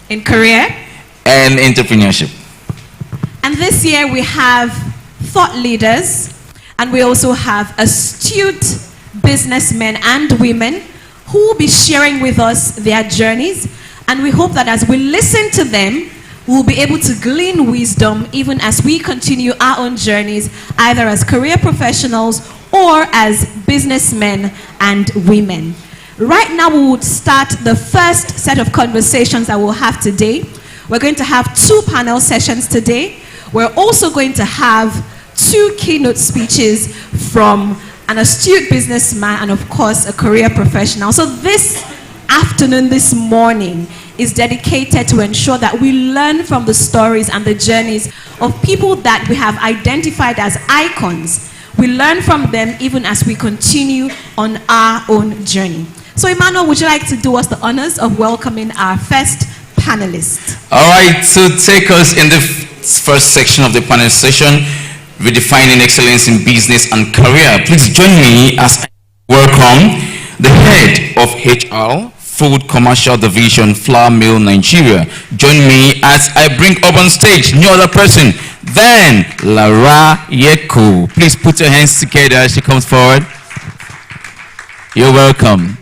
in career and entrepreneurship. And this year we have thought leaders, and we also have astute businessmen and women who will be sharing with us their journeys. And we hope that as we listen to them, we'll be able to glean wisdom even as we continue our own journeys, either as career professionals or as businessmen and women. Right now, we would start the first set of conversations that we'll have today. We're going to have 2 panel sessions today. We're also going to have 2 keynote speeches from an astute businessman and, of course, a career professional. So this afternoon, this morning, is dedicated to ensure that we learn from the stories and the journeys of people that we have identified as icons. We learn from them even as we continue on our own journey. So, Emmanuel, would you like to do us the honors of welcoming our first panelist? All right, so take us in the first section of the panel session, redefining excellence in business and career. Please join me as I welcome the head of HR, Food Commercial Division, Flour Mill, Nigeria. Join me as I bring up on stage no other person than Lara Yeku. Please put your hands together as she comes forward. You're welcome.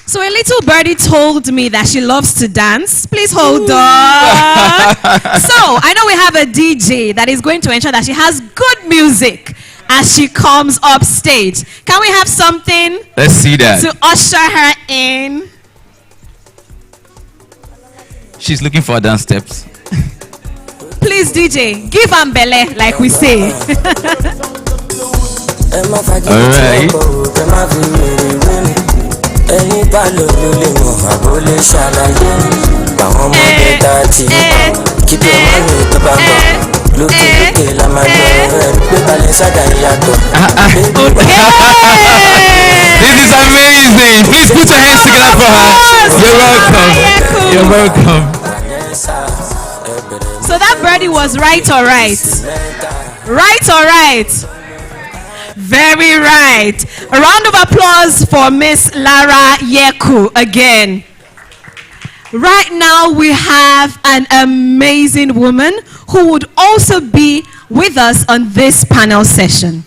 So a little birdie told me that she loves to dance. Please hold on. So I know we have a DJ that is going to ensure that she has good music as she comes up stage. Can we have something? Let's see that. To usher her in. She's looking for dance steps. Please, DJ, give Ambele, like we say. All right. This is amazing. Please put your hands together for her. You're welcome. You're welcome. So that birdie was right or right? Right or right? Very right. A round of applause for Miss Lara Yeku again. Right now we have an amazing woman who would also be with us on this panel session.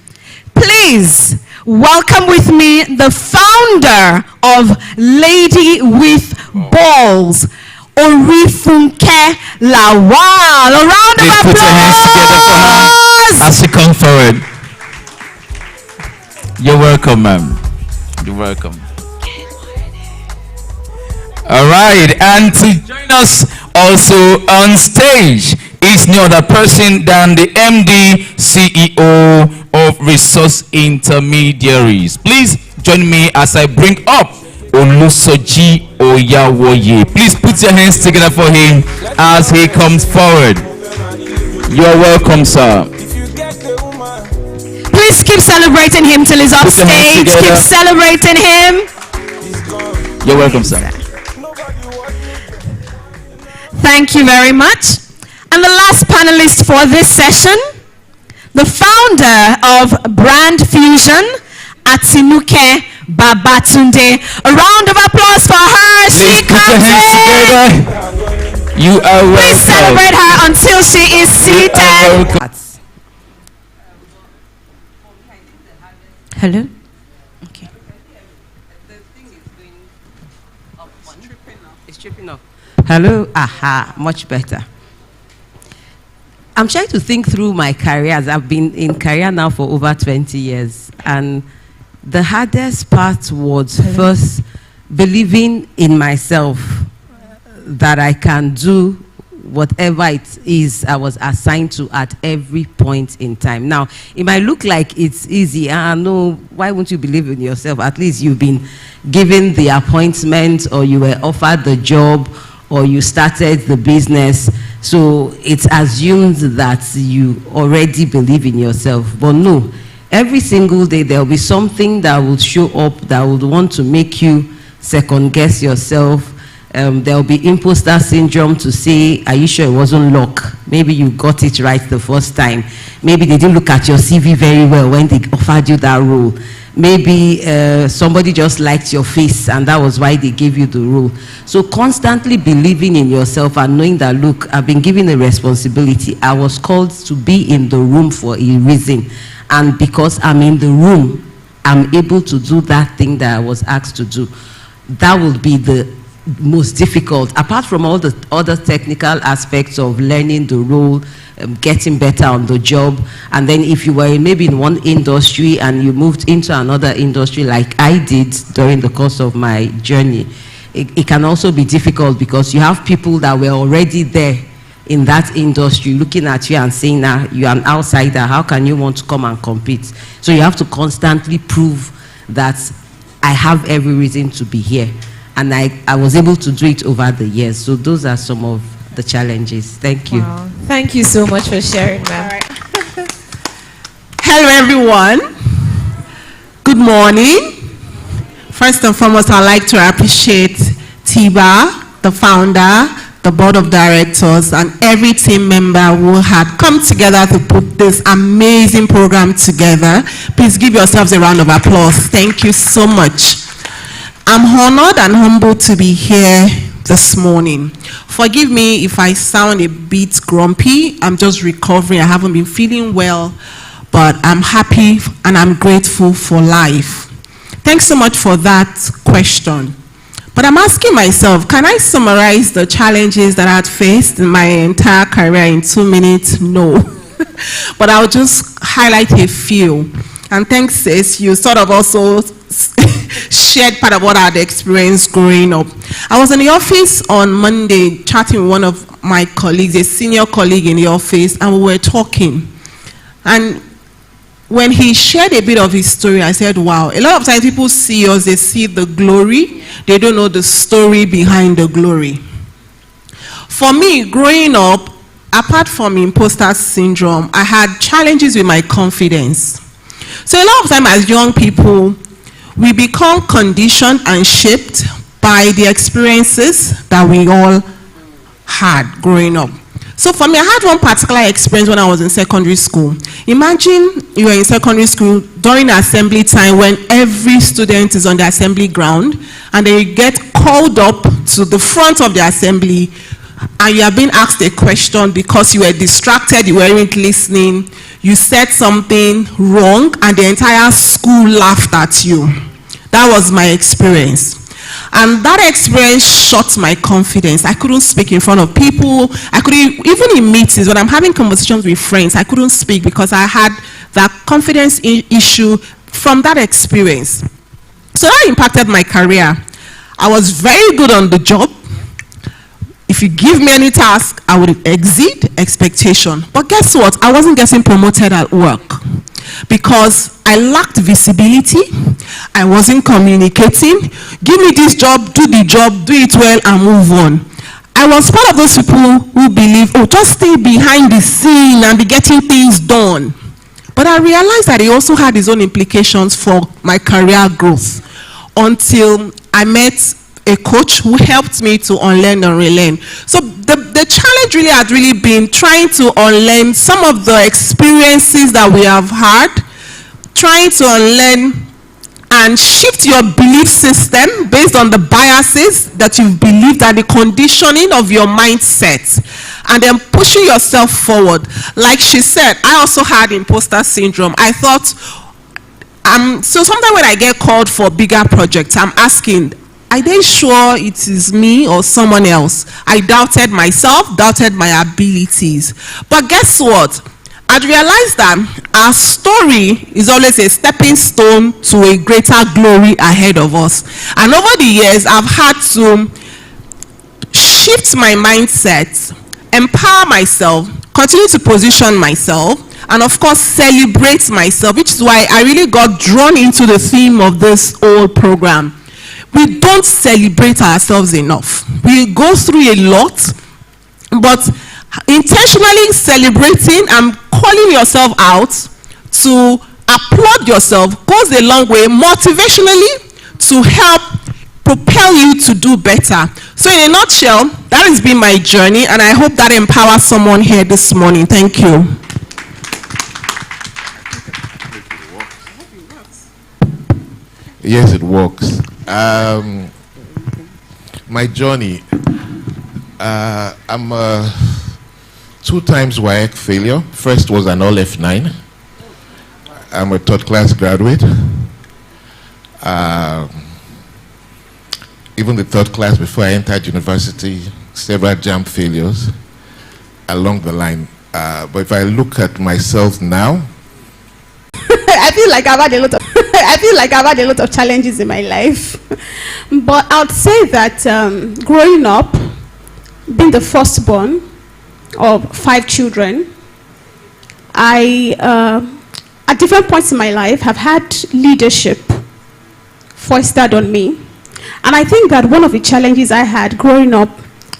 Please welcome with me the founder of Lady with Balls, Orifunke Lawal. A round of applause. Put your hands together for her as she comes forward. You're welcome, ma'am. You're welcome. All right, and to join us also on stage is no other person than the MD, CEO of Resource Intermediaries. Please join me as I bring up Olusoji Oyawoye. Please put your hands together for him as he comes forward. You're welcome, sir. Please keep celebrating him till he's off stage. Keep celebrating him. You're welcome, sir. Thank you very much. And the last panelist for this session, the founder of Brand Fusion, Atinuke Babatunde. A round of applause for her. She comes in. You are welcome. Please celebrate her until she is seated. Hello? Okay. The thing is going up. It's tripping up. Hello? Aha, much better. I'm trying to think through my careers. I've been in career now for over 20 years. And the hardest part was first believing in myself that I can do whatever it is I was assigned to at every point in time. Now, it might look like it's easy. No, why won't you believe in yourself? At least you've been given the appointment, or you were offered the job, or you started the business. So it's assumed that you already believe in yourself. But no, every single day there will be something that will show up that would want to make you second guess yourself. There will be imposter syndrome to say, are you sure it wasn't luck? Maybe you got it right the first time. Maybe they didn't look at your CV very well when they offered you that role. maybe somebody just liked your face and that was why they gave you the role. So constantly believing in yourself and knowing that, look, I've been given a responsibility. I was called to be in the room for a reason. And because I'm in the room, I'm able to do that thing that I was asked to do. That will be the most difficult, apart from all the other technical aspects of learning the role, getting better on the job. And then if you were maybe in one industry and you moved into another industry like I did during the course of my journey, it can also be difficult because you have people that were already there in that industry looking at you and saying, nah, you're an outsider, how can you want to come and compete? So you have to constantly prove that I have every reason to be here. And I was able to do it over the years. So those are some of the challenges. Thank you. Wow. Thank you so much for sharing, ma'am. Right. Hello, everyone. Good morning. First and foremost, I'd like to appreciate TIBA, the founder, the board of directors, and every team member who had come together to put this amazing program together. Please give yourselves a round of applause. Thank you so much. I'm honored and humbled to be here this morning. Forgive me if I sound a bit grumpy. I'm just recovering. I haven't been feeling well, but I'm happy and I'm grateful for life. Thanks so much for that question. But I'm asking myself, can I summarize the challenges that I had faced in my entire career in 2 minutes? No. But I'll just highlight a few. And thanks, sis, you sort of also shared part of what I had experienced growing up. I was in the office on Monday chatting with one of my colleagues, a senior colleague in the office, and we were talking. And when he shared a bit of his story, I said, wow, a lot of times people see us, they see the glory, they don't know the story behind the glory. For me, growing up, apart from imposter syndrome, I had challenges with my confidence. So a lot of time as young people, we become conditioned and shaped by the experiences that we all had growing up. So for me, I had one particular experience when I was in secondary school. Imagine you were in secondary school during assembly time when every student is on the assembly ground and then you get called up to the front of the assembly and you are being asked a question because you were distracted, you weren't listening, you said something wrong and the entire school laughed at you. That was my experience. And that experience shot my confidence. I couldn't speak in front of people. I couldn't, even in meetings, when I'm having conversations with friends, I couldn't speak because I had that confidence issue from that experience. So that impacted my career. I was very good on the job. If you give me any task, I would exceed expectation. But guess what? I wasn't getting promoted at work because I lacked visibility. I wasn't communicating. Give me this job, do the job, do it well, and move on. I was part of those people who believe, oh, just stay behind the scene and be getting things done. But I realized that it also had its own implications for my career growth until I met a coach who helped me to unlearn and relearn. So the challenge really had been trying to unlearn some of the experiences that we have had, trying to unlearn and shift your belief system based on the biases that you've believed and the conditioning of your mindset, and then pushing yourself forward. Like she said, I also had imposter syndrome. I thought, so sometimes when I get called for bigger projects, I'm asking, are they sure it is me or someone else? I doubted myself, doubted my abilities. But guess what? I realized that our story is always a stepping stone to a greater glory ahead of us. And over the years, I've had to shift my mindset, empower myself, continue to position myself, and of course celebrate myself, which is why I really got drawn into the theme of this whole program. We don't celebrate ourselves enough. We go through a lot, but intentionally celebrating and calling yourself out to applaud yourself goes a long way motivationally to help propel you to do better. So in a nutshell, that has been my journey, and I hope that empowers someone here this morning. Thank you. Yes, it works. My journey, I'm a 2 times WAEC failure. First was an all F9. I'm a 3rd class graduate. Even the 3rd class before I entered university, several JAMB failures along the line. But if I look at myself now, I feel like I've had a lot of challenges in my life. But I would say that growing up, being the firstborn of 5 children, I, at different points in my life, have had leadership foisted on me. And I think that one of the challenges I had growing up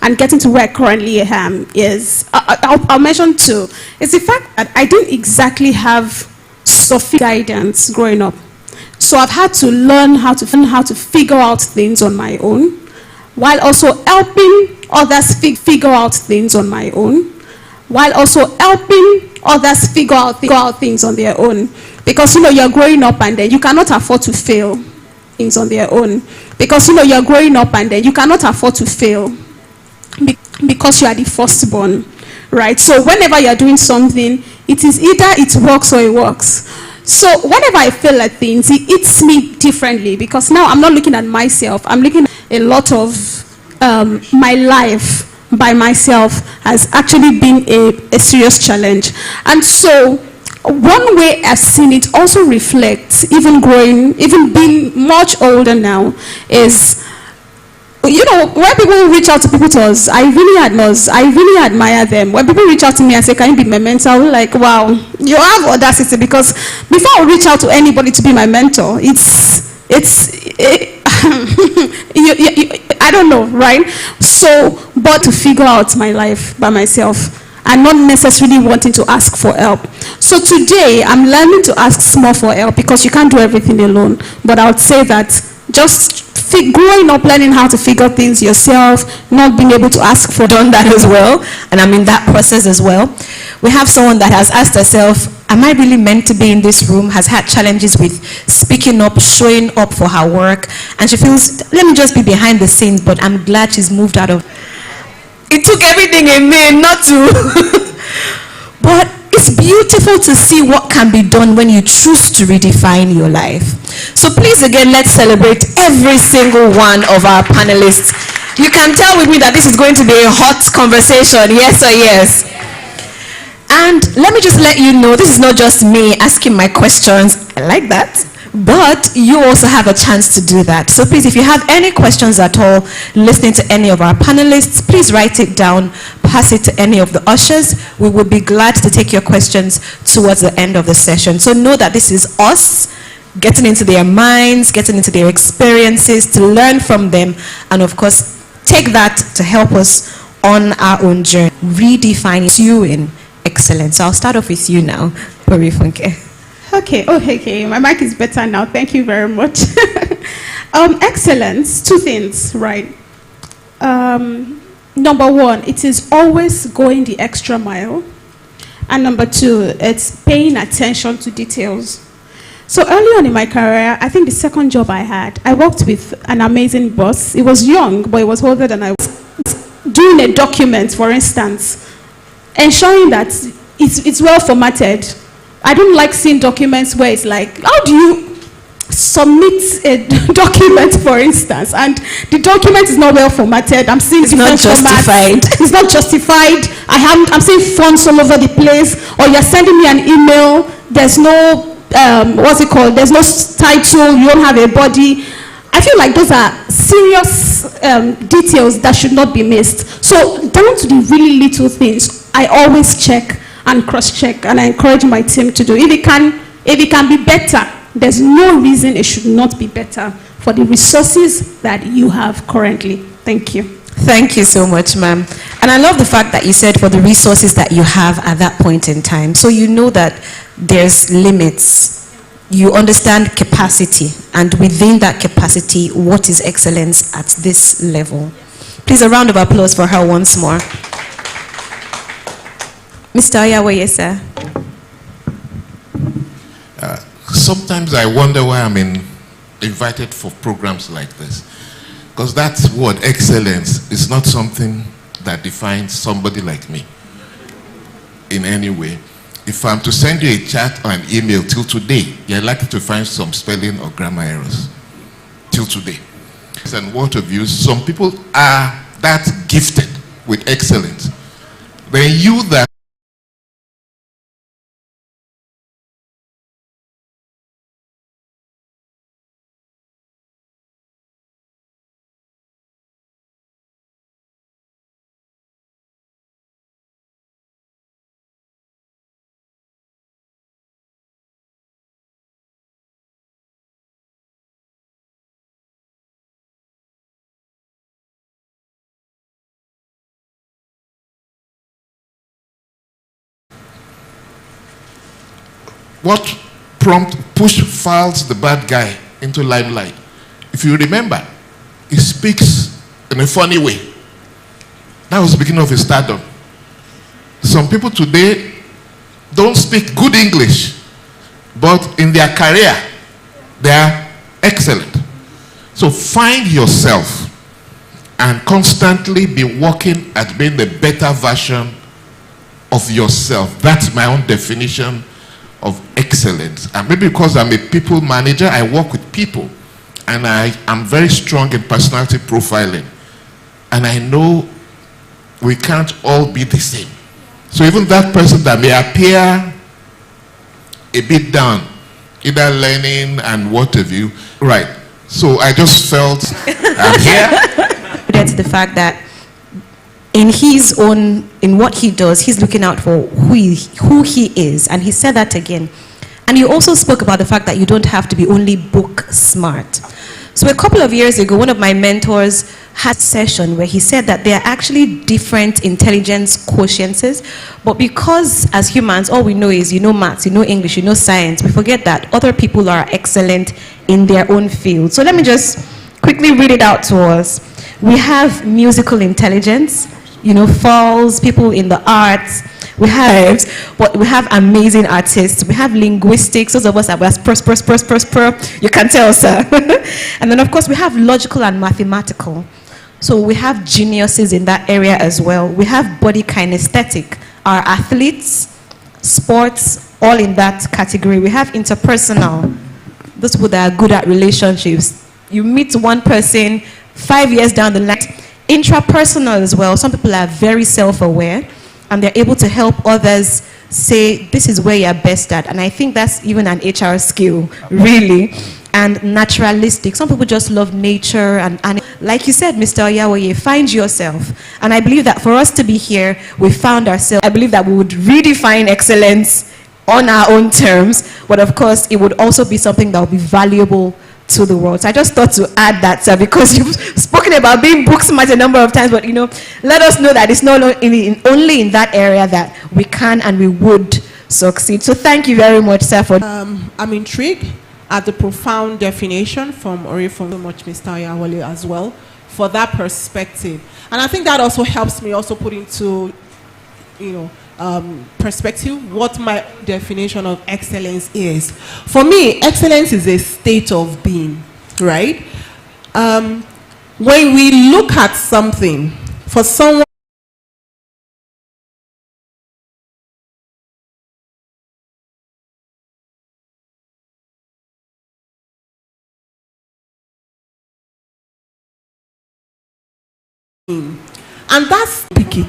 and getting to where I currently am is, I'll mention 2, is the fact that I didn't exactly have sufficient guidance growing up. So I've had to learn how to figure out things on my own, while also helping others figure out things on my own, while also helping others figure out things on their own. Because, you know, you're growing up and then you cannot afford to fail things on their own. Because, you know, you're growing up and then you cannot afford to fail because you are the firstborn, right? So whenever you're doing something, it is either it works or it works. So whenever I feel at things, it hits me differently, because now I'm not looking at myself. I'm looking at a lot of my life by myself has actually been a serious challenge. And so one way I've seen it also reflects, even being much older now, is, you know, when people reach out to people to us, I really admire them. When people reach out to me and say, can you be my mentor? I'm like, wow, you have audacity, because before I reach out to anybody to be my mentor, I don't know, right? So, but to figure out my life by myself and not necessarily wanting to ask for help. So today, I'm learning to ask more for help, because you can't do everything alone. But I would say that just growing up, learning how to figure things yourself, not being able to ask for, Done that as well, and I'm in that process as well. We have someone that has asked herself, am I really meant to be in this room? Has had challenges with speaking up, showing up for her work, and she feels, let me just be behind the scenes, but I'm glad she's moved out of. It took everything in me not to. But it's beautiful to see what can be done when you choose to redefine your life. So please, again, let's celebrate every single one of our panelists. You can tell with me that this is going to be a hot conversation, yes or yes? And let me just let you know, this is not just me asking my questions. I like that. But you also have a chance to do that. So please, if you have any questions at all, listening to any of our panelists, please write it down, pass it to any of the ushers. We will be glad to take your questions towards the end of the session. So know that this is us getting into their minds, getting into their experiences, to learn from them, and of course, take that to help us on our own journey, redefining you in excellence. So I'll start off with you now, Porifunke. Okay, my mic is better now. Thank you very much. Excellence, 2 things, right? Number 1, it is always going the extra mile. And number 2, it's paying attention to details. So early on in my career, I think the second job I had, I worked with an amazing boss. He was young, but he was older than I was. Doing a document, for instance, ensuring that it's well formatted. I don't like seeing documents where it's like, how do you submit a document, for instance, and the document is not well formatted. I'm seeing it's not justified. It's not justified. I'm seeing fonts all over the place. Or you're sending me an email. There's no there's no title. You don't have a body. I feel like those are serious details that should not be missed. So down to the really little things, I always check and cross-check, and I encourage my team to do. If it can be better, there's no reason it should not be better for the resources that you have currently. Thank you. Thank you so much, ma'am. And I love the fact that you said for the resources that you have at that point in time. So you know that there's limits. You understand capacity, and within that capacity, what is excellence at this level? Please, a round of applause for her once more. Mr. Ayawaye, sir. Sometimes I wonder why I'm in invited for programs like this. Because that word, excellence, is not something that defines somebody like me in any way. If I'm to send you a chat or an email till today, you're likely to find some spelling or grammar errors. Till today. And what of you, some people are that gifted with excellence. Then you that what push files the bad guy into limelight? If you remember, he speaks in a funny way. That was the beginning of his stardom. Some people today don't speak good English, but in their career, they are excellent. So find yourself and constantly be working at being the better version of yourself. That's my own definition of excellence. And maybe because I'm a people manager, I work with people, and I am very strong in personality profiling, and I know we can't all be the same. So even that person that may appear a bit down, either learning and what have you, right? So I just felt I'm here. That's the fact that in his own, in what he does, he's looking out for who he is, and he said that again. And you also spoke about the fact that you don't have to be only book smart. So a couple of years ago, one of my mentors had a session where he said that there are actually different intelligence quotients, but because as humans, all we know is you know maths, you know English, you know science, we forget that other people are excellent in their own field. So let me just quickly read it out to us. We have musical intelligence, you know, falls, people in the arts. We have amazing artists. We have linguistics. Those of us that were you can tell, sir. And then, of course, we have logical and mathematical. So we have geniuses in that area as well. We have body kinesthetic, our athletes, sports, all in that category. We have interpersonal, those people that are good at relationships. You meet one person 5 years down the line. Intrapersonal as well. Some people are very self-aware, and they're able to help others say, this is where you're best at. And I think that's even an HR skill, really. And naturalistic. Some people just love nature. And like you said, Mr. Oyawoye, find yourself. And I believe that for us to be here, we found ourselves. I believe that we would redefine excellence on our own terms. But of course, it would also be something that would be valuable to the world. So I just thought to add that, sir, because you've spoken about being book smart a number of times, but you know, let us know that it's not only in that area that we can and we would succeed. So thank you very much, sir. For I'm intrigued at the profound definition from Orifon, so much Mr. Oyawole as well, for that perspective. And I think that also helps me also put into, you know, perspective what my definition of excellence is. For me, excellence is a state of being, right? When we look at something, for someone and that's pick it.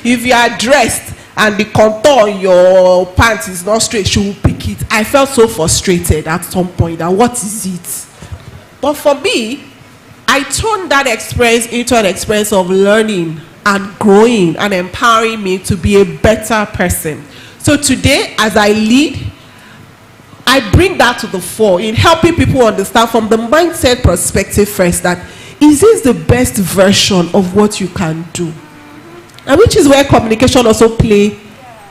If you are dressed and the contour on your pants is not straight, she will pick it. I felt so frustrated at some point that what is it? But for me, I turned that experience into an experience of learning and growing and empowering me to be a better person. So today, as I lead, I bring that to the fore in helping people understand from the mindset perspective first that is this the best version of what you can do? And which is where communication also play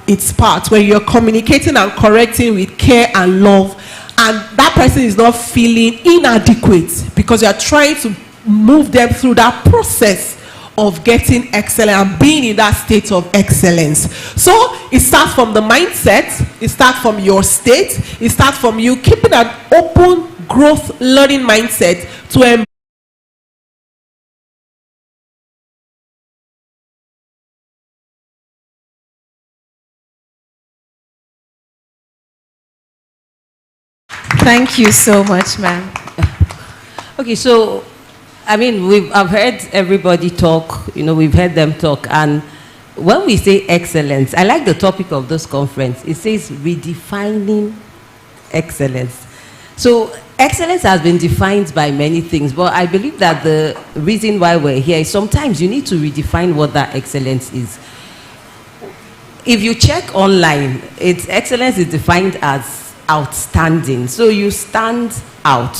its part, where you're communicating and correcting with care and love, and that person is not feeling inadequate because you're trying to move them through that process of getting excellent and being in that state of excellence. So it starts from the mindset, it starts from your state, it starts from you keeping an open growth learning mindset to Thank you so much, ma'am. Okay, so, I mean, I've heard everybody talk, you know, we've heard them talk, and when we say excellence, I like the topic of this conference. It says redefining excellence. So, excellence has been defined by many things, but I believe that the reason why we're here is sometimes you need to redefine what that excellence is. If you check online, excellence is defined as outstanding. So you stand out,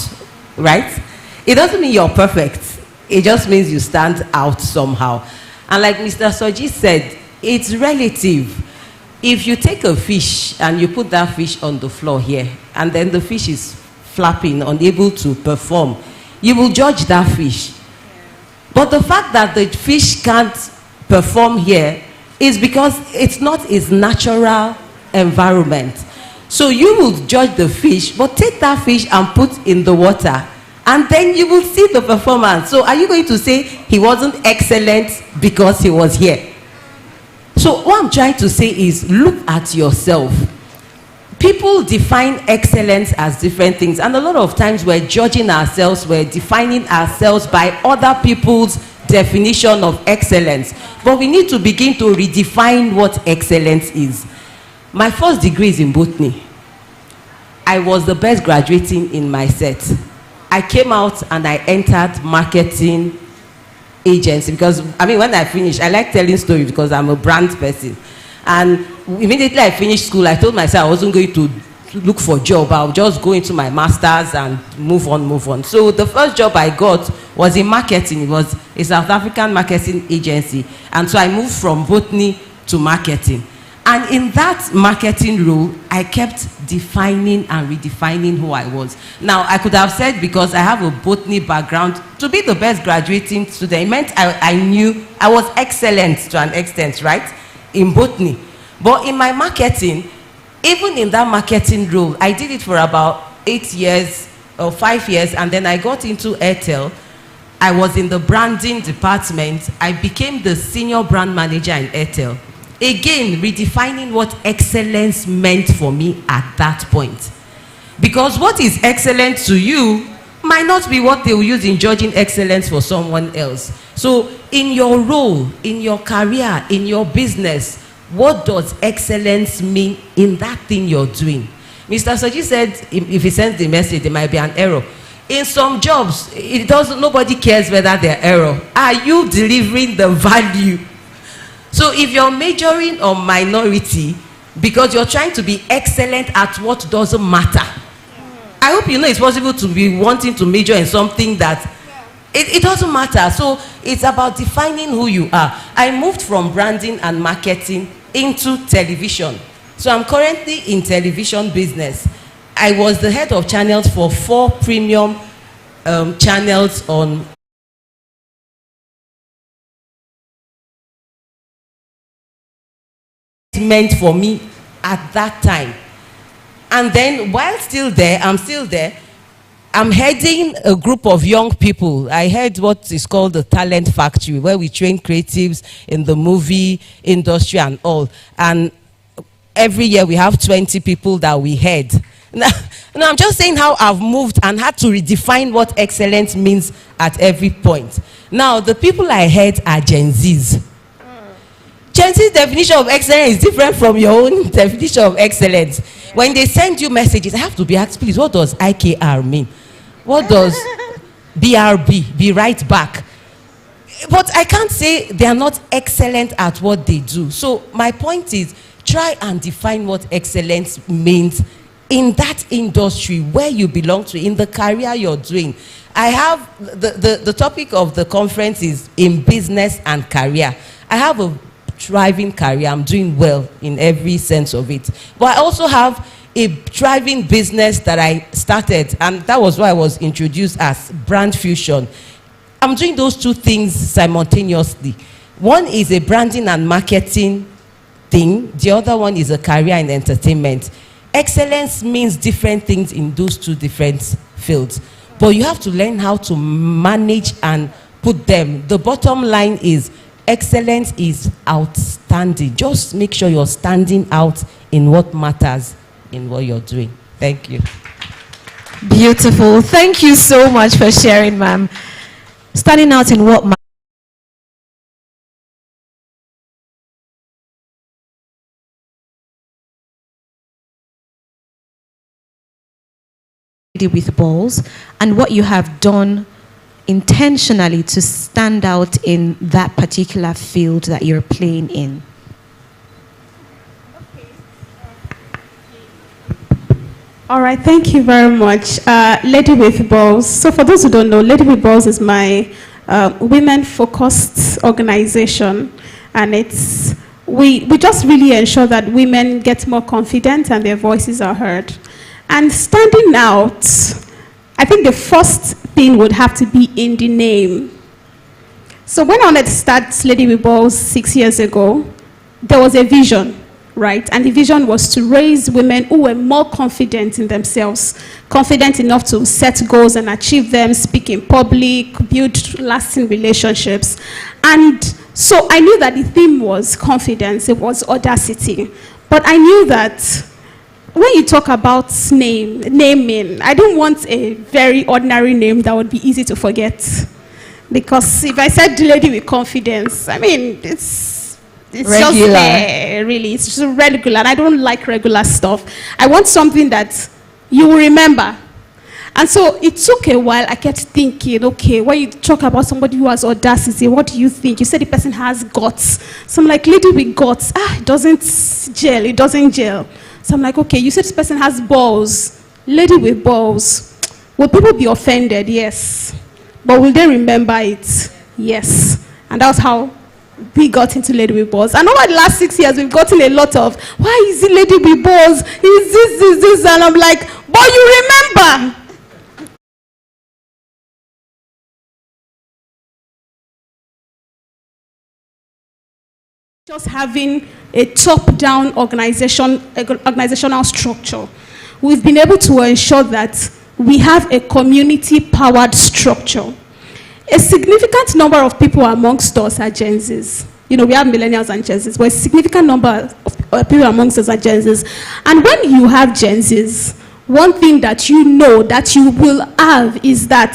right? It doesn't mean you're perfect. It just means you stand out somehow. And like Mr. Soji said, it's relative. If you take a fish and you put that fish on the floor here, and then the fish is flapping, unable to perform, you will judge that fish. But the fact that the fish can't perform here is because it's not its natural environment. So you will judge the fish, but take that fish and put in the water, and then you will see the performance. So are you going to say he wasn't excellent because he was here? So what I'm trying to say is look at yourself. People define excellence as different things, and a lot of times we're judging ourselves, we're defining ourselves by other people's definition of excellence. But we need to begin to redefine what excellence is. My first degree is in botany. I was the best graduating in my set. I came out and I entered marketing agency because, I mean, when I finished, I like telling stories because I'm a brand person. And immediately I finished school, I told myself I wasn't going to look for a job. I'll just go into my master's and move on. So the first job I got was in marketing. It was a South African marketing agency. And so I moved from botany to marketing. And in that marketing role, I kept defining and redefining who I was. Now, I could have said because I have a botany background, to be the best graduating student, it meant I knew I was excellent to an extent, right, in botany. But in my marketing, even in that marketing role, I did it for about 8 years or 5 years, and then I got into Airtel. I was in the branding department. I became the senior brand manager in Airtel. Again, redefining what excellence meant for me at that point. Because what is excellent to you might not be what they will use in judging excellence for someone else. So in your role, in your career, in your business, what does excellence mean in that thing you're doing? Mr. Soji said if he sends the message, there might be an error. In some jobs, nobody cares whether they're error. Are you delivering the value? So if you're majoring on minority because you're trying to be excellent at what doesn't matter, I hope you know it's possible to be wanting to major in something that it doesn't matter. So it's about defining who you are. I moved from branding and marketing into television. So I'm currently in television business. I was the head of channels for 4 premium channels on meant for me at that time. And then while still there, I'm heading a group of young people. I head what is called the Talent Factory, where we train creatives in the movie industry and all. And every year we have 20 people that we head. Now, I'm just saying how I've moved and had to redefine what excellence means at every point. Now, the people I head are Gen Zs. Gen Z's definition of excellence is different from your own definition of excellence. When they send you messages, I have to be asked, please, what does IKR mean? What does BRB, be right back? But I can't say they are not excellent at what they do. So my point is, try and define what excellence means in that industry where you belong to, in the career you're doing. I have, the topic of the conference is in business and career. I have a thriving career. I'm doing well in every sense of it. But I also have a thriving business that I started, and that was why I was introduced as Brand Fusion. I'm doing those two things simultaneously. One is a branding and marketing thing. The other one is a career in entertainment. Excellence means different things in those two different fields. But you have to learn how to manage and put them. The bottom line is excellence is outstanding. Just make sure you're standing out in what matters in what you're doing. Thank you. Beautiful. Thank you so much for sharing, ma'am. Standing out in what matters. With balls, and what you have done intentionally to stand out in that particular field that you're playing in. All right, thank you very much. Lady with Balls. So for those who don't know, Lady with Balls is my women-focused organization, and we just really ensure that women get more confident and their voices are heard. And standing out, I think the first thing would have to be in the name. So when I wanted to start Lady with Balls 6 years ago, there was a vision, right? And the vision was to raise women who were more confident in themselves, confident enough to set goals and achieve them, speak in public, build lasting relationships. And so I knew that the theme was confidence, it was audacity. But I knew that when you talk about naming, I don't want a very ordinary name that would be easy to forget. Because if I said Lady with Confidence, I mean, it's regular. Just there, really. It's just regular. And I don't like regular stuff. I want something that you will remember. And so it took a while. I kept thinking, okay, when you talk about somebody who has audacity, what do you think? You said the person has guts. So I'm like, Lady with guts. It doesn't gel. It doesn't gel. So I'm like, okay, you said this person has balls. Lady with balls. Will people be offended? Yes. But will they remember it? Yes. And that's how we got into Lady with Balls. And over the last 6 years, we've gotten a lot of, why is it Lady with Balls? Is this? And I'm like, but you remember. Just having a top-down organizational structure, we've been able to ensure that we have a community-powered structure. A significant number of people amongst us are Gen Zs. You know, we have millennials and Gen Zs, but a significant number of people amongst us are Gen Zs. And when you have Gen Zs, one thing that you know that you will have is that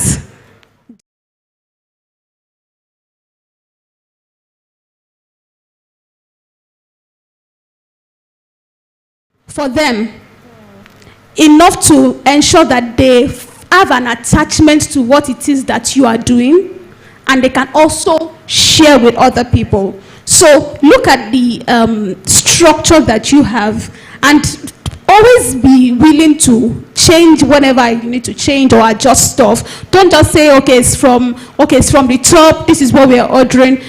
for them, enough to ensure that they have an attachment to what it is that you are doing, and they can also share with other people. So look at the structure that you have, and always be willing to change whenever you need to change or adjust stuff. Don't just say, okay, it's from the top, this is what we are ordering.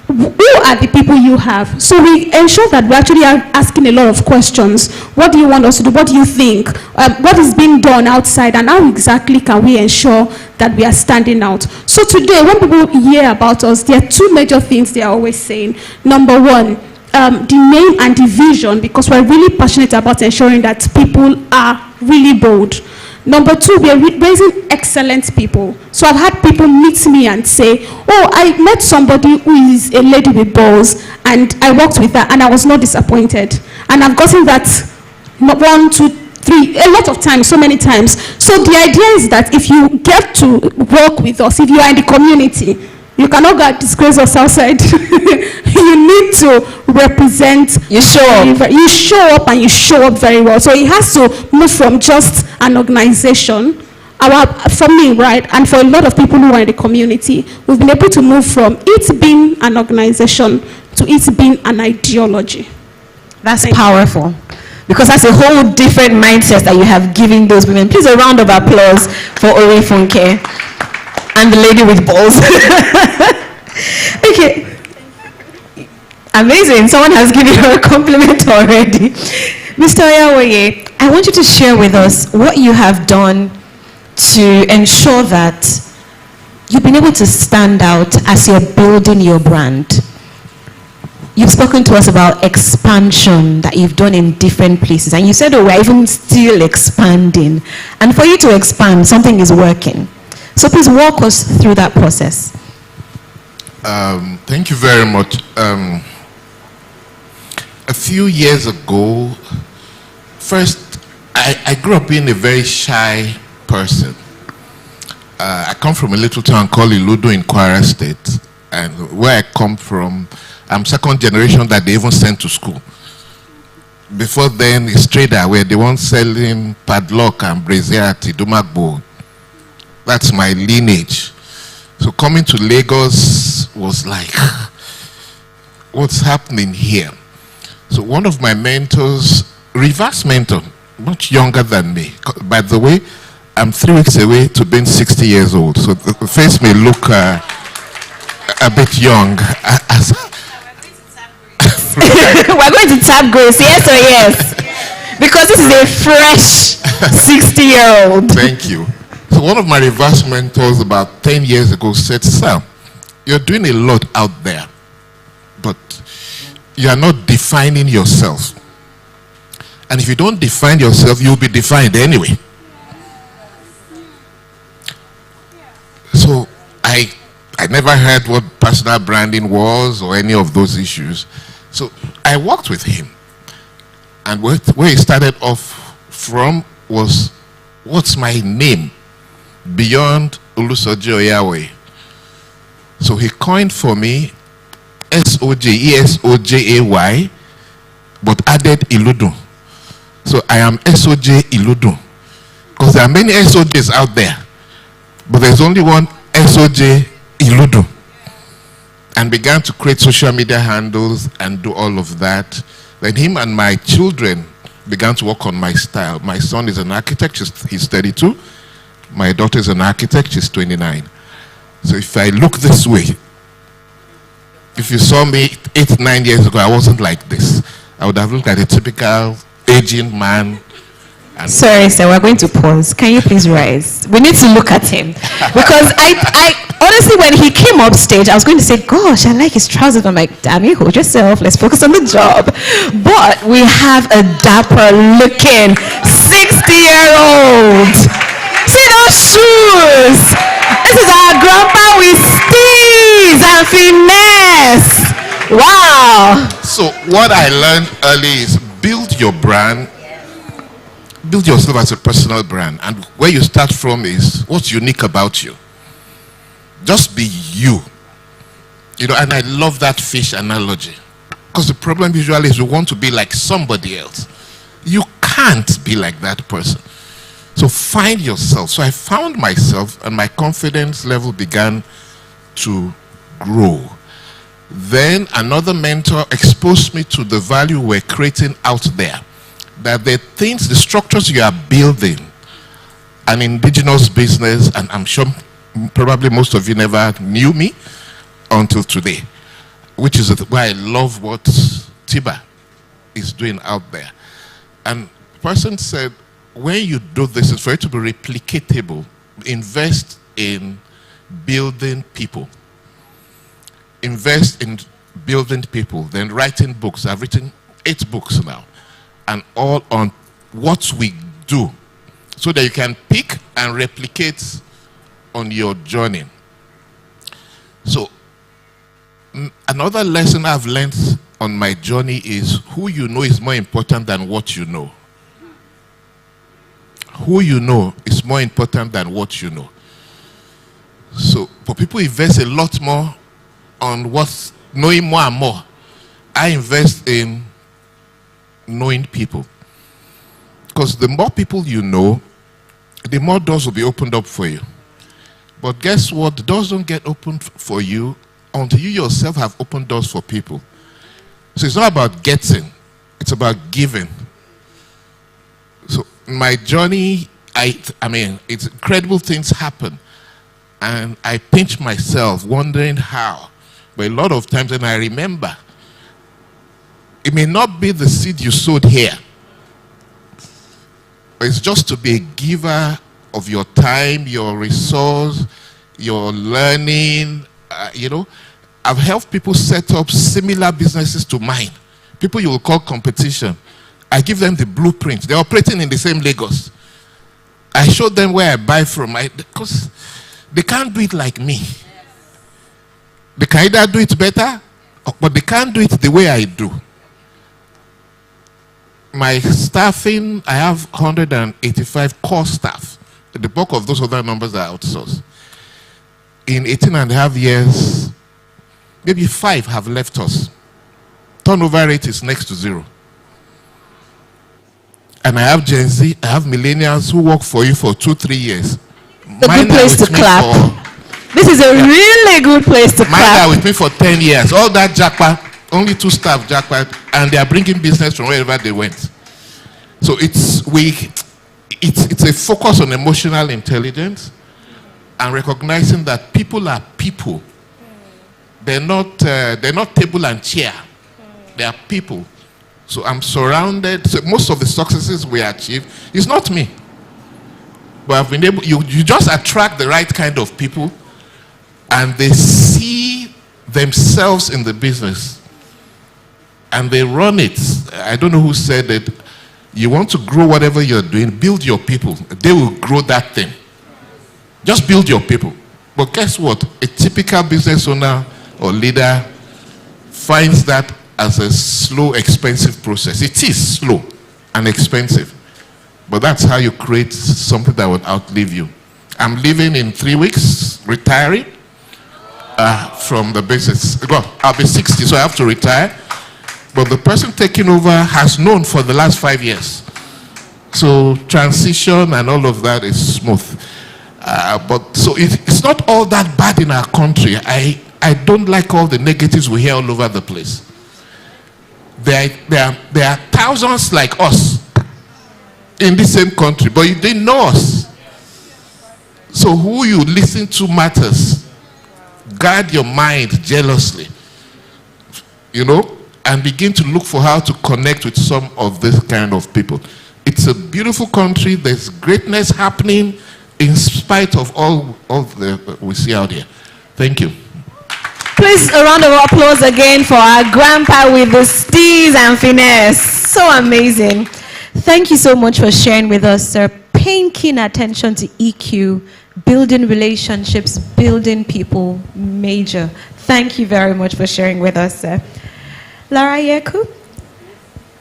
Who are the people you have? So we ensure that we actually are asking a lot of questions. What do you want us to do? What do you think? What is being done outside? And how exactly can we ensure that we are standing out? So today, when people hear about us, there are two major things they are always saying. Number one, the name and the vision, because we're really passionate about ensuring that people are really bold. Number two, we are raising excellent people. So I've had people meet me and say, oh, I met somebody who is a lady with balls, and I worked with her, and I was not disappointed. And I've gotten that 1, 2, 3, a lot of times, so many times. So the idea is that if you get to work with us, if you are in the community, you cannot go and disgrace us outside. You need to represent. You show up. You show up, and you show up very well. So it has to move from just an organization. For me, right, and for a lot of people who are in the community, we've been able to move from it being an organization to it being an ideology. That's powerful. Because that's a whole different mindset that you have given those women. Please, a round of applause for Ori Funke and the lady with balls. Okay. Amazing. Someone has given her a compliment already. Mr. Oyawoye, I want you to share with us what you have done to ensure that you've been able to stand out as you're building your brand. you've spoken to us about expansion that you've done in different places. And you said, oh, we're even still expanding. And for you to expand, something is working. So please walk us through that process. Thank you very much. A few years ago, first, I grew up being a very shy person. I come from a little town called Iludo in Kwara State. And where I come from, I'm second generation that they even sent to school. Before then, it's trader where they weren't selling padlock and brazier at Idumagbo. That's my lineage. So coming to Lagos was like, what's happening here? So one of my mentors, reverse mentor, much younger than me. By the way, I'm 3 weeks away to being 60 years old. So the face may look a bit young. We're going to tap Grace, yes or yes? Because this is a fresh 60-year-old. Thank you. So one of my reverse mentors about 10 years ago said, "Sir, you're doing a lot out there, but you are not defining yourself. And if you don't define yourself, you'll be defined anyway." So I never heard what personal branding was or any of those issues. So I worked with him. And where he started off from was, what's my name beyond Olusoji Oyaway? So he coined for me SOJ, but added Iludu. So I am SOJ Iludu. Because there are many SOJs out there, but there's only one SOJ Iludu. And began to create social media handles and do all of that. Then him and my children began to work on my style. My son is an architect, he's 32. My daughter is an architect, she's 29. So if I look this way, if you saw me 8, 9 years ago, I wasn't like this. I would have looked like a typical aging man. Sorry, sir, we're going to pause. Can you please rise? We need to look at him. Because I honestly, when he came up stage, I was going to say, gosh, I like his trousers. I'm like, Dammy, hold yourself. Let's focus on the job. But we have a dapper looking 60-year-old. See those shoes? This is our grandpa with steez and finesse. Wow. So what I learned early is build your brand. Build yourself as a personal brand. And where you start from is what's unique about you. Just be you. You know, and I love that fish analogy. Because the problem usually is we want to be like somebody else. You can't be like that person. So find yourself. So I found myself and my confidence level began to grow. Then another mentor exposed me to the value we're creating out there. That the things, the structures you are building, an indigenous business, and I'm sure probably most of you never knew me until today, which is why I love what TIBA is doing out there. And the person said, when you do this, it's for it to be replicatable. Invest in building people. Invest in building people, then writing books. I've written 8 books now. And all on what we do, so that you can pick and replicate on your journey. So another lesson I've learned on my journey is who you know is more important than what you know. Who you know is more important than what you know. So for people invest a lot more on what's knowing more and more. I invest in knowing people. Because the more people you know, the more doors will be opened up for you. But guess what? The doors don't get opened for you until you yourself have opened doors for people. So it's not about getting, it's about giving. So my journey, I mean, it's incredible things happen. And I pinch myself wondering how. But a lot of times, and I remember, it may not be the seed you sowed here. But it's just to be a giver of your time, your resource, your learning, you know. I've helped people set up similar businesses to mine. People you will call competition. I give them the blueprint. They're operating in the same Lagos. I show them where I buy from. Because they can't do it like me. They can either do it better, but they can't do it the way I do. My staffing, I have 185 core staff. The bulk of those other numbers are outsourced. In 18 and a half years, maybe 5 have left us. Turnover rate is next to 0. And I have Gen Z, I have millennials who work for you for 2-3 years. A good place to clap. This is a really good place to clap. Mine are with me for 10 years. All that jackpot, only 2 staff jackpot, and they are bringing business from wherever they went. So it's a focus on emotional intelligence and recognizing that people are people. They're not table and chair. They are people. So I'm surrounded. So most of the successes we achieve is not me. But I've been able, you just attract the right kind of people and they see themselves in the business and they run it. I don't know who said it. You want to grow whatever you're doing, build your people. They will grow that thing. Just build your people. But guess what? A typical business owner or leader finds that as a slow, expensive process. It is slow and expensive. But that's how you create something that will outlive you. I'm leaving in 3 weeks, retiring from the business. Well, I'll be 60, so I have to retire. But the person taking over has known for the last 5 years. So transition and all of that is smooth. But so it's not all that bad in our country. I don't like all the negatives we hear all over the place. There are thousands like us in the same country, but you didn't know us. So who you listen to matters. Guard your mind jealously, and begin to look for how to connect with some of this kind of people. It's a beautiful country. There's greatness happening in spite of all the we see out here. Thank you. Please, a round of applause again for our grandpa with the steez and finesse. So amazing. Thank you so much for sharing with us, sir. Paying keen attention to EQ, building relationships, building people, major. Thank you very much for sharing with us, sir. Lara Yeku,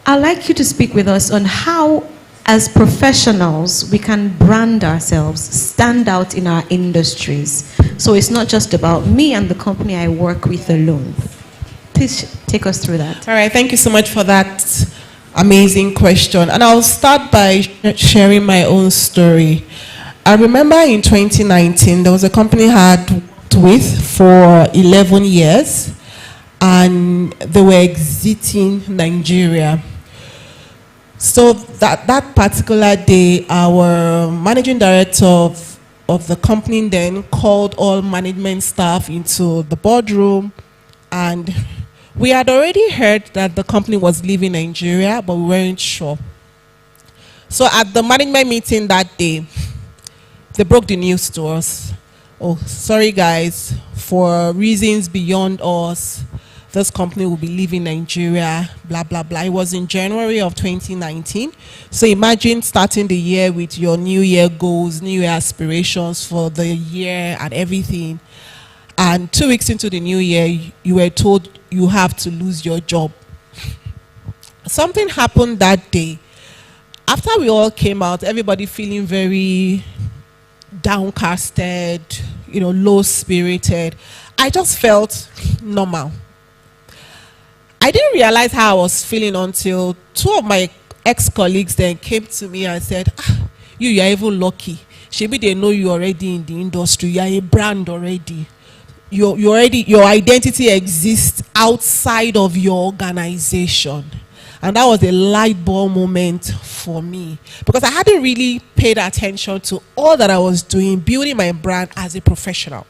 I'd like you to speak with us on how, as professionals, we can brand ourselves, stand out in our industries. So it's not just about me and the company I work with alone. Please take us through that. All right, thank you so much for that amazing question. And I'll start by sharing my own story. I remember in 2019, there was a company I had worked with for 11 years, and they were exiting Nigeria. So that particular day, our managing director of the company then called all management staff into the boardroom, and we had already heard that the company was leaving Nigeria, but we weren't sure. So at the management meeting that day, they broke the news to us. Oh, sorry guys, for reasons beyond us, this company will be leaving Nigeria, blah, blah, blah. It was in January of 2019. So imagine starting the year with your New Year goals, New Year aspirations for the year and everything. And 2 weeks into the new year, you were told you have to lose your job. Something happened that day. After we all came out, everybody feeling very downcasted, low-spirited. I just felt normal. I didn't realize how I was feeling until 2 of my ex-colleagues then came to me and said, you are even lucky. Maybe they know you already in the industry. You are a brand already. Your identity exists outside of your organization. And that was a light bulb moment for me, because I hadn't really paid attention to all that I was doing, building my brand as a professional.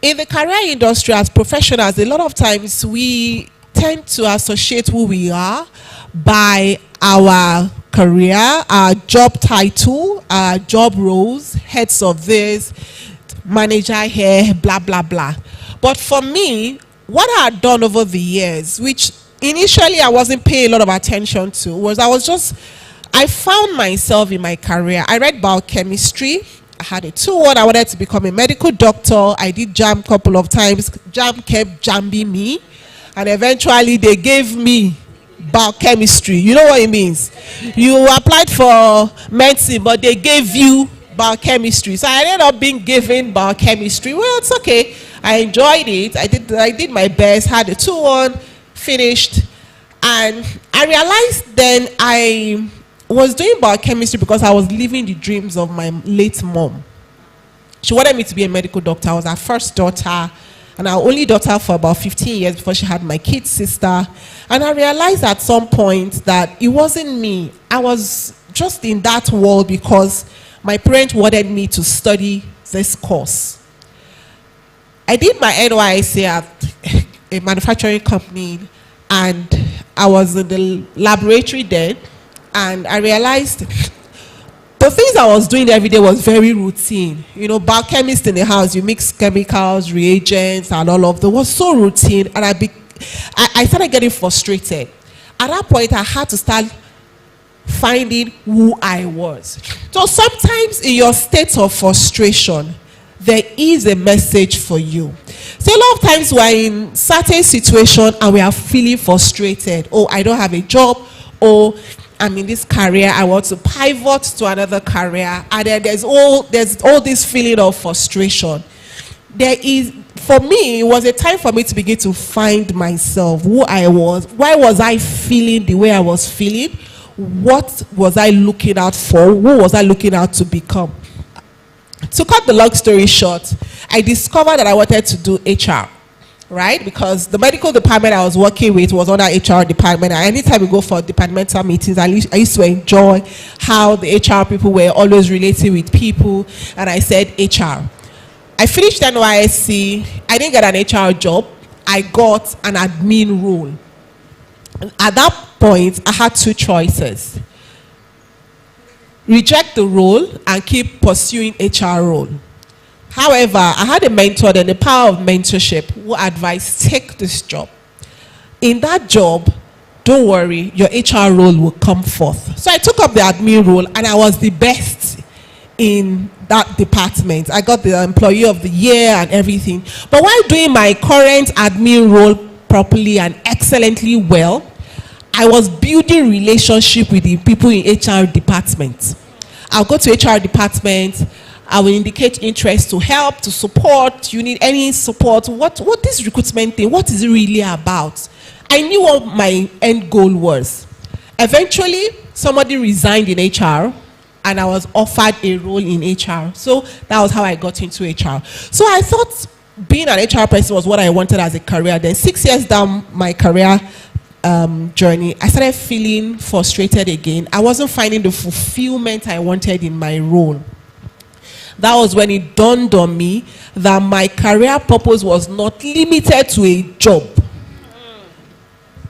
In the career industry, as professionals, a lot of times we tend to associate who we are by our career, our job title, our job roles, heads of this, manager here, blah, blah, blah. But for me, what I had done over the years, which initially I wasn't paying a lot of attention to, was I found myself in my career. I read biochemistry. I had a 2-1. I wanted to become a medical doctor. I did JAM a couple of times. JAM kept jamming me. And eventually they gave me biochemistry. You know what it means? You applied for medicine, but they gave you biochemistry. So I ended up being given biochemistry. Well, it's okay. I enjoyed it. I did my best, had a 2-1, finished. And I realized then I was doing biochemistry because I was living the dreams of my late mom. She wanted me to be a medical doctor. I was her first daughter, and our only daughter for about 15 years before she had my kid sister. And I realized at some point that it wasn't me. I was just in that world because my parents wanted me to study this course. I did my NYSC at a manufacturing company, and I was in the laboratory then, and I realized the things I was doing every day was very routine. You know, biochemist in the house, you mix chemicals, reagents, and all of that. It was so routine, and I started getting frustrated. At that point, I had to start finding who I was. So sometimes in your state of frustration, there is a message for you. So a lot of times we're in certain situations and we are feeling frustrated. Oh, I don't have a job. Oh, I'm in this career, I want to pivot to another career, and then there's all this feeling of frustration. For me, it was a time for me to begin to find myself, who I was. Why was I feeling the way I was feeling? What was I looking out for? Who was I looking out to become? To cut the long story short, I discovered that I wanted to do HR. Right? Because the medical department I was working with was on our HR department. And anytime we go for departmental meetings, I used to enjoy how the HR people were always relating with people. And I said HR. I finished NYSC. I didn't get an HR job. I got an admin role. And at that point, I had 2 choices. Reject the role and keep pursuing HR role. However, I had a mentor, and the power of mentorship, who advised, take this job. In that job, don't worry, your HR role will come forth. So I took up the admin role, and I was the best in that department. I got the employee of the year and everything. But while doing my current admin role properly and excellently well, I was building relationship with the people in HR department. I'll go to HR department, I will indicate interest to help, to support. You need any support. What this recruitment thing, what is it really about? I knew what my end goal was. Eventually, somebody resigned in HR, and I was offered a role in HR. So that was how I got into HR. So I thought being an HR person was what I wanted as a career. Then 6 years down my career journey, I started feeling frustrated again. I wasn't finding the fulfillment I wanted in my role. That was when it dawned on me that my career purpose was not limited to a job.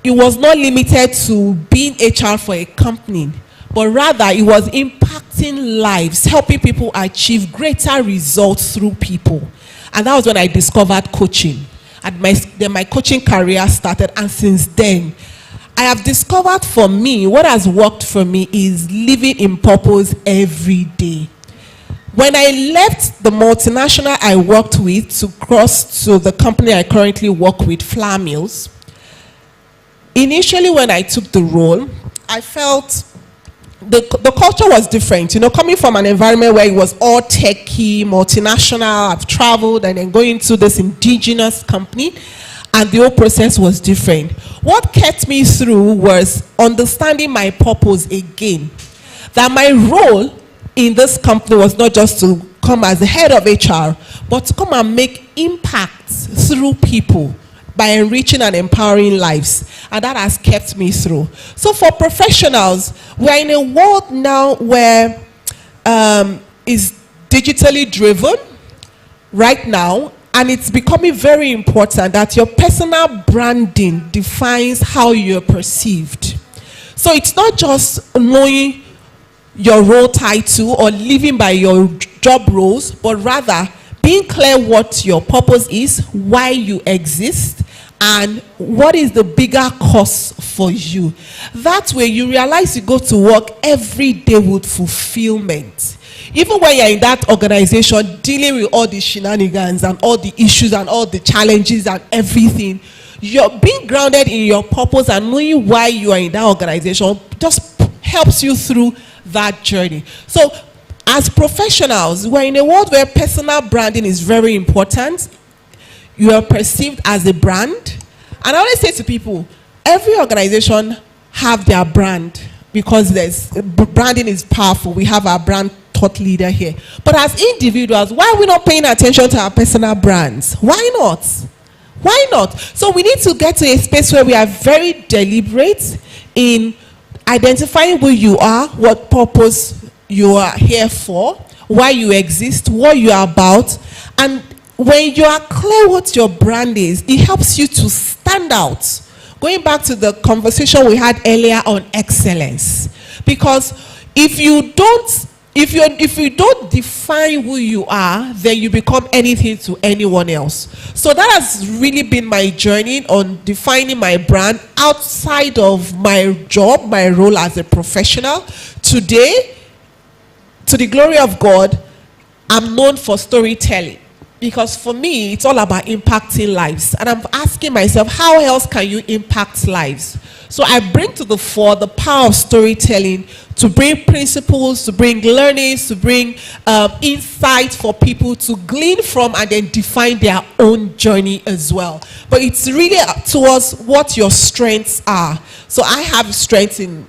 It was not limited to being HR for a company, but rather it was impacting lives, helping people achieve greater results through people. And that was when I discovered coaching. And then my coaching career started, and since then, I have discovered for me, what has worked for me is living in purpose every day. When I left the multinational I worked with to cross to the company I currently work with, Flour Mills, initially when I took the role, I felt the culture was different. You know, coming from an environment where it was all techie, multinational, I've traveled, and then going to this indigenous company, and the whole process was different. What kept me through was understanding my purpose again. That my role in this company was not just to come as the head of HR, but to come and make impact through people by enriching and empowering lives. And that has kept me through. So for professionals, we're in a world now where is digitally driven right now, and it's becoming very important that your personal branding defines how you're perceived. So it's not just knowing your role title or living by your job roles, but rather being clear what your purpose is, why you exist, and what is the bigger cause for you. That way you realize you go to work every day with fulfillment. Even when you're in that organization dealing with all the shenanigans and all the issues and all the challenges and everything, you're being grounded in your purpose and knowing why you are in that organization just helps you through that journey. So as professionals, we're in a world where personal branding is very important. You are perceived as a brand. And I always say to people, every organization have their brand, because branding is powerful. We have our brand thought leader here. But as individuals, why are we not paying attention to our personal brands? Why not? Why not? So we need to get to a space where we are very deliberate in identifying who you are, what purpose you are here for, why you exist, what you are about. And when you are clear what your brand is, it helps you to stand out. Going back to the conversation we had earlier on excellence, because if you don't define who you are, then you become anything to anyone else. So that has really been my journey on defining my brand outside of my job, my role as a professional. Today, to the glory of God, I'm known for storytelling. Because for me, it's all about impacting lives. And I'm asking myself, how else can you impact lives? So I bring to the fore the power of storytelling to bring principles, to bring learnings, to bring insight for people to glean from and then define their own journey as well. But it's really towards what your strengths are. So I have strengths in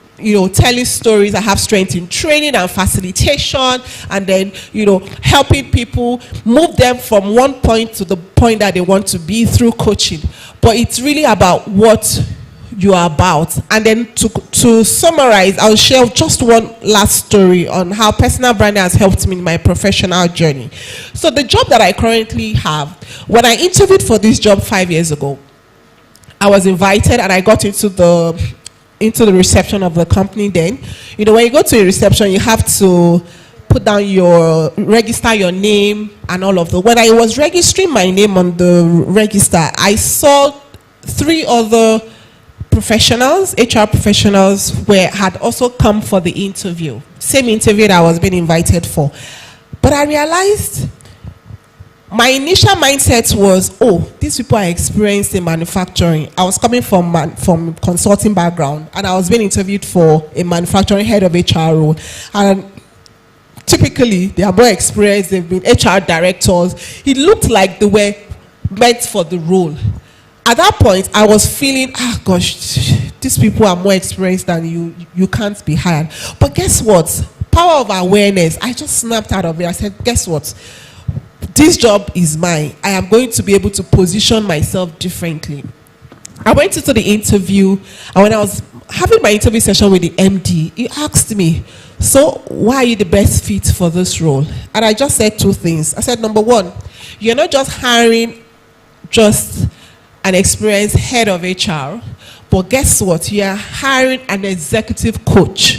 telling stories. I have strength in training and facilitation, and then, helping people move them from one point to the point that they want to be through coaching. But it's really about what you are about. And then to summarize, I'll share just one last story on how personal branding has helped me in my professional journey. So the job that I currently have, when I interviewed for this job 5 years ago, I was invited and I got into the reception of the company. Then, when you go to a reception, you have to put down register your name and all of that. When I was registering my name on the register, I saw 3 other professionals, HR professionals, had also come for the interview. Same interview that I was being invited for. But I realized my initial mindset was, these people are experienced in manufacturing. I was coming from consulting background, and I was being interviewed for a manufacturing head of HR role. And typically, they are more experienced. They've been HR directors. It looked like they were meant for the role. At that point, I was feeling, gosh, these people are more experienced than you. You can't be hired. But guess what? Power of awareness. I just snapped out of it. I said, guess what? This job is mine. I am going to be able to position myself differently. I went into the interview, and when I was having my interview session with the MD, he asked me, so why are you the best fit for this role? And I just said 2 things. I said, number 1, you're not just hiring just an experienced head of HR, but guess what? You are hiring an executive coach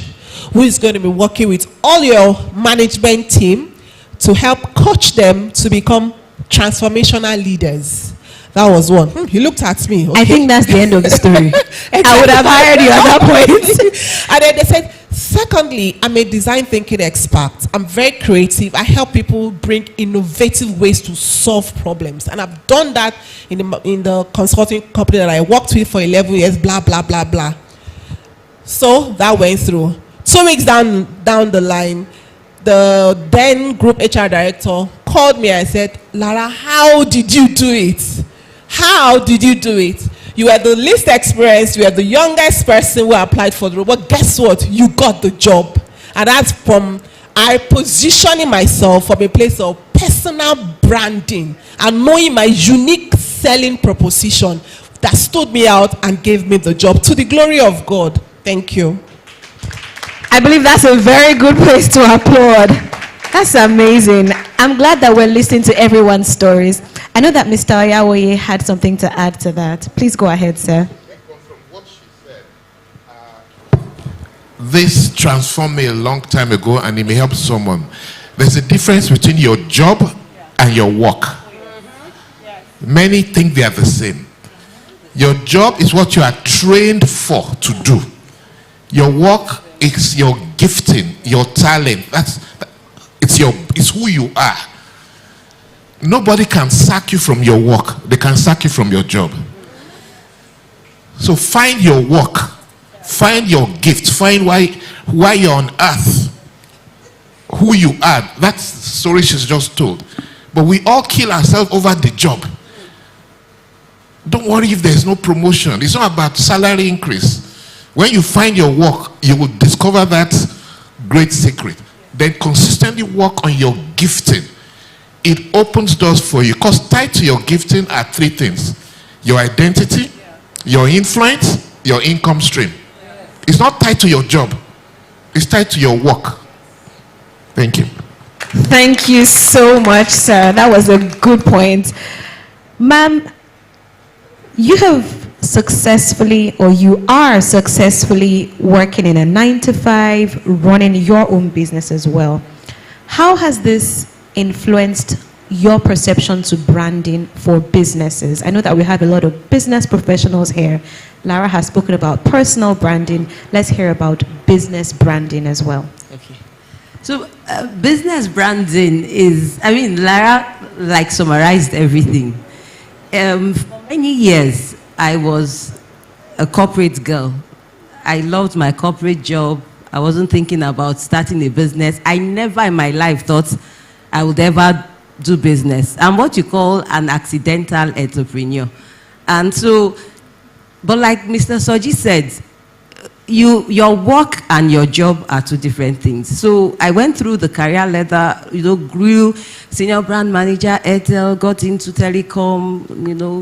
who is going to be working with all your management team to help coach them to become transformational leaders. That was one. He looked at me. Okay. I think that's the end of the story. I would have hired you at that point. And then they said, secondly, I'm a design thinking expert. I'm very creative. I help people bring innovative ways to solve problems. And I've done that in the consulting company that I worked with for 11 years, blah, blah, blah, blah. So that went through. 2 weeks down the line, the then group HR director called me and said, Lara, how did you do it? How did you do it? You were the least experienced, you were the youngest person who applied for the role, but guess what? You got the job. And that's from I positioning myself from a place of personal branding and knowing my unique selling proposition that stood me out and gave me the job. To the glory of God. Thank you. I believe that's a very good place to applaud. That's amazing. I'm glad that we're listening to everyone's stories. I know that Mr. Oyawoye had something to add to that. Please go ahead, sir. From what she said, this transformed me a long time ago, and it may help someone. There's a difference between your job and your work. Many think they are the same. Your job is what you are trained for to do. Your work is your gifting, your talent. It's who you are. Nobody can sack you from your work. They can sack you from your job. So find your work. Find your gift. Find why you're on earth. Who you are. That's the story she's just told. But we all kill ourselves over the job. Don't worry if there's no promotion. It's not about salary increase. When you find your work, you will discover that great secret. Then consistently work on your gifting. It opens doors for you. Because tied to your gifting are three things. Your identity, your influence, your income stream. It's not tied to your job. It's tied to your work. Thank you. Thank you so much, sir. That was a good point. Ma'am, you have successfully, or you are successfully working in a 9-to-5, running your own business as well. How has this influenced your perception to branding for businesses? I know that we have a lot of business professionals here. Lara has spoken about personal branding. Let's hear about business branding as well. Okay. So business branding is, Lara summarized everything. For many years, I was a corporate girl. I loved my corporate job. I wasn't thinking about starting a business. I never in my life thought I would ever do business. I'm what you call an accidental entrepreneur. And so, but like Mr. Soji said, your work and your job are two different things. So I went through the career ladder, grew, senior brand manager, Airtel, got into telecom,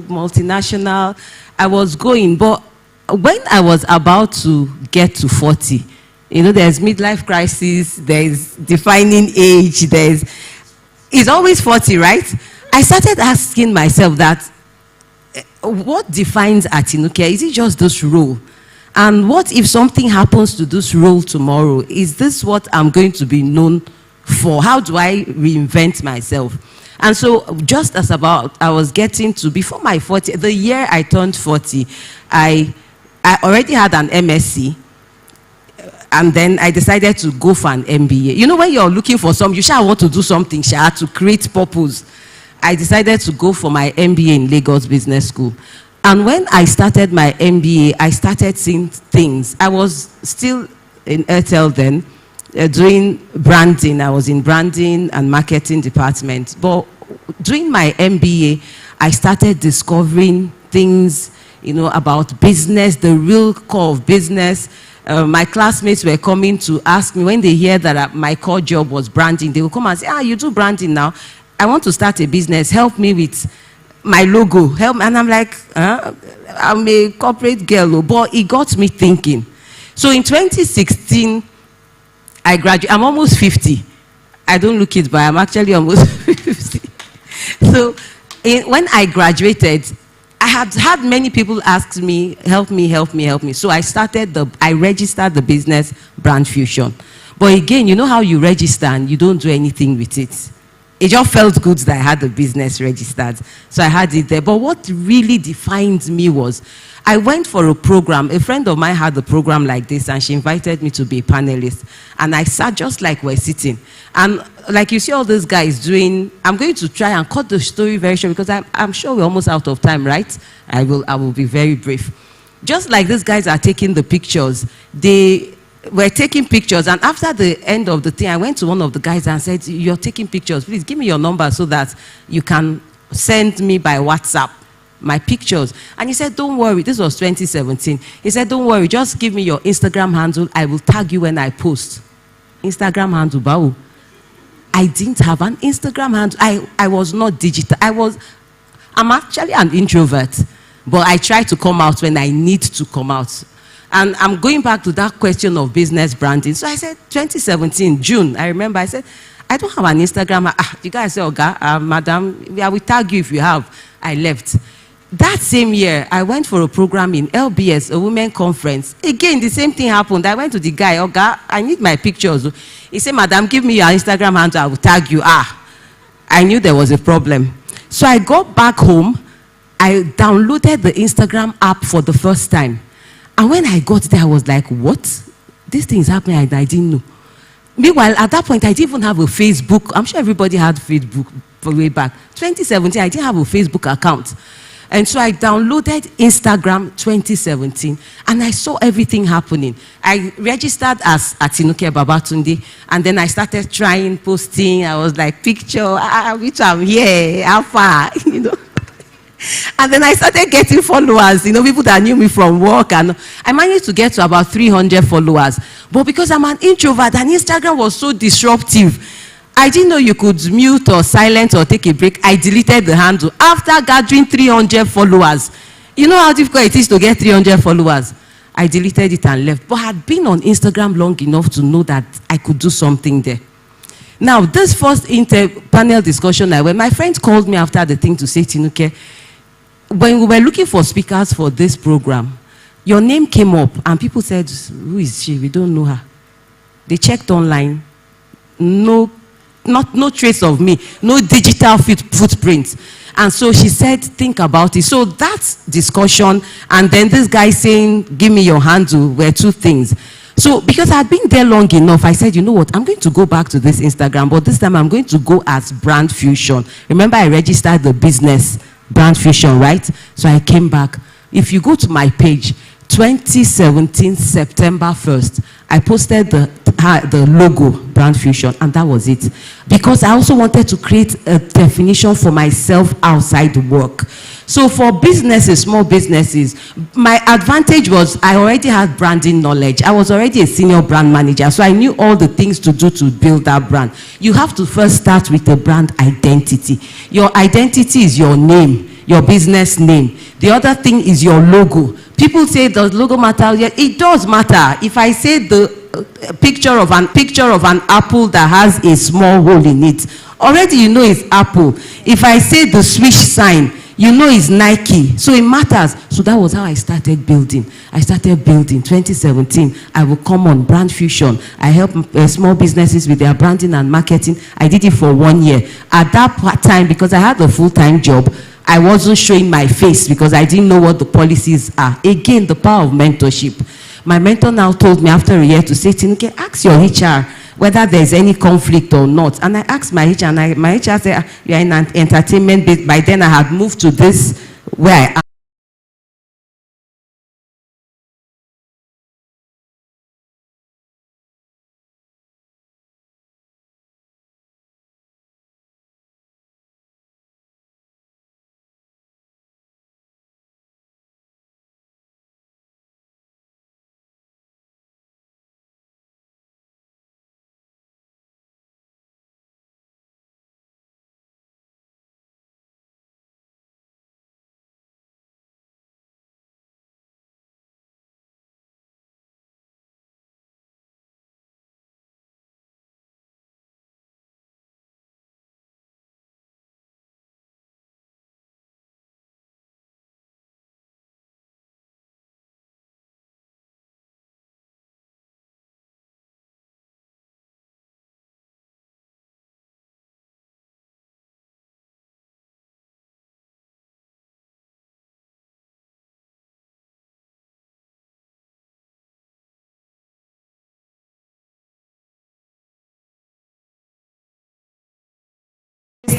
multinational. I was going, but when I was about to get to 40, there's midlife crisis, there's defining age, it's always 40, right? I started asking myself that, what defines Atinuke? Is it just this role? And what if something happens to this role tomorrow? Is this what I'm going to be known for? How do I reinvent myself? And so just as I was getting to, before my 40, the year I turned 40, I already had an MSc. And then I decided to go for an MBA. When you're looking for something, you shall want to do something, to create purpose. I decided to go for my MBA in Lagos Business School. And when I started my MBA, I started seeing things. I was still in Airtel then, doing branding. I was in branding and marketing department. But during my MBA, I started discovering things, about business, the real core of business. My classmates were coming to ask me, when they hear that my core job was branding, they will come and say, you do branding now. I want to start a business. Help me with my logo. Help me. And I'm like, I'm a corporate girl, but it got me thinking. So in 2016, I graduated. I'm almost 50. I don't look it, but I'm actually almost 50. So when I graduated, I had had many people ask me, help me. So I registered the business Brand Fusion. But again, how you register and you don't do anything with it. It just felt good that I had the business registered. So I had it there. But what really defined me was, I went for a program. A friend of mine had a program like this, and she invited me to be a panelist. And I sat just like we're sitting. And like you see all those guys doing, I'm going to try and cut the story very short because I'm sure we're almost out of time, right? I will be very brief. Just like these guys are taking the pictures, they were taking pictures, and after the end of the thing, I went to one of the guys and said, you're taking pictures, please give me your number so that you can send me by WhatsApp my pictures. And he said, don't worry, this was 2017. He said, don't worry, just give me your Instagram handle, I will tag you when I post. Instagram handle, Bao. I didn't have an Instagram handle. I was not digital. I'm actually an introvert, but I try to come out when I need to come out. And I'm going back to that question of business branding. So I said, 2017, June, I remember, I said, I don't have an Instagram. You guys say, madam, I will tag you if you have. I left. That same year, I went for a program in LBS, a women conference. Again, the same thing happened. I went to the guy, I need my pictures. He said, madam, give me your Instagram handle, I will tag you. I knew there was a problem. So I got back home, I downloaded the Instagram app for the first time. And when I got there, I was like, what? This thing is happening, I didn't know. Meanwhile, at that point, I didn't even have a Facebook. I'm sure everybody had Facebook way back. 2017, I didn't have a Facebook account. And so I downloaded Instagram 2017, and I saw everything happening. I registered as Atinuke Babatunde, and then I started trying, posting. I was like, picture, which I'm here, how far, you know. And then I started getting followers, you know, people that knew me from work, and I managed to get to about 300 followers. But because I'm an introvert and Instagram was so disruptive, I didn't know you could mute or silence or take a break. I deleted the handle after gathering 300 followers. You know how difficult it is to get 300 followers? I deleted it and left. But I had been on Instagram long enough to know that I could do something there. Now, this first panel discussion, when my friend called me after the thing to say, Tinuke, when we were looking for speakers for this program, your name came up and people said, who is she? We don't know her. They checked online. No trace of me, no digital footprint. And so she said, think about it. So that discussion, and then this guy saying, give me your handle, were two things. So because I'd been there long enough, I said, you know what, I'm going to go back to this Instagram, but this time I'm going to go as Brand Fusion. Remember, I registered the business Brand Fusion, right? So I came back. If you go to my page, 2017, September 1st, I posted the logo, Brand Fusion, and that was it. Because I also wanted to create a definition for myself outside work. So for businesses, small businesses, my advantage was I already had branding knowledge. I was already a senior brand manager, so I knew all the things to do to build that brand. You have to first start with the brand identity. Your identity is your name, your business name. The other thing is your logo. People say, does logo matter? Yeah, it does matter. If I say the picture of an apple that has a small hole in it, already you know it's Apple. If I say the Swish sign, you know it's Nike. So it matters. So that was how I started building. I started building 2017. I will come on Brand Fusion. I help small businesses with their branding and marketing. I did it for 1 year. At that time, because I had a full-time job, I wasn't showing my face because I didn't know what the policies are. Again, the power of mentorship. My mentor now told me after a year to say, Tinuke, ask your HR whether there's any conflict or not. And I asked my HR, and my HR said, you're in an entertainment bit. By then I had moved to this where I am.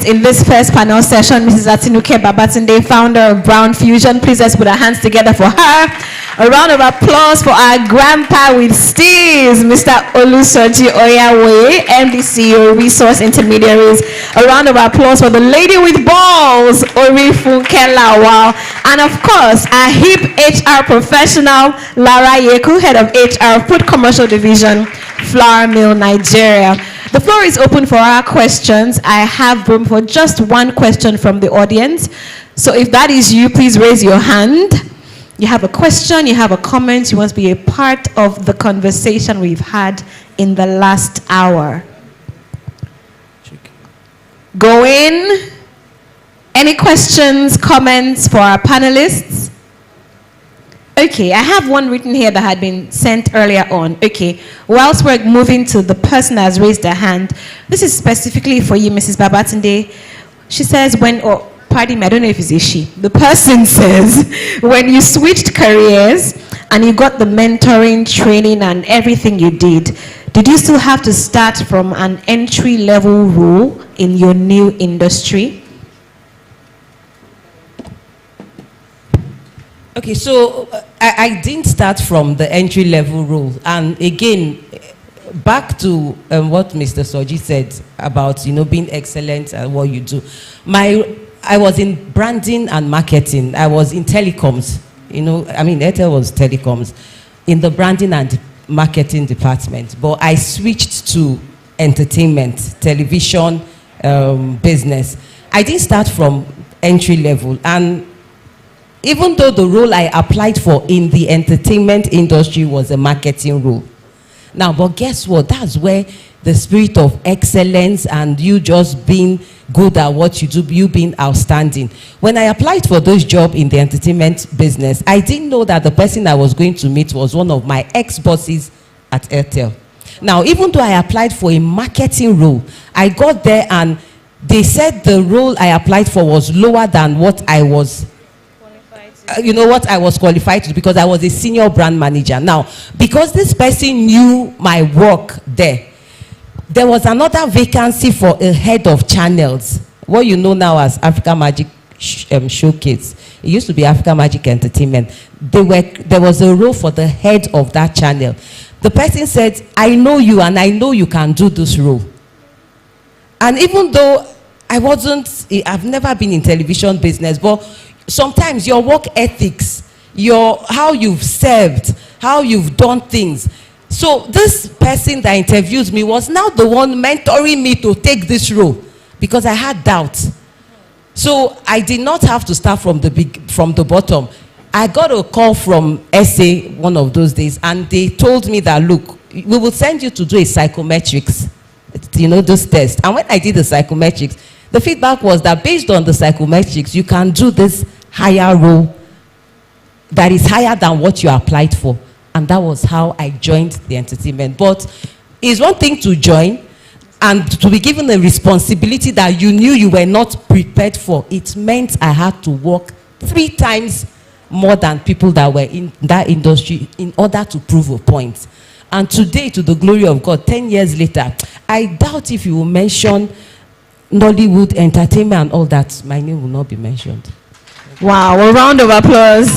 In this first panel session, Mrs. Atinuke Babatunde, founder of Brand Fusion. Please let's put our hands together for her. A round of applause for our grandpa with steez, Mr. Olusoji Oyawe, MD CEO, Resource Intermediaries. A round of applause for the lady with balls, Ori Funke Lawal. And of course, our hip HR professional, Lara Yeku, head of HR, Food Commercial Division, Flour Mill, Nigeria. The floor is open for our questions. I have room for just one question from the audience. So if that is you, please raise your hand. You have a question, you have a comment, you want to be a part of the conversation we've had in the last hour. Go in. Any questions, comments for our panelists? Okay, I have one written here that had been sent earlier on. Okay, whilst we're moving to the person that has raised their hand, this is specifically for you, Mrs. Babatunde. She says pardon me, I don't know if it's a she. The person says, when you switched careers and you got the mentoring, training, and everything you did you still have to start from an entry-level role in your new industry? Okay, so I didn't start from the entry-level role. And again, back to what Mr. Soji said about, being excellent at what you do. I was in branding and marketing. I was in telecoms. Airtel was telecoms, in the branding and marketing department. But I switched to entertainment, television, business. I didn't start from entry level. And even though the role I applied for in the entertainment industry was a marketing role. Now, but guess what? That's where the spirit of excellence and you just being good at what you do, you being outstanding. When I applied for those jobs in the entertainment business, I didn't know that the person I was going to meet was one of my ex-bosses at Airtel. Now, even though I applied for a marketing role, I got there and they said the role I applied for was lower than what I was what I was qualified to do, because I was a senior brand manager. Now, because this person knew my work there was another vacancy for a head of channels, what you know now as Africa Magic Showcase. It used to be Africa Magic Entertainment. There was a role for the head of that channel. The person said, I know you and I know you can do this role. And even though I've never been in television business, but sometimes your work ethics, how you've served, how you've done things. So this person that interviews me was now the one mentoring me to take this role, because I had doubts. So I did not have to start from the bottom. I got a call from SA one of those days, and they told me that, look, we will send you to do a psychometrics, this test. And when I did the psychometrics, the feedback was that based on the psychometrics, you can do this higher role that is higher than what you applied for. And that was how I joined the entertainment. But it's one thing to join and to be given a responsibility that you knew you were not prepared for. It meant I had to work 3 times more than people that were in that industry in order to prove a point. And today, to the glory of God, 10 years later, I doubt if you will mention Nollywood entertainment and all that, my name will not be mentioned. Wow, a round of applause.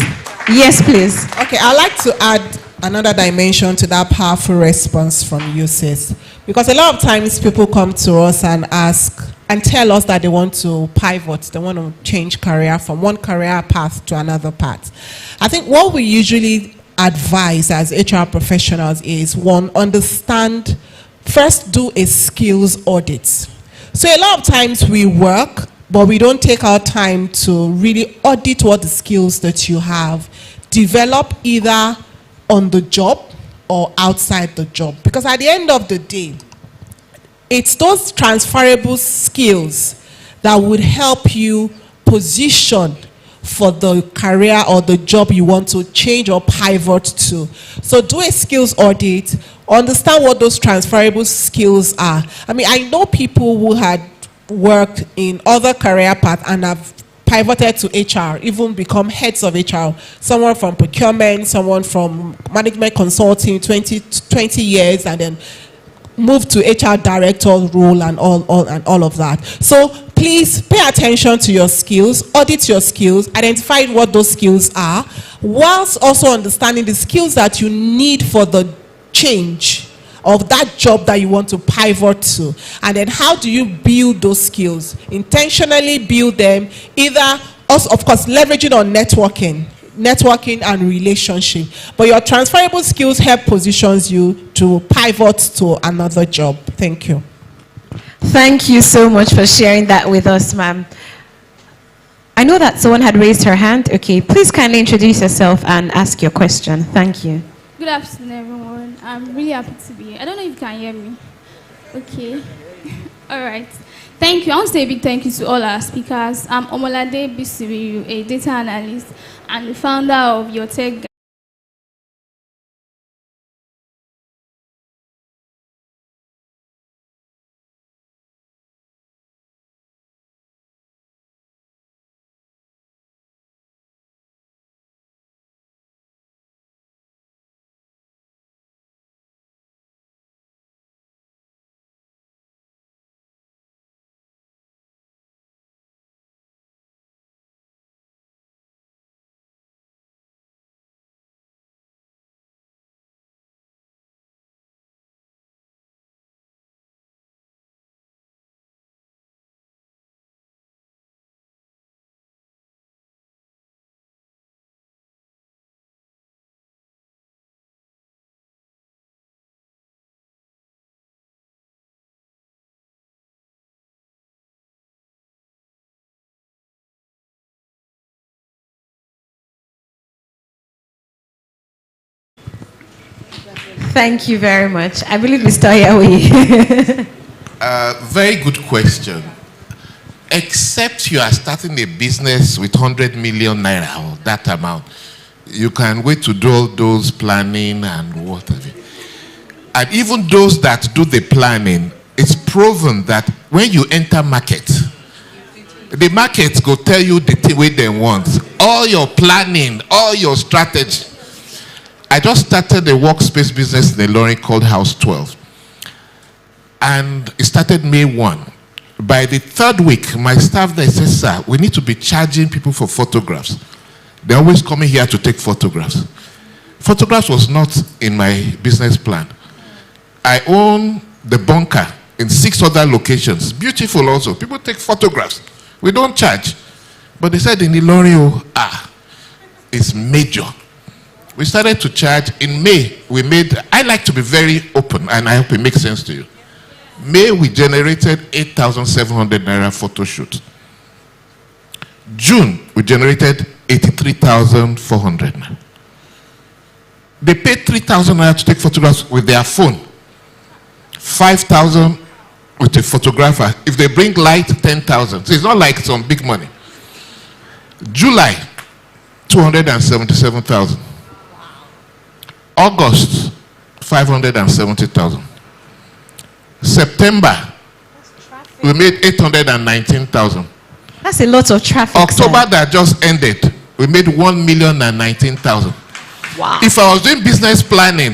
Yes, please. Okay, I'd like to add another dimension to that powerful response from you, sis. Because a lot of times people come to us and ask and tell us that they want to pivot, they want to change career from one career path to another path. I think what we usually advise as HR professionals is, one, understand, first do a skills audit. So a lot of times we work, but we don't take our time to really audit what the skills that you have, develop either on the job or outside the job. Because at the end of the day, it's those transferable skills that would help you position for the career or the job you want to change or pivot to. So do a skills audit, understand what those transferable skills are. I mean, I know people who had worked in other career paths and have pivoted to HR, even become heads of HR. Someone from procurement, someone from management consulting, 20 years, and then moved to HR director role and all of that. So please pay attention to your skills, audit your skills, identify what those skills are, whilst also understanding the skills that you need for the change of that job that you want to pivot to. And then how do you build those skills? Intentionally build them, either, also, of course, leveraging on networking and relationship. But your transferable skills help positions you to pivot to another job. Thank you. Thank you so much for sharing that with us, ma'am. I know that someone had raised her hand. Okay, please kindly introduce yourself and ask your question. Thank you. Good afternoon, everyone. I'm really happy to be here. I don't know if you can hear me. Okay. All right. Thank you. I want to say a big thank you to all our speakers. I'm Omolade Bisiwiyu, a data analyst and the founder of Your Tech Thank you very much. I believe Mr. Yawi. Very good question. Except you are starting a business with 100 million naira or that amount, you can wait to do all those planning and whatever. And even those that do the planning, it's proven that when you enter market, the market go tell you the way they want. All your planning, all your strategy. I just started a workspace business in Ilorin called House 12. And it started May 1. By the third week, my staff there said, sir, we need to be charging people for photographs. They're always coming here to take photographs. Photographs was not in my business plan. I own the bunker in 6 other locations. Beautiful also. People take photographs. We don't charge. But they said in Ilorin, it's major. We started to charge. In May, I like to be very open, and I hope it makes sense to you. May, we generated 8,700 naira photo shoot. June, we generated 83,400 naira. They paid 3,000 naira to take photographs with their phone. 5,000 with a photographer. If they bring light, 10,000. So it's not like some big money. July, 277,000. August, 570,000. September, we made 819,000. That's a lot of traffic. October that just ended, we made 1,019,000. Wow. If I was doing business planning,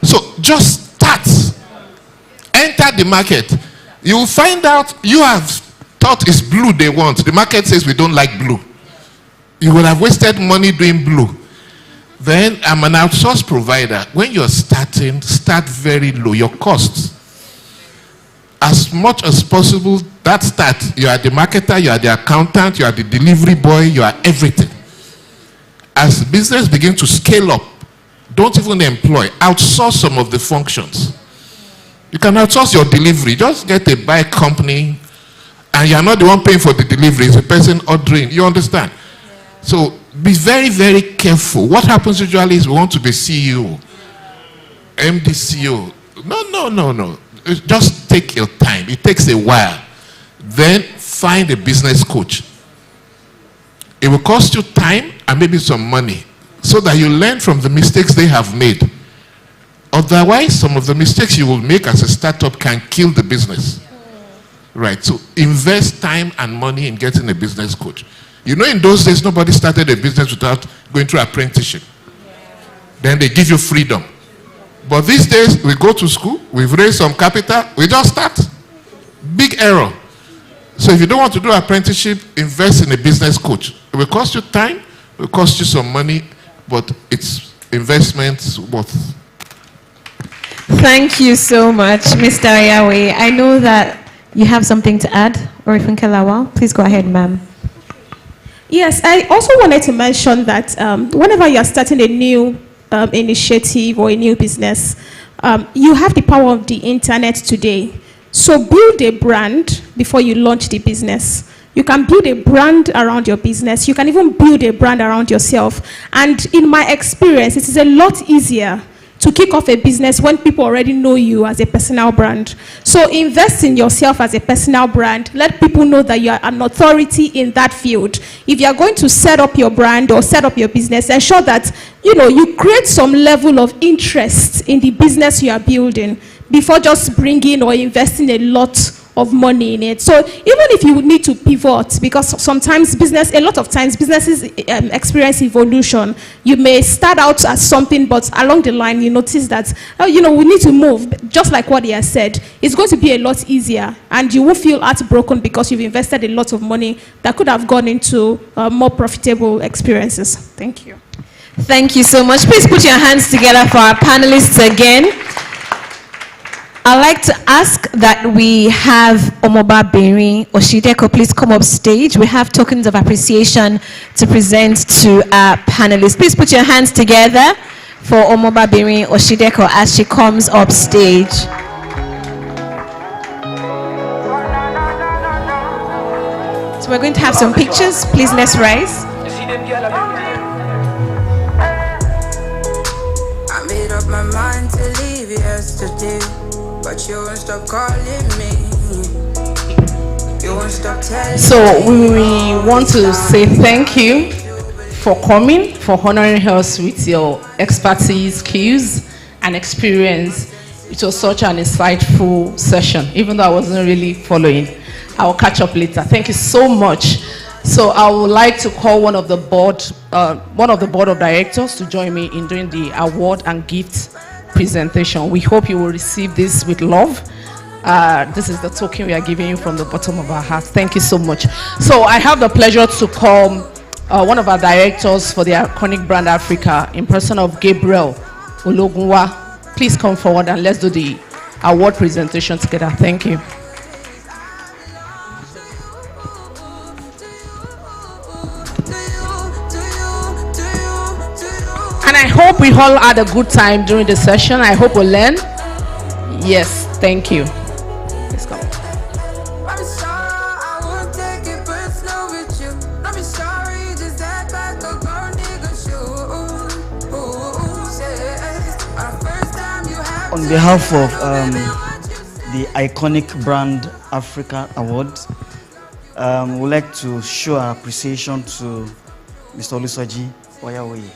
so just start. Enter the market. You will find out you have thought it's blue they want. The market says we don't like blue. You will have wasted money doing blue. Then I'm an outsourced provider. When you're starting, start very low. Your costs. As much as possible, that start. You are the marketer, you are the accountant, you are the delivery boy, you are everything. As business begins to scale up, don't even employ. Outsource some of the functions. You can outsource your delivery. Just get a bike company, and you're not the one paying for the delivery. It's the person ordering. You understand? Yeah. So be very, very careful. What happens usually is we want to be CEO, MD CEO. No. Just take your time. It takes a while. Then find a business coach. It will cost you time and maybe some money so that you learn from the mistakes they have made. Otherwise, some of the mistakes you will make as a startup can kill the business. Right, so invest time and money in getting a business coach. You know, in those days, nobody started a business without going through apprenticeship. Then they give you freedom. But these days, we go to school, we've raised some capital, we just start. Big error. So if you don't want to do apprenticeship, invest in a business coach. It will cost you time, it will cost you some money, but it's investments worth. Thank you so much, Mr. Ayawe. I know that you have something to add, Orifunke Lawal. Please go ahead, ma'am. Yes, I also wanted to mention that whenever you are starting a new initiative or a new business, you have the power of the internet today. So build a brand before you launch the business. You can build a brand around your business. You can even build a brand around yourself. And in my experience, it is a lot easier to kick off a business when people already know you as a personal brand. So invest in yourself as a personal brand. Let people know that you are an authority in that field. If you are going to set up your brand or set up your business, ensure that you create some level of interest in the business you are building before just bringing or investing a lot of money in it. So even if you need to pivot, because sometimes a lot of times businesses experience evolution. You may start out as something, but along the line you notice that we need to move. Just like what he has said, it's going to be a lot easier, and you won't feel heartbroken because you've invested a lot of money that could have gone into more profitable experiences. Thank you. Thank you so much. Please put your hands together for our panelists again. I'd like to ask that we have Omoba Beri Oshideko please come up stage. We have tokens of appreciation to present to our panelists. Please put your hands together for Omoba Beri Oshideko as she comes up stage. So we're going to have some pictures. Please, let's rise. I made up yesterday, but you won't stop calling me. You won't stop telling So me. we want to say thank you for coming, for honoring us with your expertise, skills, and experience. It was such an insightful session, even though I wasn't really following. I will catch up later. Thank you so much. So I would like to call one of the board of directors to join me in doing the award and gift presentation. We hope you will receive this with love. This is the token we are giving you from the bottom of our hearts. Thank you so much. So I have the pleasure to call one of our directors for the iconic brand Africa in person of Gabriel Ologunwa. Please come forward and let's do the award presentation together. Thank you. And I hope we all had a good time during the session. I hope we'll learn. Yes, thank you. Let's go. On behalf of the iconic brand Africa Awards, we'd like to show our appreciation to Mr. Olusoji Oyawoye.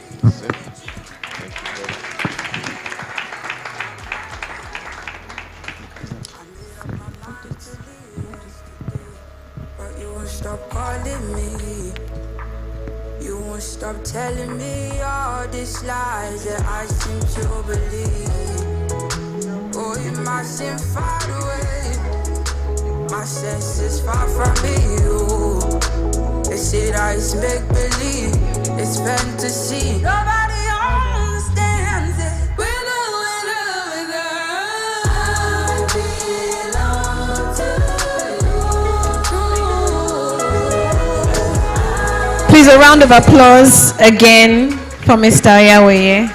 Stop calling me. You won't stop telling me all these lies that I seem to believe. Oh, you mustn't far away. My senses far from you. They say that it's make believe, it's fantasy. Nobody understands it. I belong to you. Please, a round of applause again for Mr. Oyawoye.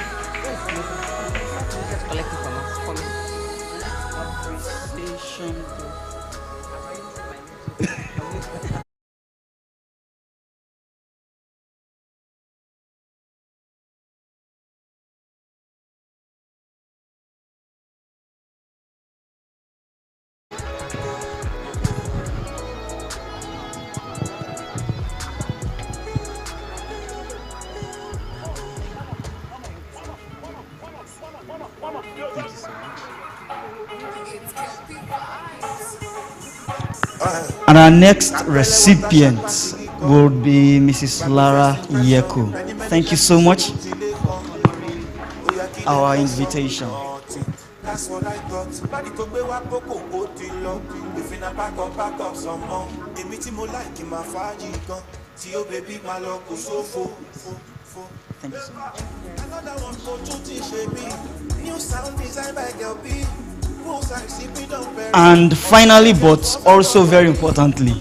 And our next recipient will be Mrs. Lara Yeko. Thank you so much. Our invitation. That's what I thought. Body to be wa poko otilo. If in a back up some more. Emi ti mo like in my faji gun. Ti o baby my love go so fo. Thank you so much. Another one go to me. New sound designed by Girl B. And finally, but also very importantly,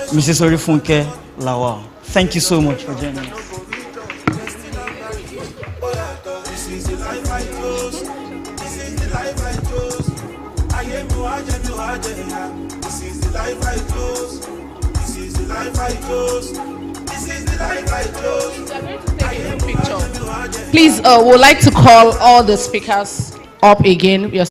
Mrs. Orifunke Lawal. Thank you so much for joining us. This is the life I chose. This is the life I chose. I am This is the life I chose. This is the life I chose. This is the life I chose. Please, we'd like to call all the speakers up again. We are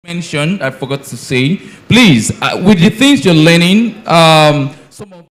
Mentioned, I forgot to say, please, with the things you're learning, some of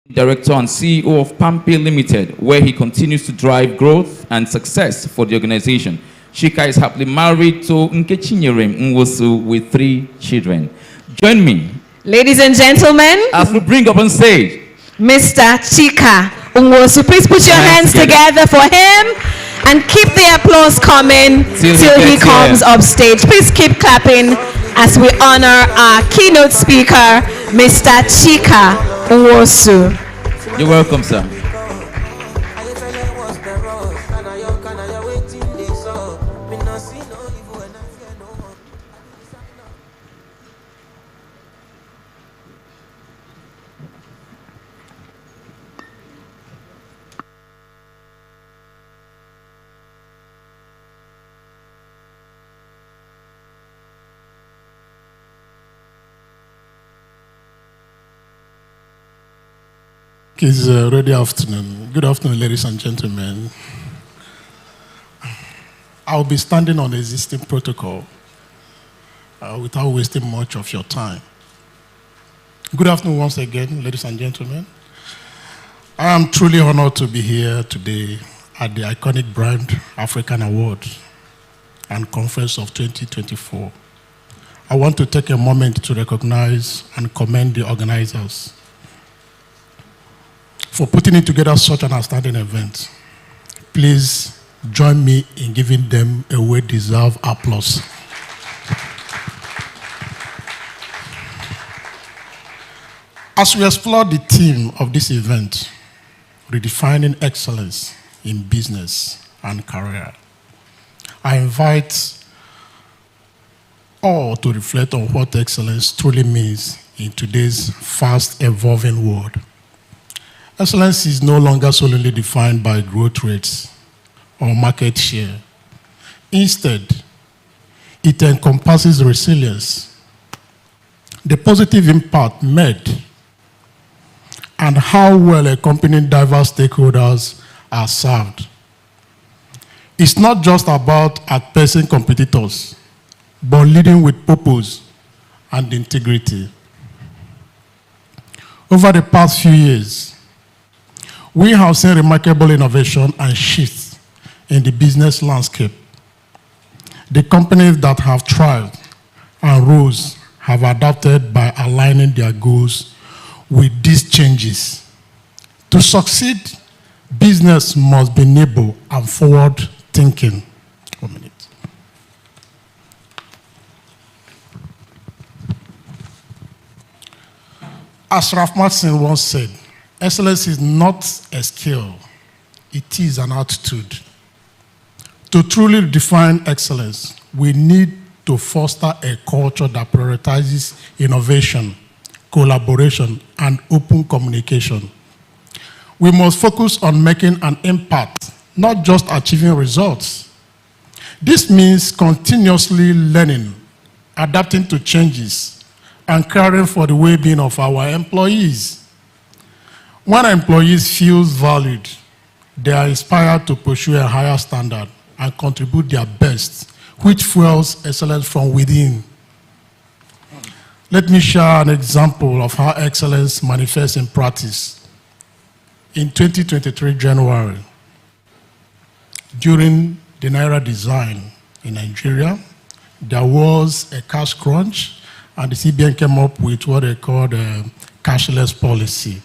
Director and CEO of Pampe Limited, where he continues to drive growth and success for the organization. Chika is happily married to Nkechinyerem Nwosu with 3 children. Join me, Ladies and gentlemen, as we bring up on stage Mr. Chika Nwosu. Please put your hands together for him and keep the applause coming till he comes up stage. Please keep clapping as we honor our keynote speaker, Mr. Chika Nwosu. You're welcome, sir. It's already afternoon. Good afternoon, ladies and gentlemen. I'll be standing on the existing protocol without wasting much of your time. Good afternoon once again, ladies and gentlemen. I am truly honored to be here today at the iconic Brand African Award and Conference of 2024. I want to take a moment to recognize and commend the organizers for putting it together such an outstanding event. Please join me in giving them a well-deserved applause. As we explore the theme of this event, redefining excellence in business and career, I invite all to reflect on what excellence truly means in today's fast-evolving world. Excellence is no longer solely defined by growth rates or market share. Instead, it encompasses resilience, the positive impact made, and how well a company's diverse stakeholders are served. It's not just about outpacing competitors, but leading with purpose and integrity. Over the past few years, we have seen remarkable innovation and shifts in the business landscape. The companies that have thrived and rose have adapted by aligning their goals with these changes. To succeed, business must be nimble and forward-thinking. 1 minute. As Ralph Mason once said, excellence is not a skill, it is an attitude. To truly define excellence, we need to foster a culture that prioritizes innovation, collaboration, and open communication. We must focus on making an impact, not just achieving results. This means continuously learning, adapting to changes, and caring for the well-being of our employees. When employees feel valued, they are inspired to pursue a higher standard and contribute their best, which fuels excellence from within. Let me share an example of how excellence manifests in practice. In 2023 January, during the Naira Design in Nigeria. There was a cash crunch, and the CBN came up with what they called a cashless policy.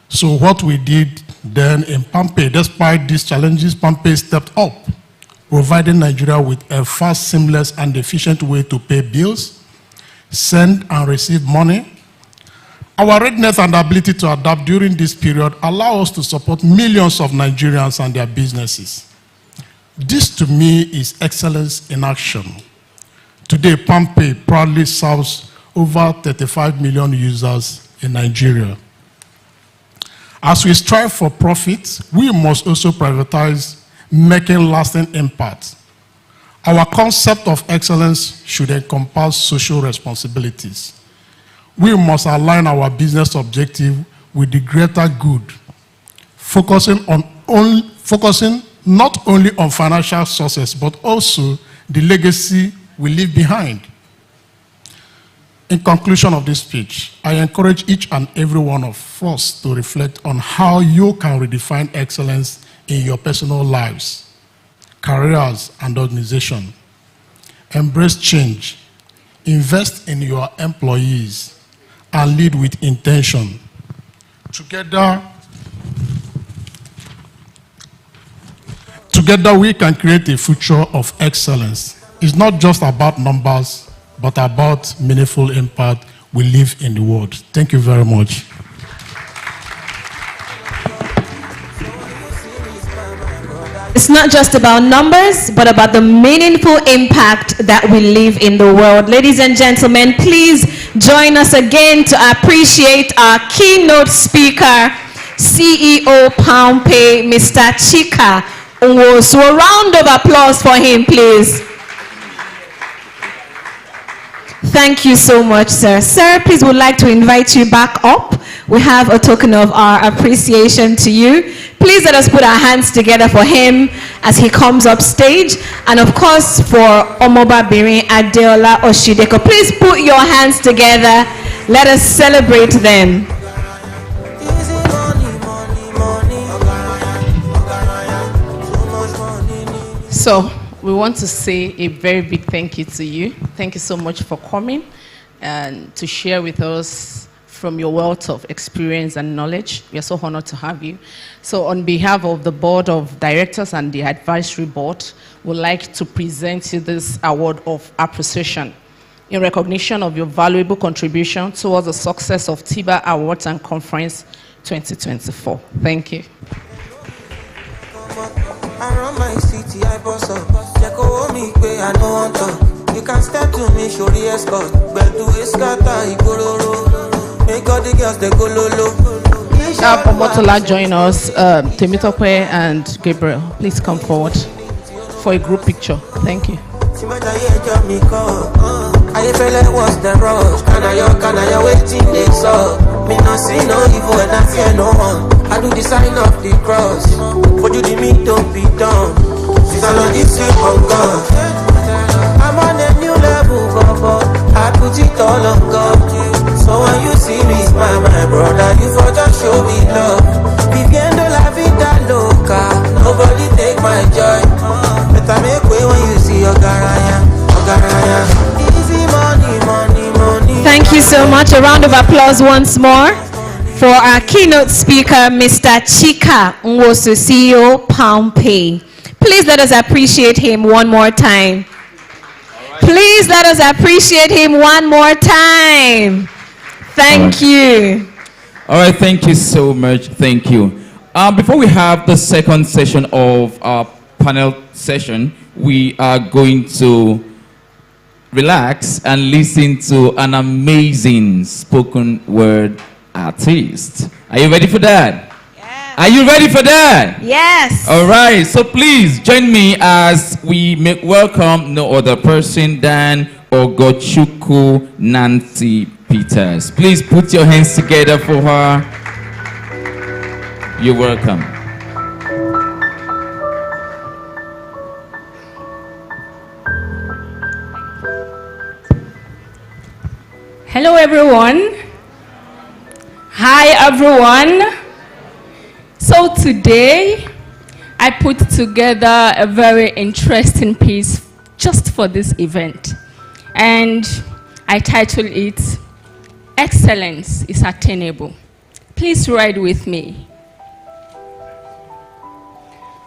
So what we did then in PAMPay, despite these challenges, PAMPay stepped up, providing Nigeria with a fast, seamless, and efficient way to pay bills, send and receive money. Our readiness and ability to adapt during this period allow us to support millions of Nigerians and their businesses. This, to me, is excellence in action. Today, PAMPay proudly serves over 35 million users in Nigeria. As we strive for profit, we must also prioritize making lasting impact. Our concept of excellence should encompass social responsibilities. We must align our business objective with the greater good, focusing not only on financial success, but also the legacy we leave behind. In conclusion of this speech, I encourage each and every one of us to reflect on how you can redefine excellence in your personal lives, careers, and organization. Embrace change, invest in your employees, and lead with intention. Together we can create a future of excellence. It's not just about numbers, but about meaningful impact we live in the world. Thank you very much. It's not just about numbers, but about the meaningful impact that we live in the world. Ladies and gentlemen, please join us again to appreciate our keynote speaker, CEO PAMPay, Mr. Chika Nwosu. A round of applause for him, please. Thank you so much, sir. Sir, please, would like to invite you back up. We have a token of our appreciation to you. Please let us put our hands together for him as he comes up stage. And of course, for Omoba Birin Adeola Oshideko, please put your hands together. Let us celebrate them. So, we want to say a very big thank you to you. Thank you so much for coming and to share with us from your wealth of experience and knowledge. We are so honored to have you. So on behalf of the board of directors and the advisory board, we'd like to present you this award of appreciation in recognition of your valuable contribution towards the success of TIBA Awards and Conference 2024. Thank you. Around my city, I boss up. You can step to me, show the escort. But to Escata, make all the girls they go low. Omotola join us, Temitope and Gabriel. Please come forward for a group picture. Thank you. I feel like what's the rush? Can I waiting this up? Me not see no evil and I fear no one. I do the sign of the cross. For you the meat don't be done. Since I know this is on God. I'm on a new level, but I put it all on God. So when you see me smile, my brother, you for just show me love. Viviendo la vida loca, nobody take my joy. Better make way when you see your garaya. Easy money, money, money. Thank you so much. A round of applause once more for our keynote speaker, Mr. Chika Nwosu, CEO PAMPay. Please let us appreciate him one more time. Please let us appreciate him one more time. Thank you. All right, thank you so much. Thank you. Before we have the second session of our panel session, we are going to relax and listen to an amazing spoken word artist. Are you ready for that? Yes. Are you ready for that? Yes. All right, so please join me as we welcome no other person than Ogochukwu Nancy Peters. Please put your hands together for her. You're welcome. Hello everyone. Hi everyone. So today I put together a very interesting piece just for this event. And I titled it, Excellence is Attainable. Please ride with me.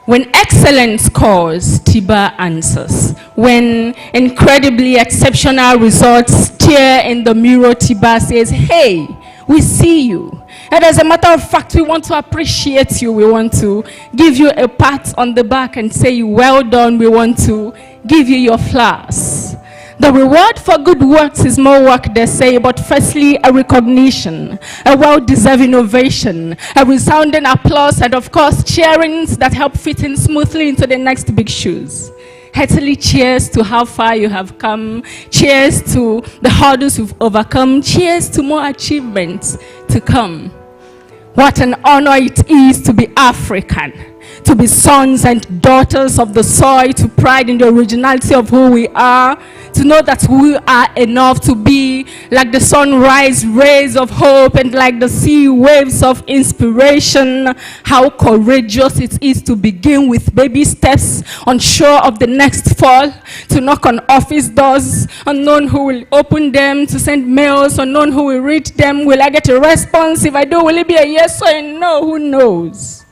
When excellence calls, TIBA answers. When incredibly exceptional results stare in the mirror, TIBA says, hey, we see you. And as a matter of fact, we want to appreciate you. We want to give you a pat on the back and say, well done. We want to give you your flowers. The reward for good works is more work, they say, but firstly, a recognition, a well-deserved innovation, a resounding applause, and of course, cheerings that help fit in smoothly into the next big shoes. Heartily cheers to how far you have come. Cheers to the hurdles you've overcome. Cheers to more achievements to come. What an honor it is to be African, to be sons and daughters of the soil, to pride in the originality of who we are, to know that we are enough to be like the sunrise rays of hope and like the sea waves of inspiration. How courageous it is to begin with baby steps, unsure of the next fall, to knock on office doors, unknown who will open them, to send mails, unknown who will read them. Will I get a response? If I do, will it be a yes or a no? Who knows?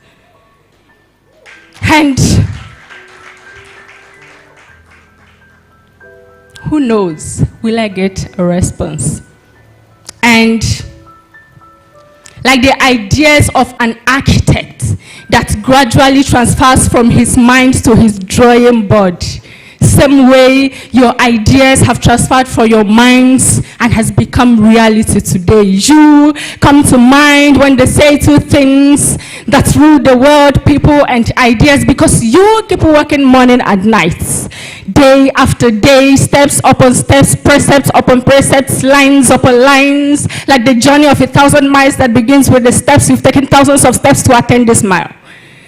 And who knows, will I get a response? And like the ideas of an architect that gradually transfers from his mind to his drawing board, same way your ideas have transferred from your minds and has become reality today. You come to mind when they say two things that rule the world, people and ideas, because you keep working morning and night, day after day, steps upon steps, precepts upon precepts, lines upon lines, like the journey of 1,000 miles that begins with the steps. You've taken thousands of steps to attain this mile.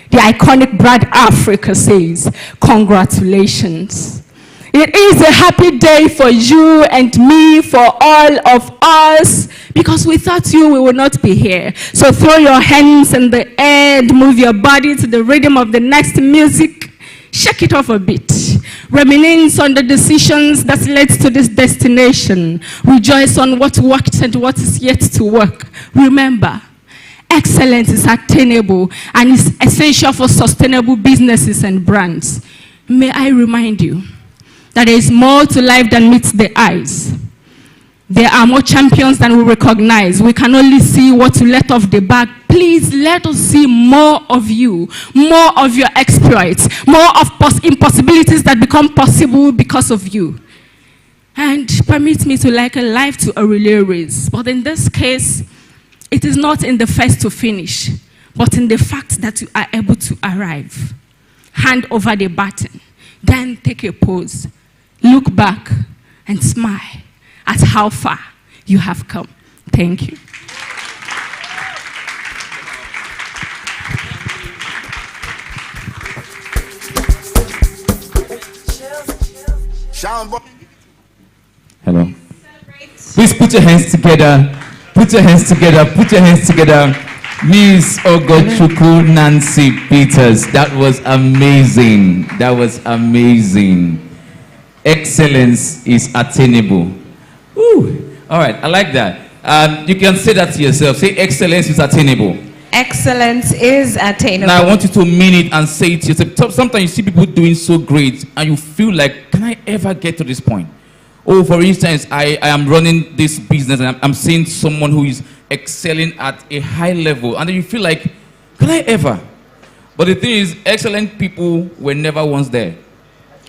The iconic brand Africa says, congratulations. It is a happy day for you and me, for all of us, because without you, we would not be here. So throw your hands in the air and move your body to the rhythm of the next music. Shake it off a bit. Reminisce on the decisions that led to this destination. Rejoice on what worked and what is yet to work. Remember, excellence is attainable and is essential for sustainable businesses and brands. May I remind you that there is more to life than meets the eyes. There are more champions than we recognize. We can only see what you let off the bag. Please let us see more of you, more of your exploits, more of impossibilities that become possible because of you. And permit me to liken life to a relay race. But in this case, it is not in the first to finish, but in the fact that you are able to arrive. Hand over the baton, then take a pose. Look back and smile at how far you have come. Thank you. Hello. Please put your hands together. Put your hands together. Put your hands together. Miss Ogochukwu Nancy Peters. That was amazing. That was amazing. Excellence is attainable. Ooh. All right. I like that. You can say that to yourself. Say excellence is attainable. Excellence is attainable. Now I want you to mean it and say it to yourself. Sometimes you see people doing so great and you feel like, can I ever get to this point? Oh, for instance, I am running this business and I'm seeing someone who is excelling at a high level. And then you feel like, can I ever? But the thing is, excellent people were never once there.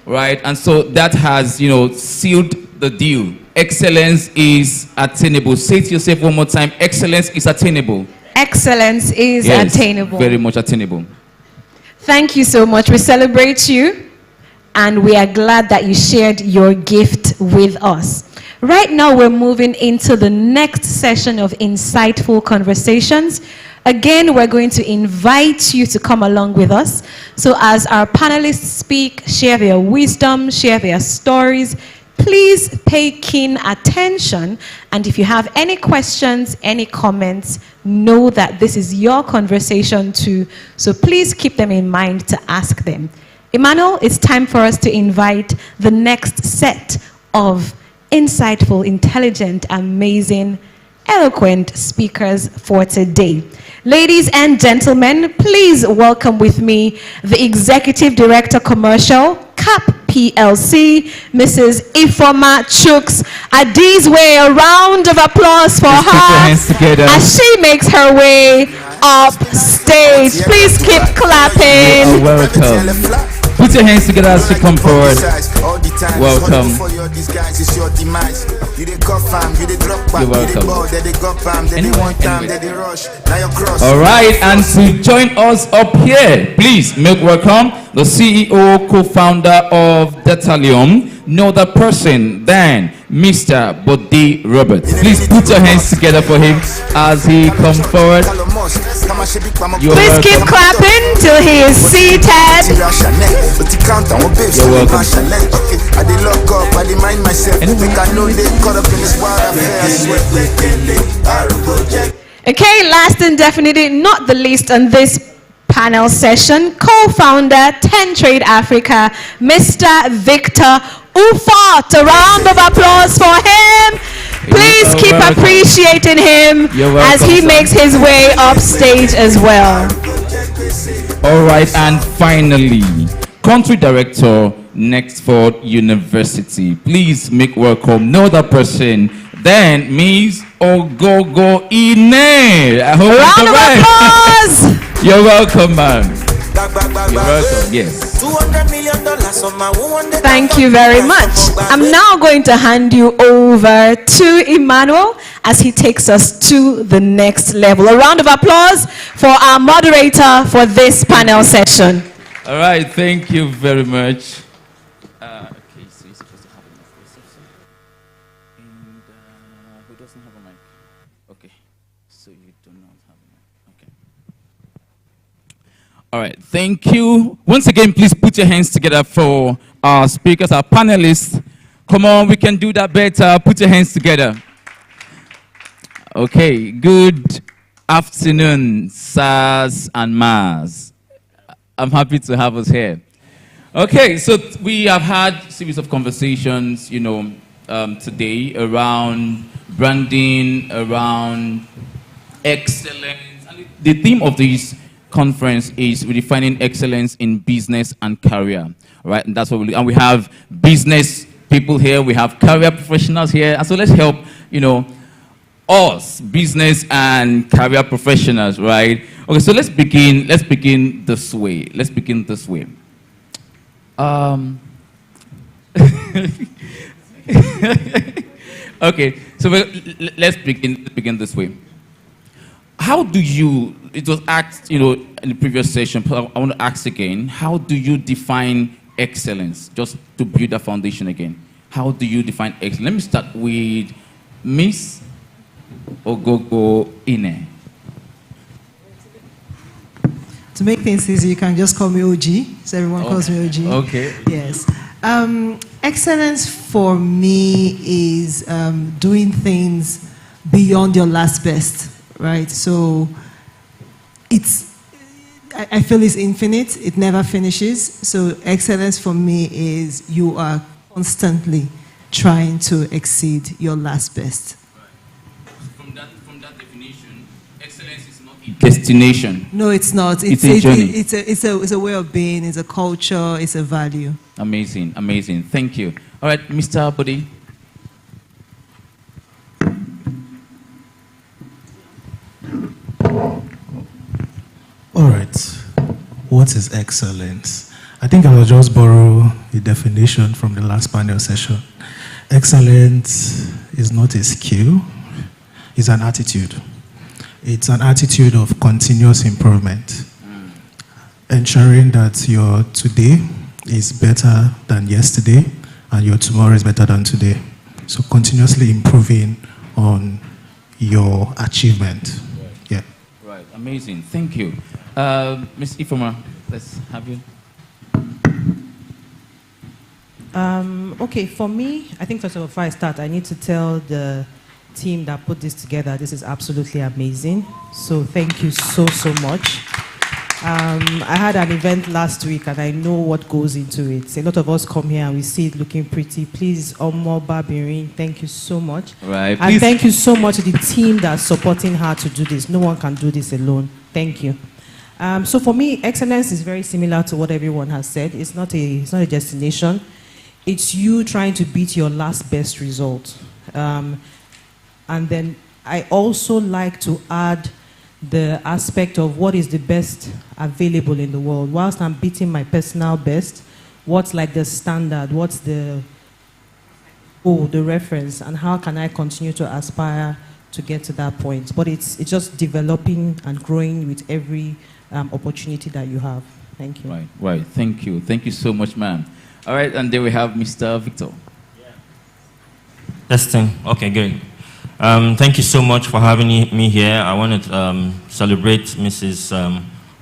Right? And so that has, sealed the deal. Excellence is attainable. Say it to yourself one more time. Excellence is attainable. Excellence is attainable. Very much attainable. Thank you so much. We celebrate you. And we are glad that you shared your gift with us. Right now, we're moving into the next session of insightful conversations. Again, we're going to invite you to come along with us. So as our panelists speak, share their wisdom, share their stories, please pay keen attention. And if you have any questions, any comments, know that this is your conversation too. So please keep them in mind to ask them. Emmanuel, it's time for us to invite the next set of insightful, intelligent, amazing, eloquent speakers for today. Ladies and gentlemen, please welcome with me the Executive Director Commercial, CAP PLC, Mrs. Ifoma Chooks Adizwe. A round of applause for her as she makes her way up stage. Please keep clapping. You are welcome. Put your hands together as you come forward. Welcome. You're welcome. All right, and to join us up here, please make welcome the CEO, co-founder of Detalium, no other person than Mr. Bode Roberts. Please put your hands together for him as he comes forward. Please keep clapping till he is seated. You're welcome. Okay, last and definitely not the least on this panel session, co-founder 10 Trade Africa, Mr. Victor Ufot. A round of applause for him. Please keep appreciating him as he makes his way up stage as well. All right, and finally, Country Director, Nextford University. Please make welcome no other person than Miss Ogogo Ine. Round of applause. You're welcome, man. You're welcome, yes. Thank you very much. I'm now going to hand you over to Emmanuel as he takes us to the next level. A round of applause for our moderator for this panel session. All right, thank you very much. Okay, so you're supposed to have a mic. And who doesn't have a mic? Okay, so you do not have a mic. Okay. All right, thank you. Once again, please put your hands together for our speakers, our panelists. Come on, we can do that better. Put your hands together. Okay, good afternoon, sirs and Mars. I'm happy to have us here. Okay, so we have had a series of conversations, today around branding, around excellence. And the theme of this conference is redefining excellence in business and career, right? And that's what and we have business people here, we have career professionals here, and so let's help, us, business and career professionals, right? Okay, so let's begin this way. Okay, so let's begin this way. How do you, it was asked, in the previous session, but I want to ask again, how do you define excellence? Just to build that foundation again. How do you define excellence? Let me start with Miss Ogogo Ine. To make things easy, you can just call me OG. So everyone calls me OG. Okay. Yes. Excellence for me is doing things beyond your last best, right? So I feel it's infinite. It never finishes. So excellence for me is you are constantly trying to exceed your last best. From that definition, excellence is not a destination. No, it's not. It's a journey. It's a way of being. It's a culture. It's a value. Amazing. Thank you. All right, Mr. Bode. All right. What is excellence? I think I will just borrow the definition from the last panel session. Excellence is not a skill, it's an attitude. It's an attitude of continuous improvement, ensuring that your today is better than yesterday and your tomorrow is better than today. So continuously improving on your achievement. Yeah. Right. Amazing. Thank you. Ms. Ifoma, let's have you. Okay, for me, I think first of all, before I start, I need to tell the team that put this together, this is absolutely amazing. So thank you so much. I had an event last week and I know what goes into it. A lot of us come here and we see it looking pretty. Please, Omo Babirin, thank you so much. Right. And thank you so much to the team that's supporting her to do this. No one can do this alone. Thank you. So for me, excellence is very similar to what everyone has said. It's not a destination. It's you trying to beat your last best result. And then I also like to add the aspect of what is the best available in the world. Whilst I'm beating my personal best, what's like the standard, what's the reference, and how can I continue to aspire to get to that point? But it's just developing and growing with every opportunity that you have. Thank you. Right. Thank you. Thank you so much, ma'am. All right, and there we have Mr. Victor. Testing. Okay, good. Thank you so much for having me here. I want to celebrate Mrs.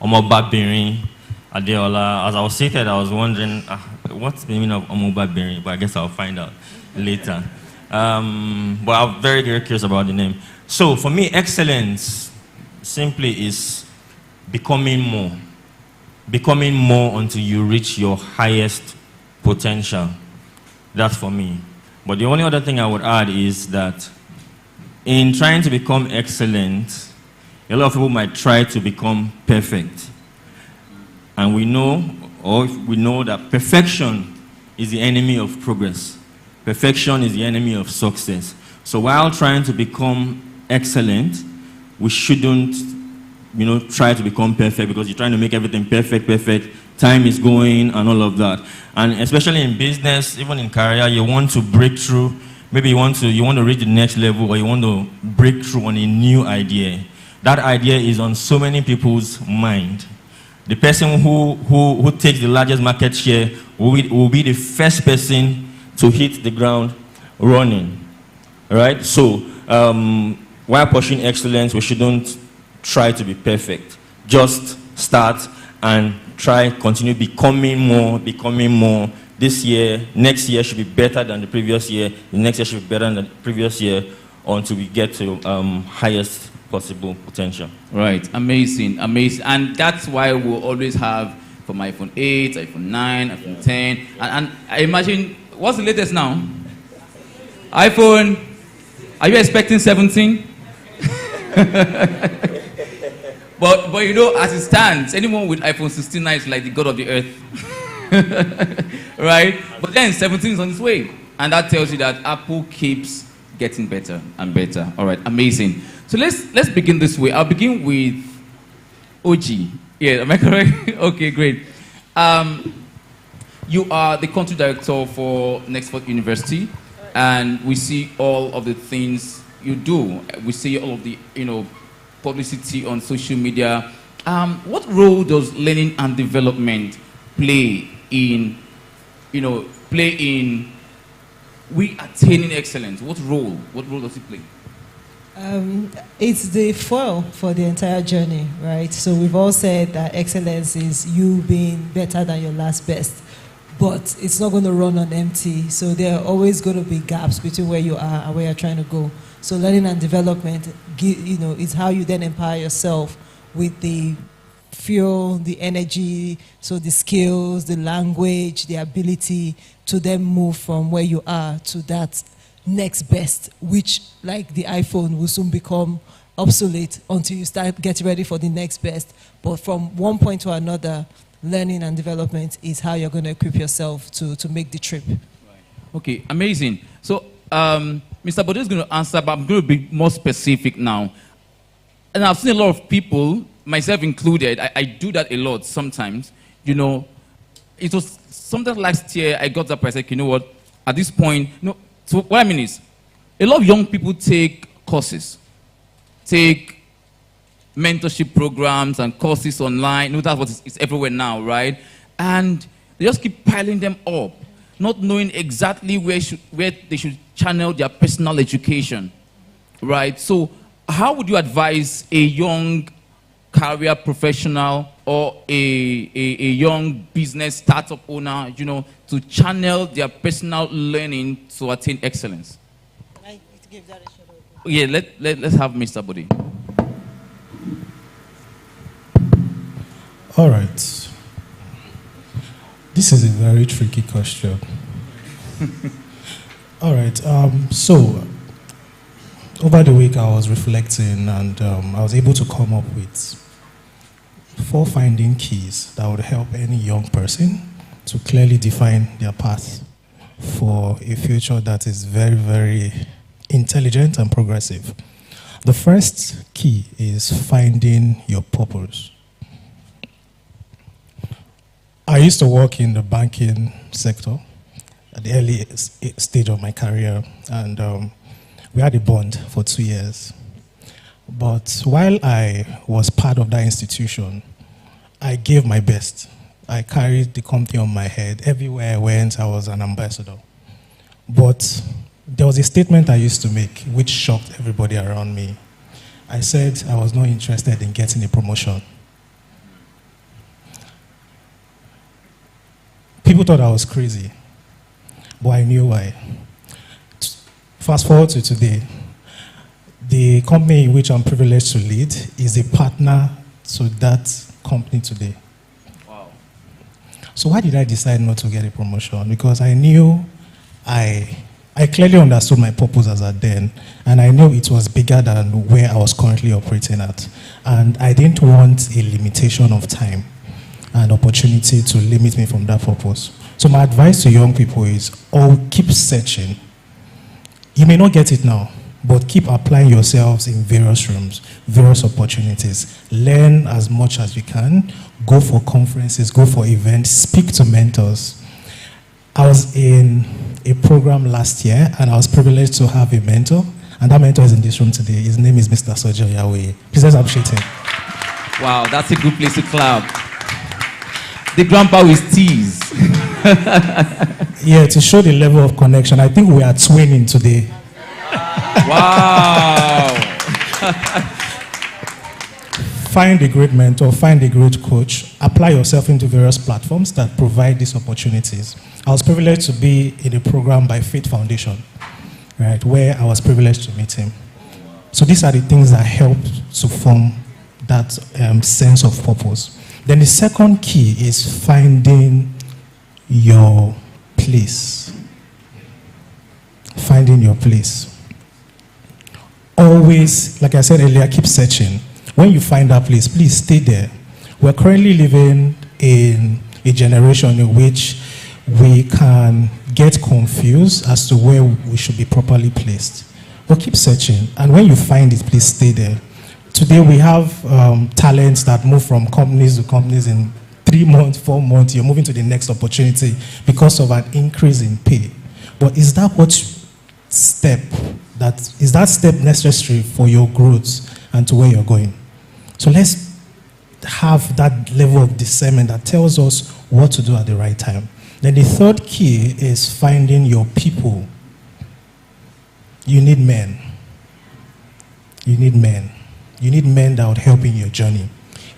Omobabirin Adeola. As I was seated, I was wondering what's the meaning of Omobabirin, but I guess I'll find out later. But I'm very, very curious about the name. So for me, excellence simply is becoming more. Becoming more until you reach your highest potential. That's for me. But the only other thing I would add is that in trying to become excellent, a lot of people might try to become perfect. And we know that perfection is the enemy of progress. Perfection is the enemy of success. So while trying to become excellent, we shouldn't, try to become perfect because you're trying to make everything perfect. Time is going and all of that. And especially in business, even in career, you want to break through. Maybe you want to reach the next level, or you want to break through on a new idea. That idea is on so many people's mind. The person who takes the largest market share will be the first person to hit the ground running. All right? So while pursuing excellence, we shouldn't try to be perfect. Just start and continue becoming more. This year, next year should be better than the previous year. The next year should be better than the previous year until we get to highest possible potential. Right, amazing. And that's why we'll always have from iPhone 8, iPhone 9, iPhone 10. And I imagine, what's the latest now? iPhone, are you expecting 17? But as it stands, anyone with iPhone 16 now is like the god of the earth. Right? But then 17 is on its way. And that tells you that Apple keeps getting better and better. All right, amazing. So let's begin this way. I'll begin with OG. Yeah, am I correct? Okay, great. You are the country director for Nextford University, and we see all of the things you do. We see all of the, publicity on social media. What role does learning and development play in we attaining excellence? What role does it play? It's the fuel for the entire journey, right? So we've all said that excellence is you being better than your last best, but it's not going to run on empty. So there are always going to be gaps between where you are and where you're trying to go. So learning and development, is how you then empower yourself with the fuel, the energy, so the skills, the language, the ability to then move from where you are to that next best, which, like the iPhone, will soon become obsolete until you start getting ready for the next best. But from one point to another, learning and development is how you're going to equip yourself to make the trip. Right. Okay, amazing. So Mr. Bode is going to answer, but I'm going to be more specific now. And I've seen a lot of people, myself included, I do that a lot sometimes. It was sometimes last year I got up, I said, you know what, at this point, so what I mean is, a lot of young people take courses, take mentorship programs and courses online. That's what it's everywhere now, right? And they just keep piling them up, not knowing exactly where they should channel their personal education, right? So how would you advise a young career professional or a young business startup owner, to channel their personal learning to attain excellence? Yeah, let's have Mr. Bodhi. All right. This is a very tricky question. All right. So, over the week, I was reflecting, and I was able to come up with 4 finding keys that would help any young person to clearly define their path for a future that is very, very intelligent and progressive. The first key is finding your purpose. I used to work in the banking sector at the early stage of my career, and we had a bond for 2 years. But while I was part of that institution, I gave my best. I carried the company on my head. Everywhere I went, I was an ambassador. But there was a statement I used to make which shocked everybody around me. I said I was not interested in getting a promotion. People thought I was crazy, but I knew why. Fast forward to today, the company in which I'm privileged to lead is a partner to that company today. Wow. So why did I decide not to get a promotion? Because I knew I clearly understood my purpose as at then, and I knew it was bigger than where I was currently operating at. And I didn't want a limitation of time and opportunity to limit me from that purpose. So my advice to young people is, keep searching. You may not get it now, but keep applying yourselves in various rooms, various opportunities. Learn as much as you can. Go for conferences, go for events, speak to mentors. I was in a program last year, and I was privileged to have a mentor, and that mentor is in this room today. His name is Mr. Sojo Yahweh. Please let's appreciate him. Wow, that's a good place to clap. The grandpa with tease. Yeah, to show the level of connection, I think we are twinning today. Wow. Find a great mentor, find a great coach, apply yourself into various platforms that provide these opportunities. I was privileged to be in a program by Faith Foundation, right, where I was privileged to meet him. So these are the things that help to form that sense of purpose. Then the second key is finding your place. Finding your place. Always, like I said earlier, keep searching. When you find that place, please stay there. We're currently living in a generation in which we can get confused as to where we should be properly placed. But keep searching. And when you find it, please stay there. Today we have talents that move from companies to companies in 3 months, 4 months. You're moving to the next opportunity because of an increase in pay. But is that step necessary for your growth and to where you're going? So let's have that level of discernment that tells us what to do at the right time. Then the third key is finding your people. You need men. You need men. You need men that would help in your journey.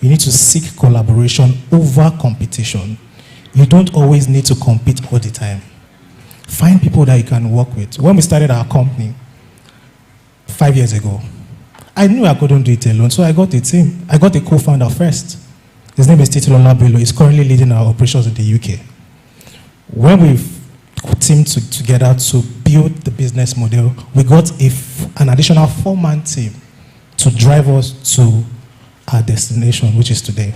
You need to seek collaboration over competition. You don't always need to compete all the time. Find people that you can work with. When we started our company 5 years ago, I knew I couldn't do it alone, so I got a team. I got a co-founder first. His name is Titilola Bello. He's currently leading our operations in the UK. When we teamed together to build the business model, we got an additional 4-man team to drive us to our destination, which is today,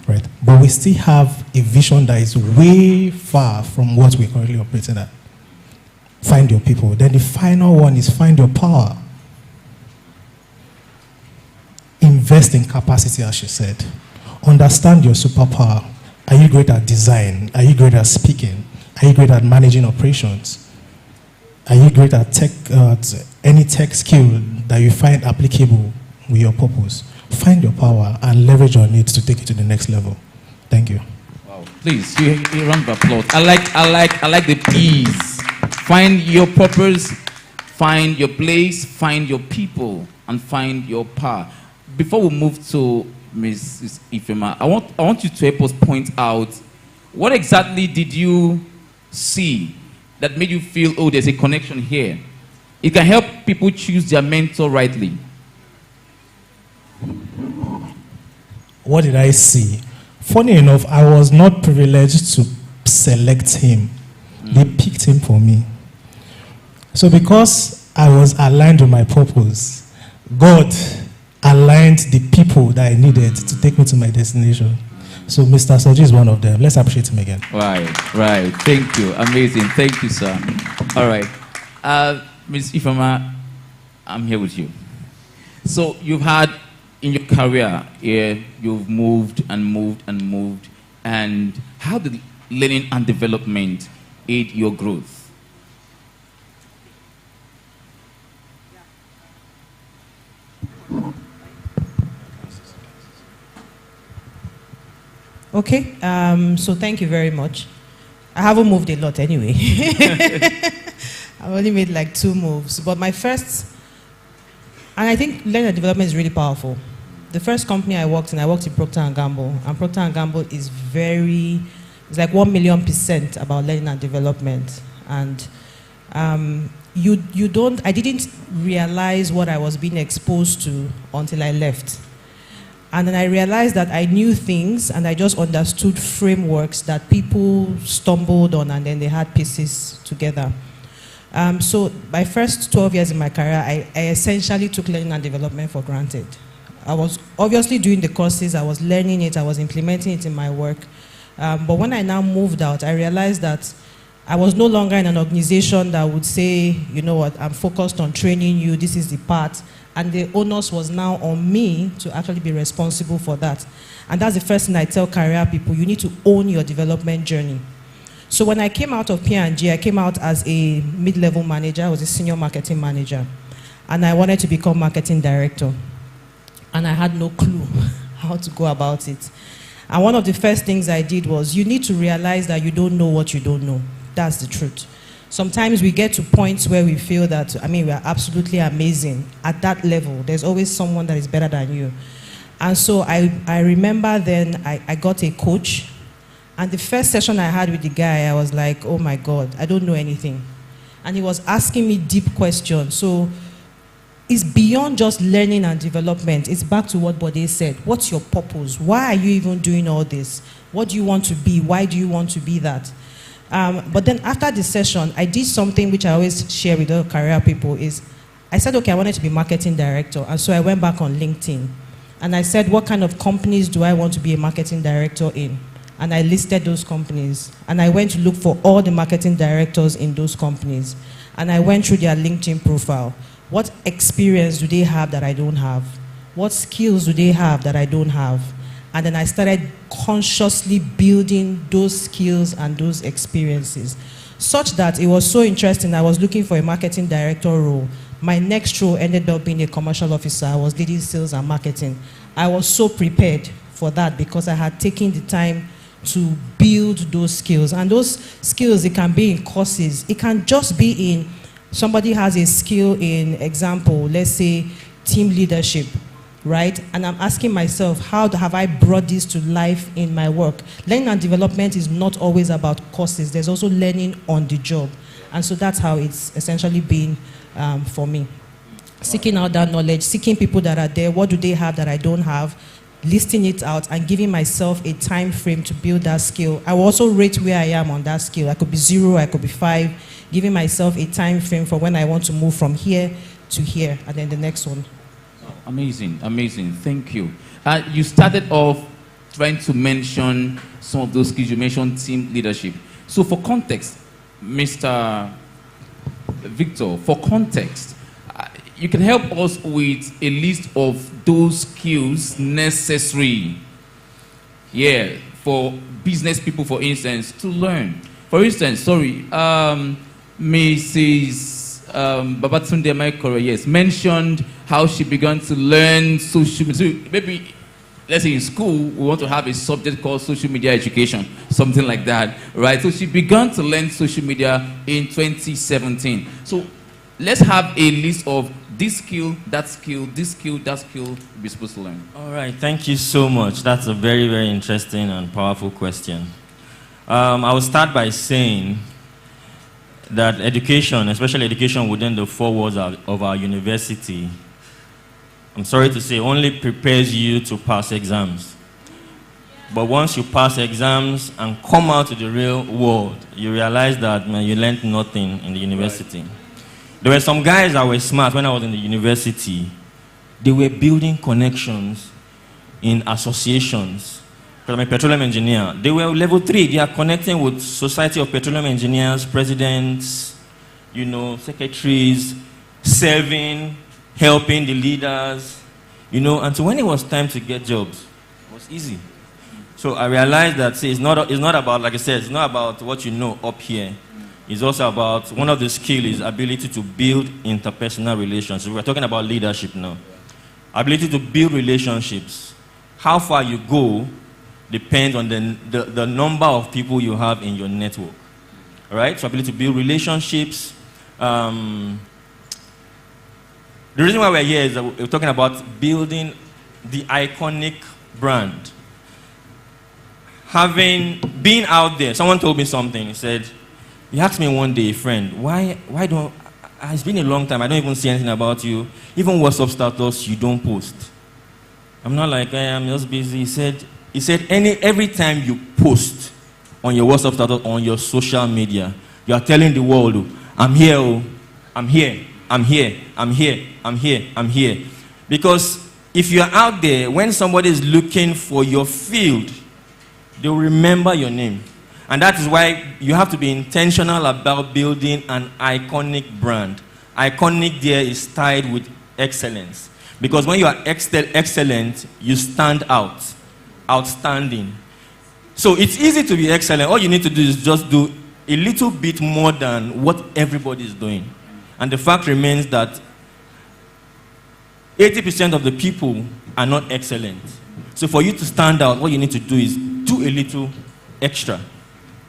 right? But we still have a vision that is way far from what we're currently operating at. Find your people. Then the final one is find your power. Invest in capacity, as she said. Understand your superpower. Are you great at design? Are you great at speaking? Are you great at managing operations? Are you great at any tech skill that you find applicable with your purpose? Find your power and leverage on it to take it to the next level. Thank you. Wow. Please, you round of applause. I like the P's. Find your purpose, find your place, find your people, and find your power. Before we move to Mrs. Ifema, I want you to help us point out what exactly did you see that made you feel, oh, there's a connection here. It can help people choose their mentor rightly. What did I see? Funny enough, I was not privileged to select him. They picked him for me. So because I was aligned with my purpose, God aligned the people that I needed to take me to my destination. So Mr. Soji is one of them. Let's appreciate him again. Right. Thank you. Amazing. Thank you, sir. All right. Ms. Ifema, I'm here with you. So you've had, in your career here, you've moved. And how did learning and development aid your growth? Okay, so thank you very much. I haven't moved a lot anyway. I've only made like 2 moves. But my first, and I think learning and development is really powerful. The first company I worked in Procter & Gamble. And Procter & Gamble is it's like 1,000,000% about learning and development. And I didn't realize what I was being exposed to until I left. And then I realized that I knew things and I just understood frameworks that people stumbled on and then they had pieces together. So my first 12 years in my career, I essentially took learning and development for granted. I was obviously doing the courses, I was learning it, I was implementing it in my work. But when I now moved out, I realized that I was no longer in an organization that would say, you know what, I'm focused on training you, this is the part. And the onus was now on me to actually be responsible for that. And that's the first thing I tell career people, you need to own your development journey. So when I came out of P&G, I came out as a mid-level manager, I was a senior marketing manager. And I wanted to become marketing director. And I had no clue how to go about it. And one of the first things I did was, you need to realize that you don't know what you don't know. That's the truth. Sometimes we get to points where we feel that, we are absolutely amazing. At that level, there's always someone that is better than you. And so I remember then I got a coach. And the first session I had with the guy, I was like, oh my God, I don't know anything. And he was asking me deep questions. So it's beyond just learning and development. It's back to what Bode said. What's your purpose? Why are you even doing all this? What do you want to be? Why do you want to be that? But then after the session, I did something which I always share with other career people is, I said, okay, I wanted to be marketing director. And so I went back on LinkedIn. And I said, what kind of companies do I want to be a marketing director in? And I listed those companies. And I went to look for all the marketing directors in those companies. And I went through their LinkedIn profile. What experience do they have that I don't have? What skills do they have that I don't have? And then I started consciously building those skills and those experiences, such that it was so interesting. I was looking for a marketing director role. My next role ended up being a commercial officer. I was leading sales and marketing. I was so prepared for that because I had taken the time to build those skills. And those skills, it can be in courses. It can just be in, somebody has a skill in, example, let's say team leadership. Right? And I'm asking myself, how have I brought this to life in my work? Learning and development is not always about courses. There's also learning on the job. And so that's how it's essentially been for me. Seeking out that knowledge, seeking people that are there, what do they have that I don't have, listing it out and giving myself a time frame to build that skill. I will also rate where I am on that skill. I could be 0, I could be 5, giving myself a time frame for when I want to move from here to here, and then the next one. Amazing. Thank you. You started off trying to mention some of those skills. You mentioned team leadership. So for context, Mr. Victor, for context, you can help us with a list of those skills necessary, for business people, for instance, to learn. For instance, Mrs. Babatunde, am I correct? Yes, mentioned how she began to learn social media. So maybe, let's say in school, we want to have a subject called social media education, something like that, right? So she began to learn social media in 2017. So let's have a list of this skill, that skill, this skill, that skill we're supposed to learn? All right, thank you so much. That's a very, very interesting and powerful question. I will start by saying that education, especially education within the four walls of our university, I'm sorry to say, only prepares you to pass exams. But once you pass exams and come out to the real world, you realize that, man, you learned nothing in the university. Right. There were some guys that were smart when I was in the university. They were building connections in associations. Because I'm a petroleum engineer. They were level 3. They are connecting with Society of Petroleum Engineers, presidents, secretaries, serving, helping the leaders, and so when it was time to get jobs, it was easy. So I realized that, see, it's not about, like I said, it's not about what you know up here. It's also about, one of the skills is ability to build interpersonal relationships. We're talking about leadership now. Ability to build relationships. How far you go depends on the number of people you have in your network. All right? So ability to build relationships. The reason why we're here is that we're talking about building the iconic brand. Being out there, someone told me something. He said, he asked me one day, friend, why don't, it's been a long time, I don't even see anything about you. Even WhatsApp status, you don't post. I'm not like, I'm just busy. He said, every time you post on your WhatsApp status, on your social media, you are telling the world, I'm here, oh, I'm here, I'm here, I'm here, I'm here, I'm here. Because if you're out there, when somebody is looking for your field, they'll remember your name. And that is why you have to be intentional about building an iconic brand. Iconic there is tied with excellence. Because when you are excellent, you stand out. Outstanding. So it's easy to be excellent. All you need to do is just do a little bit more than what everybody is doing. And the fact remains that 80% of the people are not excellent. So for you to stand out, what you need to do is do a little extra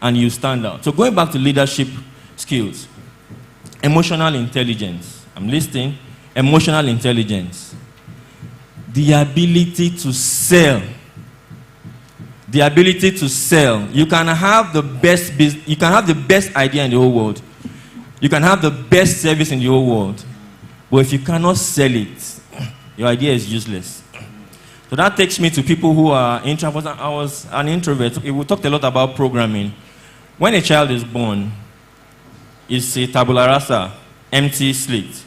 and you stand out. So going back to leadership skills, emotional intelligence. I'm listening. Emotional intelligence. The ability to sell. The ability to sell. You can have the best business, you can have the best idea in the whole world. You can have the best service in the whole world. But if you cannot sell it, your idea is useless. So that takes me to people who are introverts. I was an introvert. We talked a lot about programming. When a child is born, it's a tabula rasa, empty slate.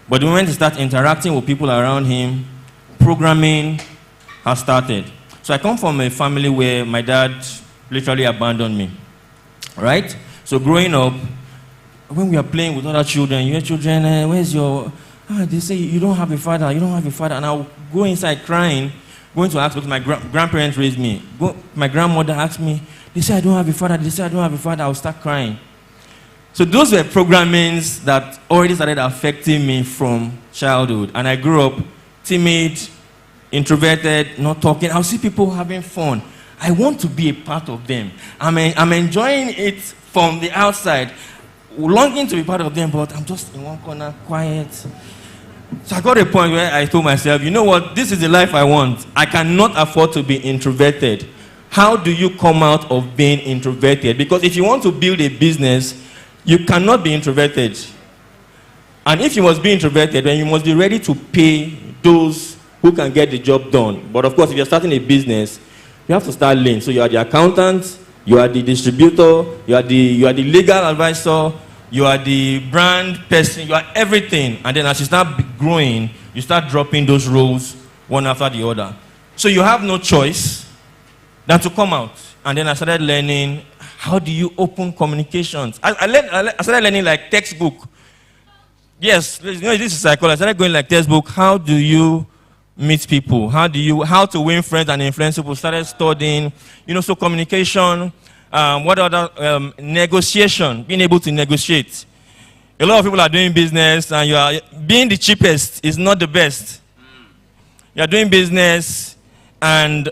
But the moment he starts interacting with people around him, programming has started. So I come from a family where my dad literally abandoned me. Right? So growing up, when we are playing with other children, you hear children, where's your... they say, you don't have a father, you don't have a father. And I'll go inside crying, going to ask, because my grandparents raised me. My grandmother asked me, they say I don't have a father, they say I don't have a father. I'll start crying. So those were programmings that already started affecting me from childhood. And I grew up timid, introverted, not talking. I'll see people having fun. I want to be a part of them. I'm enjoying it from the outside, longing to be part of them, but I'm just in one corner, quiet. So I got a point where I told myself, you know what, this is the life I want. I cannot afford to be introverted. How do you come out of being introverted? Because if you want to build a business, you cannot be introverted. And if you must be introverted, then you must be ready to pay those who can get the job done. But of course, if you're starting a business, you have to start lean. So you are the accountant, you are the distributor, you are the legal advisor, you are the brand person, you are everything. And then as you start growing, you start dropping those roles one after the other. So you have no choice than to come out. And then I started learning, how do you open communications? I started learning like textbook. Yes, this is psychology. I started going like textbook. How do you meet people? How to win friends and influence people? Started studying, so communication, what other, negotiation, being able to negotiate. A lot of people are doing business and you are, being the cheapest is not the best. You are doing business and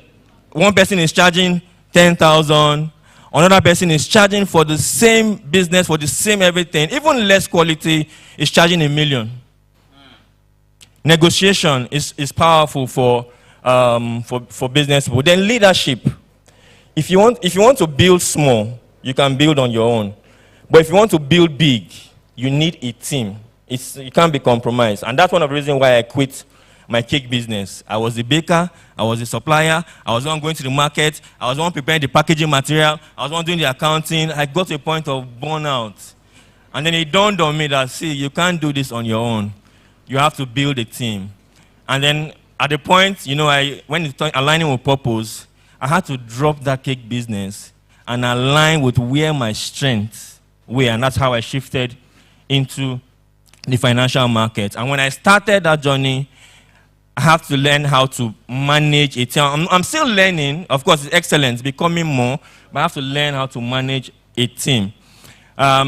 one person is charging 10,000, another person is charging for the same business, for the same everything, even less quality, is charging $1 million. Negotiation is powerful for business people. Then leadership. If you want to build small, you can build on your own. But if you want to build big, you need a team. You can't be compromised. And that's one of the reasons why I quit my cake business. I was the baker, I was the supplier, I was the one going to the market, I was the one preparing the packaging material, I was the one doing the accounting. I got to a point of burnout. And then it dawned on me that, see, you can't do this on your own. You have to build a team. And then at the point, when it's aligning with purpose, I had to drop that cake business and align with where my strengths were. And that's how I shifted into the financial market. And when I started that journey, I have to learn how to manage a team. I'm still learning. Of course, it's excellence, becoming more. But I have to learn how to manage a team.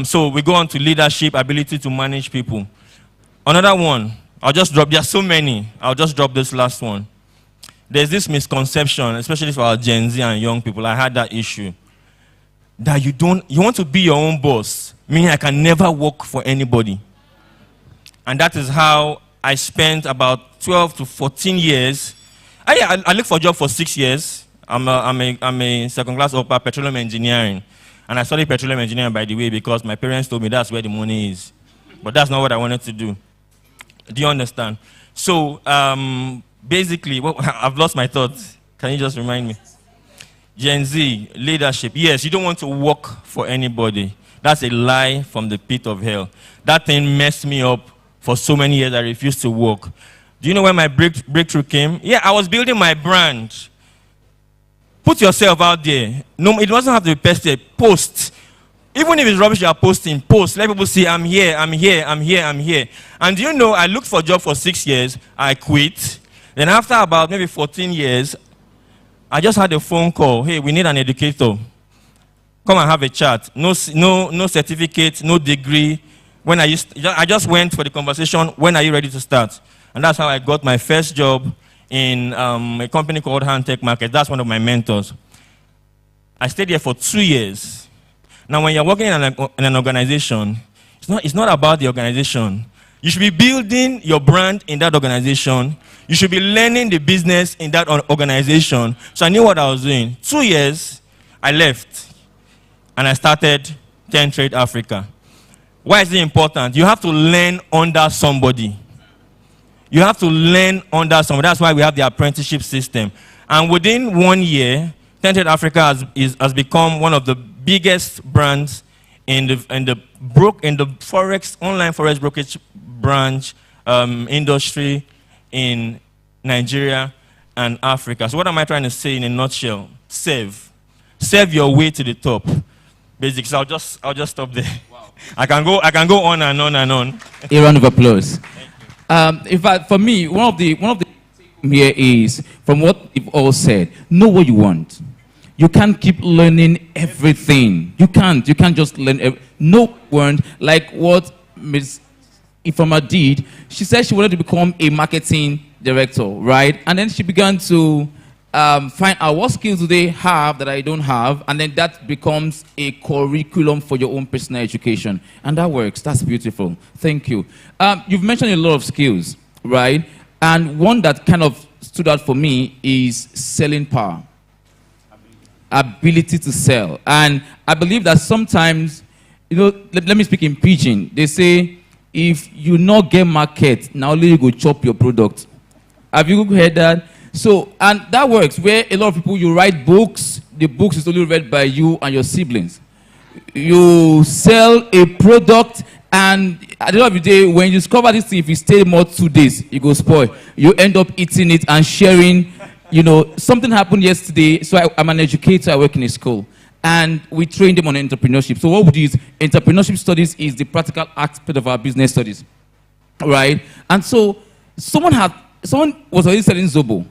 So we go on to leadership, ability to manage people. Another one, there's so many. I'll just drop this last one. There's this misconception, especially for our Gen Z and young people. I had that issue. That you want to be your own boss, meaning I can never work for anybody. And that is how I spent about 12 to 14 years. I looked for a job for 6 years. I'm a second-class upper petroleum engineering. And I studied petroleum engineering, by the way, because my parents told me that's where the money is. But that's not what I wanted to do. Do you understand? So, basically, I've lost my thoughts. Can you just remind me? Gen Z, leadership. Yes, you don't want to work for anybody. That's a lie from the pit of hell. That thing messed me up for so many years. I refused to work. Do you know where my breakthrough came? Yeah, I was building my brand. Put yourself out there. No, it doesn't have to be pasted. Post. Even if it's rubbish you are posting, post. Let people see, I'm here, I'm here, I'm here, I'm here. And do you know, I looked for a job for 6 years. I quit. Then after about maybe 14 years, I just had a phone call. Hey, we need an educator. Come and have a chat. No certificate, no degree. I just went for the conversation. When are you ready to start? And that's how I got my first job in a company called Hand Tech Market. That's one of my mentors. I stayed there for 2 years. Now, when you're working in an organization, it's not about the organization. You should be building your brand in that organization. You should be learning the business in that organization. So I knew what I was doing. 2 years, I left. And I started 10 Trade Africa. Why is it important? You have to learn under somebody. You have to learn under somebody. That's why we have the apprenticeship system. And within 1 year, 10 Trade Africa has become one of the biggest brands in the forex, online forex brokerage branch industry in Nigeria and Africa. So what am I trying to say in a nutshell? Serve your way to the top. Basically, so I'll just stop there. Wow. I can go on and on and on. A round of applause. In fact, for me, one of the here is from what you've all said. Know what you want. You can't keep learning everything. You can't just learn. No one, like what Ms. Ifama did. She said she wanted to become a marketing director, right? And then she began to find out what skills do they have that I don't have, and then that becomes a curriculum for your own personal education. And that works. That's beautiful. Thank you. You've mentioned a lot of skills, right? And one that kind of stood out for me is selling power. Ability to sell. And I believe that sometimes, let me speak in pidgin. They say, if you not get market, now only you go chop your product. Have you heard that? So, and that works where a lot of people, you write books, the books is only read by you and your siblings. You sell a product, and at the end of the day, when you discover this thing, if you stay more 2 days, it will spoil. You end up eating it and sharing. Something happened yesterday. So I'm an educator. I work in a school. And we train them on entrepreneurship. So what we do is, entrepreneurship studies is the practical aspect of our business studies. Right? And so someone was already selling Zobo.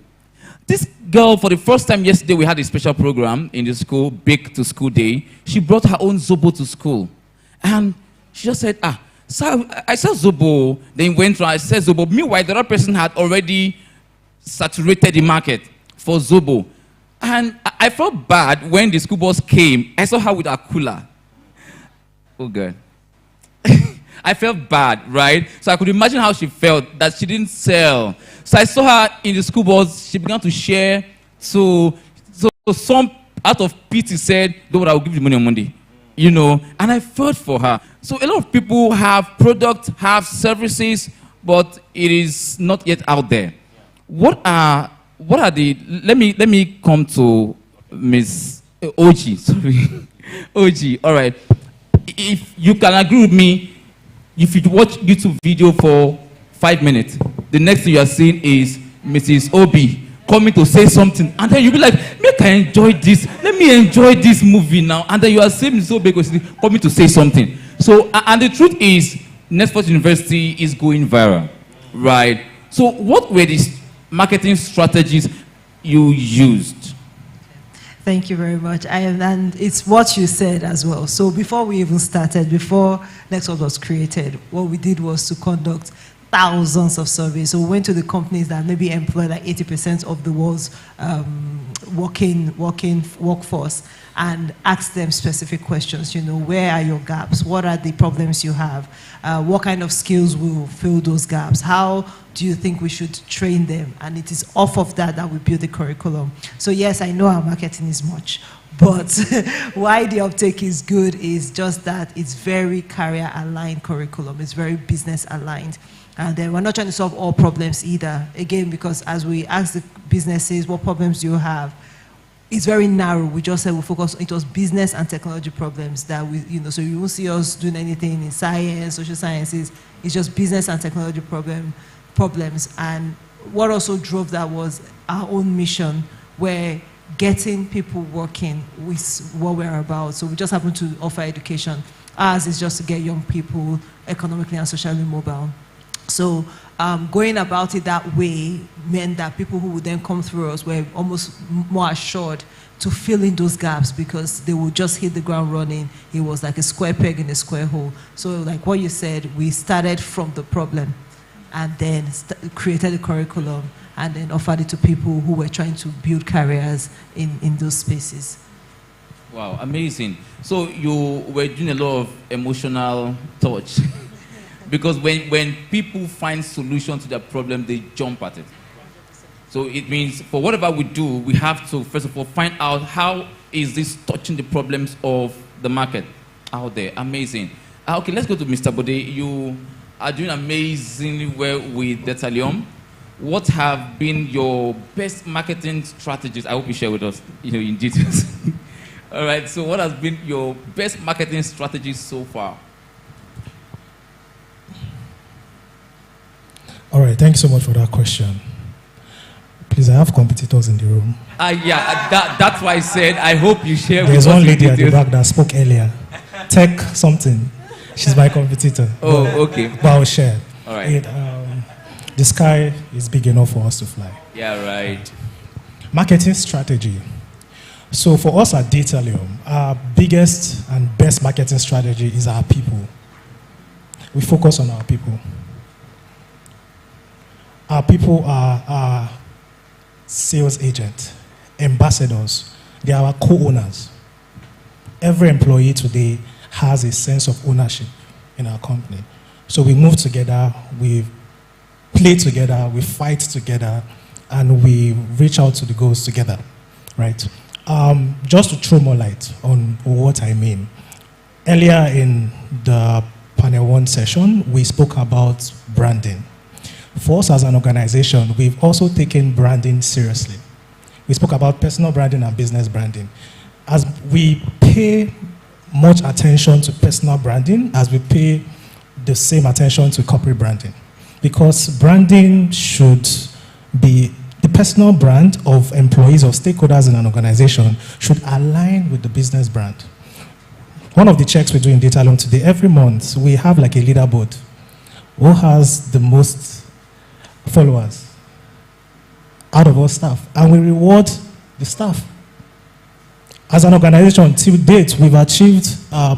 This girl, for the first time yesterday, we had a special program in the school, Bake to School Day. She brought her own Zobo to school. And she just said, so I said Zobo. Then went around, I said Zobo. Meanwhile, the other person had already saturated the market for Zobo. And I felt bad when the school bus came. I saw her with a cooler. Oh, God. I felt bad, right? So I could imagine how she felt, that she didn't sell. So I saw her in the school bus, she began to share. So some out of pity said, "Don't worry, I will give you money on Monday." You know, and I felt for her. So a lot of people have products, have services, but it is not yet out there. What are the, let me come to Miss OG, sorry. OG, all right. If you can agree with me, if you watch YouTube video for 5 minutes, the next thing you are seeing is Mrs. Obi coming to say something, and then you'll be like, make I enjoy this, let me enjoy this movie now, and then you are seeing Mrs. Obi coming to say something. So, and the truth is, Netflix University is going viral, right? So what were the marketing strategies you used? Thank you very much. And it's what you said as well. So before we even started, before Network was created, what we did was to conduct thousands of surveys. So we went to the companies that maybe employ like 80% of the world's working workforce and asked them specific questions. You know, where are your gaps? What are the problems you have? What kind of skills will fill those gaps? How do you think we should train them? And it is off of that that we build the curriculum. So yes, I know our marketing is much, but why the uptake is good is just that it's very career-aligned curriculum. It's very business-aligned. And then we're not trying to solve all problems either. Again, because as we ask the businesses, what problems do you have? It's very narrow. We just said we focus, it was business and technology problems that we, you know, so you won't see us doing anything in science, social sciences. It's just business and technology problems. And what also drove that was our own mission, where getting people working with what we're about. So we just happen to offer education. Ours is just to get young people economically and socially mobile. So going about it that way meant that people who would then come through us were almost more assured to fill in those gaps, because they would just hit the ground running. It was like a square peg in a square hole. So like what you said, we started from the problem and then created a curriculum and then offered it to people who were trying to build careers in those spaces. Wow, amazing. So you were doing a lot of emotional touch. Because when people find solution to their problem, they jump at it. So it means for whatever we do, we have to, first of all, find out how is this touching the problems of the market out there. Amazing. Okay, let's go to Mr. Bode. You are doing amazingly well with Detalium. What have been your best marketing strategies? I hope you share with us, you know, in details. All right, so what has been your best marketing strategies so far? All right, thank you so much for that question. Please, I have competitors in the room. Yeah, that's why I said I hope you share with us. There's one lady at the back that spoke earlier. Tech something. She's my competitor. Oh, okay. But I'll share. All right. The sky is big enough for us to fly. Yeah, right. Marketing strategy. So for us at Detalium, our biggest and best marketing strategy is our people. We focus on our people. Our people are sales agents, ambassadors. They are our co-owners. Every employee today has a sense of ownership in our company. So we move together, we play together, we fight together, and we reach out to the goals together, right? Just to throw more light on what I mean. Earlier in the panel 1 session, we spoke about branding. For us as an organization, we've also taken branding seriously. We spoke about personal branding and business branding. As we pay much attention to personal branding, as we pay the same attention to corporate branding. Because branding should be, the personal brand of employees, of stakeholders in an organization should align with the business brand. One of the checks we do in Detalium today, every month, we have like a leaderboard. Who has the most followers out of our staff, and we reward the staff. As an organization, till date, we've achieved,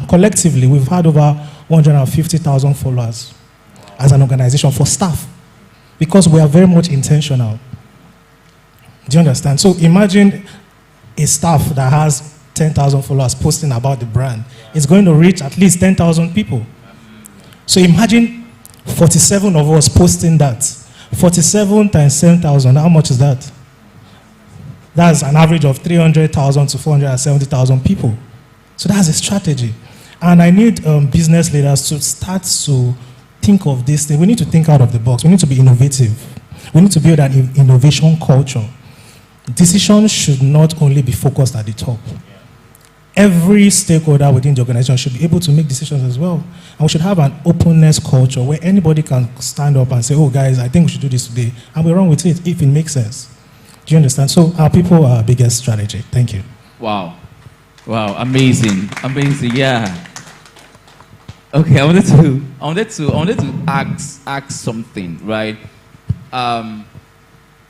collectively, we've had over 150,000 followers as an organization for staff, because we are very much intentional. Do you understand? So imagine a staff that has 10,000 followers posting about the brand. It's going to reach at least 10,000 people. So imagine 47 of us posting that. 47 times 7,000, how much is that? That's an average of 300,000 to 470,000 people. So that's a strategy. And I need business leaders to start to think of this thing. We need to think out of the box. We need to be innovative. We need to build an innovation culture. Decisions should not only be focused at the top. Every stakeholder within the organization should be able to make decisions as well. And we should have an openness culture where anybody can stand up and say, oh guys, I think we should do this today. And we run with it if it makes sense. Do you understand? So our people are our biggest strategy. Thank you. Wow. Wow, amazing. Amazing, yeah. Okay, I wanted to ask something, right?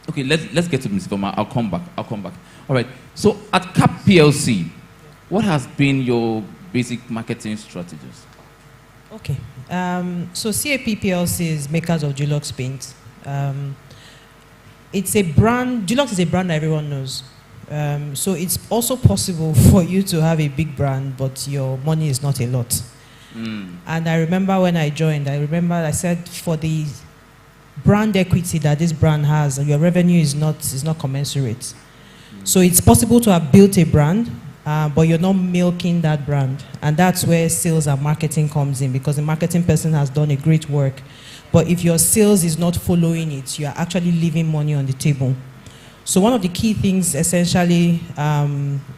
Okay, let's get to Ms. Voma. I'll come back. All right. So at CAP PLC, what has been your basic marketing strategies? Okay. So CAP PLC is makers of Dulux paint. It's a brand. Dulux is a brand everyone knows. So it's also possible for you to have a big brand, but your money is not a lot. And I remember when I joined, I said for the brand equity that this brand has, your revenue is not commensurate. So it's possible to have built a brand, but you're not milking that brand. And that's where sales and marketing comes in, because the marketing person has done a great work. But if your sales is not following it, you are actually leaving money on the table. So one of the key things essentially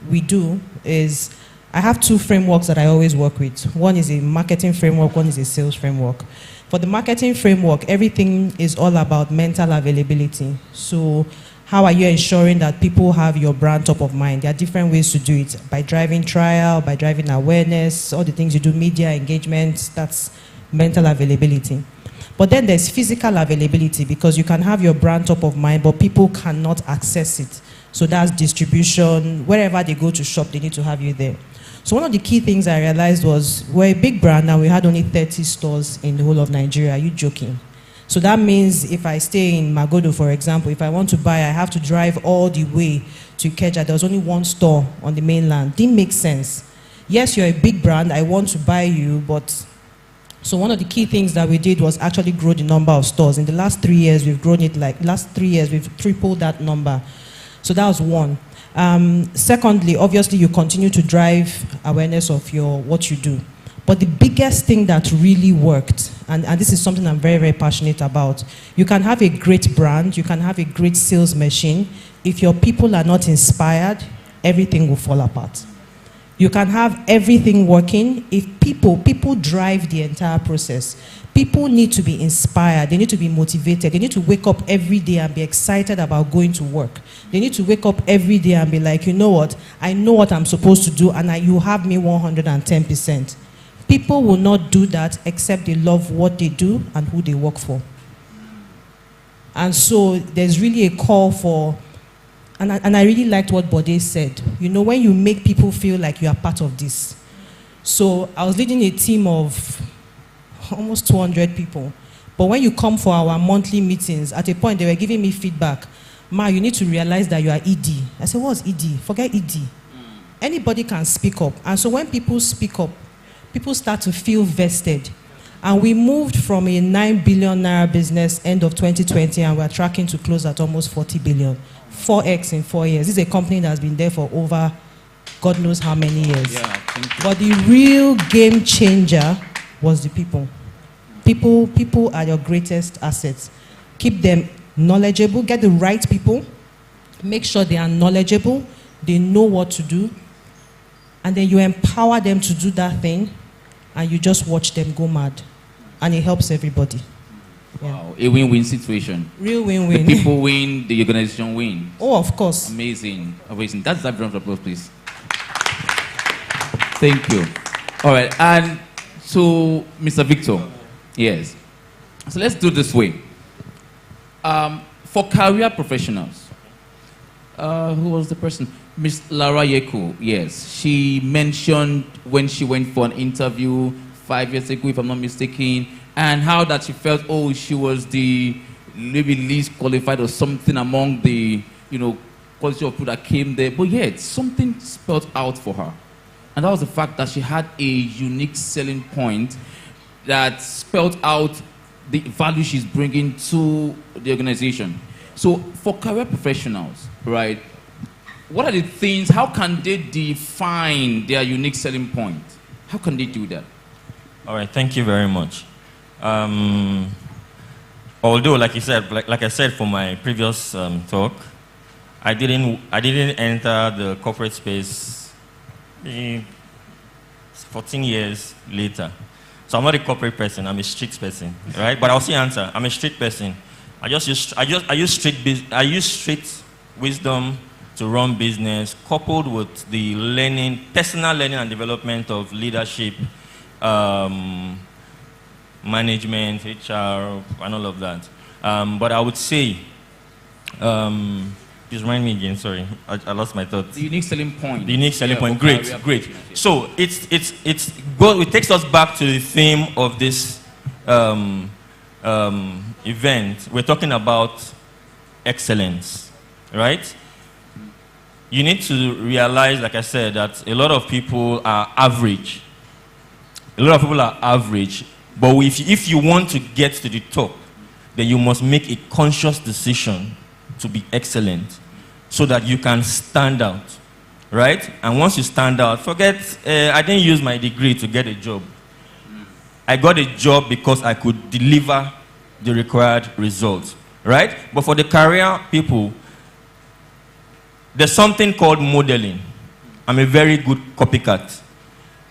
we do is, I have two frameworks that I always work with. One is a marketing framework, one is a sales framework. For the marketing framework, everything is all about mental availability. So how are you ensuring that people have your brand top of mind? There are different ways to do it. By driving trial, by driving awareness, all the things you do, media engagement, that's mental availability. But then there's physical availability, because you can have your brand top of mind, but people cannot access it. So that's distribution. Wherever they go to shop, they need to have you there. So one of the key things I realized was, we're a big brand and we had only 30 stores in the whole of Nigeria. Are you joking? So that means if I stay in Magodo, for example, if I want to buy, I have to drive all the way to Ikeja. There was only one store on the mainland. Didn't make sense. Yes, you're a big brand. I want to buy you, but... So one of the key things that we did was actually grow the number of stores. In the last 3 years, we've grown it we've tripled that number. So that was one. Secondly, obviously, you continue to drive awareness of what you do. But the biggest thing that really worked, and this is something I'm very, very passionate about, you can have a great brand, you can have a great sales machine. If your people are not inspired, everything will fall apart. You can have everything working if people drive the entire process. People need to be inspired. They need to be motivated. They need to wake up every day and be excited about going to work. They need to wake up every day and be like, you know what? I know what I'm supposed to do, and you have me 110%. People will not do that except they love what they do and who they work for. And so there's really a call for... And I really liked what Bode said. You know, when you make people feel like you are part of this. So I was leading a team of almost 200 people. But when you come for our monthly meetings, at a point they were giving me feedback. Ma, you need to realize that you are ED. I said, what's ED? Forget ED. Anybody can speak up. And so when people speak up, people start to feel vested. And we moved from a 9 billion naira business end of 2020, and we're tracking to close at almost 40 billion. 4x in 4 years. This is a company that's been there for over God knows how many years. Yeah, but the real game changer was the people. People are your greatest assets. Keep them knowledgeable. Get the right people. Make sure they are knowledgeable. They know what to do. And then you empower them to do that thing, and you just watch them go mad. And it helps everybody. Wow, a win-win situation. Real win-win. The people win, the organization win. Oh, of course. Amazing, amazing. That's that round of applause, please. Thank you. All right, and so Mr. Victor, yes. So let's do this way. For career professionals, who was the person? Miss Lara Yeku, yes. She mentioned when she went for an interview 5 years ago, if I'm not mistaken, and how that she felt, oh, she was the maybe least qualified or something among the, quality of people that came there. But yet, something spelled out for her. And that was the fact that she had a unique selling point. that spelled out the value she's bringing to the organization. So for career professionals, right, what are the things, how can they define their unique selling point? How can they do that? All right, thank you very much. Although, like you said, like I said for my previous talk, I didn't enter the corporate space 14 years later. So I'm not a corporate person, I'm a street person, right? But I'll still answer. I'm a street person. I use street wisdom to run business, coupled with the learning, personal learning and development of leadership, management, HR, and all of that. But I would say, just remind me again, sorry, I lost my thoughts. The unique selling point. The unique selling point, great. So it takes us back to the theme of this event. We're talking about excellence, right? You need to realize, like I said, that a lot of people are average. But if you want to get to the top, then you must make a conscious decision to be excellent so that you can stand out, right? And once you stand out, forget, I didn't use my degree to get a job. I got a job because I could deliver the required results, right? But for the career people, there's something called modeling. I'm a very good copycat.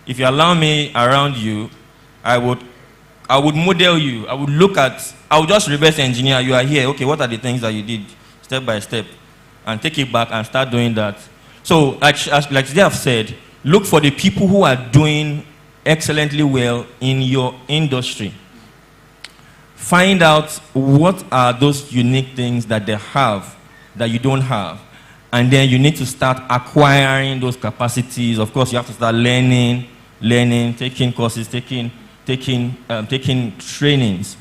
If you allow me around you, I would model you. I would just reverse engineer. You are here. Okay, what are the things that you did step by step? And take it back and start doing that. So, like they have said, look for the people who are doing excellently well in your industry. Find out what are those unique things that they have that you don't have. And then you need to start acquiring those capacities. Of course, you have to start learning, taking courses, taking trainings.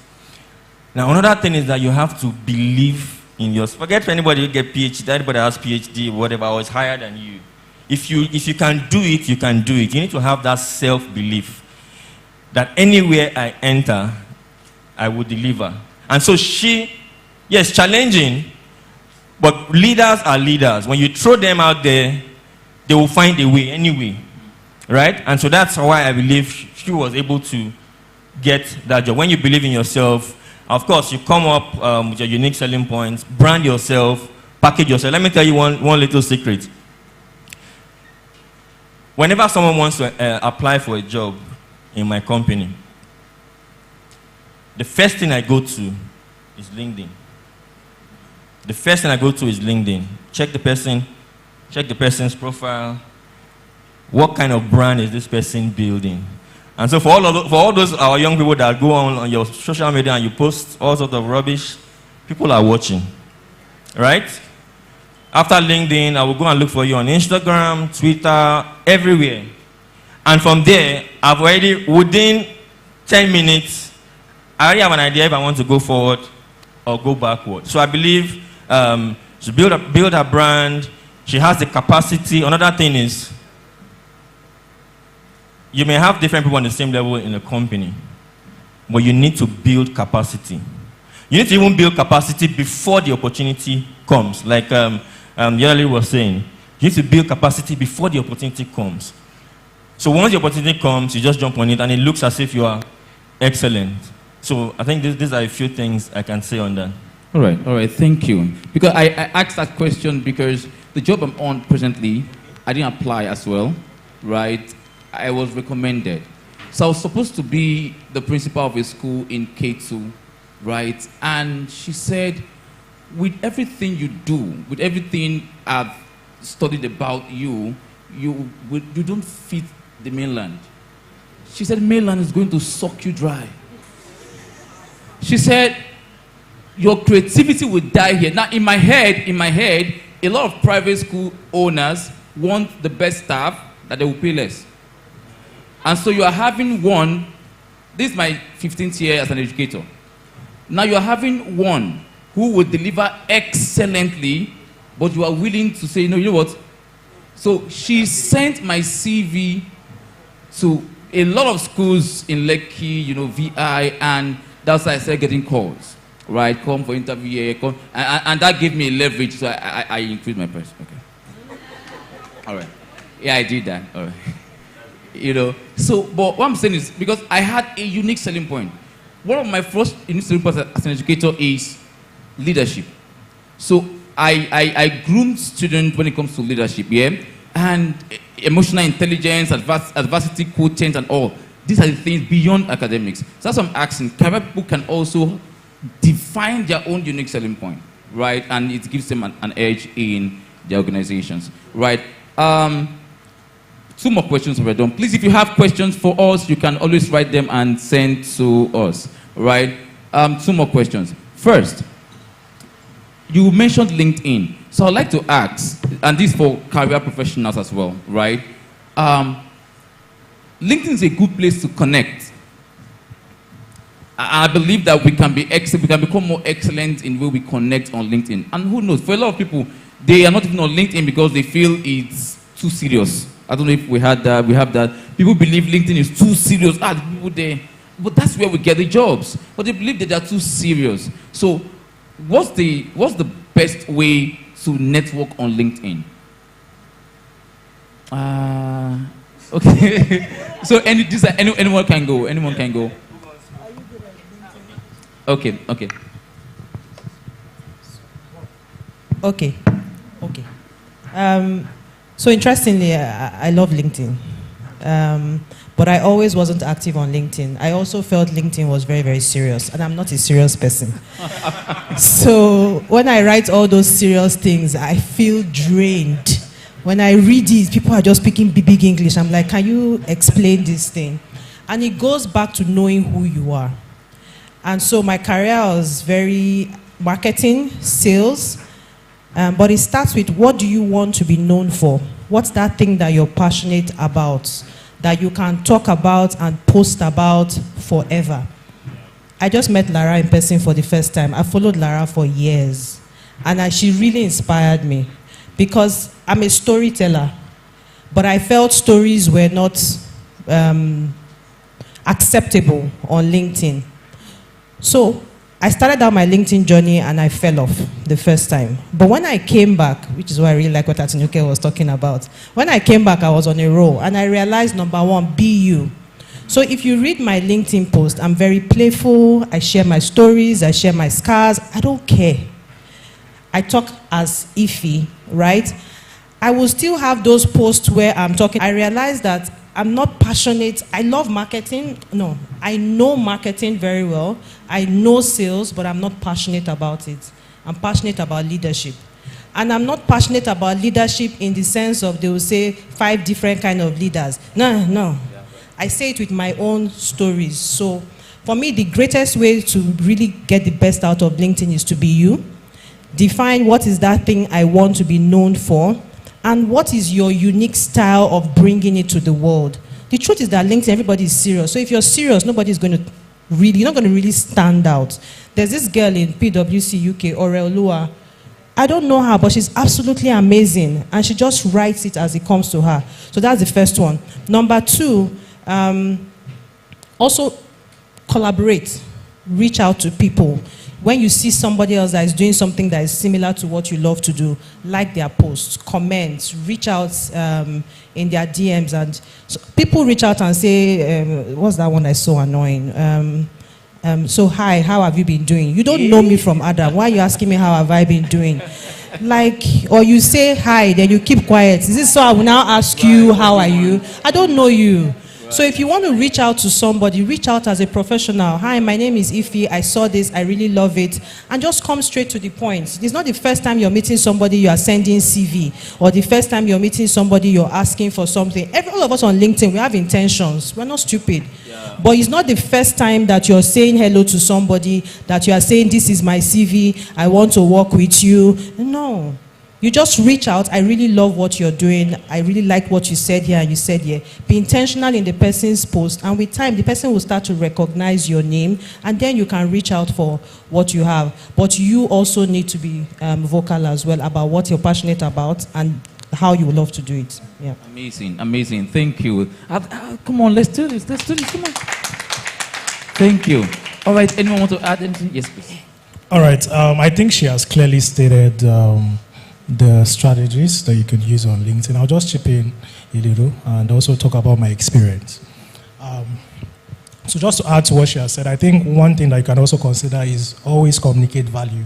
Now, another thing is that you have to believe in yourself. Forget anybody who get PhD, anybody has PhD, whatever, or is higher than you. If you can do it, you can do it. You need to have that self-belief that anywhere I enter, I will deliver. And so yes, challenging, but leaders are leaders. When you throw them out there, they will find a way anyway, right? And so that's why I believe she was able to get that job. When you believe in yourself, of course, you come up with your unique selling points, brand yourself, package yourself. Let me tell you one little secret. Whenever someone wants to apply for a job in my company, the first thing I go to is LinkedIn. Check the person's profile. What kind of brand is this person building? And so for all those our young people that go on your social media and you post all sorts of rubbish, people are watching, right? After LinkedIn, I will go and look for you on Instagram, Twitter, everywhere. And from there, I've already, within 10 minutes, I already have an idea if I want to go forward or go backward. So I believe to build a brand, she has the capacity. Another thing is, you may have different people on the same level in a company, but you need to build capacity. You need to even build capacity before the opportunity comes. Like Yali was saying, you need to build capacity before the opportunity comes. So once the opportunity comes, you just jump on it, and it looks as if you are excellent. So I think these are a few things I can say on that. All right, thank you. Because I asked that question because the job I'm on presently, I didn't apply as well, right? I was recommended. So I was supposed to be the principal of a school in K2, right? And she said, with everything you do, with everything I've studied about you, you don't fit the mainland. She said, mainland is going to suck you dry. She said, your creativity will die here. Now, in my head, a lot of private school owners want the best staff that they will pay less. And so you are having one, this is my 15th year as an educator. Now you are having one who will deliver excellently, but you are willing to say, no, you know what? So she sent my CV to a lot of schools in Lekki, VI, and that's why I started getting calls, right? Come for interview here, come, and that gave me leverage, so I increased my price. Okay. All right. Yeah, I did that. All right. So, but what I'm saying is, because I had a unique selling point. One of my first unique selling points as an educator is leadership. So I groom students when it comes to leadership, yeah? And emotional intelligence, adversity quotient, and all. These are the things beyond academics. So that's what I'm asking. Career people can also define their own unique selling point, right? And it gives them an edge in their organizations, right? 2 more questions we're done. Please, if you have questions for us, you can always write them and send to us, right? 2 more questions. First, you mentioned LinkedIn. So I'd like to ask, and this is for career professionals as well, right? LinkedIn is a good place to connect. I believe that we can become more excellent in where we connect on LinkedIn. And who knows, for a lot of people, they are not even on LinkedIn because they feel it's too serious. I don't know if we have that. People believe LinkedIn is too serious. The people there. But that's where we get the jobs. But they believe that they are too serious. So what's the best way to network on LinkedIn? Okay. So anyone can go. Anyone can go. Okay. So interestingly, I love LinkedIn. But I always wasn't active on LinkedIn. I also felt LinkedIn was very, very serious, and I'm not a serious person. So when I write all those serious things, I feel drained. When I read it, people are just speaking big English. I'm like, can you explain this thing? And it goes back to knowing who you are. And so my career was very marketing, sales, but it starts with, what do you want to be known for? What's that thing that you're passionate about, that you can talk about and post about forever? I just met Lara in person for the first time. I followed Lara for years. And she really inspired me because I'm a storyteller. But I felt stories were not acceptable on LinkedIn. So I started out my LinkedIn journey and I fell off the first time. But when I came back, which is why I really like what Atinuke was talking about, when I came back, I was on a roll and I realized, number one, be you. So if you read my LinkedIn post, I'm very playful, I share my stories, I share my scars, I don't care. I talk as Ify, right? I will still have those posts where I'm talking. I realized that I'm not passionate. I love marketing. No, I know marketing very well. I know sales, but I'm not passionate about it. I'm passionate about leadership. And I'm not passionate about leadership in the sense of they will say 5 different kind of leaders. No. I say it with my own stories. So for me, the greatest way to really get the best out of LinkedIn is to be you. Define what is that thing I want to be known for. And what is your unique style of bringing it to the world? The truth is that LinkedIn, everybody is serious. So if you're serious, nobody's going to really, you're not going to really stand out. There's this girl in PwC UK, Lua. I don't know her, but she's absolutely amazing. And she just writes it as it comes to her. So that's the first one. Number 2, also collaborate. Reach out to people. When you see somebody else that is doing something that is similar to what you love to do, like their posts, comment, reach out in their DMs. And so people reach out and say, what's that one that's so annoying? So hi, how have you been doing? You don't know me from Adam. Why are you asking me how have I been doing? Like, or you say hi, then you keep quiet. Is this so I will now ask you, how are you? I don't know you. So if you want to reach out to somebody, reach out as a professional. Hi, my name is Ify. I saw this. I really love it. And just come straight to the point. It's not the first time you're meeting somebody, you are sending CV. Or the first time you're meeting somebody, you're asking for something. All of us on LinkedIn, we have intentions. We're not stupid. Yeah. But it's not the first time that you're saying hello to somebody, that you are saying, this is my CV. I want to work with you. No. You just reach out. I really love what you're doing. I really like what you said here and you said here. Be intentional in the person's post, and with time, the person will start to recognize your name, and then you can reach out for what you have. But you also need to be vocal as well about what you're passionate about, and how you would love to do it. Yeah. Amazing, amazing. Thank you. Come on, let's do this. Let's do this. Come on. Thank you. All right. Anyone want to add anything? Yes, please. All right. I think she has clearly stated the strategies that you could use on LinkedIn. I'll just chip in a little and also talk about my experience. So just to add to what she has said, I think one thing that you can also consider is always communicate value.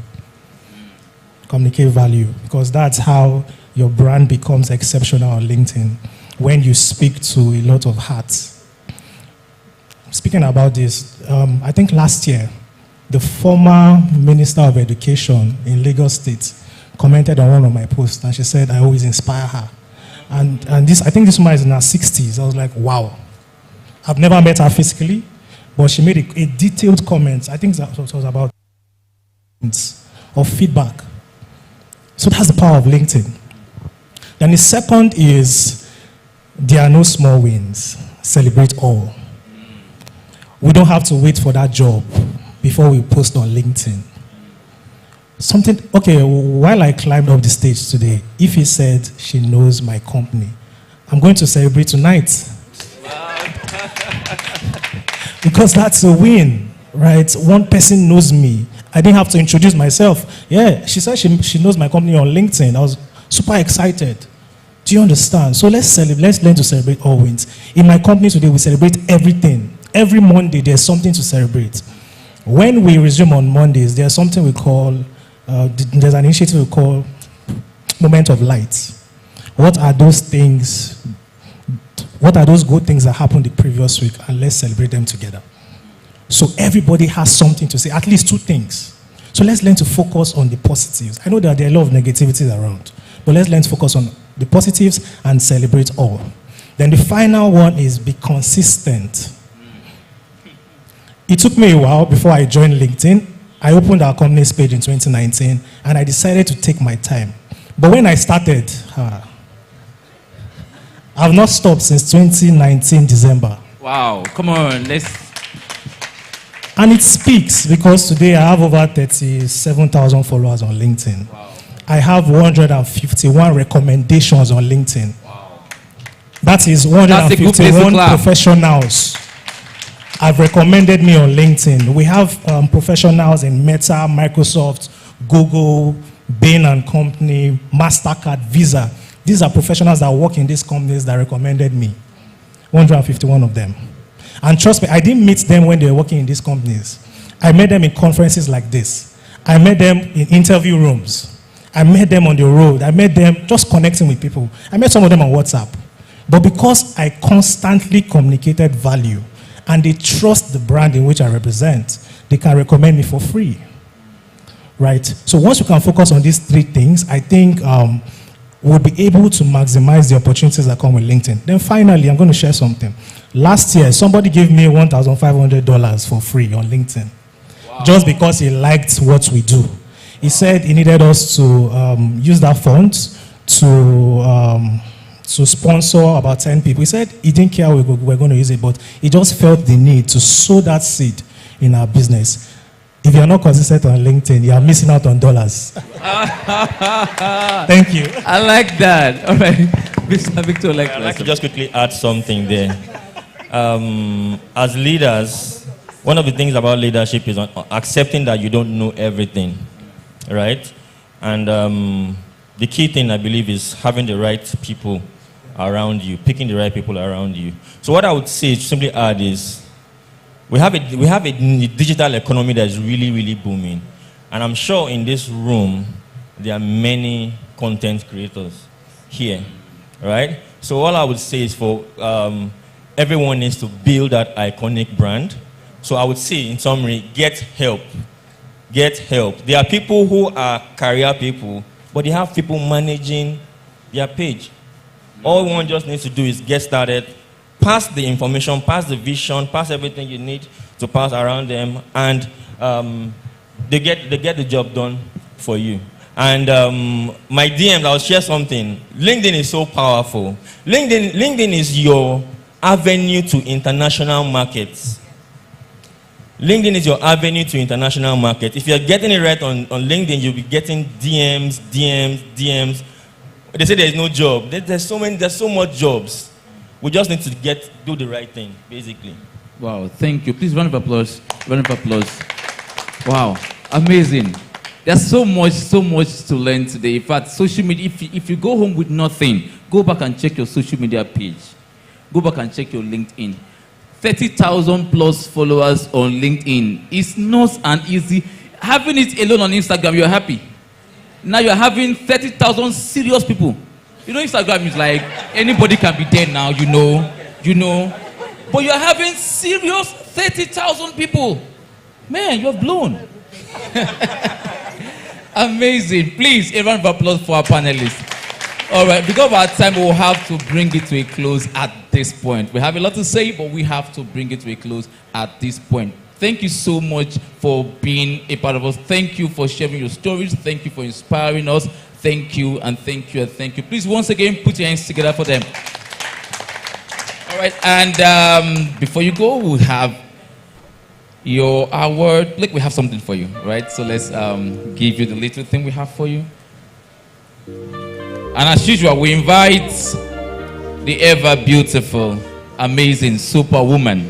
Communicate value, because that's how your brand becomes exceptional on LinkedIn, when you speak to a lot of hearts. Speaking about this, I think last year, the former Minister of Education in Lagos State commented on one of my posts, and she said, I always inspire her. And this, I think this woman is in her 60s. I was like, wow. I've never met her physically, but she made a detailed comment. I think that was about of feedback. So that's the power of LinkedIn. Then the second is, there are no small wins. Celebrate all. We don't have to wait for that job before we post on LinkedIn. Okay, while I climbed up the stage today, if he said she knows my company, I'm going to celebrate tonight. Because that's a win, right? One person knows me. I didn't have to introduce myself. Yeah, she said she knows my company on LinkedIn. I was super excited. Do you understand? So let's learn to celebrate all wins. In my company today, we celebrate everything. Every Monday, there's something to celebrate. When we resume on Mondays, there's something we call, there's an initiative we call Moment of Light. What are those things? What are those good things that happened the previous week? And let's celebrate them together. So everybody has something to say, at least two things. So let's learn to focus on the positives. I know that there are a lot of negativities around, but let's learn to focus on the positives and celebrate all. Then the final one is be consistent. It took me a while before I joined LinkedIn. I opened our company's page in 2019, and I decided to take my time. But when I started, I've not stopped since 2019 December. Wow, come on, let's... And it speaks, because today I have over 37,000 followers on LinkedIn. Wow. I have 151 recommendations on LinkedIn. Wow. That is 151 professionals have recommended me on LinkedIn. We have professionals in Meta, Microsoft, Google, Bain and Company, MasterCard, Visa. These are professionals that work in these companies that recommended me. 151 of them. And trust me, I didn't meet them when they were working in these companies. I met them in conferences like this. I met them in interview rooms. I met them on the road. I met them just connecting with people. I met some of them on WhatsApp. But because I constantly communicated value and they trust the brand in which I represent, they can recommend me for free. Right? So once you can focus on these three things, I think we'll be able to maximize the opportunities that come with LinkedIn. Then finally, I'm going to share something. Last year, somebody gave me $1,500 for free on LinkedIn. Wow. Just because he liked what we do. He said he needed us to use that fund to sponsor about 10 people. He said he didn't care we're going to use it, but he just felt the need to sow that seed in our business. If you're not consistent on LinkedIn, you are missing out on dollars. Thank you. I like that. All right. Mr. Victor, I'd like to just quickly add something there. As leaders, one of the things about leadership is accepting that you don't know everything, right? And the key thing, I believe, is having the right people around you, picking the right people around you. So what I would say, simply add, is we have a digital economy that is really, really booming. And I'm sure in this room, there are many content creators here, right? So all I would say is for everyone needs to build that iconic brand. So I would say, in summary, get help. Get help. There are people who are career people, but they have people managing their page. All one just needs to do is get started, pass the information, pass the vision, pass everything you need to pass around them, and they get the job done for you. And my DMs, I'll share something. LinkedIn is so powerful. LinkedIn is your avenue to international markets. LinkedIn is your avenue to international market. If you're getting it right on LinkedIn, you'll be getting DMs. They say there's no job. There's so much jobs. We just need to do the right thing, basically. Wow, thank you. Please, round of applause. Round of applause. Wow, amazing. There's so much to learn today. In fact, social media, if you go home with nothing, go back and check your social media page. Go back and check your LinkedIn. 30,000 plus followers on LinkedIn. It's not an easy. Having it alone on Instagram, you're happy. Now you're having 30,000 serious people. You know, Instagram is like anybody can be there now, you know. But you're having serious 30,000 people. Man, you're blown. Amazing. Please, a round of applause for our panelists. All right, because of our time, we'll have to bring it to a close at this point. We have a lot to say, but we have to bring it to a close at this point. Thank you so much for being a part of us. Thank you for sharing your stories. Thank you for inspiring us. Thank you, and thank you, and thank you. Please, once again, put your hands together for them. All right, and before you go, we'll have your award. Look, we have something for you, right? So let's give you the little thing we have for you. And as usual, we invite the ever beautiful, amazing superwoman,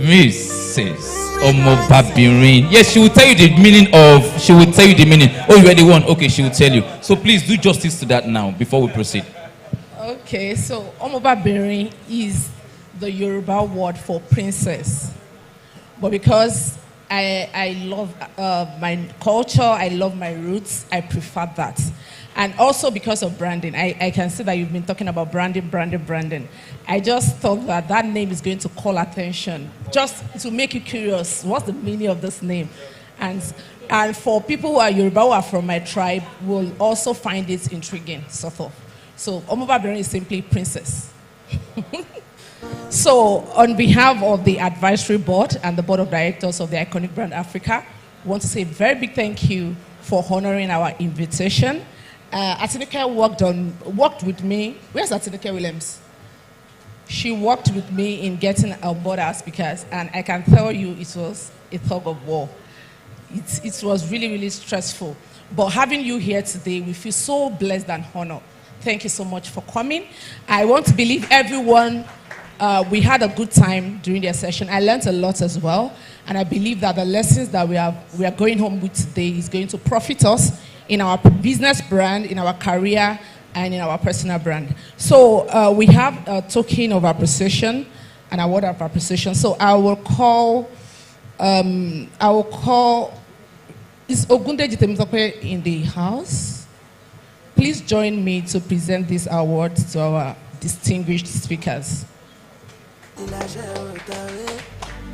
Mrs. Omobabirin. Yes, she will tell you the meaning of, she will tell you the meaning. Oh, you are the one. Okay, she will tell you. So please do justice to that now before we proceed. Okay, so Omobabirin is the Yoruba word for princess. But because I love my culture, I love my roots, I prefer that. And also because of branding. I can see that you've been talking about branding. I just thought that that name is going to call attention, just to make you curious. What's the meaning of this name? And for people who are Yoruba, who are from my tribe, will also find it intriguing, sort of. So Omobabirin is simply princess. So on behalf of the advisory board and the board of directors of the Iconic Brand Africa, I want to say a very big thank you for honoring our invitation. Atinuke worked with me. Where's Atinuke Williams? She worked with me in getting on board our speakers, and I can tell you it was a tug of war. It was really, really stressful. But having you here today, we feel so blessed and honored. Thank you so much for coming. I want to believe everyone, we had a good time during their session. I learned a lot as well, and I believe that the lessons that we are going home with today is going to profit us in our business brand, in our career, and in our personal brand. So we have a token of appreciation, an award of appreciation. So I will call, is Ogundeji Temitope in the house? Please join me to present this award to our distinguished speakers.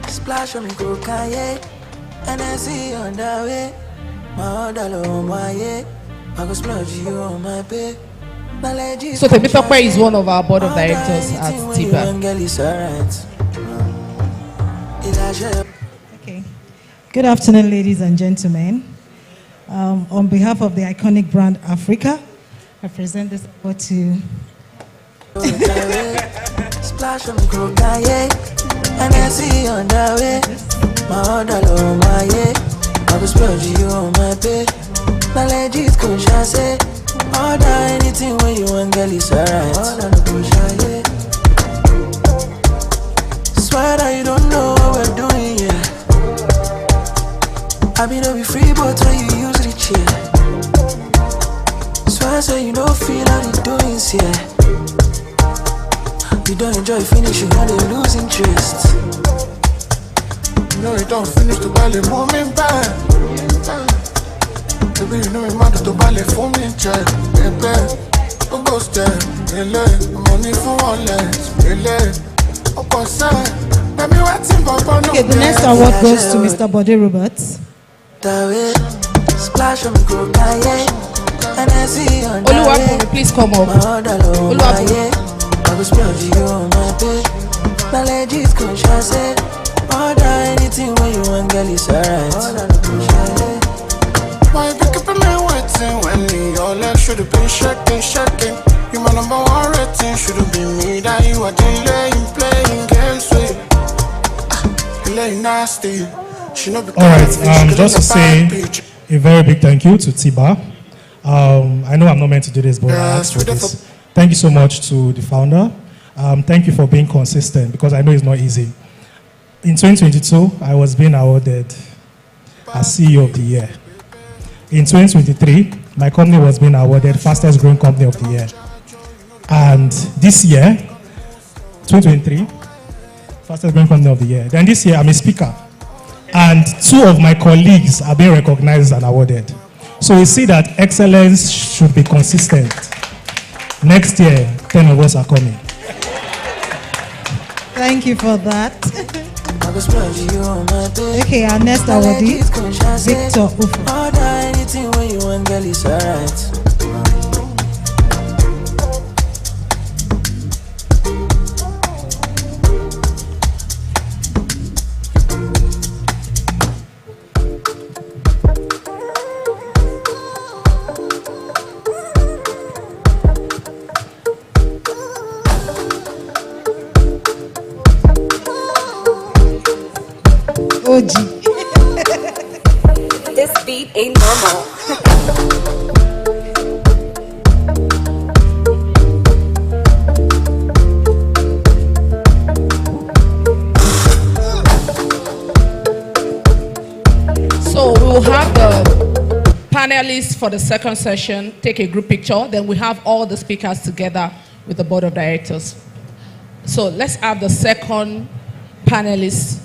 Splash on me, go Kanye, and I see on the way. My order on my head, I go splurge you on my bed. So Temitope is one of our board of directors at TIBA. Okay. Good afternoon, ladies and gentlemen. On behalf of the Iconic Brand Africa, I present this award to Splash on me, go Kanye, and I see on the way. My order on my head, I go splurge you on my bed. My legit go say, order anything when you want, girl, it's alright. Order no go shy. Swear that you don't know what we're doing, yeah. I mean, I'll be free, but when you use the chair. Swear so you don't feel how the doings, yeah. You don't enjoy finish, you want to lose interest. No, you don't finish the ballet moment back. Baby, you know you mad to ballet for me, check. Baby, don't go step. Money for one less. Okay, the next award goes to Mr. Bode Roberts. Splash on me, go and I see on Oluwapo, please come up. Oluwapo. I was splurge you on my bed. My legit conscious say, order anything when you want, girl, it's alright. Why you keeping me waiting when your legs should have been shaking? You my number one rating, shouldn't be me that you are delaying, playing games with. Delaying nasty. Alright, just to say a very big thank you to TIBA I know I'm not meant to do this, but I asked for this. Thank you so much to the founder. Thank you for being consistent, because I know it's not easy. In 2022, I was being awarded as CEO of the year. In 2023, my company was being awarded fastest growing company of the year. And this year, 2023, fastest growing company of the year. Then this year, I'm a speaker. And 2 of my colleagues are being recognized and awarded. So we see that excellence should be consistent. Next year, 10 of us are coming. Thank you for that. Okay, our next awardee, Victor Ufu. Order anything when you want, girl, it's alright. OG. This beat ain't normal. So we will have the panelists for the second session take a group picture. Then we have all the speakers together with the board of directors. So let's have the second panelist.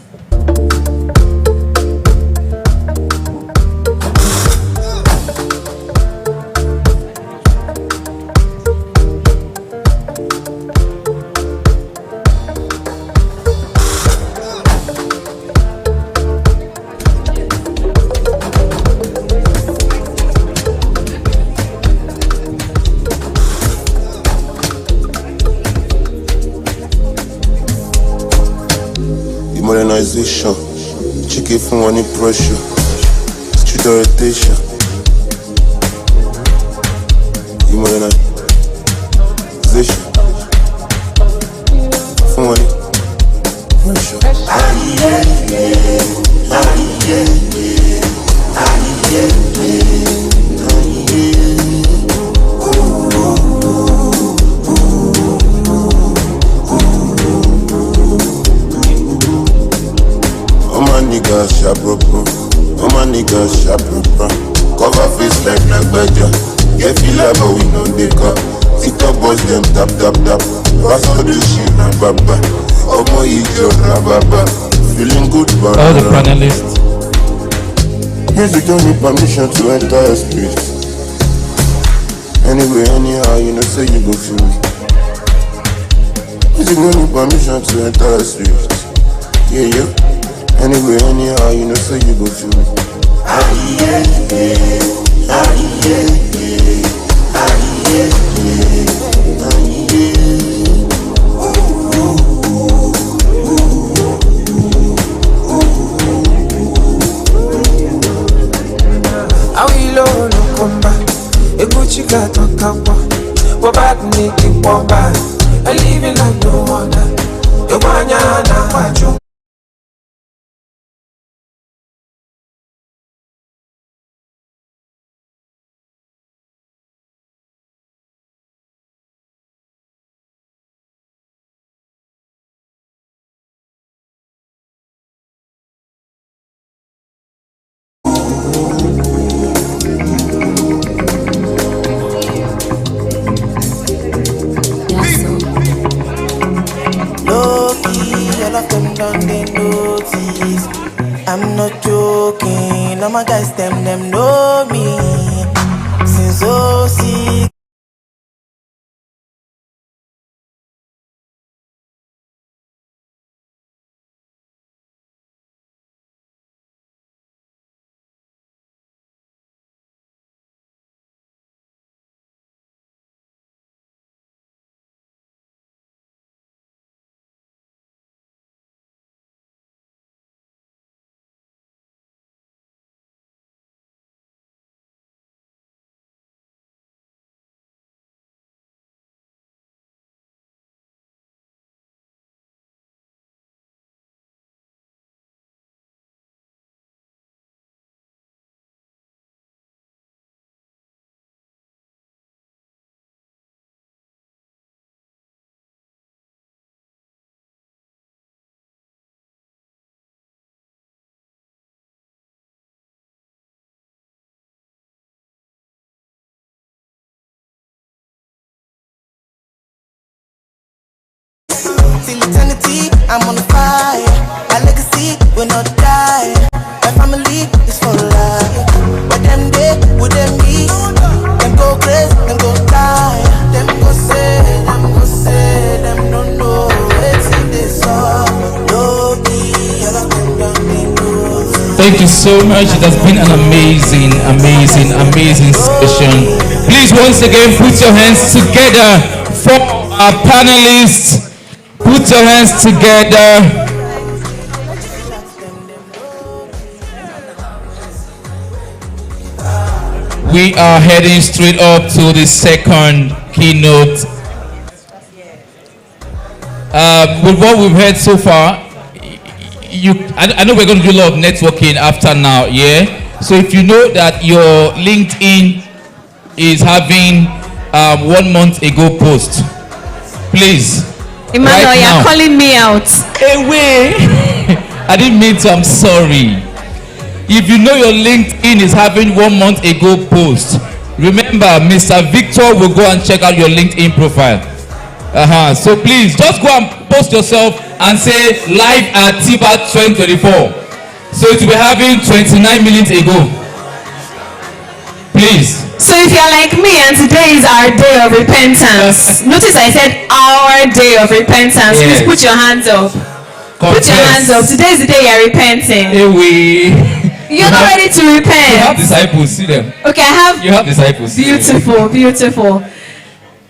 Modernization, chicken from any pressure, street orientation. Modernization, from any pressure. Niggas sharp bro, all my niggas sharp bro. Cover face like Nagbaja, get feel like but we know they cut. TikTok boys them tap tap tap, pass all the shit na baba. Omo ijo na baba, feeling good but all the panelists. Music don't need permission to enter a space. Anyway, anyhow, you know say you go feel me. Music don't need permission to enter a space. Yeah, yeah. Anyway, anyhow, you know, so you go feel me. Awilo no komba, eguchi gato kakwa. Wabak niki wabak, I live in like no other. Ewanya na wajo. All of them done they notice. I'm not joking. All my guys them know me since 06. till eternity. I'm on fire. My legacy will not die. My family is for life. But them day, would them be? Them go crazy, them go die. Them go say, them don't know. It's in this song. Thank you so much. It has been an amazing, amazing, amazing session. Please, once again, put your hands together for our panelists. Put your hands together. We are heading straight up to the second keynote. With what we've heard so far, I know we're going to do a lot of networking after now, yeah? So if you know that your LinkedIn is having 1 month ago post, please. Emmanuel, right you're calling me out. Hey, wait. I didn't mean to, I'm sorry. If you know your LinkedIn is having 1 month ago post, remember, Mr. Victor will go and check out your LinkedIn profile. So please, just go and post yourself and say live at TIBA 2024. So it will be having 29 minutes ago. Please. So if you're like me and today is our day of repentance, notice I said our day of repentance. Yes. Please put your hands up. Put your hands up. Today is the day you're repenting. You're not ready to repent. You have disciples, see them. Okay, You have disciples. Beautiful, beautiful.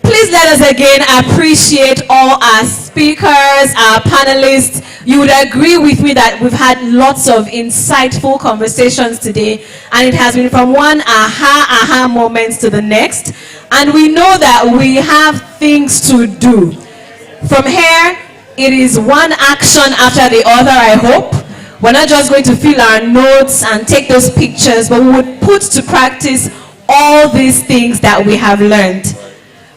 Please let us again appreciate all our speakers, our panelists. You would agree with me that we've had lots of insightful conversations today, and it has been from one aha moments to the next. And we know that we have things to do. From here, it is one action after the other, I hope. We're not just going to fill our notes and take those pictures, but we would put to practice all these things that we have learned.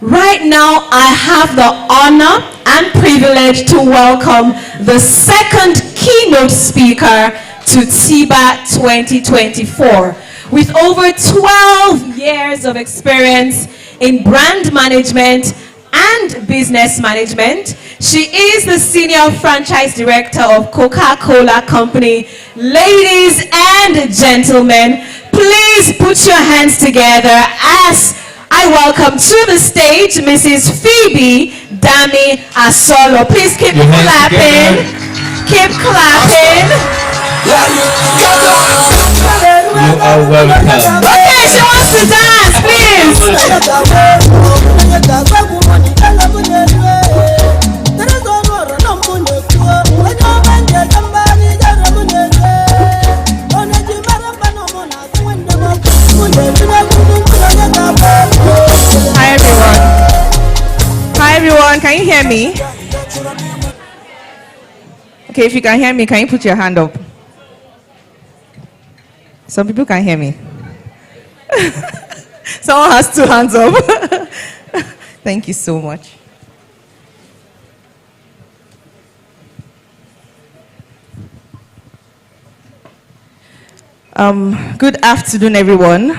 Right now, I have the honor and privilege to welcome the second keynote speaker to TIBA 2024. With over 12 years of experience in brand management and business management, she is the Senior Franchise Director of Coca-Cola Company. Ladies and gentlemen, please put your hands together as I welcome to the stage Mrs. Phoebe Dami Asolo. Please keep clapping. Keep clapping. You are welcome. Okay, she wants to dance, please. Hi everyone. Hi everyone, can you hear me? Okay, if you can hear me, can you put your hand up? Some people can't hear me. Someone has 2 hands up. Thank you so much. Good afternoon, everyone.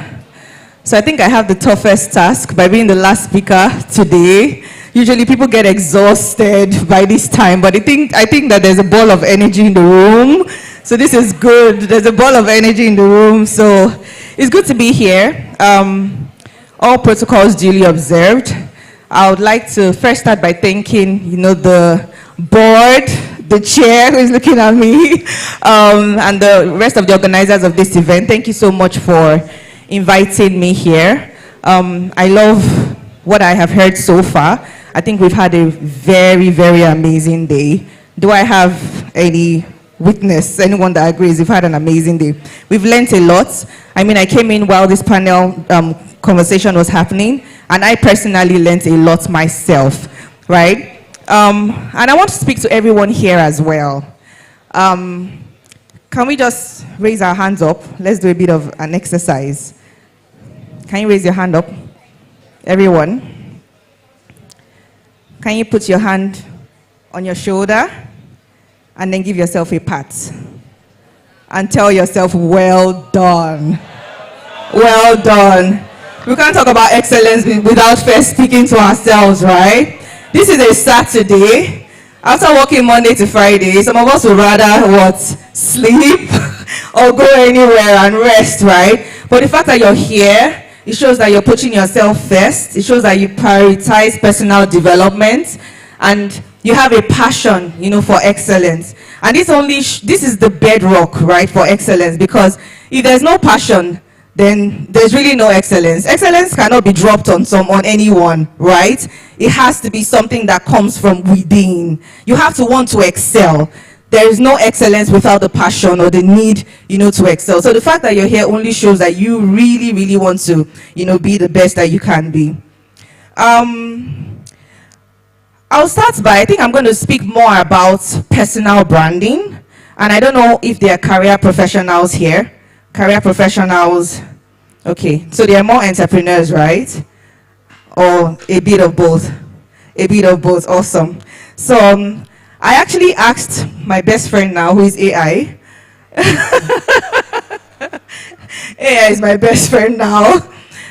So I think I have the toughest task by being the last speaker today. Usually people get exhausted by this time, but I think that there's a ball of energy in the room. So this is good. There's a ball of energy in the room. So it's good to be here. All protocols duly observed. I would like to first start by thanking, the board, the chair who is looking at me, and the rest of the organizers of this event. Thank you so much for inviting me here. I love what I have heard so far. I think we've had a very, very amazing day. Do I have any witness, anyone that agrees we've had an amazing day? We've learned a lot. I mean, I came in while this panel conversation was happening, and I personally learned a lot myself, right? And I want to speak to everyone here as well. Can we just raise our hands up? Let's do a bit of an exercise. Can you raise your hand up? Everyone. Can you put your hand on your shoulder and then give yourself a pat and tell yourself, well done. Well done. We can't talk about excellence without first speaking to ourselves, right? This is a Saturday, After working Monday to Friday, some of us would rather what? Sleep or go anywhere and rest, right? But the fact that you're here, it shows that you're putting yourself first. It shows that you prioritize personal development and you have a passion, for excellence. And this is the bedrock, right, for excellence, because if there's no passion, then there's really no excellence. Excellence cannot be dropped on anyone, right? It has to be something that comes from within. You have to want to excel. There is no excellence without the passion or the need, to excel. So the fact that you're here only shows that you really, really want to, be the best that you can be. I'll start by, I think I'm going to speak more about personal branding. And I don't know if there are career professionals here. Career professionals, okay, so they are more entrepreneurs, right? Or a bit of both. A bit of both, awesome. So I actually asked my best friend now, who is AI. AI is my best friend now.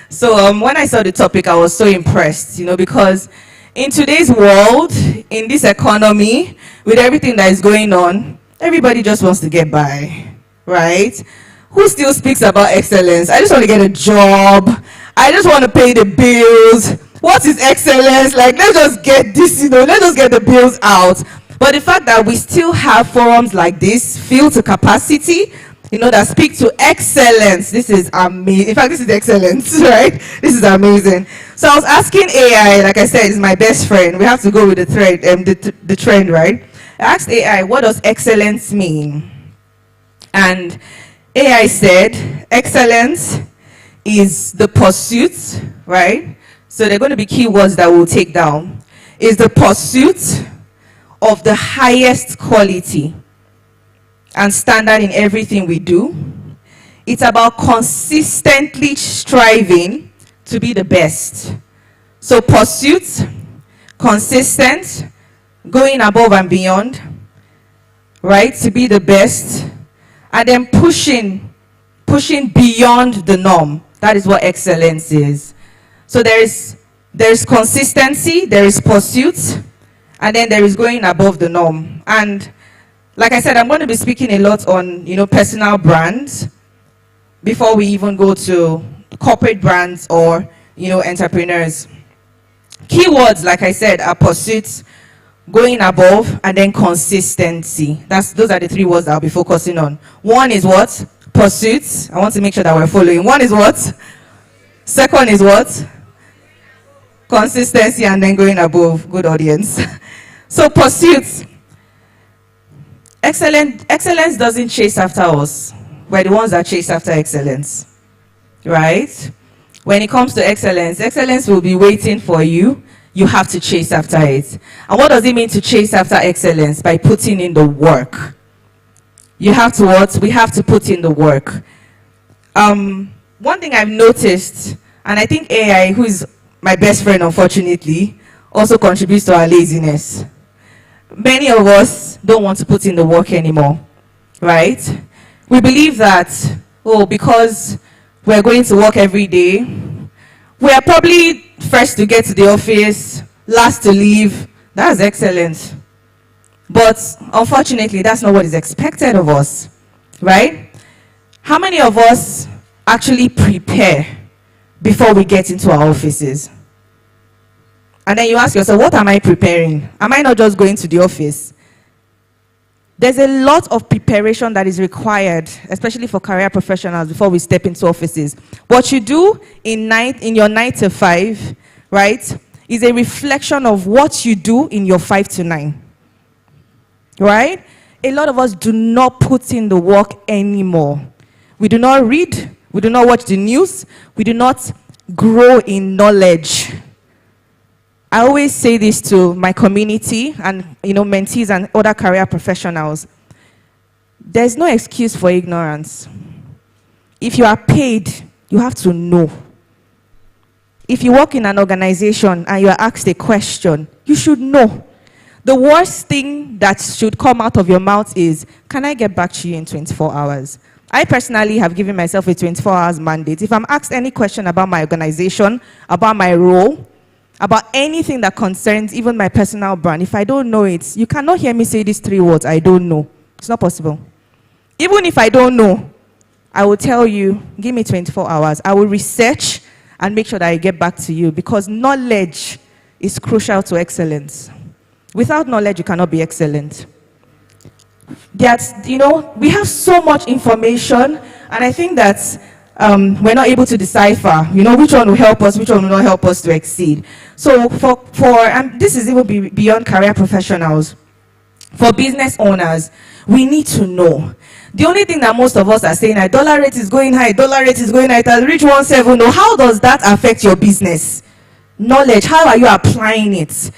So when I saw the topic, I was so impressed, because in today's world, in this economy, with everything that is going on, everybody just wants to get by, right? Who still speaks about excellence? I just want to get a job. I just want to pay the bills. What is excellence? Like, let's just get this, let's just get the bills out. But the fact that we still have forums like this, filled to capacity, that speak to excellence, this is amazing. In fact, this is excellence, right? This is amazing. So I was asking AI, like I said, is my best friend. We have to go with the thread, the trend, right? I asked AI, what does excellence mean? And AI said, excellence is the pursuit, right? So there are going to be keywords that we'll take down. Is the pursuit of the highest quality and standard in everything we do. It's about consistently striving to be the best. So pursuit, consistent, going above and beyond, right, to be the best. And then pushing beyond the norm. That is what excellence is. So there is consistency, there is pursuit, and then there is going above the norm. And like I said, I'm going to be speaking a lot on, personal brands before we even go to corporate brands or, entrepreneurs. Keywords, like I said, are pursuit, going above, and then consistency. Those are the three words that I'll be focusing on. One is what? Pursuit. I want to make sure that we're following. One is what? Second is what? Consistency, and then going above. Good audience. So pursuit. Excellence doesn't chase after us. We're the ones that chase after excellence. Right? When it comes to excellence, excellence will be waiting for you. You have to chase after it. And what does it mean to chase after excellence? By putting in the work. You have to what? We have to put in the work. One thing I've noticed, and I think AI, who is my best friend unfortunately, also contributes to our laziness. Many of us don't want to put in the work anymore, right? We believe that, because we're going to work every day, we are probably first to get to the office, last to leave. That's excellent. But unfortunately, that's not what is expected of us, right? How many of us actually prepare before we get into our offices? And then you ask yourself, what am I preparing? Am I not just going to the office? There's a lot of preparation that is required, especially for career professionals, before we step into offices. What you do in your 9 to 5, right, is a reflection of what you do in your 5 to 9. Right? A lot of us do not put in the work anymore. We do not read. We do not watch the news. We do not grow in knowledge. I always say this to my community and, mentees and other career professionals. There's no excuse for ignorance. If you are paid, you have to know. If you work in an organization and you are asked a question, you should know. The worst thing that should come out of your mouth is, can I get back to you in 24 hours? I personally have given myself a 24 hours mandate. If I'm asked any question about my organization, about my role, about anything that concerns even my personal brand, if I don't know it, you cannot hear me say these 3 words, I don't know. It's not possible. Even if I don't know, I will tell you, give me 24 hours. I will research and make sure that I get back to you, because knowledge is crucial to excellence. Without knowledge, you cannot be excellent. We have so much information, and I think that we're not able to decipher, which one will help us, which one will not help us to exceed. So and this is even beyond career professionals. For business owners, we need to know. The only thing that most of us are saying, dollar rate is going high, dollar rate is going high, it has reached 170. How does that affect your business? Knowledge, how are you applying it?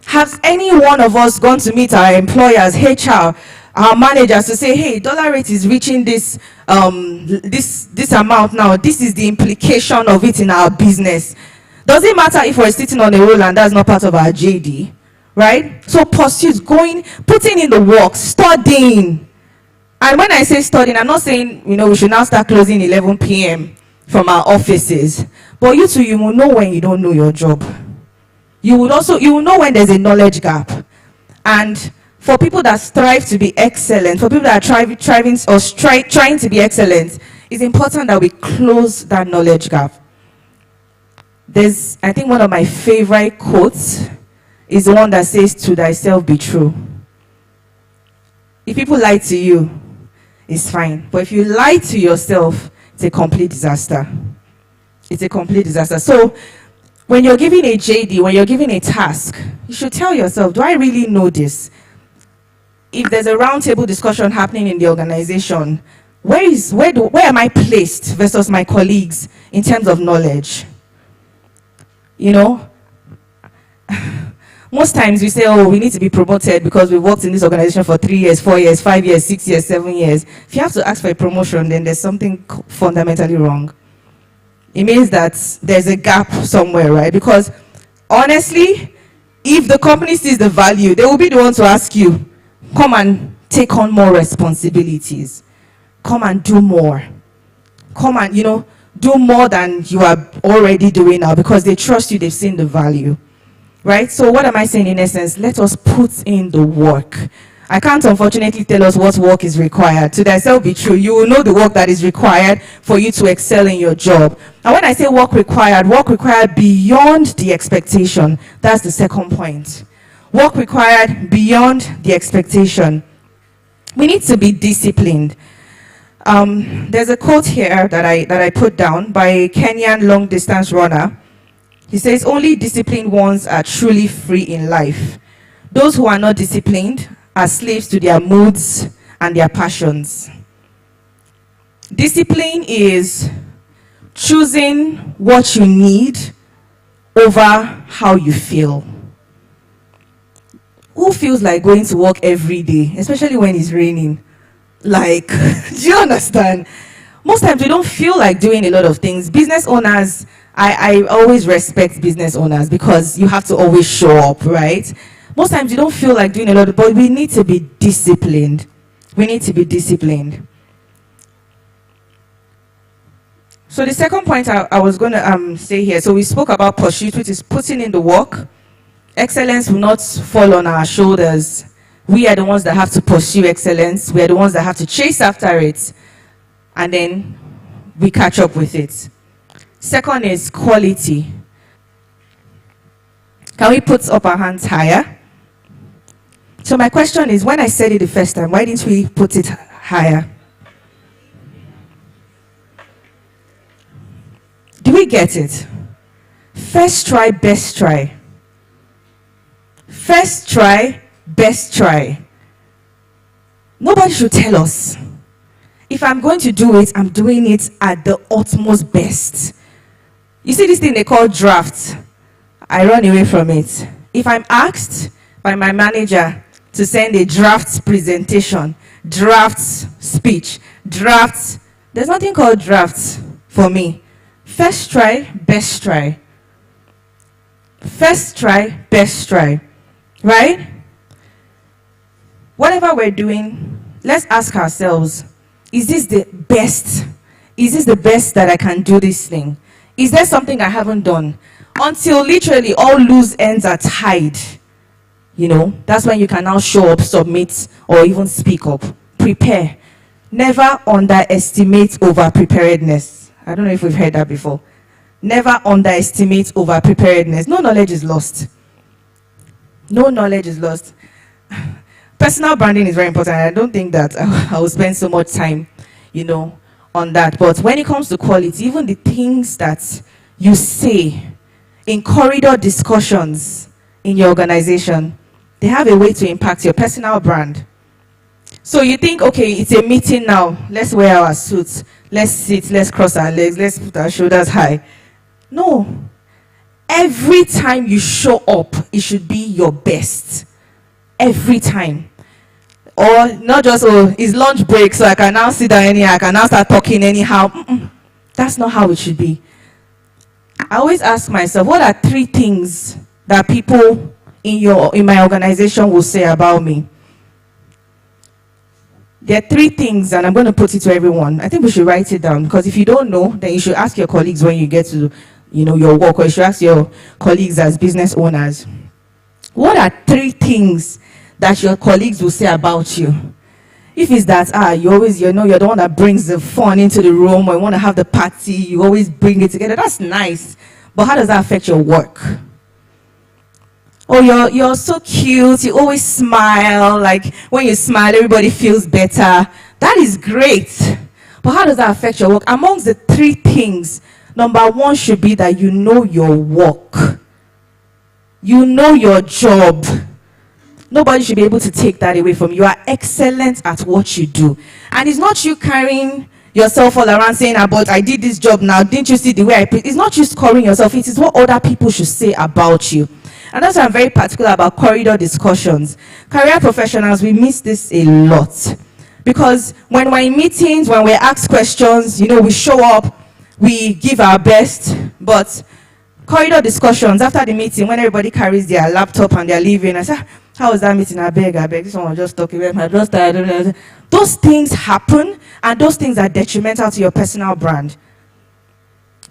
Has any one of us gone to meet our employers, HR, our managers to say, hey, dollar rate is reaching this amount now. This is the implication of it in our business. Does it matter if we're sitting on a roll and that's not part of our JD? Right? So pursuits, putting in the work, studying. And when I say studying, I'm not saying, we should now start closing 11 p.m. from our offices. But you too, you will know when you don't know your job. You will know when there's a knowledge gap. And for people that strive to be excellent, for people that are trying to be excellent, it's important that we close that knowledge gap. I think one of my favorite quotes is the one that says, to thyself be true. If people lie to you, it's fine. But if you lie to yourself, it's a complete disaster. It's a complete disaster. So when you're giving a JD, when you're giving a task, you should tell yourself, do I really know this? If there's a roundtable discussion happening in the organization, where am I placed versus my colleagues in terms of knowledge? Most times we say, oh, we need to be promoted because we worked in this organization for 3 years, 4 years, 5 years, 6 years, 7 years. If you have to ask for a promotion, then there's something fundamentally wrong. It means that there's a gap somewhere, right? Because honestly, if the company sees the value, they will be the ones to ask you, come and take on more responsibilities. Come and do more. Come and, do more than you are already doing now, because they trust you, they've seen the value. Right? So what am I saying in essence? Let us put in the work. I can't unfortunately tell us what work is required. To thyself be true. You will know the work that is required for you to excel in your job. And when I say work required beyond the expectation. That's the second point. Work required beyond the expectation. We need to be disciplined. There's a quote here that I put down by a Kenyan long distance runner. He says, only disciplined ones are truly free in life. Those who are not disciplined are slaves to their moods and their passions. Discipline is choosing what you need over how you feel. Who feels like going to work every day, especially when it's raining? Like, do you understand? Most times we don't feel like doing a lot of things. Business owners, I always respect business owners because you have to always show up, right? Most times you don't feel like doing a lot, but we need to be disciplined. We need to be disciplined. So the second point I was going to say here, so we spoke about pursuit, which is putting in the work. Excellence will not fall on our shoulders. We are the ones that have to pursue excellence. We are the ones that have to chase after it. And then we catch up with it. Second is quality. Can we put up our hands higher? So my question is, when I said it the first time, why didn't we put it higher? Do we get it? First try, best try. First try, best try. Nobody should tell us. If I'm going to do it, I'm doing it at the utmost best. You see this thing they call draft? I run away from it. If I'm asked by my manager to send a draft presentation, draft speech, draft, there's nothing called drafts for me. First try, best try. First try, best try. Right? Whatever we're doing, let's ask ourselves, is this the best? Is this the best that I can do this thing? Is there something I haven't done? until literally all loose ends are tied. You know, that's when you can now show up, submit, or even speak up. Prepare. Never underestimate over-preparedness. I don't know if we've heard that before. Never underestimate over-preparedness. No knowledge is lost. No knowledge is lost. Personal branding is very important. I don't think that I will spend so much time, you know, on that. But when it comes to quality, even the things that you say in corridor discussions in your organization, they have a way to impact your personal brand. So you think, okay, it's a meeting now. Let's wear our suits. Let's sit. Let's cross our legs. Let's put our shoulders high. No. Every time you show up, it should be your best. Every time. Or not just, oh, it's lunch break, so I can now sit down anyhow. I can now start talking anyhow. That's not how it should be. I always ask myself, what are 3 things that people in my organization will say about me? There are 3 things, and I'm going to put it to everyone. I think we should write it down, because if you don't know, then you should ask your colleagues when you get to, you know, your work, or you should ask your colleagues as business owners. What are 3 things that your colleagues will say about you? If it's that, you're the one that brings the fun into the room, or you want to have the party, you always bring it together, that's nice. But how does that affect your work? Oh, you're so cute, you always smile, like when you smile, everybody feels better. That is great. But how does that affect your work? Amongst the 3 things, number 1 should be that you know your work. You know your job. Nobody should be able to take that away from you. You are excellent at what you do. And it's not you carrying yourself all around saying, but I did this job now. Didn't you see the way I put it? It's not you scoring yourself. It is what other people should say about you. And that's why I'm very particular about corridor discussions. Career professionals, we miss this a lot. Because when we're in meetings, when we're asked questions, you know, we show up, we give our best, but corridor discussions, after the meeting, when everybody carries their laptop and they're leaving, I say, how was that meeting? I beg, this one was just talking about just tired. Those things happen, and those things are detrimental to your personal brand.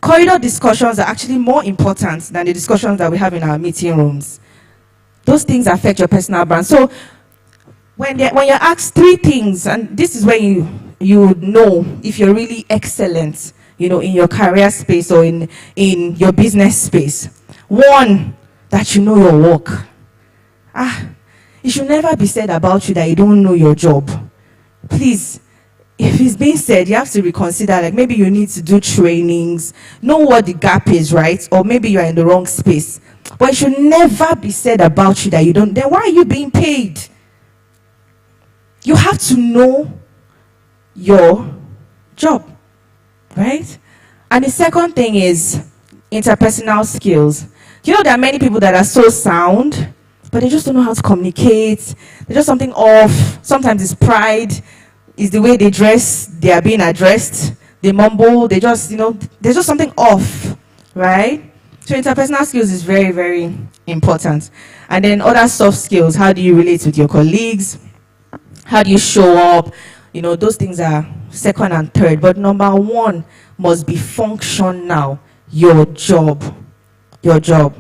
Corridor discussions are actually more important than the discussions that we have in our meeting rooms. Those things affect your personal brand. So when you're asked 3 things, and this is when you know if you're really excellent, you know, in your career space or in your business space. 1, that you know your work. It should never be said about you that you don't know your job. Please, if it's being said, you have to reconsider. Like maybe you need to do trainings, know what the gap is, right? Or maybe you are in the wrong space. But it should never be said about you that you don't. Then why are you being paid? You have to know your job, right? And the second thing is interpersonal skills. You know, there are many people that are so sound, but they just don't know how to communicate. There's just something off. Sometimes it's pride. It's the way they dress. They are being addressed. They mumble. They just, you know, there's just something off, right? So interpersonal skills is very, very important. And then other soft skills. How do you relate with your colleagues? How do you show up? You know, those things are second and third. But number 1 must be functional. Your job. Your job.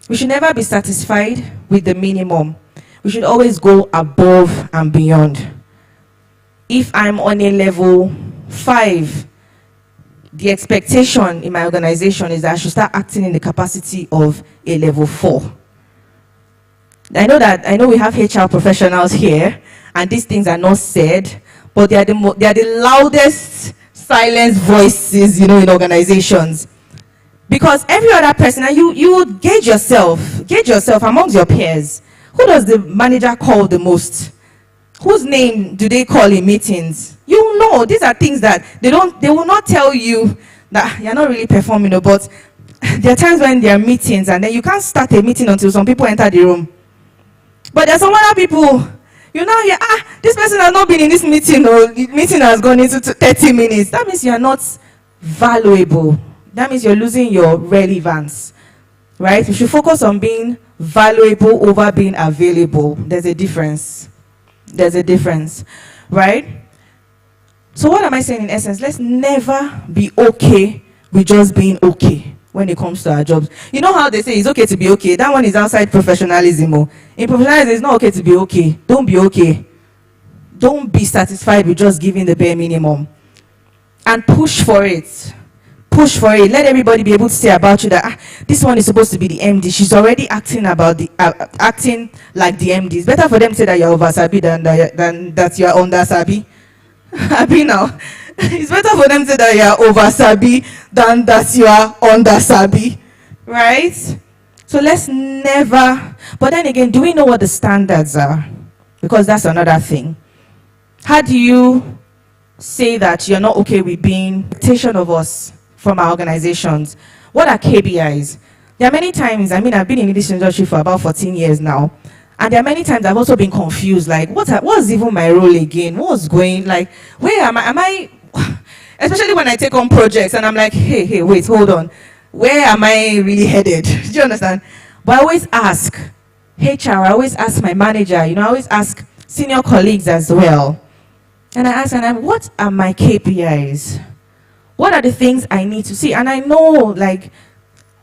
We should never be satisfied with the minimum. We should always go above and beyond. If I'm on a level 5, the expectation in my organization is that I should start acting in the capacity of a level 4. I know we have HR professionals here, and these things are not said, but they are the loudest silenced voices, you know, in organizations. Because every other person, and you would gauge yourself amongst your peers. Who does the manager call the most? Whose name do they call in meetings? You know, these are things that they will not tell you that you're not really performing, but there are times when there are meetings and then you can't start a meeting until some people enter the room. But there are some other people, you know, this person has not been in this meeting, or the meeting has gone into 30 minutes. That means you are not valuable. That means you're losing your relevance, right? You should focus on being valuable over being available. There's a difference. There's a difference, right? So what am I saying in essence? Let's never be okay with just being okay when it comes to our jobs. You know how they say it's okay to be okay? That one is outside professionalism. Oh. In professionalism, it's not okay to be okay. Don't be okay. Don't be satisfied with just giving the bare minimum. And push for it. Push for it. Let everybody be able to say about you that this one is supposed to be the MD. She's already acting like the MD. It's better for them to say that you're over Sabi than that you're under Sabi. Abi now. It's better for them to say that you're over Sabi than that you are under Sabi. Right? So let's never. But then again, do we know what the standards are? Because that's another thing. How do you say that you're not okay with being expectation of us from our organizations? What are KPIs? There are many times, I've been in this industry for about 14 years now, and there are many times I've also been confused, like, what's even my role again? What's going, like, where am I, especially when I take on projects, and I'm like, hey, wait, hold on. Where am I really headed? Do you understand? But I always ask HR, I always ask my manager, I always ask senior colleagues as well. And I ask them, what are my KPIs? What are the things I need to see? And I know, like,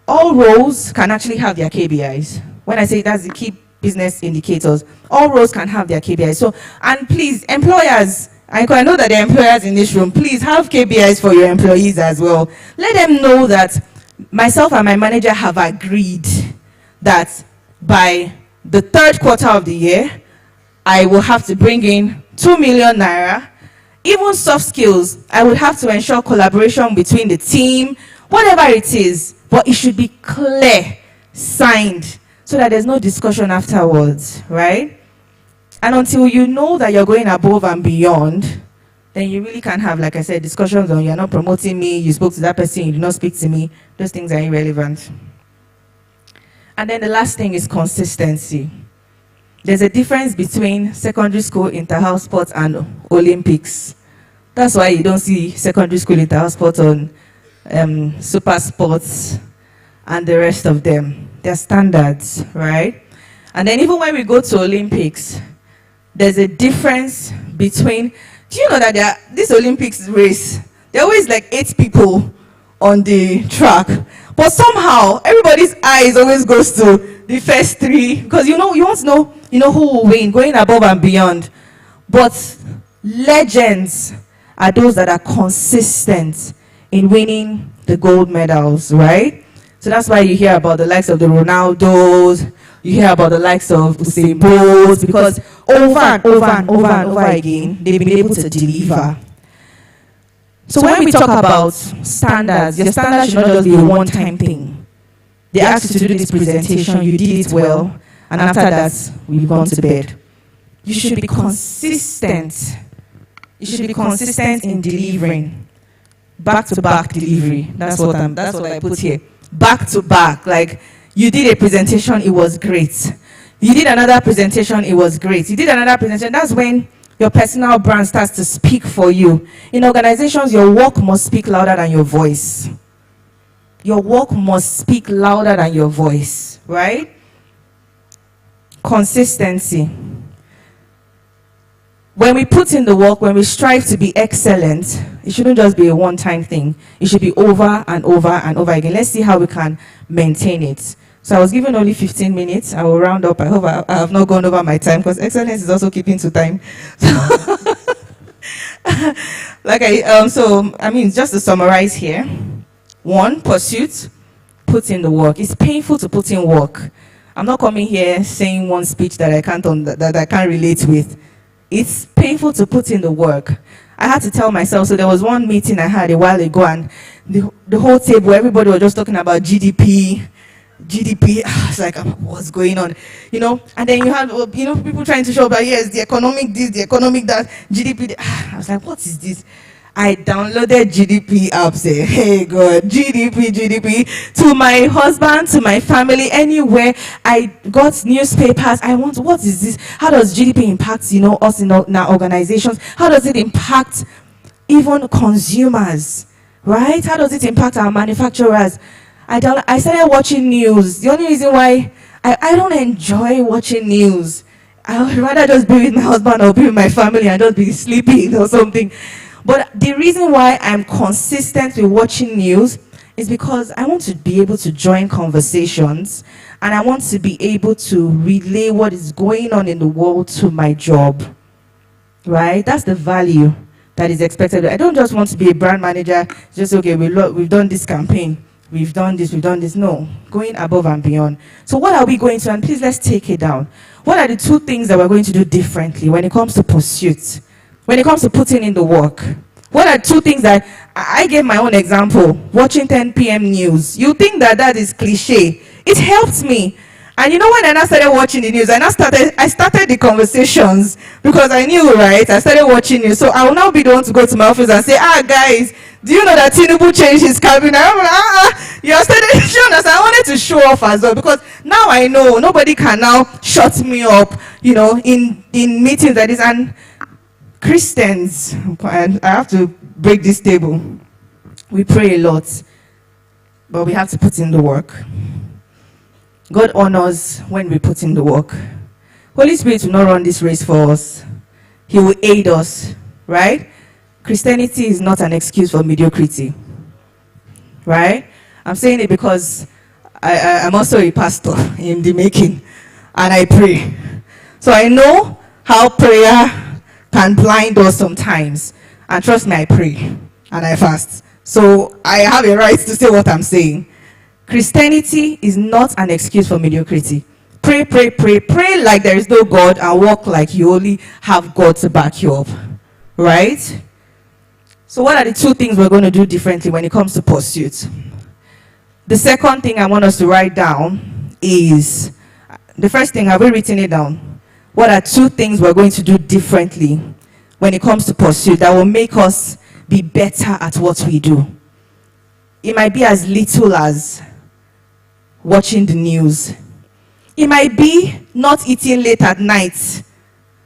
all roles can actually have their KPIs. When I say that's the key business indicators, all roles can have their KPIs. So, and please, employers, I know that there are employers in this room, please have KPIs for your employees as well. Let them know that myself and my manager have agreed that by the third quarter of the year, I will have to bring in 2 million naira. Even soft skills, I would have to ensure collaboration between the team, whatever it is, but it should be clear, signed, so that there's no discussion afterwards, right? And until you know that you're going above and beyond, then you really can't have, like I said, discussions on you're not promoting me, you spoke to that person, you did not speak to me. Those things are irrelevant. And then the last thing is consistency. There's a difference between secondary school inter-house sports and Olympics. That's why you don't see secondary school inter-house sports on super sports and the rest of them. They're standards, right? And then even when we go to Olympics, there's a difference between, do you know that this Olympics race, there are always like 8 people on the track, but somehow everybody's eyes always goes to the first 3, because you want to know, who will win, going above and beyond. But legends are those that are consistent in winning the gold medals, right? So that's why you hear about the likes of the Ronaldos, you hear about the likes of Usain Bolt, because over and over and over and over again, they've been able to deliver. So when we talk about standards, your standards should not just be a one-time thing. They asked you to do this presentation, you did it well, and after that, we've gone to bed. You should be consistent. You should be consistent in delivering. Back-to-back delivery. That's what I put here. Back-to-back. Like, you did a presentation, it was great. You did another presentation, it was great. You did another presentation. That's when your personal brand starts to speak for you. In organizations, your work must speak louder than your voice. Your work must speak louder than your voice, right? Consistency. When we put in the work, when we strive to be excellent, it shouldn't just be a one-time thing. It should be over and over and over again. Let's see how we can maintain it. So I was given only 15 minutes. I will round up. I hope I have not gone over my time, because excellence is also keeping to time. Just to summarize here. 1, pursuit, put in the work. It's painful to put in work. I'm not coming here saying one speech that I can't relate with. It's painful to put in the work. I had to tell myself, so there was one meeting I had a while ago, and the whole table, everybody was just talking about GDP. I was like, what's going on? And then you had, people trying to show up, yes, the economic this, the economic that, GDP. I was like, what is this? I downloaded GDP app, say, hey God, GDP, to my husband, to my family, anywhere. I got newspapers. What is this? How does GDP impact, us in our organizations? How does it impact even consumers, right? How does it impact our manufacturers? I started watching news. The only reason why I don't enjoy watching news, I would rather just be with my husband or be with my family and just be sleeping or something. But the reason why I'm consistent with watching news is because I want to be able to join conversations, and I want to be able to relay what is going on in the world to my job. Right? That's the value that is expected. I don't just want to be a brand manager, just, okay, we've done this campaign, we've done this. No, going above and beyond. So what are we going to, and please let's take it down. What are the 2 things that we're going to do differently when it comes to pursuit? When it comes to putting in the work? What are 2 things that, I gave my own example, watching 10 p.m. news. You think that is cliche. It helped me. And you know, when I now started watching the news, I started the conversations because I knew, right? I started watching news. So I will now be the one to go to my office and say, guys, do you know that Tinubu changed his cabinet? You started showing us. I wanted to show off as well, because now I know nobody can now shut me up, in meetings like this. And Christians, and I have to break this table, we pray a lot, but we have to put in the work. God honors when we put in the work. Holy Spirit will not run this race for us. He will aid us, right? Christianity is not an excuse for mediocrity, right? I'm saying it because I'm also a pastor in the making, and I pray. So I know how prayer can blind us sometimes. And trust me, I pray and I fast. So I have a right to say what I'm saying. Christianity is not an excuse for mediocrity. Pray like there is no God, and walk like you only have God to back you up. Right? So what are the 2 things we're going to do differently when it comes to pursuit? The second thing I want us to write down is, the first thing, have we written it down? What are 2 things we're going to do differently when it comes to pursuit that will make us be better at what we do? It might be as little as watching the news. It might be not eating late at night.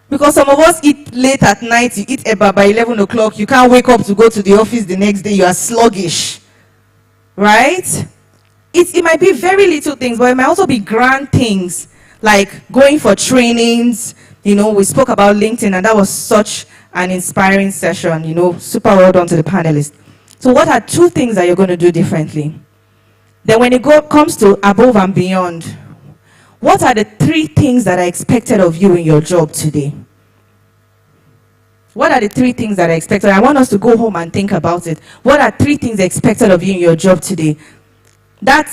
Because some of us eat late at night, you eat about by 11 o'clock, you can't wake up to go to the office the next day, you are sluggish. Right? It might be very little things, but it might also be grand things, like going for trainings. We spoke about LinkedIn, and that was such an inspiring session. Super well done to the panelists. So what are 2 things that you're going to do differently? Then when it comes to above and beyond, what are the 3 things that are expected of you in your job today? What are the 3 things that are expected? I want us to go home and think about it. What are 3 things expected of you in your job today? That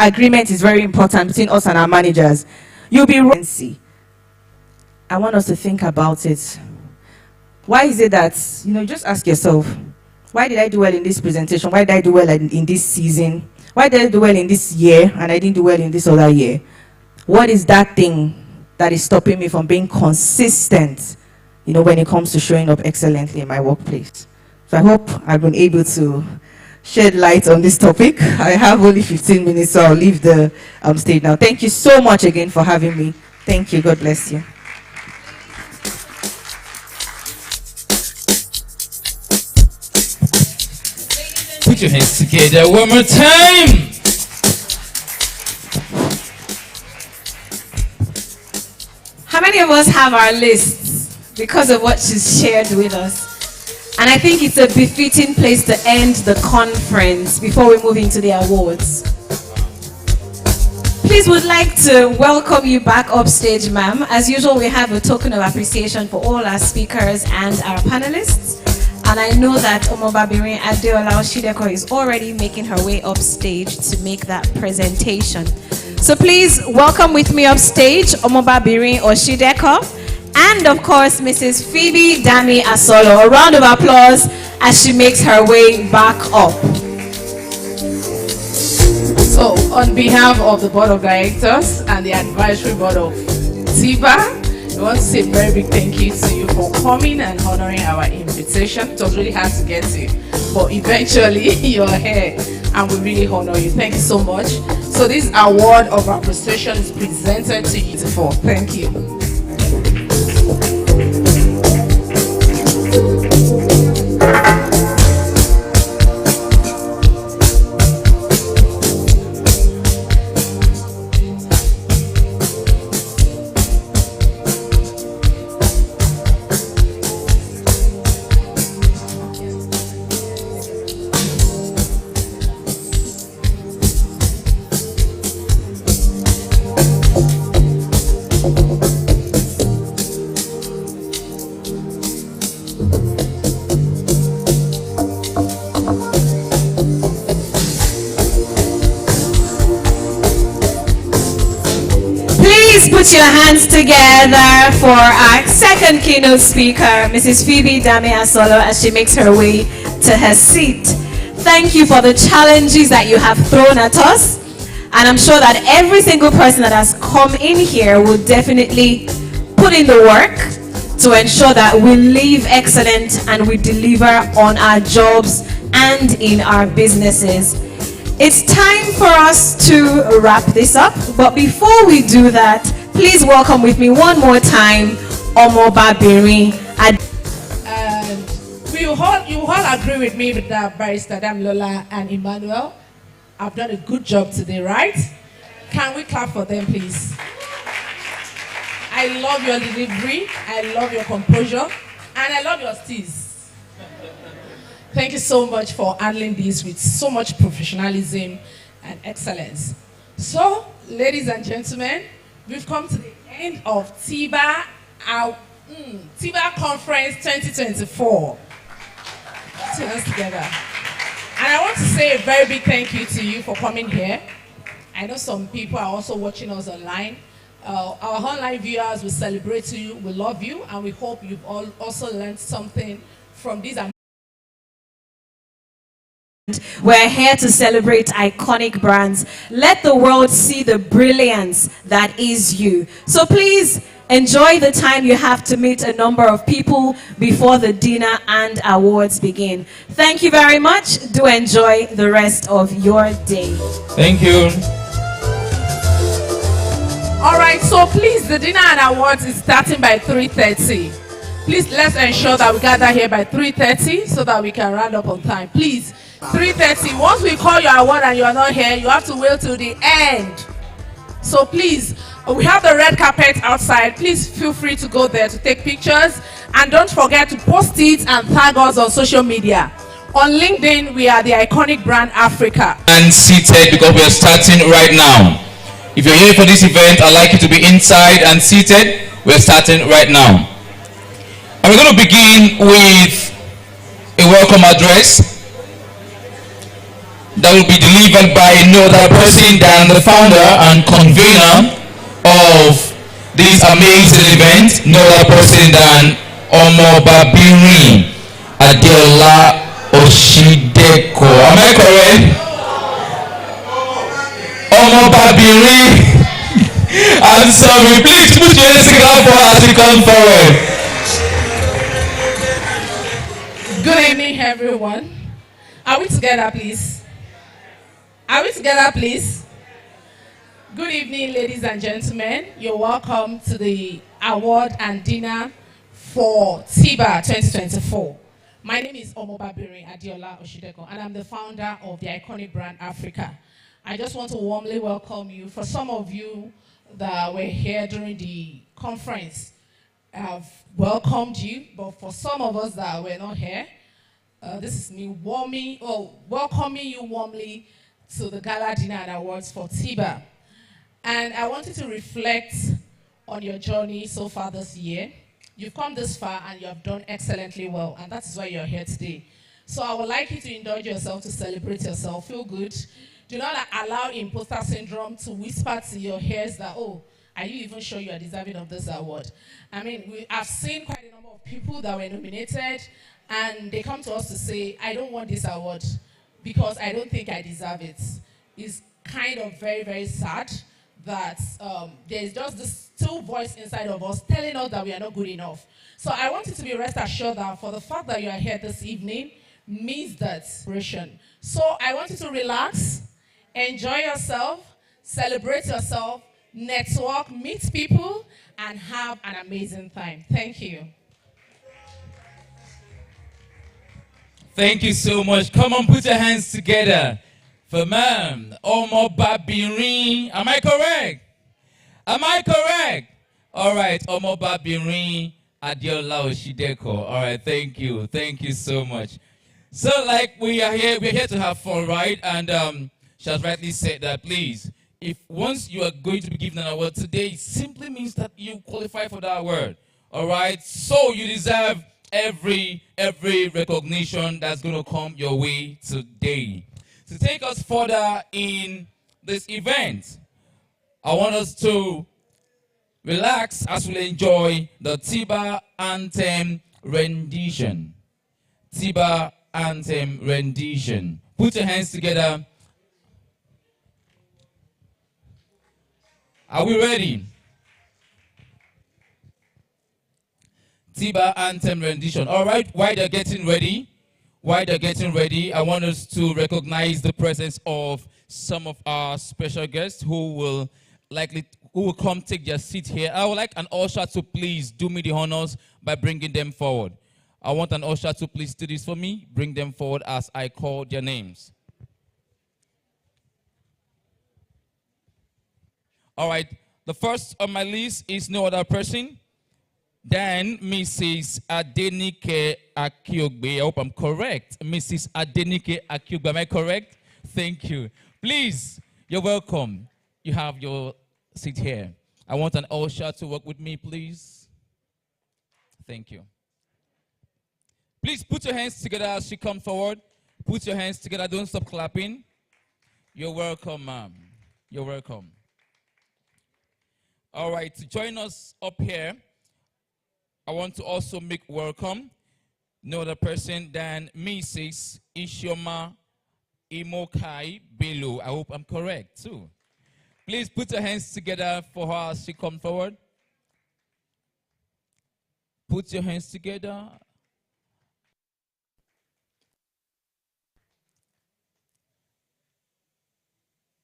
agreement is very important between us and our managers. You'll be ready. I want us to think about it. Why is it that, just ask yourself, why did I do well in this presentation? Why did I do well in this season? Why did I do well in this year and I didn't do well in this other year? What is that thing that is stopping me from being consistent, when it comes to showing up excellently in my workplace? So I hope I've been able to shed light on this topic. I have only 15 minutes, so I'll leave the stage now. Thank you so much again for having me. Thank you. God bless you. Put your hands together one more time. How many of us have our lists because of what she's shared with us? And I think it's a befitting place to end the conference before we move into the awards. Please, would like to welcome you back upstage, ma'am. As usual, we have a token of appreciation for all our speakers and our panelists. And I know that Omobabirin Adeola Oshideko is already making her way upstage to make that presentation. So please welcome with me upstage Omobabirin Oshideko, and of course Mrs. Phoebe Dami Asolo. A round of applause as she makes her way back up. So on behalf of the Board of Directors and the Advisory Board of TIBA, we want to say a very big thank you to you for coming and honoring our invitation. It was really hard to get to, but eventually you're here and we really honor you. Thank you so much. So this award of appreciation is presented to you for. Thank you. Please put your hands together for our second keynote speaker, Mrs. Phoebe Damiasolo, as she makes her way to her seat. Thank you for the challenges that you have thrown at us. And I'm sure that every single person that has come in here will definitely put in the work to ensure that we live excellent and we deliver on our jobs and in our businesses. It's time for us to wrap this up, but before we do that, please welcome with me one more time Omoba Biri. And you all agree with me with that, Barrister Damlola and Emmanuel. I've done a good job today, right? Can we clap for them, please? I love your delivery, I love your composure, and I love your steez. Thank you so much for handling this with so much professionalism and excellence. So, ladies and gentlemen, we've come to the end of TIBA Conference 2024. Put your hands together. And I want to say a very big thank you to you for coming here. I know some people are also watching us online. Our online viewers will celebrate you, we love you, and we hope you've all also learned something from these. We're here to celebrate iconic brands. Let the world see the brilliance that is you. So please enjoy the time you have to meet a number of people before the dinner and awards begin. Thank you very much. Do enjoy the rest of your day. Thank you. All right, so please, the dinner and awards is starting by 3:30. Please, let's ensure that we gather here by 3:30 so that we can round up on time. Please, 3:30. Once we call your award and you are not here, you have to wait till the end. So please, we have the red carpet outside. Please feel free to go there to take pictures. And don't forget to post it and tag us on social media. On LinkedIn, we are the iconic brand Africa. And seated because we are starting right now. If you're here for this event, I'd like you to be inside and seated. We're starting right now. And we're going to begin with a welcome address that will be delivered by no other person than the founder and convener of this amazing event, no other person than Omoba Biri Adeola Oshideko. Am I correct? Omoba Biri. I'm sorry, please put your hands together for us to come forward. Good evening, everyone. Are we together, please? Are we together, please? Good evening, ladies and gentlemen. You're welcome to the award and dinner for TIBA 2024. My name is Omoba Biri Adeola Oshideko, and I'm the founder of the iconic brand Africa. I just want to warmly welcome you. For some of you that were here during the conference, I've welcomed you, but for some of us that were not here, this is me welcoming you warmly to the Gala Dinner and Awards for TIBA. And I wanted to reflect on your journey so far this year. You've come this far and you have done excellently well, and that is why you're here today. So I would like you to indulge yourself, to celebrate yourself, feel good. Do not allow imposter syndrome to whisper to your ears that, oh, are you even sure you are deserving of this award? I mean, I've seen quite a number of people that were nominated, and they come to us to say, I don't want this award because I don't think I deserve it. It's kind of very, very sad that there's just this still voice inside of us telling us that we are not good enough. So I want you to be rest assured that for the fact that you are here this evening means that celebration. So I want you to relax, enjoy yourself, celebrate yourself, network, meet people, and have an amazing time. Thank you. Thank you so much. Come on, put your hands together for ma'am Omoba Biri. Am I correct? Am I correct? All right, Omoba Biri Adeola Oshideko. All right, thank you. Thank you so much. So, like, we're here to have fun, right? And she has rightly said that, please, if once you are going to be given an award today, it simply means that you qualify for that award. All right? So you deserve every recognition that's going to come your way today. To take us further in this event, I want us to relax as we enjoy the TIBA Anthem rendition. TIBA Anthem rendition. Put your hands together. Are we ready? TIBA Anthem rendition. All right, while they're getting ready, I want us to recognize the presence of some of our special guests who will come take their seat here. I would like an usher to please do me the honors by bringing them forward. I want an usher to please do this for me. Bring them forward as I call their names. All right, the first on my list is no other person than Mrs. Adenike Akiogbe. I hope I'm correct. Mrs. Adenike Akiogbe, am I correct? Thank you. Please, you're welcome. You have your seat here. I want an usher to work with me, please. Thank you. Please put your hands together as she comes forward. Put your hands together. Don't stop clapping. You're welcome, ma'am. You're welcome. All right, to join us up here, I want to also make welcome no other person than Mrs. Ishoma Imokai Belu. I hope I'm correct, too. Please put your hands together for her as she comes forward. Put your hands together.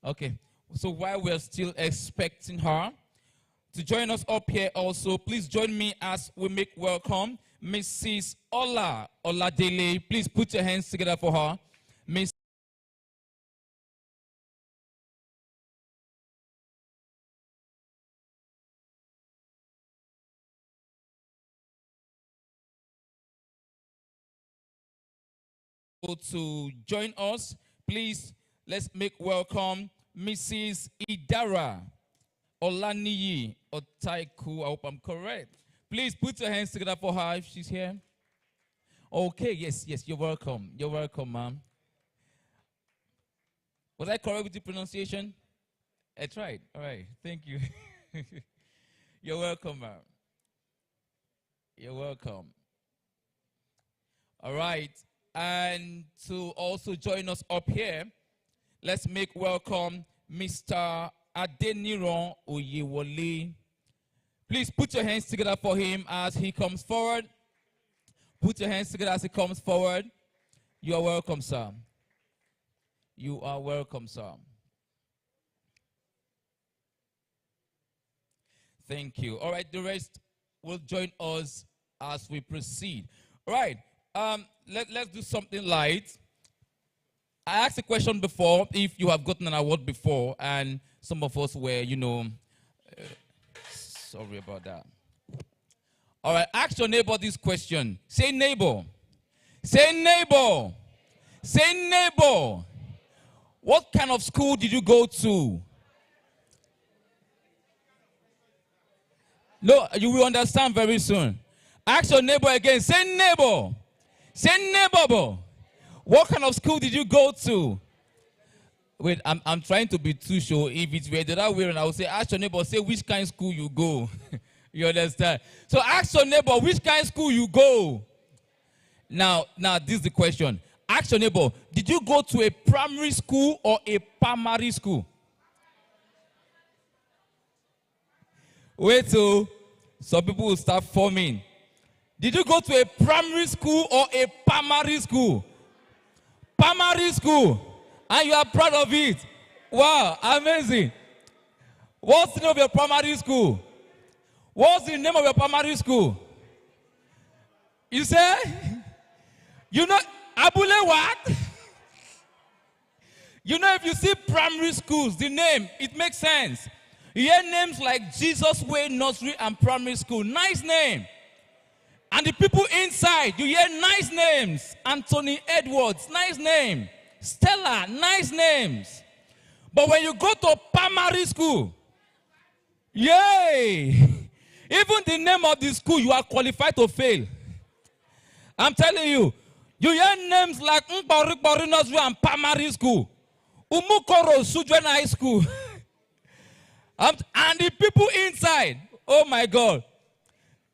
Okay, so while we're still expecting her to join us up here also, please join me as we make welcome Mrs. Oladele. Please put your hands together for her. Miss to join us, please let's make welcome Mrs. Idara Olaniyi Otaiku. I hope I'm correct. Please put your hands together for her if she's here. Okay, yes, you're welcome. You're welcome, ma'am. Was I correct with the pronunciation? I tried. All right, thank you. You're welcome, ma'am. You're welcome. All right, and to also join us up here, let's make welcome Mr. Adeniran Oyewole. Please put your hands together for him as he comes forward. Put your hands together as he comes forward. You are welcome, sir. You are welcome, sir. Thank you. All right, the rest will join us as we proceed. All right, let's do something light. I asked a question before if you have gotten an award before, and some of us were, sorry about that. All right, ask your neighbor this question. Say neighbor. Say neighbor. Say neighbor. What kind of school did you go to? No, you will understand very soon. Ask your neighbor again. Say neighbor. Say neighbor. What kind of school did you go to? Wait, I'm trying to be too sure. If it were the other way around, I would say, ask your neighbor, say which kind of school you go. You understand? So ask your neighbor, which kind of school you go? Now, this is the question. Ask your neighbor, did you go to a primary school or a primary school? Wait till some people will start forming. Did you go to a primary school or a primary school? Primary school. And you are proud of it. Wow, amazing. What's the name of your primary school? What's the name of your primary school? You say? You know, Abule what? You know, if you see primary schools, the name, it makes sense. You hear names like Jesus Way Nursery and Primary School. Nice name. And the people inside, you hear nice names. Anthony Edwards, nice name. Stella, nice names. But when you go to primary school, yay! Even the name of the school, you are qualified to fail. I'm telling you, you hear names like Mbari Nursery and Primary School, Umukoro Sujwen High School, and the people inside. Oh my God!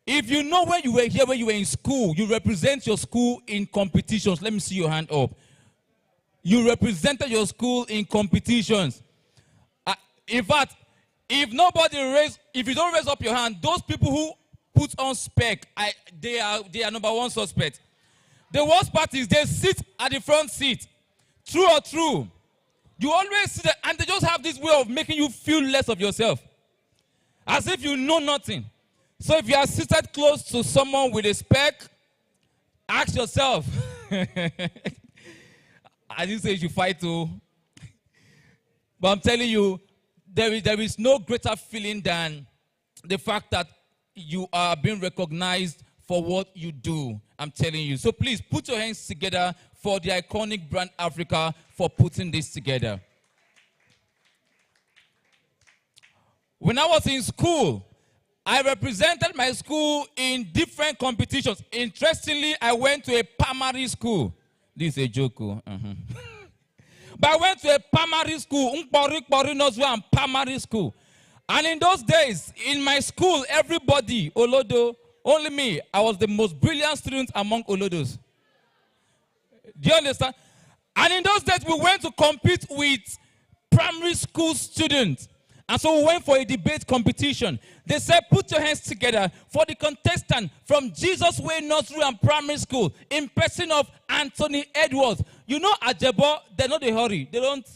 If you know when you were here, when you were in school, you represent your school in competitions. Let me see your hand up. You represented your school in competitions. In fact, if you don't raise up your hand, those people who put on spec, they are number one suspect. The worst part is they sit at the front seat. True or true? You always sit there, and they just have this way of making you feel less of yourself, as if you know nothing. So if you are seated close to someone with a spec, ask yourself. I didn't say you should fight too. But I'm telling you, there is no greater feeling than the fact that you are being recognized for what you do. I'm telling you. So please put your hands together for the iconic brand Africa for putting this together. When I was in school, I represented my school in different competitions. Interestingly, I went to a primary school. This is a joke. But I went to a primary school, Mbari Nursery and Primary School. And in those days, in my school, everybody, Olodo, only me, I was the most brilliant student among Olodos. Do you understand? And in those days, we went to compete with primary school students. And so we went for a debate competition. They said, put your hands together for the contestant from Jesus Way Nursery and Primary School in person of Anthony Edwards. You know Ajebo, they're not in a hurry. They don't.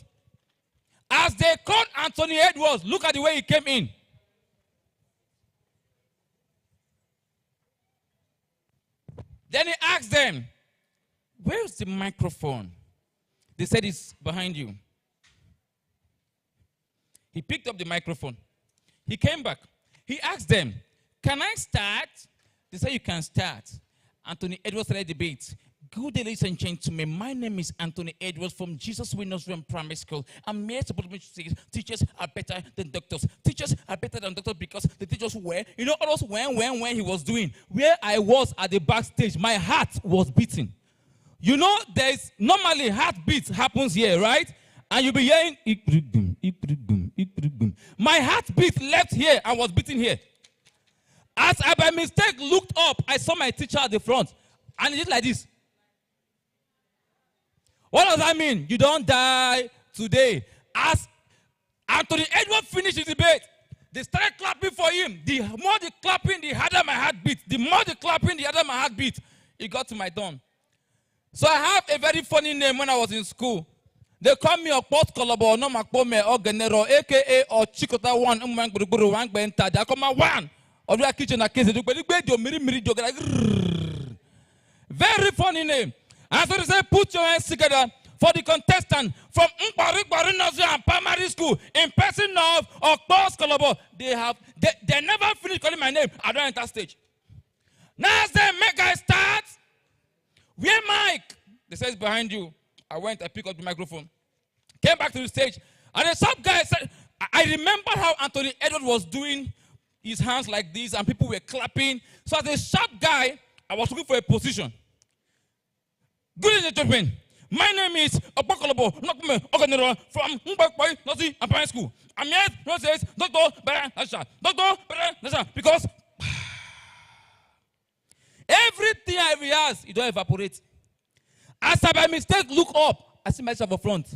As they called Anthony Edwards, look at the way he came in. Then he asked them, where's the microphone? They said it's behind you. He picked up the microphone. He came back. He asked them, can I start? They said, you can start. Anthony Edwards led the debate. Good day, ladies and gentlemen. My name is Anthony Edwards from Jesus Way Nursery and Primary School. I'm here to put me to say teachers are better than doctors. Teachers are better than doctors because the teachers were, you know, all those when he was doing. Where I was at the backstage, my heart was beating. You know, there's normally heartbeat happens here, right? And you'll be hearing, my heartbeat left here and was beating here. As I by mistake looked up, I saw my teacher at the front. And he did like this. What does that mean? You don't die today. As Anthony Edwards finished his debate, they started clapping for him. The more the clapping, the harder my heart beat. The more the clapping, the harder my heart beat. It got to my turn. So I have a very funny name when I was in school. They call me a post collabo, no makpome or genero, aka or chikota one, one benta. They call my one of your kitchen a case. Very funny name. And so they say, put your hands together for the contestant from Mbari Nursery and Primary School in person of post collabo. They never finished calling my name. I don't enter stage. Now I say, make guys start. Where Mike? They says behind you. I went, I picked up the microphone, came back to the stage, and the sharp guy said, I remember how Anthony Edwards was doing his hands like this, and people were clapping. So as a sharp guy, I was looking for a position. Good evening, gentlemen. My name is Obokolobo from Mbakwe Nursery and Primary School. I'm here to say, Dr. Because everything I rehearse, it don't evaporate. As I by mistake look up, I see myself up front.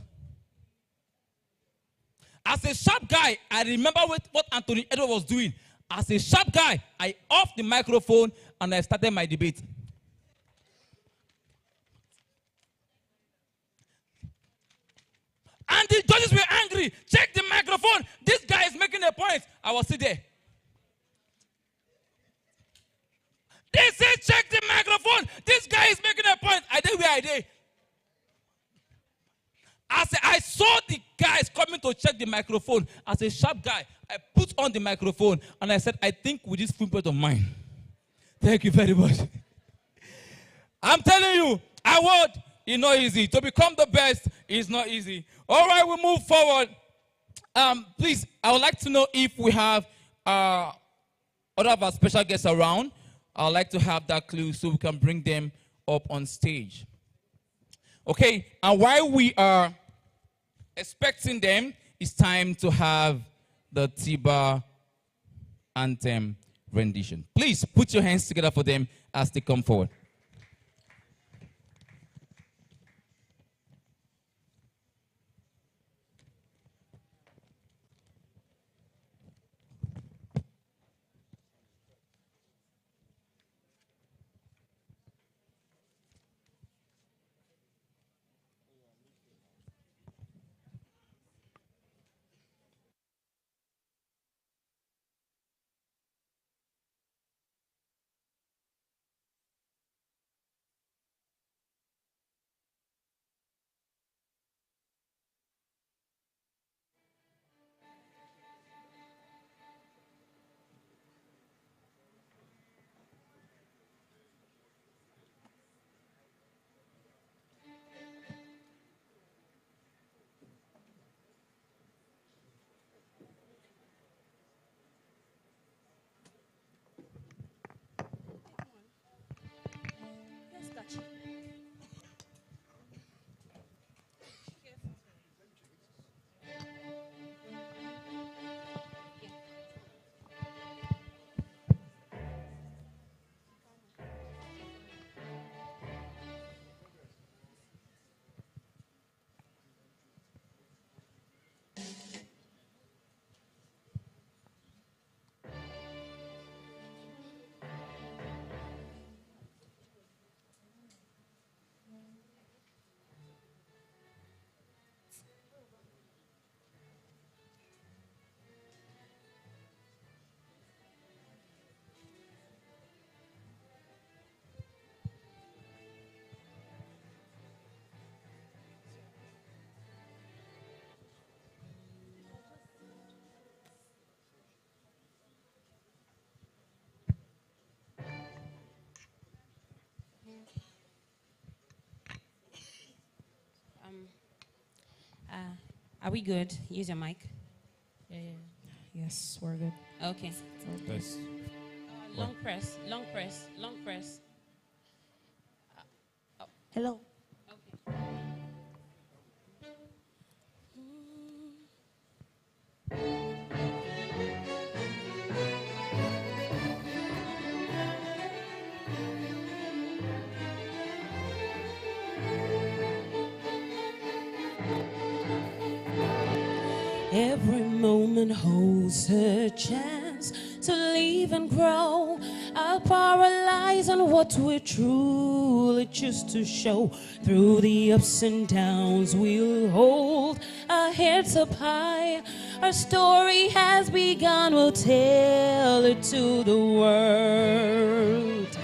As a sharp guy, I remember what Anthony Edwards was doing. As a sharp guy, I off the microphone and I started my debate. And the judges were angry. Check the microphone. This guy is making a point. I was sitting there. They said, check the microphone. This guy is making a point. I did where I did. As I saw the guys coming to check the microphone, as a sharp guy, I put on the microphone and I said, I think with this footprint of mine. Thank you very much. I'm telling you, award is not easy. To become the best is not easy. All right, we move forward. Please, I would like to know if we have other of our special guests around. I would like to have that clue so we can bring them up on stage. Okay, and while we are expecting them, it's time to have the TIBA anthem rendition. Please put your hands together for them as they come forward. Are we good? Use your mic. Yeah. Yes, we're good. Okay. Yes. Long press, long press, long press. Hello. Every moment holds her chance to live and grow. I'll paralyze on what we're truly choose to show. Through the ups and downs, we'll hold our heads up high. Our story has begun, we'll tell it to the world.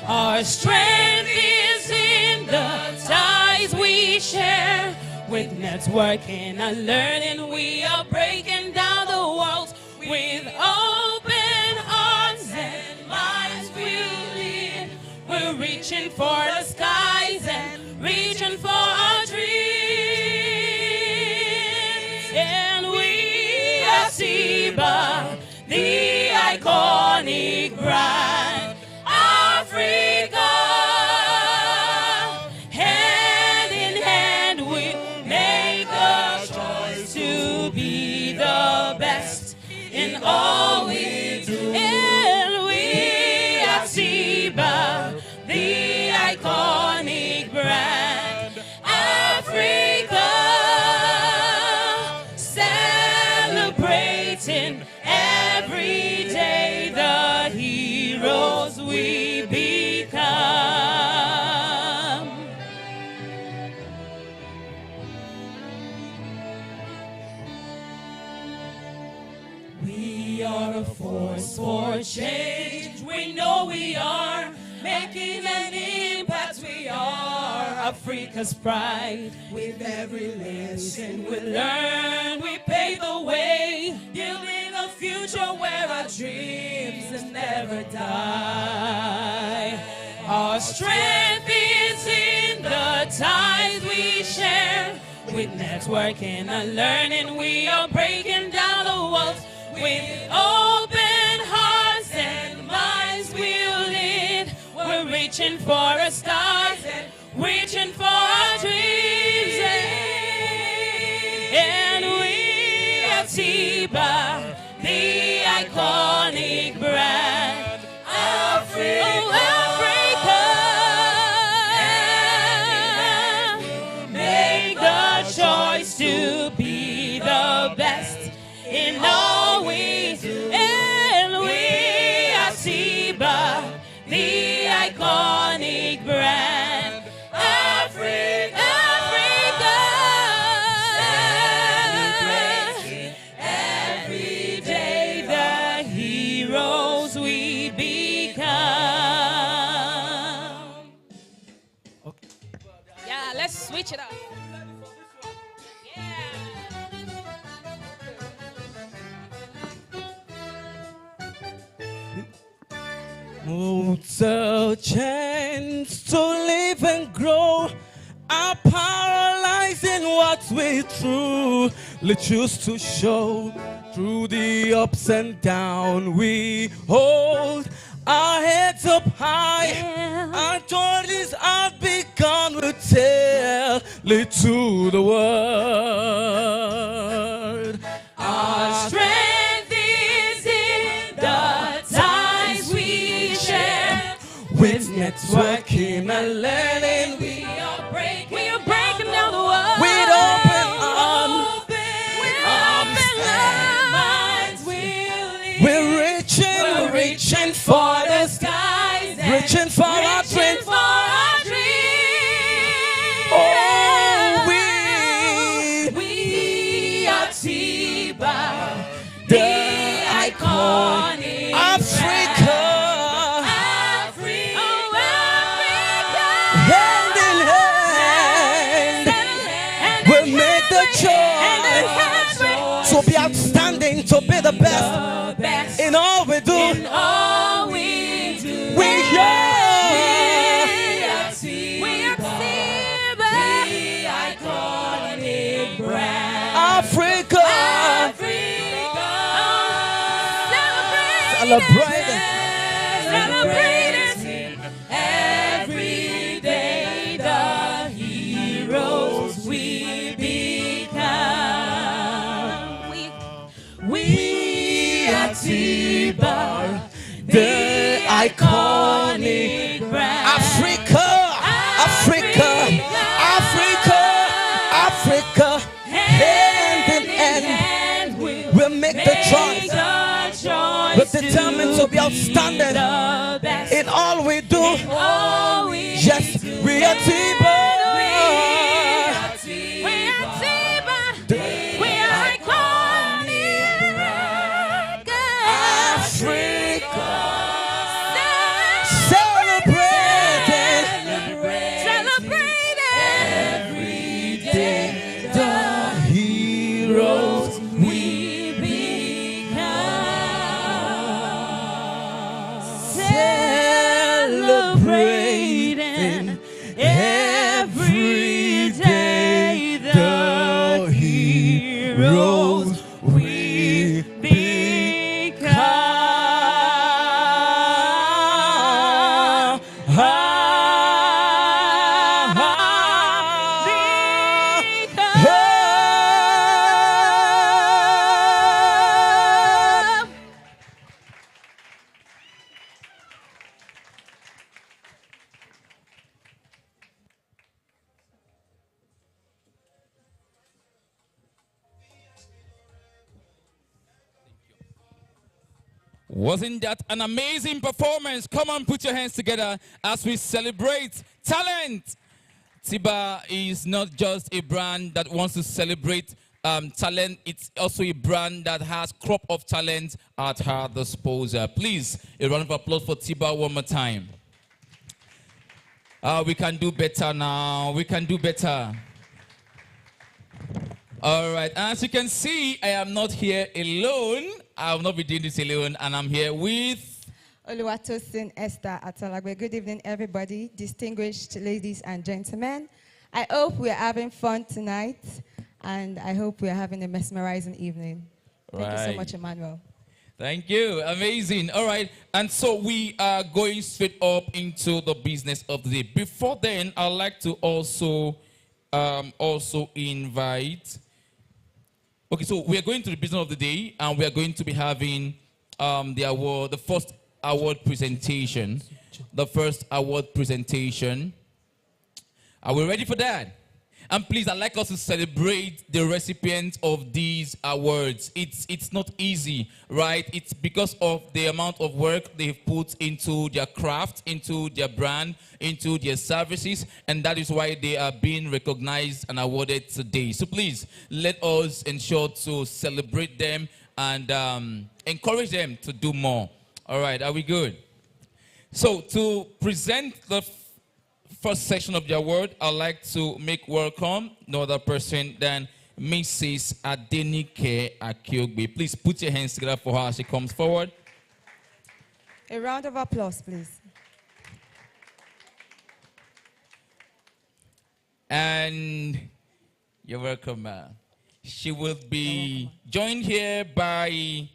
Our strength is in the ties we share. With networking and learning, we are breaking down the walls. With open arms and minds we'll lead. We're reaching for the skies and reaching for our dreams. And we are TIBA, the iconic brand, Africa. Hand in hand we make a choice to be the best in all we do. And we are TIBA, the iconic brand, Africa. Celebrating every day the heroes we become. We are a force for change. We know we are making an impact. We are Africa's pride. With every lesson we learn, we pave the way, building a future where our dreams never die. Our strength is in the ties we share. With networking and learning, we are breaking down the walls. With open hearts and minds we'll lead. We're reaching for our stars and reaching for our dreams. And we are TIBA, the iconic brand. Africa, oh, Africa, make the choice to be the best in all we do. And we are TIBA, the iconic brand. Africa, Africa, celebrate every day the heroes we become. Okay. Yeah, let's switch it up. It's a chance to live and grow. Our power lies in what we truly choose to show. Through the ups and downs we hold our heads up high. Our journeys are begun, we tell it to the world. Our strength is in the ties we share. With networking and learning, We are breaking down the walls. with open arms, minds we're reaching for the skies, and reaching for our dreams. for our dreams. Oh, we are TIBA, the iconic Africa, Africa, hand in hand, we'll make the choice to be outstanding, to be the best in all we do. in all we do. We are TIBA, the iconic brand. Africa, celebrating. Celebrating every day the heroes we become. We are TIBA, the iconic brand. Africa, Africa, Africa, Africa, hand in hand, we'll make the choice. We're determined to be outstanding in all we do. Yes, we are TIBA. We are iconic. Africa, celebrating every day the heroes we become. Celebrating every day the heroes we become. Wasn't that an amazing performance? Come on, put your hands together as we celebrate talent. TIBA is not just a brand that wants to celebrate talent. It's also a brand that has crop of talent at her disposal. Please, a round of applause for TIBA one more time. We can do better now. We can do better. All right, as you can see, I am not here alone. I will not be doing this alone, and I'm here with Oluwatosin Esther Atalagbe. Good evening, everybody, distinguished ladies and gentlemen. I hope we're having fun tonight, and I hope we're having a mesmerizing evening. Thank you so much, Emmanuel. Thank you. Amazing. All right. And so we are going straight up into the business of the day. Before then, I'd like to also invite. Okay, so we are going to the business of the day, and we are going to be having the award, the first award presentation. The first award presentation. Are we ready for that? And please, I'd like us to celebrate the recipients of these awards. It's not easy, right? It's because of the amount of work they've put into their craft, into their brand, into their services, and that is why they are being recognized and awarded today. So please, let us ensure to celebrate them and encourage them to do more. All right, are we good? So to present the first section of the award, I'd like to make welcome no other person than Mrs. Adenike Akiogbe. Please put your hands together for her as she comes forward. A round of applause, please. And you're welcome, ma'am. She will be joined here by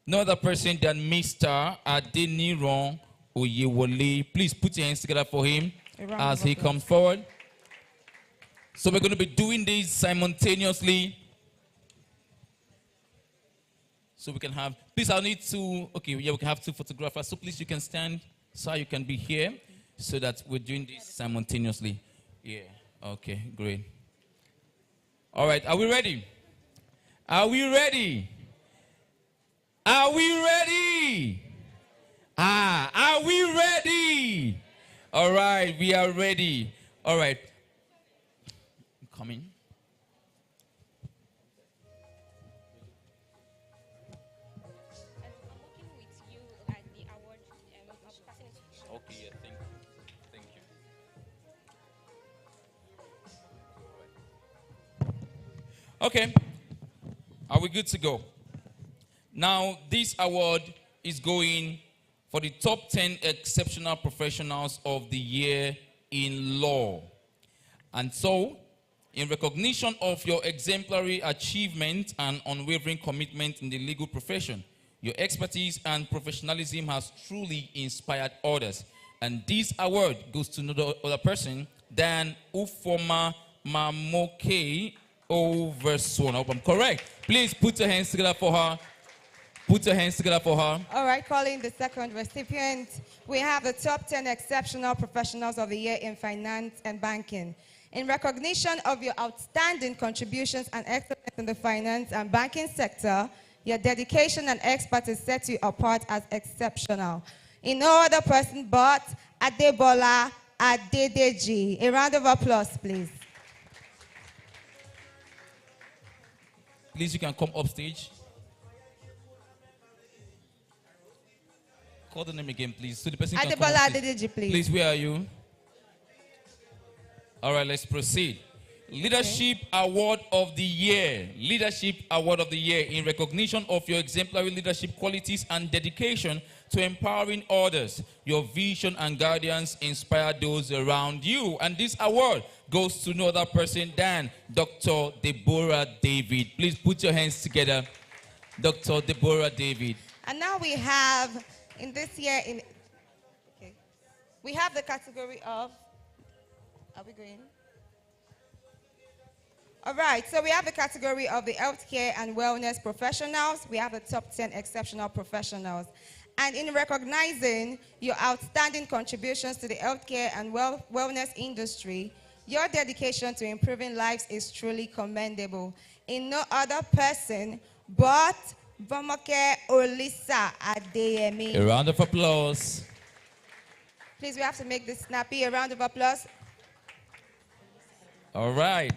no other person than Mr. Adeniran Oyewole. Please put your hands together for him as he comes forward. So we're going to be doing this simultaneously. So we can have, please I'll need two, okay, yeah, we can have two photographers. So please you can stand, so you can be here so that we're doing this simultaneously. Yeah, okay, great. All right, are we ready? Are we ready? Are we ready? Are we ready? All right, we are ready. All right. I'm coming. Okay, yeah, thank you. Thank you. Okay. Are we good to go? Now, this award is going for the top 10 exceptional professionals of the year in law. And so, in recognition of your exemplary achievement and unwavering commitment in the legal profession, your expertise and professionalism has truly inspired others. And this award goes to no other person than Ufoma Mamoke Overswan. I hope I'm correct. Please put your hands together for her. Put your hands together for her. All right, calling the second recipient, we have the top 10 exceptional professionals of the year in finance and banking. In recognition of your outstanding contributions and excellence in the finance and banking sector, your dedication and expertise set you apart as exceptional. In no other person but Adebola Adedeji. A round of applause, please. Please, you can come upstage. Call the name again, please. So the person can come upstage. Adedeji, please. Please, where are you? All right, let's proceed. Leadership Award of the Year. Leadership Award of the Year in recognition of your exemplary leadership qualities and dedication to empowering others. Your vision and guidance inspire those around you. And this award goes to no other person than Dr. Deborah David. Please put your hands together. Dr. Deborah David. And now we have, in this year, we have the category of, are we going? All right, so we have the category of the healthcare and wellness professionals. We have the top 10 exceptional professionals. And in recognizing your outstanding contributions to the healthcare and wellness industry, your dedication to improving lives is truly commendable. In no other person but Bomoke Olisa Adeyemi. A round of applause. Please, we have to make this snappy. A round of applause. All right.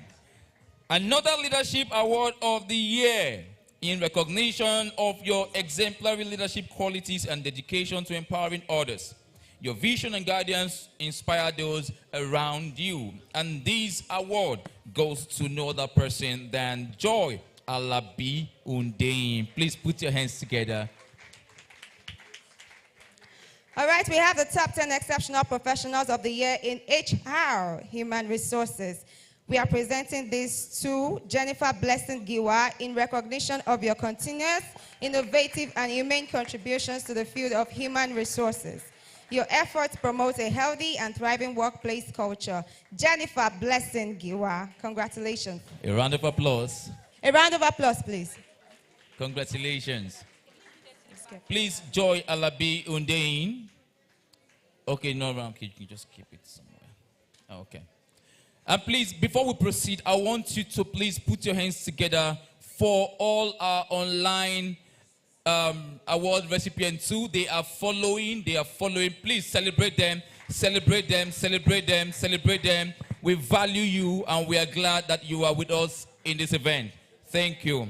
Another Leadership Award of the Year in recognition of your exemplary leadership qualities and dedication to empowering others. Your vision and guidance inspire those around you. And this award goes to no other person than Joy Alabi Undein. Please put your hands together. All right, we have the top 10 exceptional professionals of the year in HR, human resources. we are presenting this to Jennifer Blessing Giwa in recognition of your continuous, innovative, and humane contributions to the field of human resources. Your efforts promote a healthy and thriving workplace culture. Jennifer Blessing Giwa, congratulations. A round of applause. A round of applause, please. Congratulations. Please, Joy Alabi Undein. Okay, no, you can just keep it somewhere. Okay. And please, before we proceed, I want you to please put your hands together for all our online award recipients too. They are following. Please celebrate them, celebrate them, celebrate them, celebrate them. We value you and we are glad that you are with us in this event. Thank you.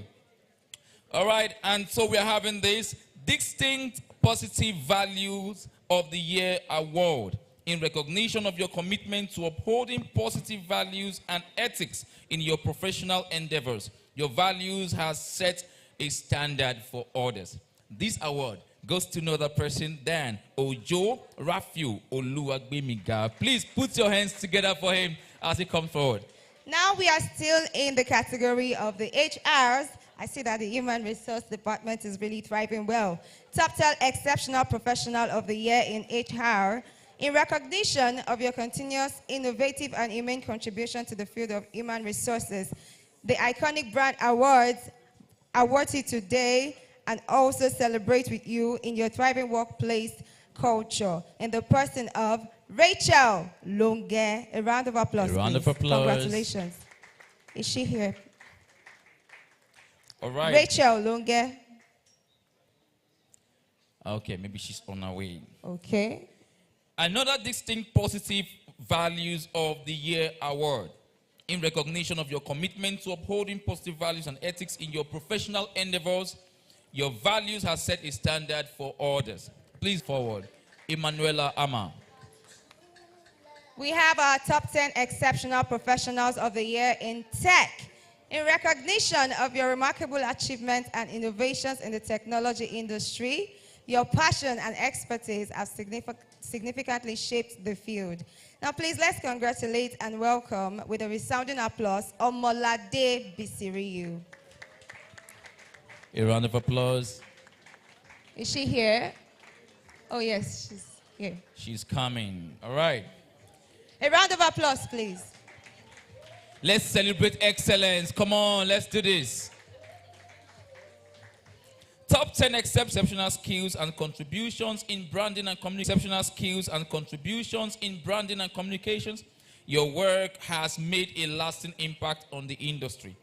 All right, and so we are having this Distinct Positive Values of the Year Award in recognition of your commitment to upholding positive values and ethics in your professional endeavors. Your values have set a standard for others. This award goes to another person than Ojo Rafiu Oluwagbemiga. Please put your hands together for him as he comes forward. Now we are still in the category of the HRs. I see that the Human Resource Department is really thriving well. Top 10 Exceptional Professional of the Year in HR. In recognition of your continuous, innovative, and humane contribution to the field of human resources, the Iconic Brand Awards award you today and also celebrate with you in your thriving workplace culture in the person of Rachel Longe. A round of applause, A round please. of applause. Congratulations. Is she here? All right. Rachel Longe. Okay, maybe she's on her way. Okay. Another Distinct Positive Values of the Year Award in recognition of your commitment to upholding positive values and ethics in your professional endeavors. Your values have set a standard for others. Please forward. Emanuela Ama. We have our top 10 Exceptional Professionals of the Year in Tech. In recognition of your remarkable achievements and innovations in the technology industry, your passion and expertise have significantly shaped the field. Now, please, let's congratulate and welcome with a resounding applause, Omolade Bisiriyu. A round of applause. Is she here? Oh, yes, she's here. She's coming. All right. A round of applause, please. Let's celebrate excellence. Come on, let's do this. Top 10 exceptional skills and contributions in branding and communication. Exceptional skills and contributions in branding and communications. Your work has made a lasting impact on the industry.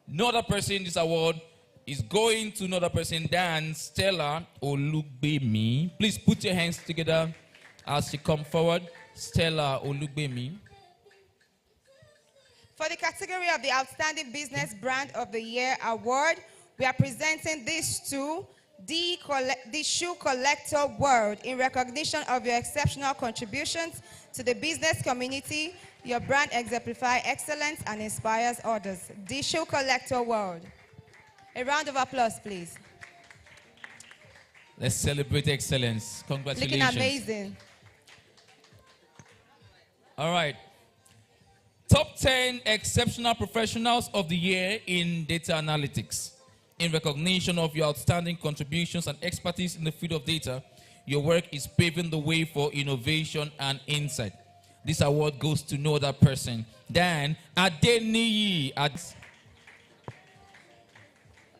No other person in this award is going to another person than Stella Olugbemi. Please put your hands together as you come forward. Stella Olugbemi. For the category of the Outstanding Business Brand of the Year Award, we are presenting this to the Shoe Collector World in recognition of your exceptional contributions to the business community. Your brand exemplifies excellence and inspires others. The Shoe Collector World. A round of applause, please. Let's celebrate excellence. Congratulations. Looking amazing. All right. Top 10 Exceptional Professionals of the Year in Data Analytics. In recognition of your outstanding contributions and expertise in the field of data, your work is paving the way for innovation and insight. This award goes to no other person than Adeniyi.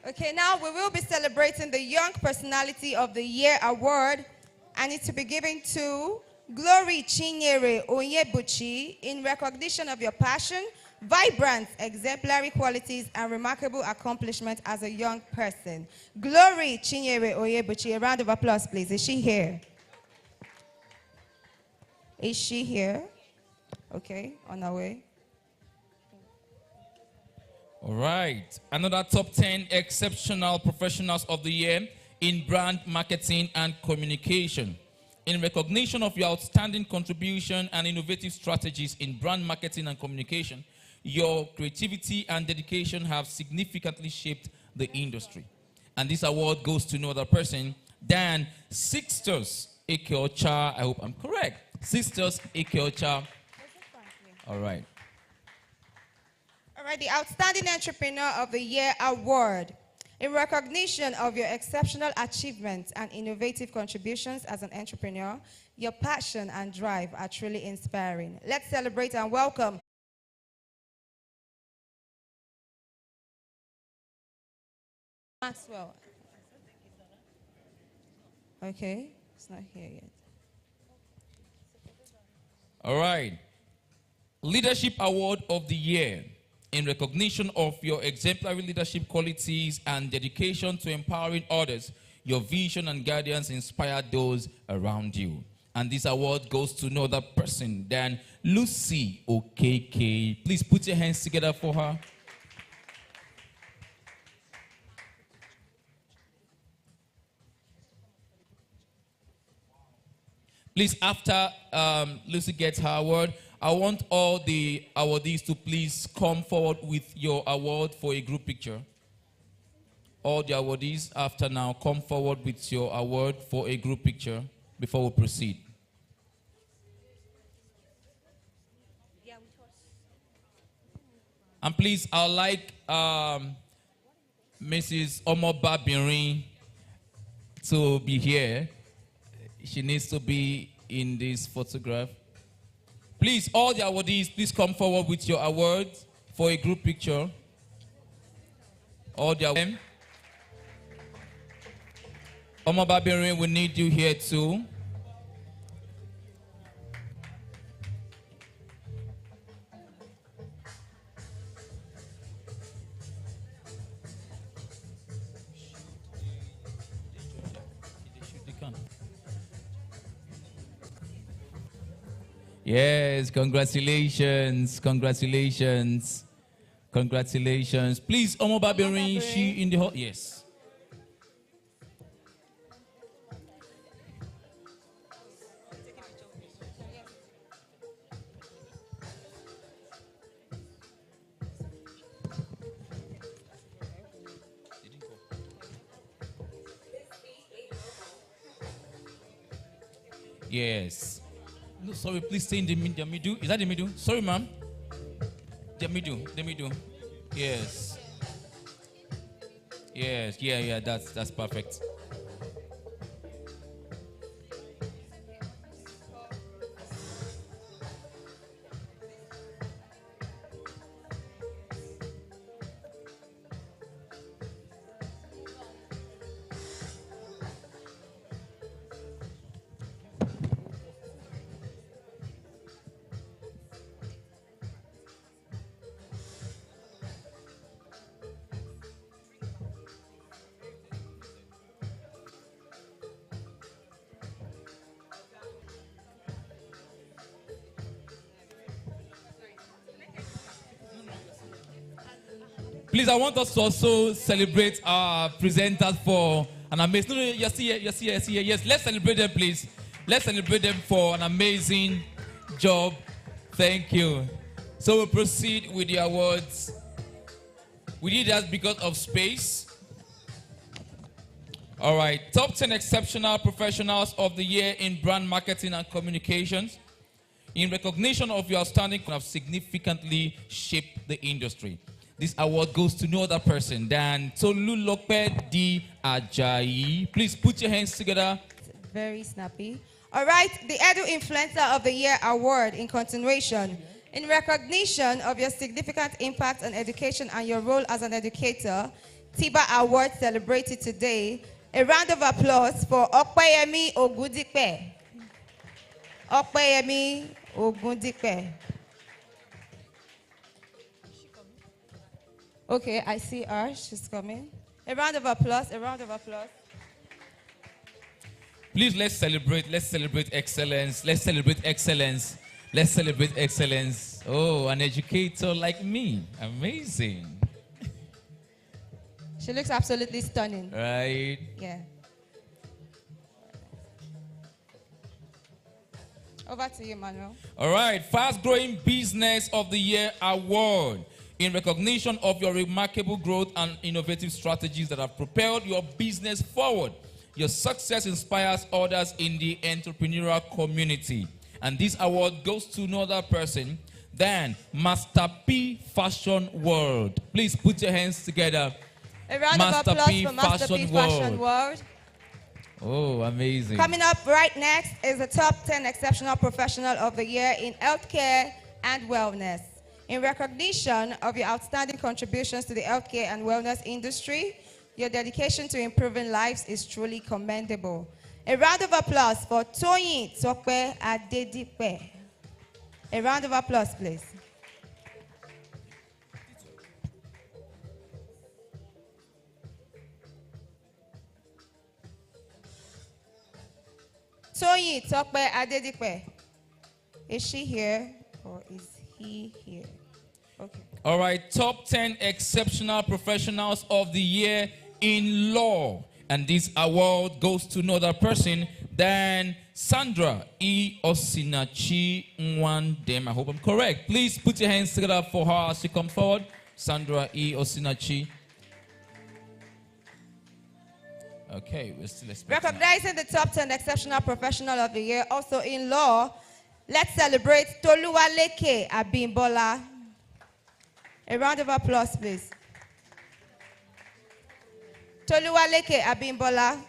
Okay, now we will be celebrating the Young Personality of the Year Award, and it's to be given to Glory Chinyere Onyebuchi in recognition of your passion, vibrant, exemplary qualities, and remarkable accomplishment as a young person. Glory Chinyere Onyebuchi. A round of applause, please. Is she here? Is she here? Okay, on our way. All right. Another top 10 Exceptional Professionals of the Year in brand marketing and communication. In recognition of your outstanding contribution and innovative strategies in brand marketing and communication, your creativity and dedication have significantly shaped the industry. And this award goes to no other person than Sisters Ekeocha. I hope I'm correct. Sisters Ekeocha. All right. right, the Outstanding Entrepreneur of the Year Award. In recognition of your exceptional achievements and innovative contributions as an entrepreneur, your passion and drive are truly inspiring. Let's celebrate and welcome Maxwell. Okay, it's not here yet. All right. Leadership Award of the Year. In recognition of your exemplary leadership qualities and dedication to empowering others, your vision and guidance inspire those around you. And this award goes to no other person than Lucy Okeke. Please put your hands together for her. Please, after Lucy gets her award, I want all the awardees to please come forward with your award for a group picture. All the awardees, after now, come forward with your award for a group picture before we proceed. And please, I'd like Mrs. Omoba Birin to be here. She needs to be in this photograph. Please, all the awardees, please come forward with your awards for a group picture. All the awardees. Omoba Birin, we need you here too. Yes, congratulations, congratulations, congratulations. Please, Omoba Birin, she in the hall. Yes. Yes. No, sorry, please stay in the middle. Is that the middle? Sorry, ma'am. The middle, the middle. Yes. Yes, yeah, that's perfect. Please, I want us to also celebrate our presenters for an amazing. No, yes, here. Yes, let's celebrate them, please. Let's celebrate them for an amazing job. Thank you. So we'll proceed with the awards. We did that because of space. All right. Top 10 exceptional professionals of the year in brand marketing and communications. In recognition of your outstanding have significantly shaped the industry. This award goes to no other person than Tolulope D. Ajayi. Please put your hands together. Very snappy. All right, the Edu Influencer of the Year Award in continuation. In recognition of your significant impact on education and your role as an educator, TIBA Award celebrated today. A round of applause for Okpeyemi Ogundipe. Okpeyemi Ogundipe. Okay, I see her. She's coming. A round of applause. A round of applause. Please, let's celebrate excellence. Let's celebrate excellence. Let's celebrate excellence. Oh, an educator like me. Amazing. She looks absolutely stunning. Right? Yeah. Over to you, Manuel. All right. Fast Growing Business of the Year Award. In recognition of your remarkable growth and innovative strategies that have propelled your business forward. Your success inspires others in the entrepreneurial community. And this award goes to no other person Then Master P Fashion World. Please put your hands together. A round of applause for Master P Fashion World. Oh, amazing. Coming up right next is the top 10 exceptional professional of the year in healthcare and wellness. In recognition of your outstanding contributions to the healthcare and wellness industry, your dedication to improving lives is truly commendable. A round of applause for Toyin Tokwe Adedipe. A round of applause, please. Toyin Tokwe Adedipe. Is she here or is he here? Okay. All right, top 10 exceptional professionals of the year in law. And this award goes to no other person than Sandra E. Osinachi Nwandem. I hope I'm correct. Please put your hands together for her as she comes forward. Sandra E. Osinachi. Okay, we're still expecting. Recognizing the top 10 exceptional professional of the year, also in law, let's celebrate Toluwaleke Abimbola. A round of applause, please. Toluwaleke Abimbola.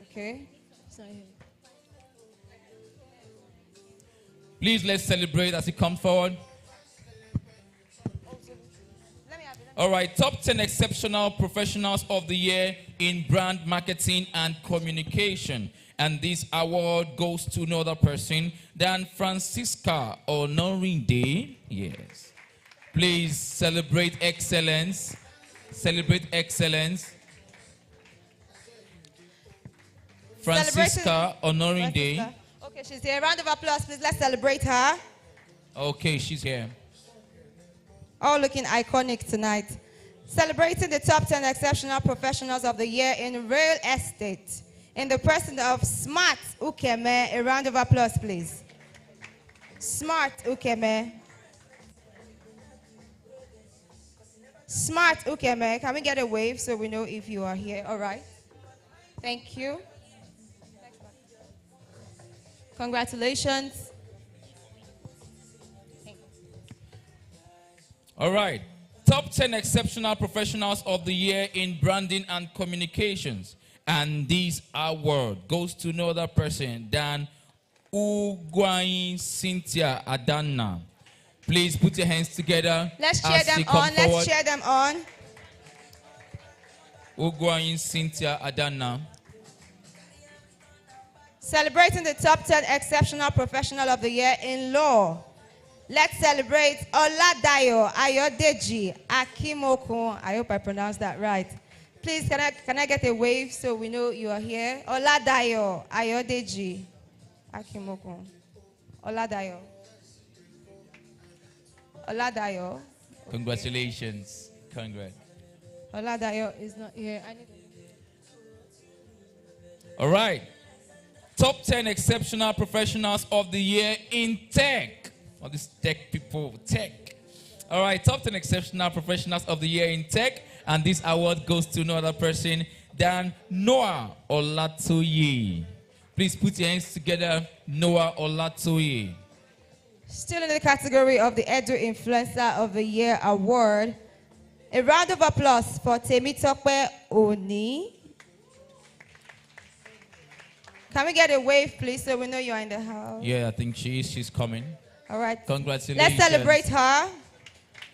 Okay. Please let's celebrate as he comes forward. All right, top 10 exceptional professionals of the year in brand marketing and communication. And this award goes to no other person than Francisca Honorinde. Yes. Please celebrate excellence. Celebrate excellence. Francisca Honorinde. Okay, she's here. A round of applause, please. Let's celebrate her. Okay, she's here. All looking iconic tonight. Celebrating the top 10 exceptional professionals of the year in real estate. In the person of Smart Ukeme. A round of applause, please. Smart Ukeme. Smart Ukeme. Can we get a wave so we know if you are here? All right. Thank you. Congratulations. All right. Top 10 exceptional professionals of the year in branding and communications. And this award goes to no other person than Ugwain Cynthia Adana. Please put your hands together. Let's cheer them on. Let's cheer them on. Ugwain Cynthia Adana. Celebrating the top 10 exceptional professional of the year in law. Let's celebrate Oladayo Ayodeji Akimokun. I hope I pronounced that right. Please, can I get a wave so we know you are here? Oladayo Ayodeji Akimokun. Oladayo. Oladayo. Congratulations. Congrats. Oladayo is not here. All right. Top 10 exceptional professionals of the year in tech. All these tech people, tech. All right, top 10 exceptional professionals of the year in tech. And this award goes to no other person than Noah Olatoye. Please put your hands together, Noah Olatoye. Still in the category of the Edu Influencer of the Year award, a round of applause for Temitope Oni. Can we get a wave, please, so we know you're in the house? Yeah, I think she's coming. All right. Congratulations. Let's celebrate her.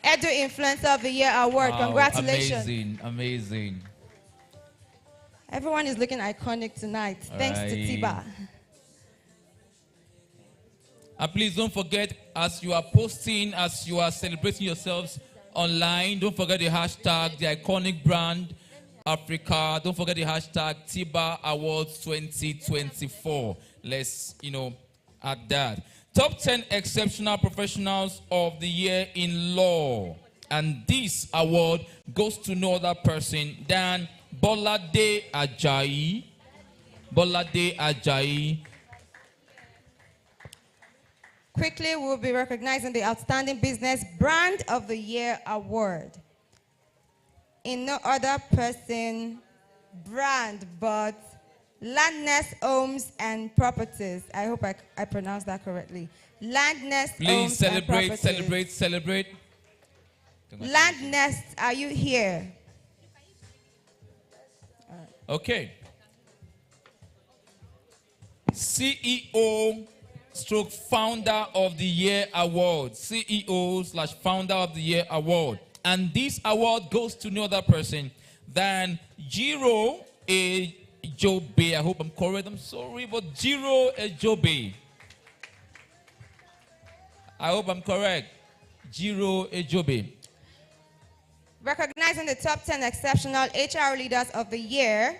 Edu Influencer of the Year award. Wow, Congratulations. Amazing, amazing. Everyone is looking iconic tonight. Thanks to TIBA. And please don't forget, as you are posting, as you are celebrating yourselves online, don't forget the hashtag, the iconic brand, Africa. Don't forget the hashtag TIBA Awards 2024. Let's, add that. Top 10 exceptional professionals of the year in law. And this award goes to no other person than Bolade Ajayi. Bolade Ajayi. Quickly, we'll be recognizing the Outstanding Business Brand of the Year award. In no other person, brand, but Landness Homes and Properties. I hope I pronounced that correctly. Land Nest Please Homes and celebrate, Properties. celebrate, celebrate. Land Nest, are you here? Okay. CEO stroke founder of the year award. CEO/founder of the year award. And this award goes to no other person than Jiro Ejobe. I hope I'm correct. I'm sorry, but Jiro Ejobe. I hope I'm correct. Jiro Ejobe. Recognizing the top 10 exceptional HR leaders of the year,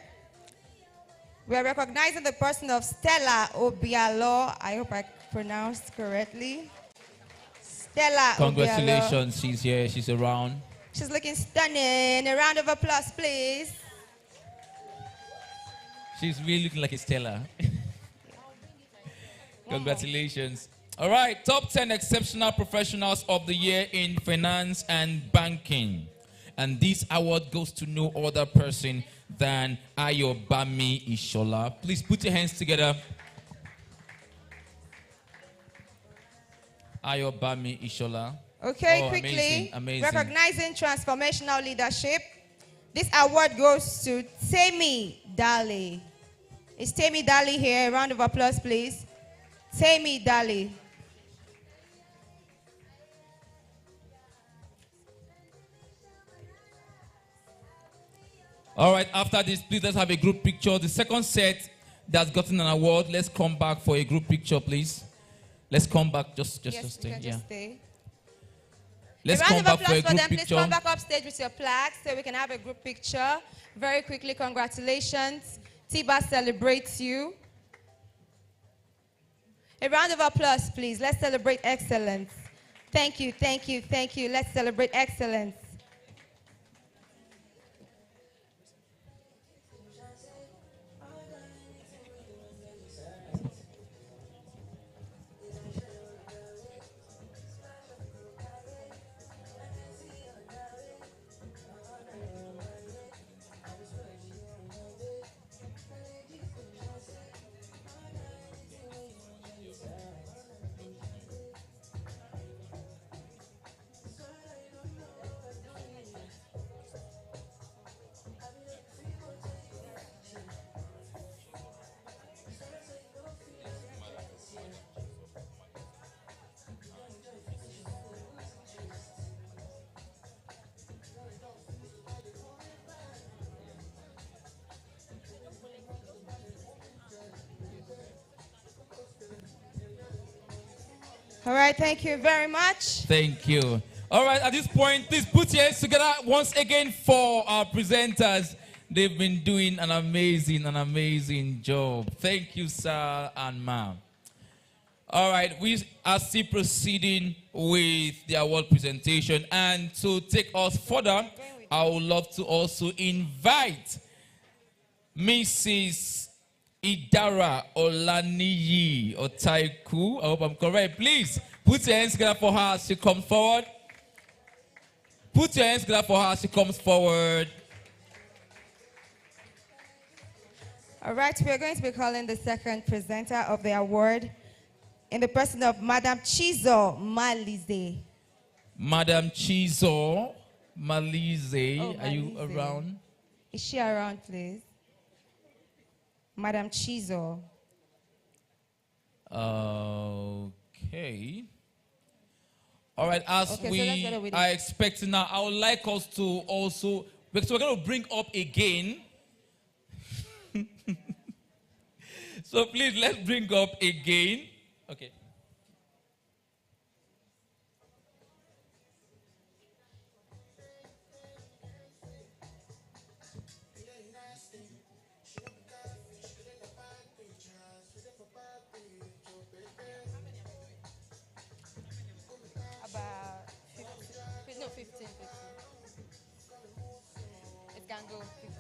we are recognizing the person of Stella Obialo. I hope I pronounced correctly. Stella Congratulations, Obialo. she's here, she's around. She's looking stunning. A round of applause, please. She's really looking like a Stella. Congratulations. All right, top 10 exceptional professionals of the year in finance and banking. And this award goes to no other person than Ayobami Ishola. Please put your hands together. Ayobami Ishola. Okay, Oh, quickly. amazing, amazing. Recognizing transformational leadership. This award goes to Temi Dali. Is Temi Dali here? A round of applause, please. Temi Dali. All right, after this, please let's have a group picture. The second set that's gotten an award, let's come back for a group picture, please. Let's come back, just stay. Just stay. Let's a round come of back for applause a for group them. Please picture. come back upstage with your flags so we can have a group picture. Very quickly, congratulations. TIBA celebrates you. A round of applause, please. Let's celebrate excellence. Thank you, thank you, thank you. Let's celebrate excellence. All right, thank you very much. Thank you. All right, at this point, please put your hands together once again for our presenters. They've been doing an amazing job. Thank you, sir and ma'am. All right, we are still proceeding with the award presentation. And to take us further, I would love to also invite Mrs. Idara Olaniyi Otaiku. I hope I'm correct. Please put your hands together for her as she comes forward. Put your hands together for her as she comes forward. All right, we are going to be calling the second presenter of the award in the person of Madam Chizo Malize. Madam Chizo Malize, Oh, are you Malize. around? Is she around, please? Madam Chizo. Okay. All right, as Okay, so let's we get it with are it. expecting now, I would like us to also, because we're going to bring up again. So please, let's bring up again. Okay. About 15, no, 15. It can go 15.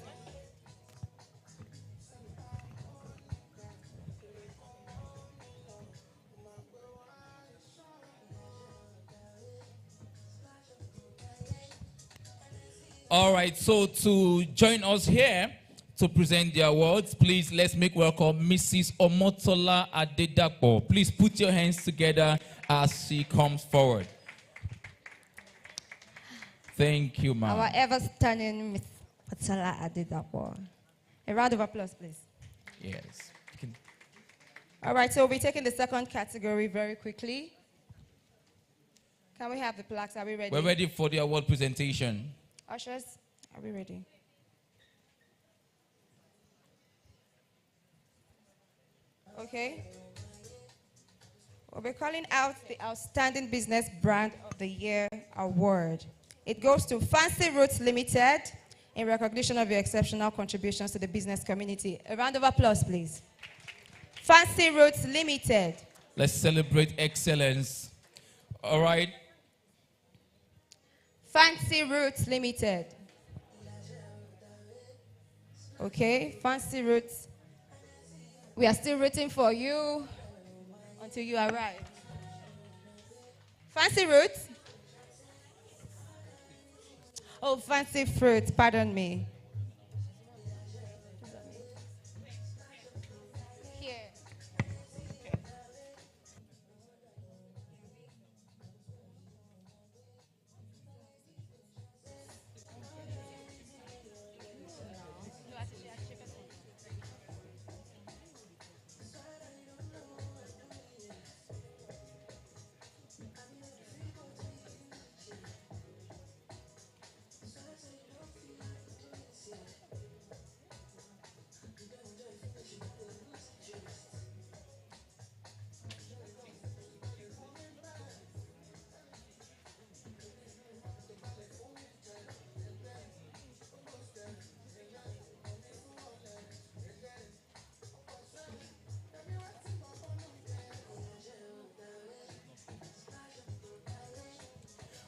All right, so to join us here to present the awards, please let's make welcome Mrs. Omotola Adedapo. Please put your hands together as she comes forward. Thank you, ma'am. Our ever-stunning Miss Patala Adedapo. A round of applause, please. Yes. All right, so we'll be taking the second category very quickly. Can we have the plaques? Are we ready? We're ready for the award presentation. Ushers, are we ready? Okay. We'll be calling out the Outstanding Business Brand of the Year award. It goes to Fancy Roots Limited in recognition of your exceptional contributions to the business community. A round of applause, please. Fancy Roots Limited. Let's celebrate excellence. All right. Fancy Roots Limited. Okay, Fancy Roots. We are still rooting for you until you arrive. Fancy Roots. Oh, Fancy Fruits, pardon me. Here.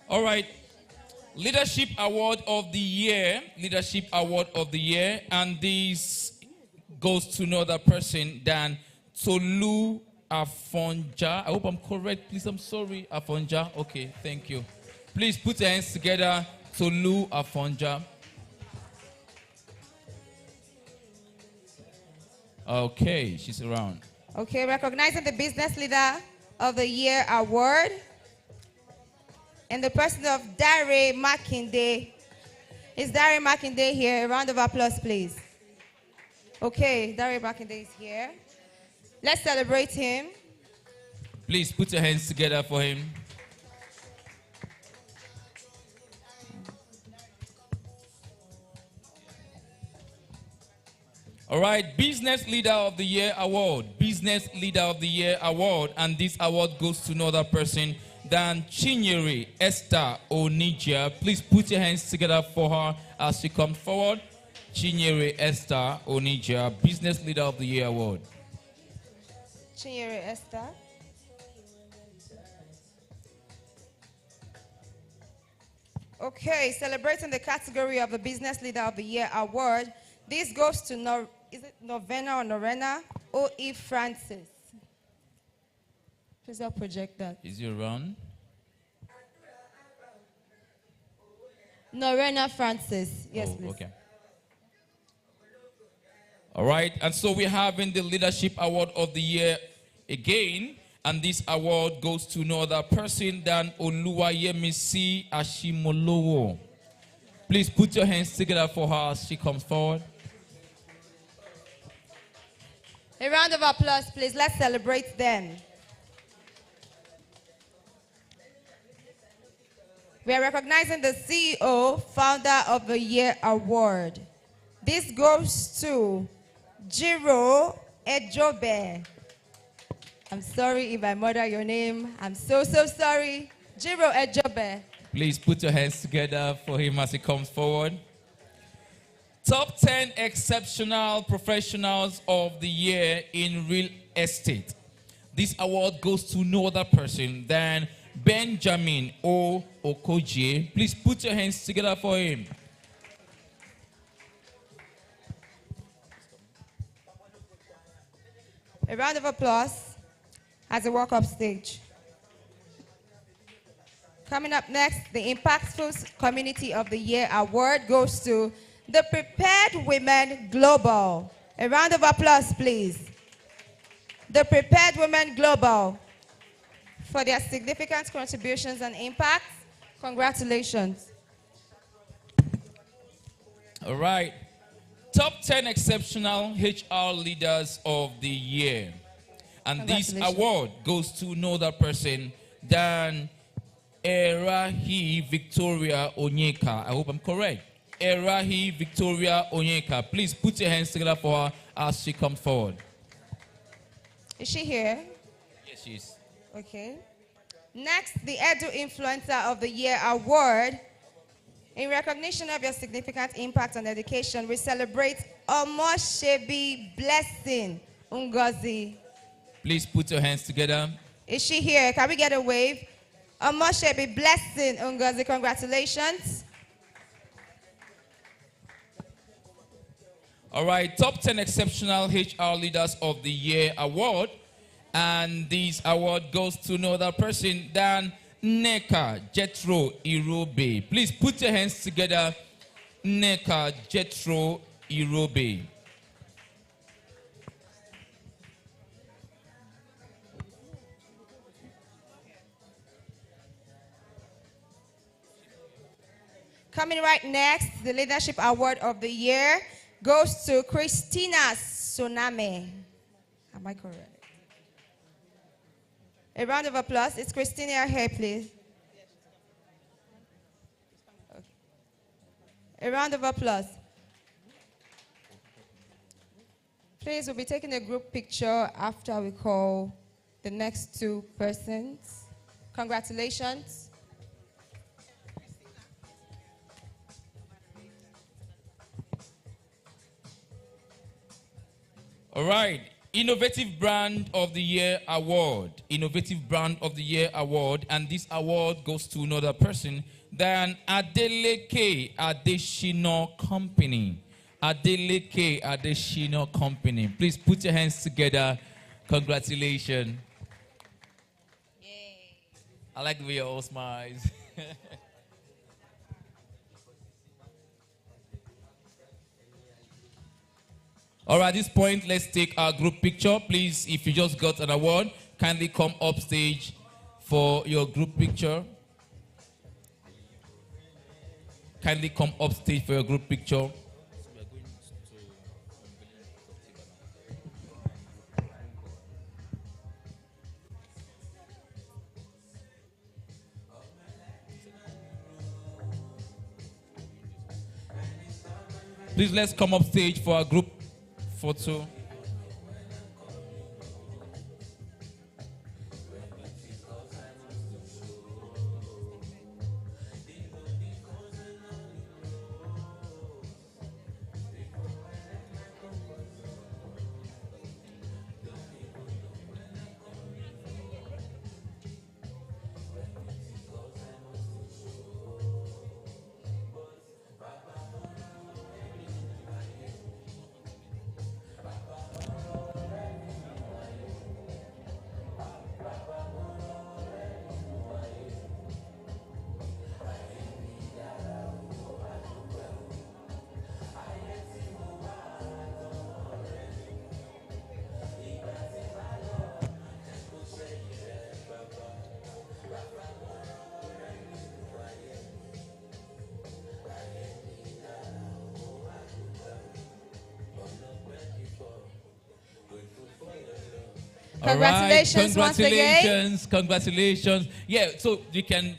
All right. Leadership Award of the Year. Leadership Award of the Year. And this goes to no other person than Tolu Afonja. I hope I'm correct. Please, I'm sorry. Afonja. Okay, thank you. Please put your hands together. Tolu Afonja. Okay, she's around. Okay, recognizing the Business Leader of the Year award in the person of Dare Makinde. Is Dare Makinde here? A round of applause, please. Okay, Dare Makinde is here. Let's celebrate him. Please put your hands together for him. All right, Business Leader of the Year award. Business Leader of the Year award. And this award goes to no other person than Chinyere Esther Onijia. Please put your hands together for her as she comes forward. Chinyere Esther Onijia, Business Leader of the Year award. Chinyere Esther. Okay, celebrating the category of the Business Leader of the Year award. This goes to is it Novena or Norena? O.E. Francis. Please help project that. Is you around? Norena Francis. Yes, please. Okay. All right, and so we're having the Leadership Award of the Year again, and this award goes to no other person than Oluwayemisi Ashimolowo. Please put your hands together for her as she comes forward. A round of applause, please. Let's celebrate them. We are recognizing the CEO Founder of the Year award. This goes to Jiro Ejobe. I'm sorry if I murder your name. I'm so sorry. Jiro Ejobe. Please put your hands together for him as he comes forward. Top 10 Exceptional Professionals of the Year in Real Estate. This award goes to no other person than Benjamin O. Okoje. Please put your hands together for him. A round of applause as they walk up stage. Coming up next, the Impactful Community of the Year award goes to the Prepared Women Global. A round of applause, please. The Prepared Women Global. for their significant contributions and impacts. Congratulations. All right. Top 10 exceptional HR leaders of the year. And this award goes to no other person than Erahi Victoria Onyeka. I hope I'm correct. Erahi Victoria Onyeka. Please put your hands together for her as she comes forward. Is she here? Yes, she is. Okay. Next, the Edu Influencer of the Year award. In recognition of your significant impact on education, we celebrate Omoshebi Blessing Ngozi. Please put your hands together. Is she here? Can we get a wave? Omoshebi Blessing Ngozi, congratulations. All right, top 10 exceptional HR leaders of the year award. And this award goes to no other person than Neka Jethro Irobe. Please put your hands together. Neka Jethro Irobe. Coming right next, the Leadership Award of the Year goes to Christina Soname. Am I correct? A round of applause. It's Christina here, please. Okay. A round of applause. Please, we'll be taking a group picture after we call the next two persons. Congratulations. All right. Innovative Brand of the Year Award. Innovative Brand of the Year Award. And this award goes to another person than Adeleke Adeshino Company. Adeleke Adeshino Company. Please put your hands together. Congratulations. Yay. I like the way you all smiles. All right, at this point, let's take our group picture. Please, if you just got an award, kindly come up stage for your group picture. Kindly come up stage for your group picture. Please, let's come up stage for our group photo. Congratulations, right. once again. Congratulations. Yeah, so they can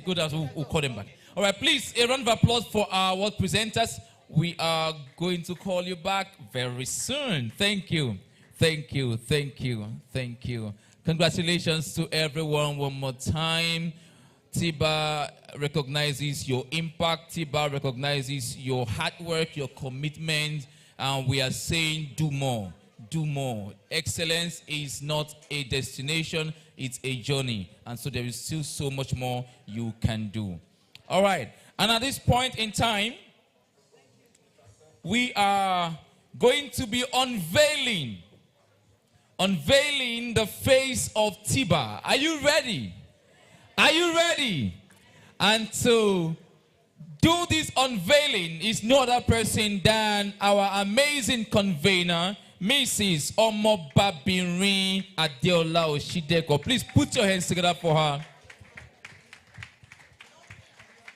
go down, so we'll call them back. All right, please, a round of applause for our award presenters. We are going to call you back very soon. Thank you. Thank you. Thank you. Thank you. Congratulations to everyone one more time. TIBA recognizes your impact. TIBA recognizes your hard work, your commitment. And we are saying do more. Do more. Excellence is not a destination, it's a journey. And so there is still so much more you can do. All right. And at this point in time, we are going to be unveiling the face of TIBA. Are you ready? Are you ready? And to do this unveiling is no other person than our amazing convener, Mrs. Omobabirin Adeola Oshideko. Please put your hands together for her.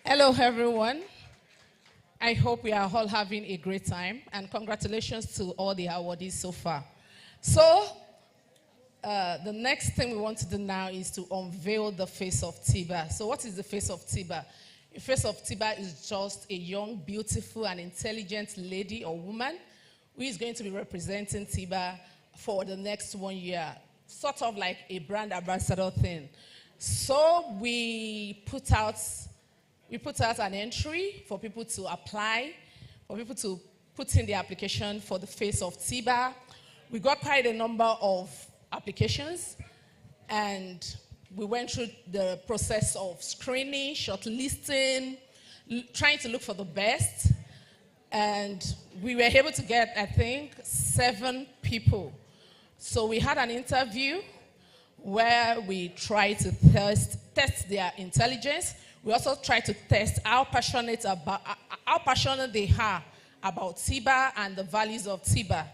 Hello, everyone. I hope we are all having a great time, and congratulations to all the awardees so far. So, the next thing we want to do now is to unveil the face of TIBA. So what is the face of TIBA? The face of TIBA is just a young, beautiful, and intelligent lady or woman who is going to be representing TIBA for the next 1 year, sort of like a brand ambassador thing. So we put out an entry for people to apply, for people to put in the application for the face of TIBA. We got quite a number of applications, and we went through the process of screening, shortlisting, trying to look for the best, and we were able to get, I think, 7 people. So we had an interview where we tried to test their intelligence. We also tried to test how passionate they are about TIBA and the values of TIBA.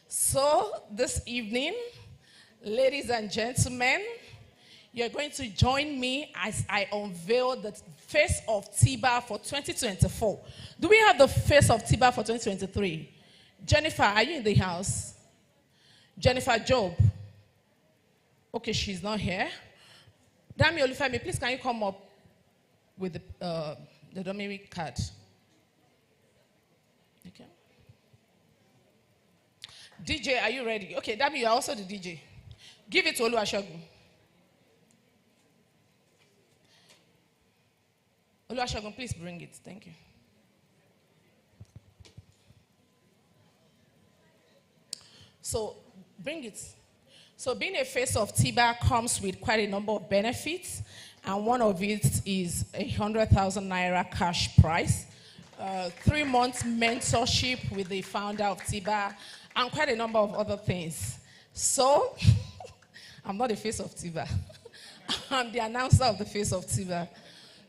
So this evening, ladies and gentlemen, you're going to join me as I unveil the face of TIBA for 2024. Do we have the face of TIBA for 2023? Jennifer, are you in the house? Jennifer Job. Okay, she's not here. Dami Olufemi, please can you come up with the dummy card? Okay. DJ, are you ready? Okay, Dami, you are also the DJ. Give it to Oluwasegun. Oluwasegun, please bring it. Thank you. So, bring it. So, being a face of TIBA comes with quite a number of benefits, and one of it is 100,000 naira cash prize, 3 months mentorship with the founder of TIBA, and quite a number of other things. So, I'm not the face of TIBA. I'm the announcer of the face of TIBA.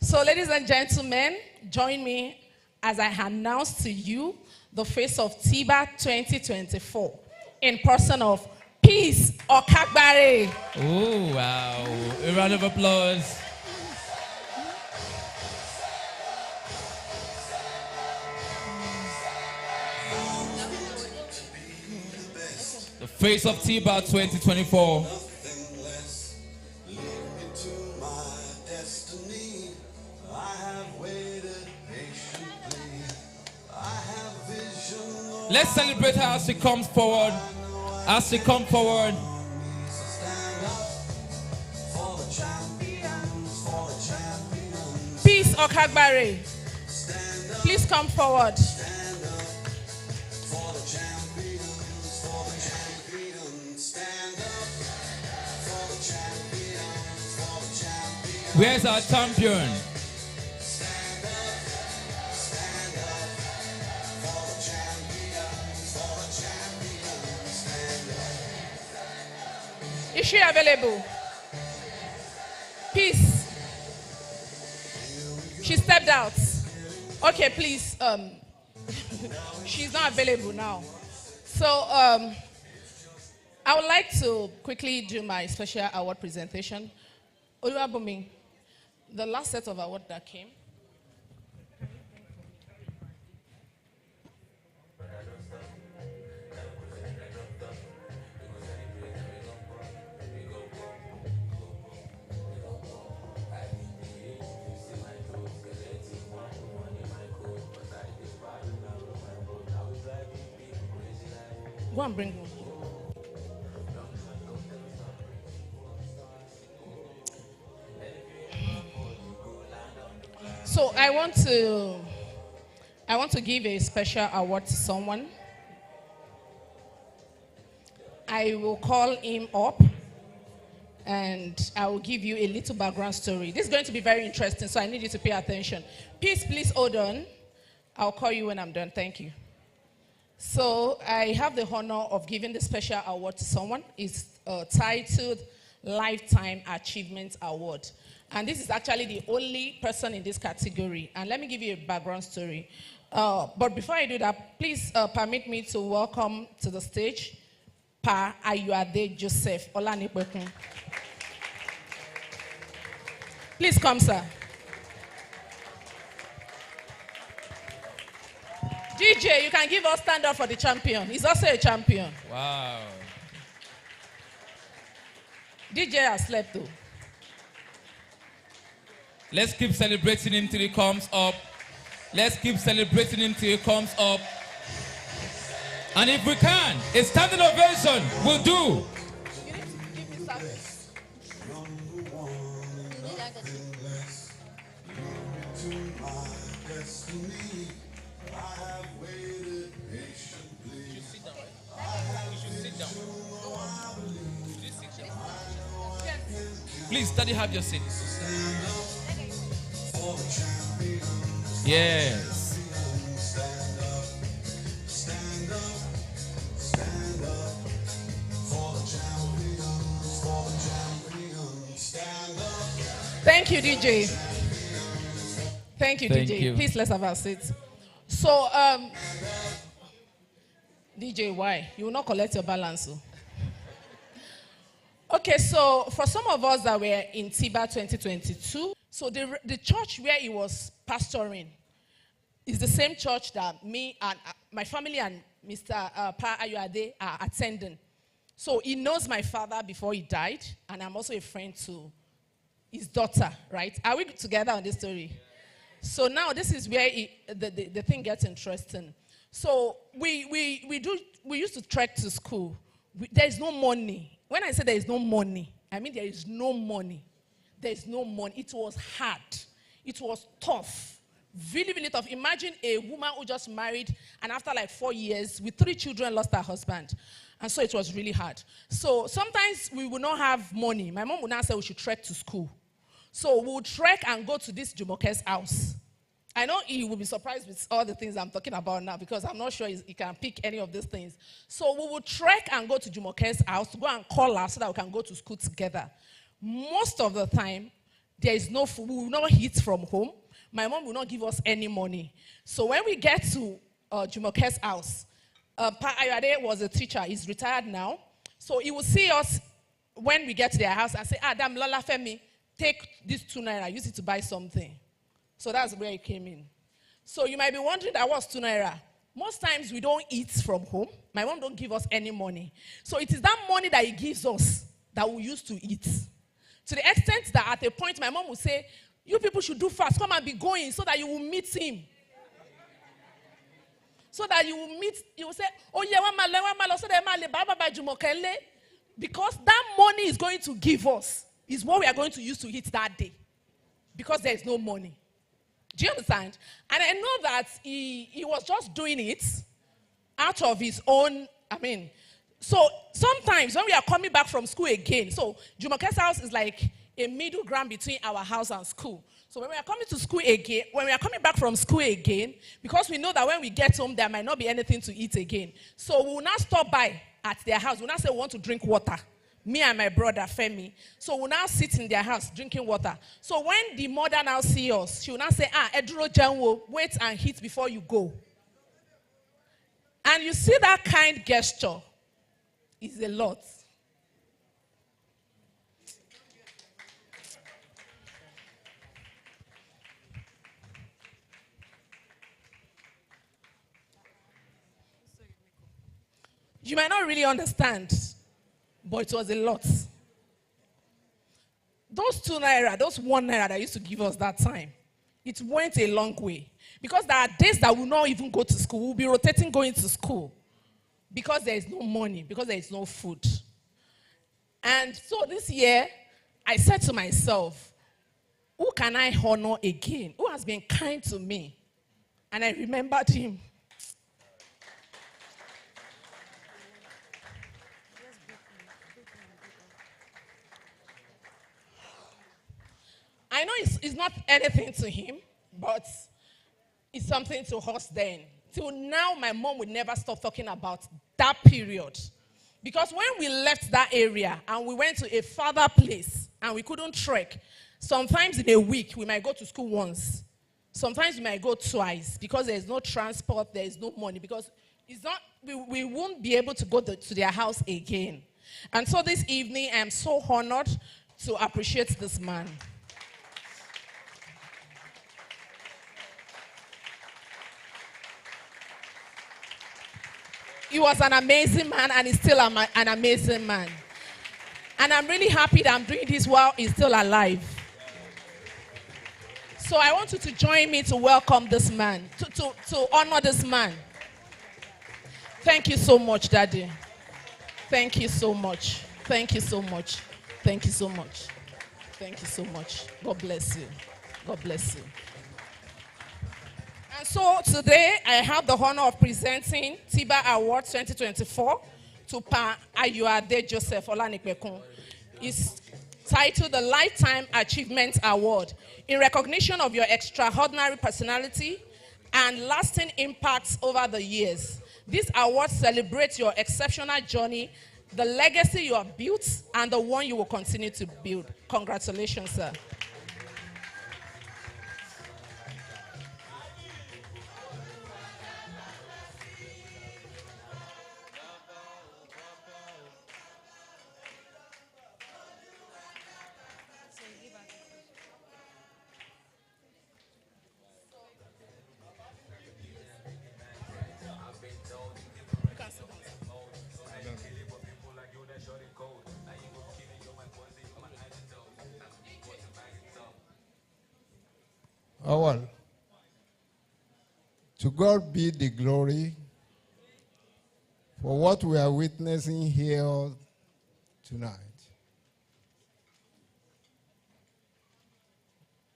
So, ladies and gentlemen, join me as I announce to you the face of TIBA 2024 in person of Peace Okagbare. Oh, wow. A round of applause. The face of TIBA 2024. Let's celebrate her as she comes forward. As she comes forward. Peace Okagbare. Please come forward. Where's our champion? Is she available? Peace. She stepped out. Okay, please. She's not available now. So I would like to quickly do my special award presentation. Oluwabumi, the last set of awards that came. Go and bring one. So I want to give a special award to someone. I will call him up and I will give you a little background story. This is going to be very interesting, so I need you to pay attention. Please hold on. I'll call you when I'm done. Thank you. So I have the honor of giving the special award to someone. It's titled Lifetime Achievement Award. And this is actually the only person in this category. And let me give you a background story. But before I do that, please permit me to welcome to the stage Pa Ayuade Joseph Olanipekun. Please come, sir. DJ, you can give us stand up for the champion. He's also a champion. Wow. DJ has slept too. Let's keep celebrating him till he comes up. Let's keep celebrating him till he comes up. And if we can, a standing ovation will do. Please, study, have your seat. Yes. Thank you, DJ. Thank you, Thank DJ. you. Please, let's have our seats. So, DJ, why? You will not collect your balance. Oh. Okay, so for some of us that were in TIBA 2022, so the church where he was pastoring is the same church that me and my family and Mr. Pa Ayuade are attending. So he knows my father before he died, and I'm also a friend to his daughter, right? Are we together on this story? So now this is where the thing gets interesting. So we used to trek to school. There is no money. When I say there is no money, I mean there is no money. There is no money. It was hard. It was tough. Really, really tough. Imagine a woman who just married and after like 4 years with 3 children lost her husband. And so it was really hard. So sometimes we would not have money. My mom would now say we should trek to school. So we would trek and go to this Jumoke's house. I know he will be surprised with all the things I'm talking about now because I'm not sure he can pick any of these things. So we would trek and go to Jumoke's house to go and call her so that we can go to school together. Most of the time, there is no food. We will not eat from home. My mom will not give us any money. So when we get to Jumoke's house, Pa Ayuade was a teacher. He's retired now. So he will see us when we get to their house and say, Adam Lola Femi, take this 2 naira, use it to buy something. So that's where it came in. So you might be wondering, that was 2 naira. Most times we don't eat from home. My mom don't give us any money. So it is that money that he gives us that we use to eat. To the extent that at a point my mom would say, you people should do fast, come and be going so that you will meet him. So that you will meet, you will say, oh yeah, because that money is going to give us is what we are going to use to eat that day. Because there is no money. Do you understand? And I know that he was just doing it out of his own, so sometimes when we are coming back from school again, so Jumoke's house is like a middle ground between our house and school. So when we are coming to school again, when we are coming back from school again, because we know that when we get home, there might not be anything to eat again. So we will now stop by at their house. We will now say we want to drink water. Me and my brother, Femi. So we'll now sit in their house drinking water. So when the mother now sees us, she will now say, Edro Janwo, wait and eat before you go. And you see that kind gesture is a lot. You might not really understand, but it was a lot. Those 2 naira, those 1 naira that used to give us that time, it went a long way. Because there are days that we'll not even go to school. We'll be rotating going to school. Because there is no money, because there is no food. And so this year, I said to myself, who can I honor again? Who has been kind to me? And I remembered him. I know it's not anything to him, but it's something to us then. Till now, my mom would never stop talking about that period. Because when we left that area and we went to a farther place and we couldn't trek, sometimes in a week we might go to school once. Sometimes we might go twice because there's no transport, there's no money, because it's not, we won't be able to go to their house again. And so this evening, I am so honored to appreciate this man. He was an amazing man, and he's still an amazing man. And I'm really happy that I'm doing this while he's still alive. So I want you to join me to welcome this man, to honor this man. Thank you so much, Daddy. Thank you so much. Thank you so much. Thank you so much. Thank you so much. God bless you. God bless you. And so today I have the honor of presenting TIBA Awards 2024 to Pa Ayuade Joseph Olanipekun. It's titled the Lifetime Achievement Award in recognition of your extraordinary personality and lasting impacts over the years. This award celebrates your exceptional journey, the legacy you have built, and the one you will continue to build. Congratulations, sir. Oh, well, to God be the glory for what we are witnessing here tonight.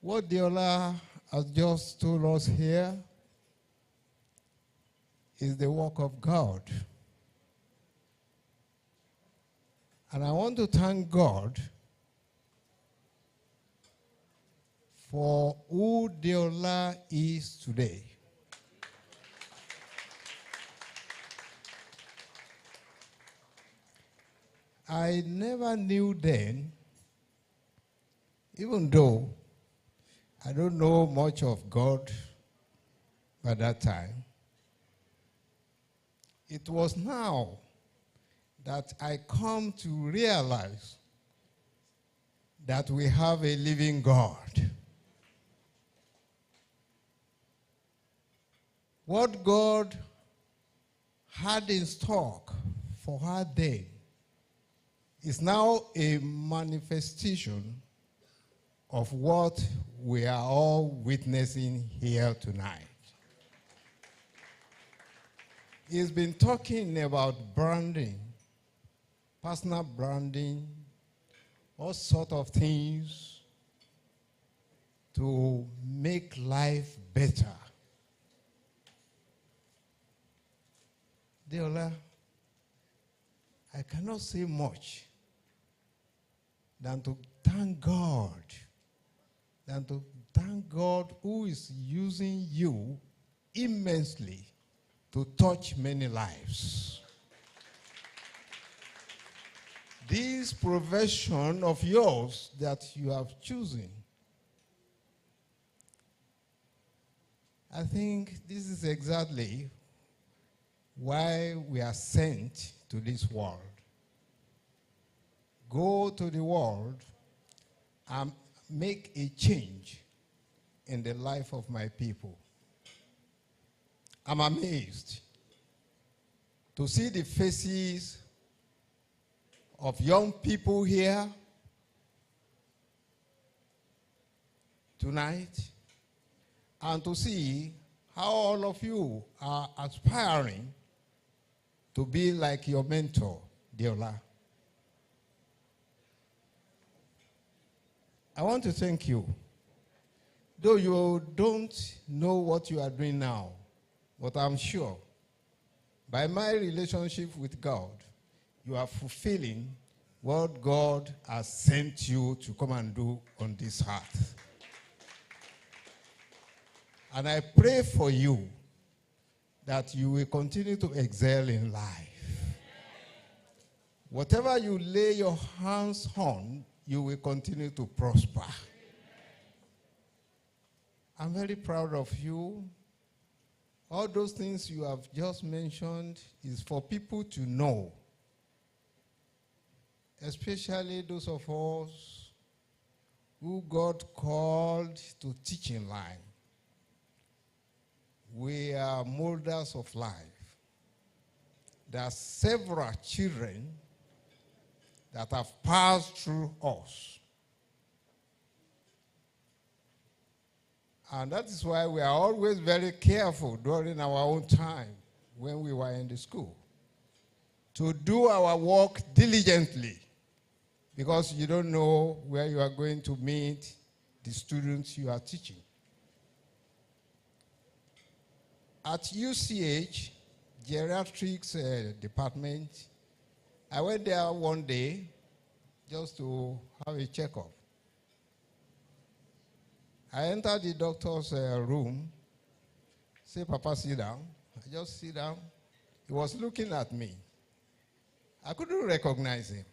What Deola has just told us here is the work of God. And I want to thank God for who Deola is today. I never knew then, even though I don't know much of God by that time. It was now that I come to realize that we have a living God. What God had in stock for her then is now a manifestation of what we are all witnessing here tonight. He's been talking about branding, personal branding, all sorts of things to make life better. Deola, I cannot say much than to thank God, who is using you immensely to touch many lives. This profession of yours that you have chosen, I think this is exactly why we are sent to this world. Go to the world and make a change in the life of my people. I'm amazed to see the faces of young people here tonight, and to see how all of you are aspiring to be like your mentor, Deola. I want to thank you. Though you don't know what you are doing now, but I'm sure by my relationship with God, you are fulfilling what God has sent you to come and do on this earth. And I pray for you that you will continue to excel in life. Whatever you lay your hands on, you will continue to prosper. I'm very proud of you. All those things you have just mentioned is for people to know, especially those of us who God called to teaching line. We are molders of life. There are several children that have passed through us. And that is why we are always very careful during our own time when we were in the school to do our work diligently, because you don't know where you are going to meet the students you are teaching. At UCH, geriatrics department, I went there one day just to have a checkup. I entered the doctor's room, say, Papa, sit down. I just sit down. He was looking at me. I couldn't recognize him.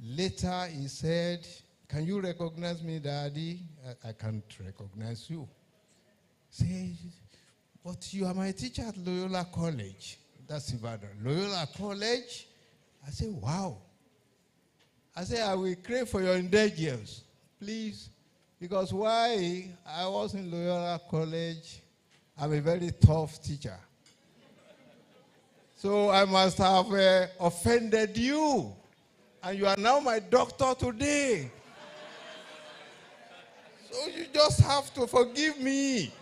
Later, he said, can you recognize me, Daddy? I can't recognize you. Say, but you are my teacher at Loyola College. That's Ibadan. Loyola College? I said, wow. I said, I will crave for your indulgence, please. Because why I was in Loyola College, I'm a very tough teacher. So I must have offended you. And you are now my doctor today. So you just have to forgive me.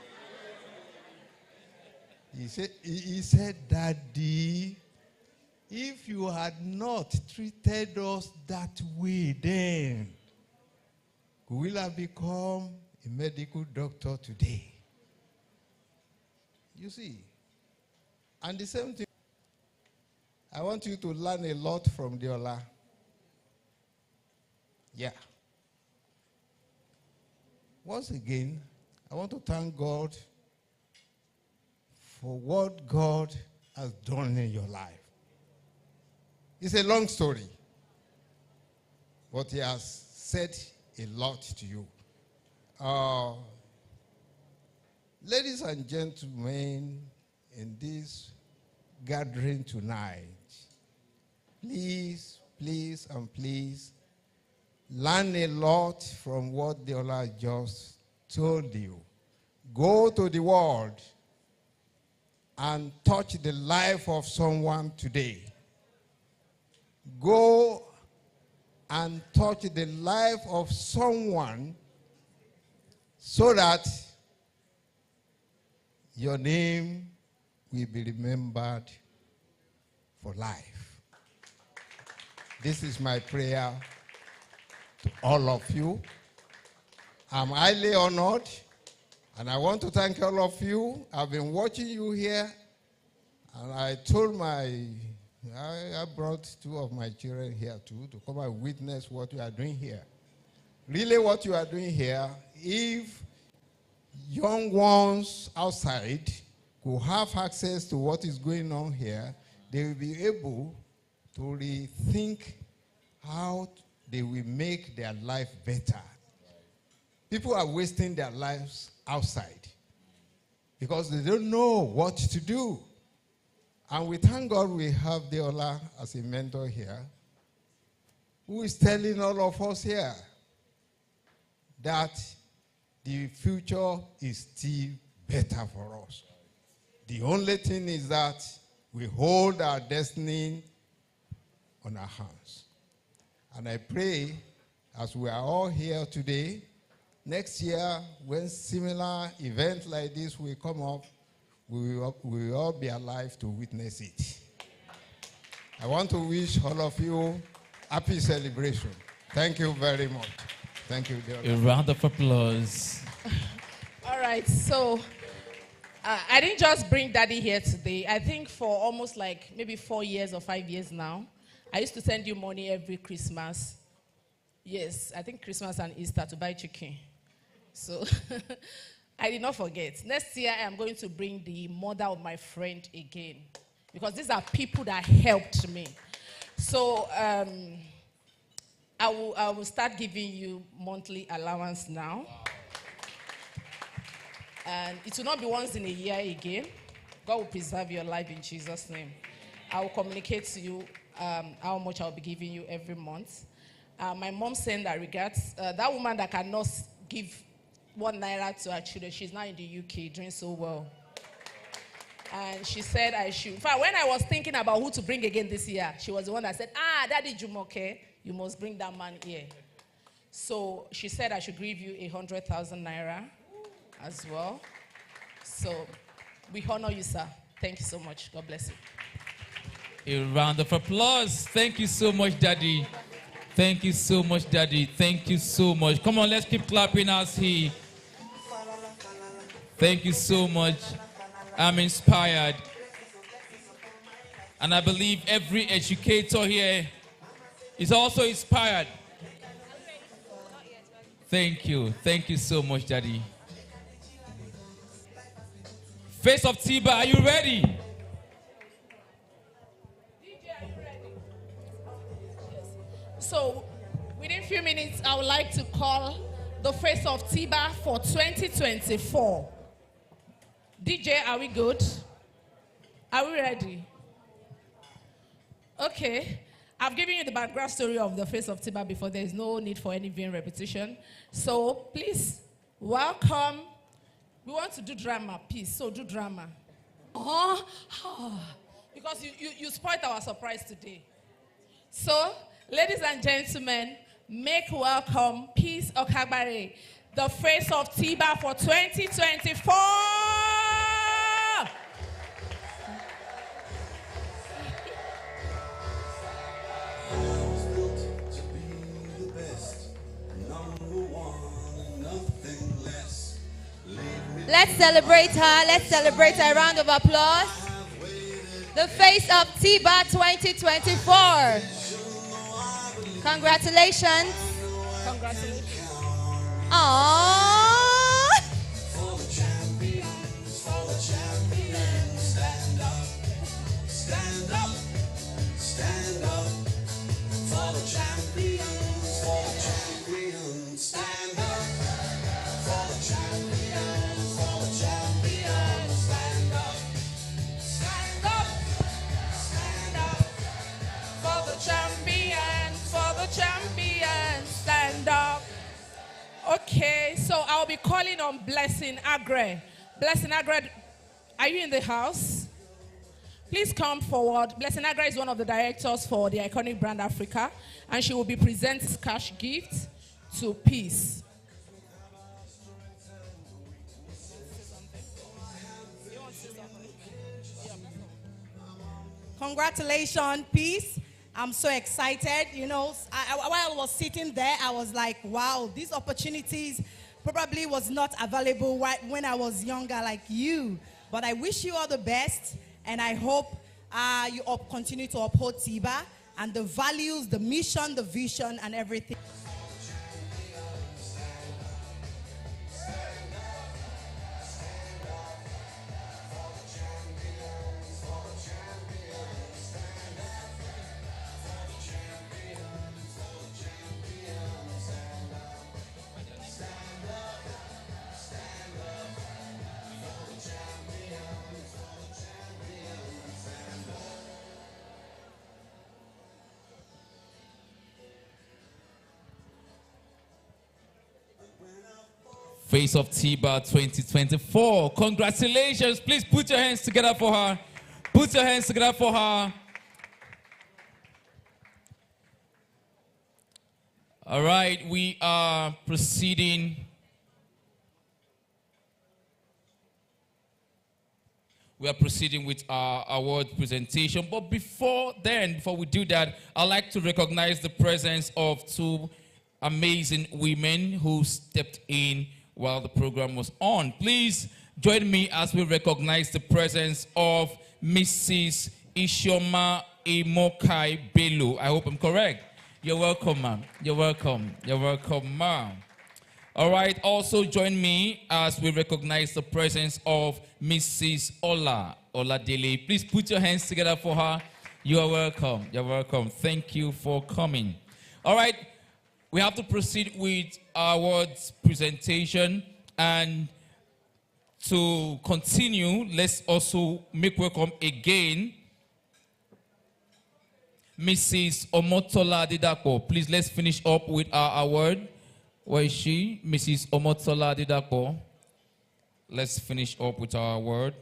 He said, Daddy, if you had not treated us that way then, we will have become a medical doctor today. You see? And the same thing, I want you to learn a lot from Deola. Yeah. Once again, I want to thank God for what God has done in your life. It's a long story, but he has said a lot to you. Ladies and gentlemen, in this gathering tonight, please, please, and please, learn a lot from what Deola just told you. Go to the world and touch the life of someone today. Go and touch the life of someone so that your name will be remembered for life. This is my prayer to all of you. I'm highly honored, and I want to thank all of you. I've been watching you here, and I told I brought two of my children here too to come and witness what you are doing here. Really what you are doing here, if young ones outside could have access to what is going on here, they will be able to rethink how they will make their life better. People are wasting their lives outside because they don't know what to do. And we thank God we have Deola as a mentor here, who is telling all of us here that the future is still better for us. The only thing is that we hold our destiny on our hands. And I pray, as we are all here today, next year, when similar events like this will come up, we will all be alive to witness it. I want to wish all of you happy celebration. Thank you very much. Thank you, dear. A round of applause. All right, so I didn't just bring Daddy here today. I think for almost like maybe 4 years or 5 years now, I used to send you money every Christmas. Yes, I think Christmas and Easter to buy chicken. So I did not forget. Next year, I am going to bring the mother of my friend again, because these are people that helped me. So I will start giving you monthly allowance now. And it will not be once in a year again. God will preserve your life in Jesus' name. I will communicate to you how much I will be giving you every month. My mom sent her regards. That woman that cannot give 1 naira to her children, she's now in the UK doing so well. And she said I should. In fact, when I was thinking about who to bring again this year, she was the one that said, Daddy Jumoke, you must bring that man here. So she said I should give you 100,000 naira as well. So we honor you, sir. Thank you so much. God bless you. A round of applause. Thank you so much, Daddy. Thank you so much, Daddy. Thank you so much. Come on, let's keep clapping as he. Thank you so much. I'm inspired. And I believe every educator here is also inspired. Thank you. Thank you so much, Daddy. Face of TIBA, are you ready? So, within a few minutes, I would like to call the face of TIBA for 2024. DJ, are we good? Are we ready? Okay. I've given you the background story of the face of TIBA before. There is no need for any vain repetition. So, please, welcome. We want to do drama, please. So, do drama. Because you spoiled our surprise today. So, ladies and gentlemen, make welcome Peace Okagbare, the face of TIBA for 2024. Let's celebrate her. Let's celebrate her. A round of applause. The face of TIBA 2024. Congratulations. Congratulations. Aww. For the champions, stand up, stand up, stand up. For the champions, stand up. For the champions, stand up, stand up, stand up. For the champions, stand up. Okay, so I'll be calling on Blessing Agre. Blessing Agre, are you in the house? Please come forward. Blessing Agre is one of the directors for the iconic brand Africa, and she will be presenting cash gifts to Peace. Congratulations, Peace. I'm so excited. You know, while I was sitting there, I was like, wow, these opportunities probably was not available when I was younger like you. But I wish you all the best, and I hope you continue to uphold TIBA and the values, the mission, the vision, and everything. Face of TIBA 2024. Congratulations. Please put your hands together for her. Put your hands together for her. All right, we are proceeding. We are proceeding with our award presentation. But before we do that, I'd like to recognize the presence of two amazing women who stepped in while the program was on. Please join me as we recognize the presence of Mrs. Ishoma Emokai Belu. I hope I'm correct. You're welcome, ma'am. You're welcome. You're welcome, ma'am. All right, also join me as we recognize the presence of Mrs. Oladele. Please put your hands together for her. You are welcome. You're welcome. Thank you for coming. All right, we have to proceed with our awards presentation, and to continue, let's also make welcome again Mrs. Omotola Didapo. Please, let's finish up with our award. Where is she? Mrs. Omotola Didapo. Let's finish up with our award.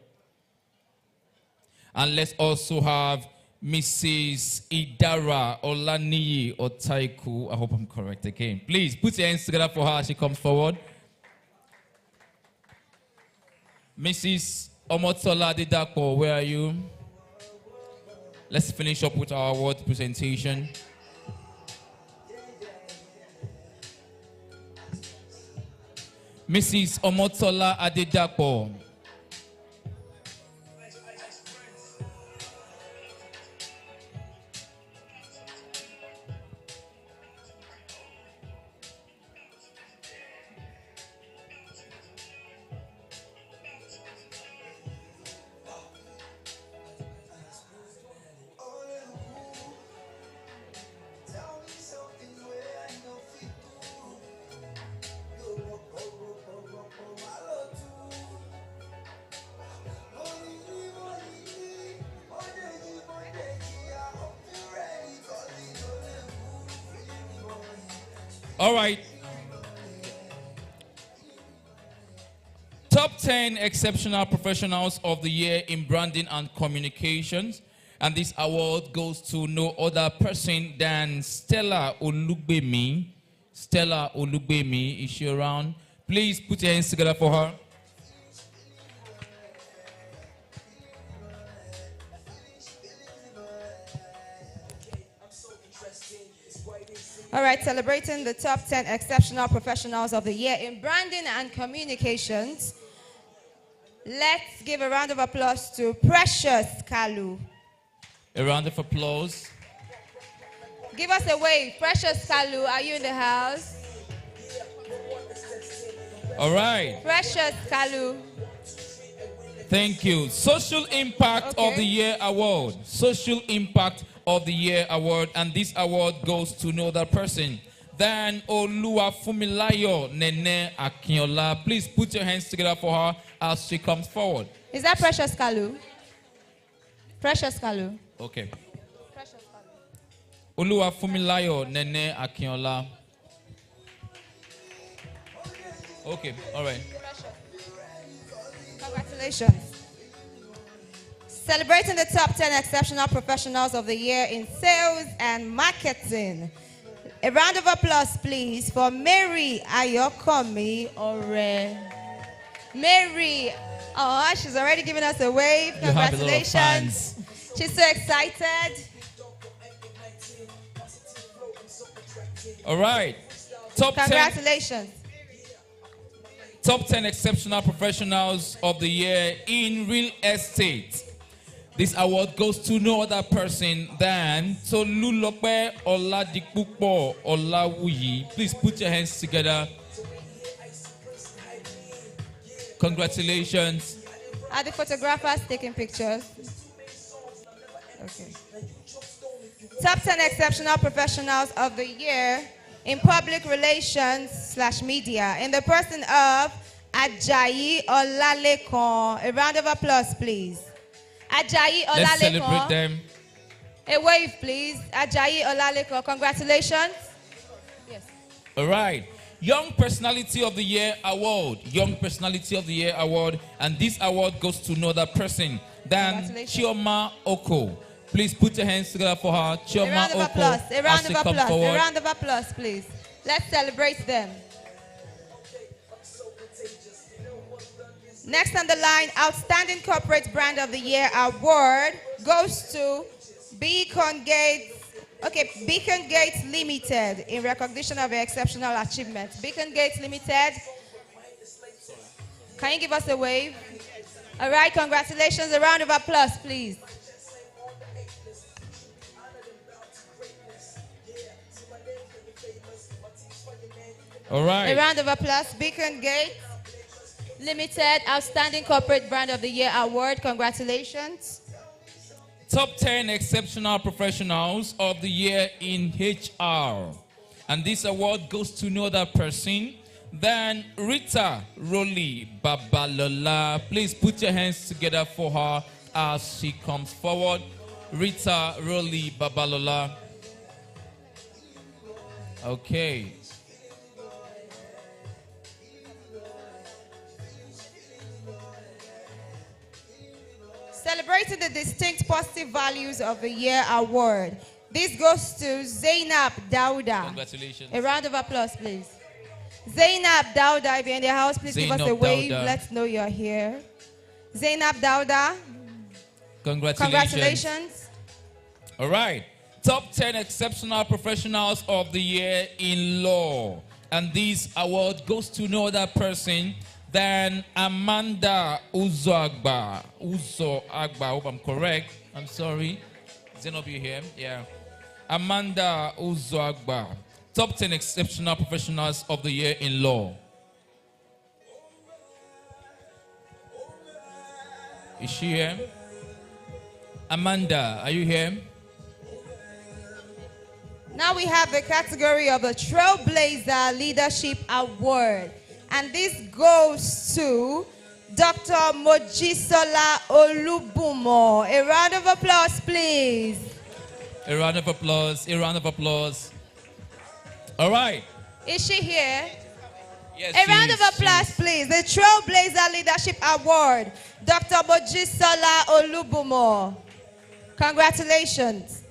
And let's also have Mrs. Idara Olaniyi Otaiku. I hope I'm correct again. Please put your hands together for her as she comes forward. Mrs. Omotola Didapo, where are you? Let's finish up with our award presentation. Mrs. Omotola Adedapo. All right. Top 10 Exceptional Professionals of the Year in Branding and Communications. And this award goes to no other person than Stella Olugbemi. Stella Olugbemi, is she around? Please put your hands together for her. All right, celebrating the top 10 exceptional professionals of the year in branding and communications. Let's give a round of applause to Precious Kalu. A round of applause. Give us a wave. Precious Kalu, are you in the house? All right. Precious Kalu. Thank you. Social Impact of the Year Award. Social Impact of the Year Award. And this award goes to no other person than Oluwafumilayo Nene Akinola. Please put your hands together for her as she comes forward. Is that Precious Kalu? Precious Kalu. Okay. Oluwafumilayo Nene Akinola. Okay, all right. Congratulations. Celebrating the top 10 exceptional professionals of the year in sales and marketing. A round of applause, please, for Mary Ayokomi Ore. Mary, oh, she's already giving us a wave. Congratulations. She's so excited. All right. Congratulations. Top 10 Exceptional Professionals of the Year in Real Estate. This award goes to no other person than Tolulope Oladipupo Olawuyi. Please put your hands together. Congratulations. Are the photographers taking pictures? Okay. Top 10 Exceptional Professionals of the Year in Public Relations / Media, in the person of Ajayi Olalekon. A round of applause, please. Ajayi Olalekon. Let's celebrate them. A wave, please. Ajayi Olalekon. Congratulations. Yes. All right. Young Personality of the Year Award. Young Personality of the Year Award. And this award goes to no other person than Chioma Oko. Please put your hands together for her. Chioma A round of Oko. applause. A round of applause. Forward. A round of applause, please. Let's celebrate them. Next on the line, Outstanding Corporate Brand of the Year Award goes to Beacon Gates Limited in recognition of your exceptional achievement. Beacon Gates Limited, can you give us a wave? All right, congratulations. A round of applause, please. All right. A round of applause. Beacon Gates Limited, Outstanding Corporate Brand of the Year Award. Congratulations. Top 10 Exceptional Professionals of the Year in HR. And this award goes to no other person than Rita Roli Babalola. Please put your hands together for her as she comes forward. Rita Roli Babalola. Okay. Celebrating the distinct positive values of the year award. This goes to Zainab Dauda. Congratulations. A round of applause, please. Zainab Dauda, if you're in the house, please give us a wave. Let's know you're here. Zainab Dauda. Congratulations. All right. Top 10 exceptional professionals of the year in law. And this award goes to no other person than Amanda Uzoagba. I hope I'm correct. I'm sorry. Is any of you here? Yeah. Amanda Uzoagba. Top 10 exceptional professionals of the year in law. Is she here? Amanda, are you here? Now we have the category of the Trailblazer Leadership Award. And this goes to Dr. Mojisola Olubumo. A round of applause, please. A round of applause. A round of applause. All right. Is she here? Yes, a round of applause, please. The Trailblazer Leadership Award, Dr. Mojisola Olubumo. Congratulations.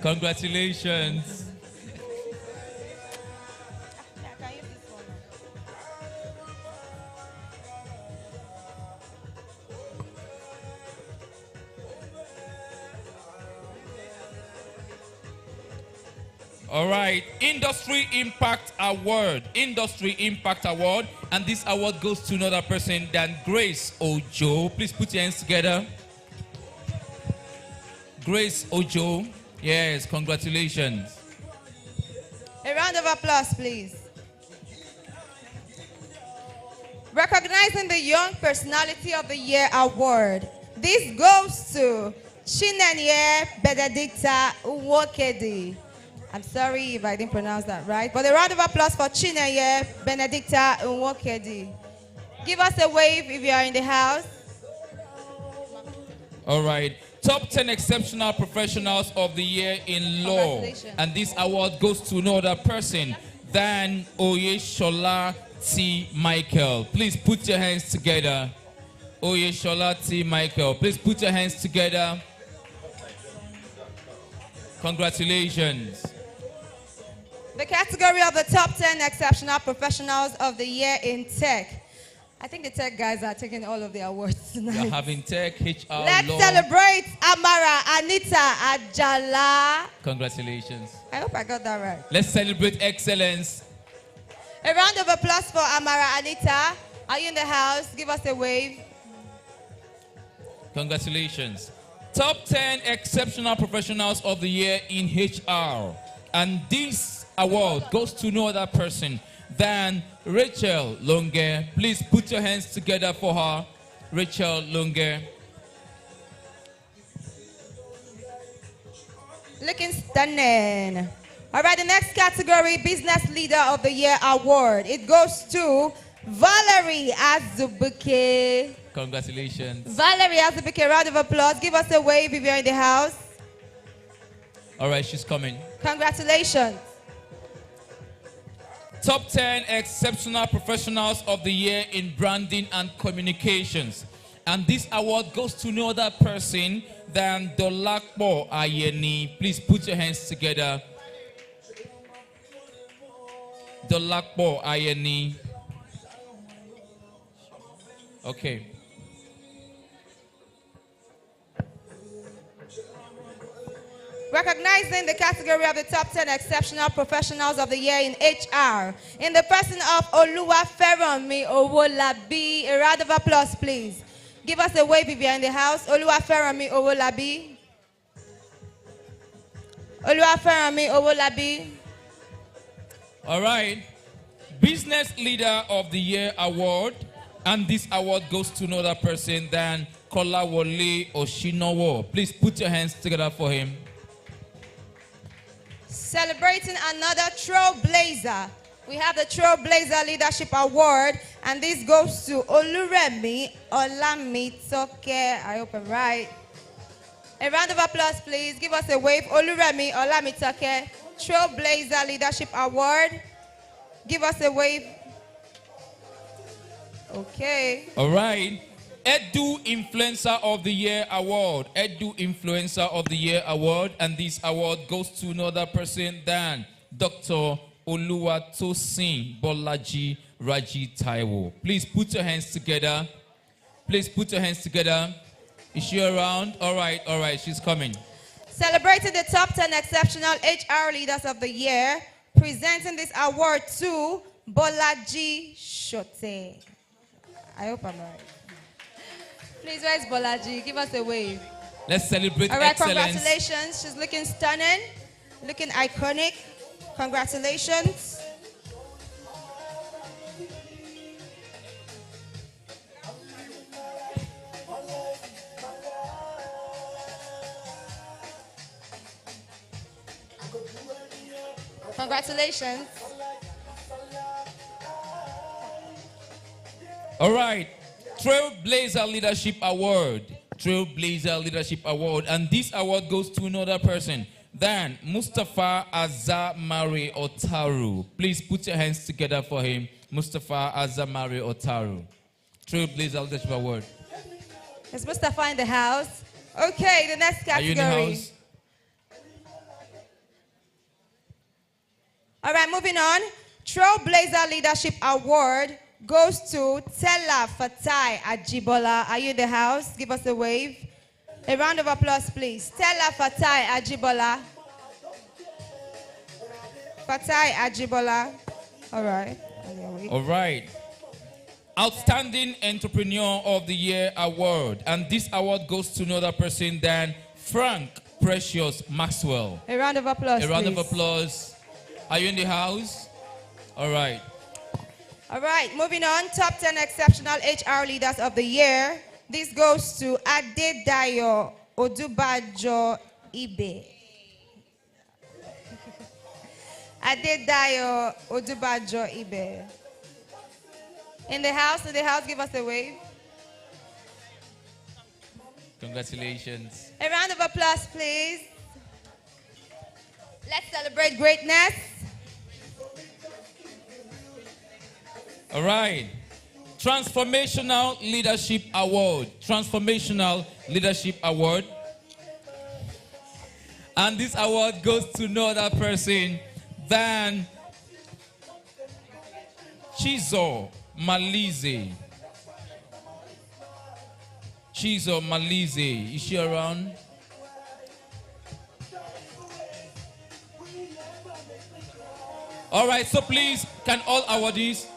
Congratulations. All right, Industry Impact Award. Industry Impact Award. And this award goes to another person than Grace Ojo. Please put your hands together. Grace Ojo. Yes, congratulations. A round of applause, please. Recognizing the Young Personality of the Year Award. This goes to Chinenye Benedicta Nwokedi. I'm sorry if I didn't pronounce that right, but a round of applause for Chinenye Benedicta Nwokedi. Give us a wave if you are in the house. All right. Top 10 exceptional professionals of the year in law. And this award goes to no other person than Oyeshola T. Michael. Please put your hands together. Oyeshola T. Michael. Please put your hands together. Congratulations. The category of the top 10 exceptional professionals of the year in tech. I think the tech guys are taking all of the awards tonight. We're having tech, HR, Let's law. celebrate Amara Anita Ajala. Congratulations. I hope I got that right. Let's celebrate excellence. A round of applause for Amara Anita. Are you in the house? Give us a wave. Congratulations. Top 10 exceptional professionals of the year in HR. And this award goes to no other person than Rachel Longe. Please put your hands together for her. Rachel Longe. Looking stunning. All right, the next category, Business Leader of the Year Award. It goes to Valerie Azubuke. Congratulations. Valerie Azubuke, round of applause. Give us a wave if you're in the house. All right, she's coming. Congratulations. Top 10 exceptional professionals of the year in branding and communications. And this award goes to no other person than Dolakbo Ayeni. Please put your hands together. Dolakbo Ayeni. Okay. Recognizing the category of the top 10 exceptional professionals of the year in HR, in the person of Oluwaferanmi Owolabi. A round of applause, please. Give us a wave if you're in the house. Oluwaferanmi Owolabi. Oluwaferanmi Owolabi. All right. Business Leader of the Year Award. And this award goes to no other person than Kolawole Oshinowo. Please put your hands together for him. Celebrating another trailblazer. We have the Trailblazer Leadership Award, and this goes to Oluremi Olamitoke. I hope I'm right. A round of applause, please. Give us a wave. Oluremi Olamitoke, Trailblazer Leadership Award. Give us a wave. Okay. All right. Edu Influencer of the Year Award. Edu Influencer of the Year Award. And this award goes to no other person than Dr. Oluwatosin Bolaji Raji Taiwo. Please put your hands together. Please put your hands together. Is she around? All right, she's coming. Celebrating the top 10 exceptional HR leaders of the year, presenting this award to Bolaji Shote. I hope I'm right. Please, where's Bolaji? Give us a wave. Let's celebrate All right, excellence. congratulations. She's looking stunning, looking iconic. Congratulations. Congratulations. All right. Trailblazer Leadership Award. Trailblazer Leadership Award. And this award goes to another person than Mustafa Azamari Otaru. Please put your hands together for him. Mustafa Azamari Otaru. Trailblazer Leadership Award. Is Mustafa in the house? Okay, the next category. Are you in the house? All right, moving on. Trailblazer Leadership Award goes to Tella Fatai Ajibola. Are you in the house? Give us a wave. A round of applause, please. Tella Fatai Ajibola. Fatai Ajibola. All right. All right. Outstanding Entrepreneur of the Year Award. And this award goes to no other person than Frank Precious Maxwell. A round of applause, A round please. of applause. Are you in the house? All right. All right, moving on. Top 10 exceptional HR leaders of the year. This goes to Adedayo Odubajo Ibe. Adedayo Odubajo Ibe. In the house, give us a wave. Congratulations. A round of applause, please. Let's celebrate greatness. All right. Transformational Leadership Award. Transformational Leadership Award. And this award goes to no other person than Chizo Malize. Chizo Malize. Is she around? All right, so please, can all awardees?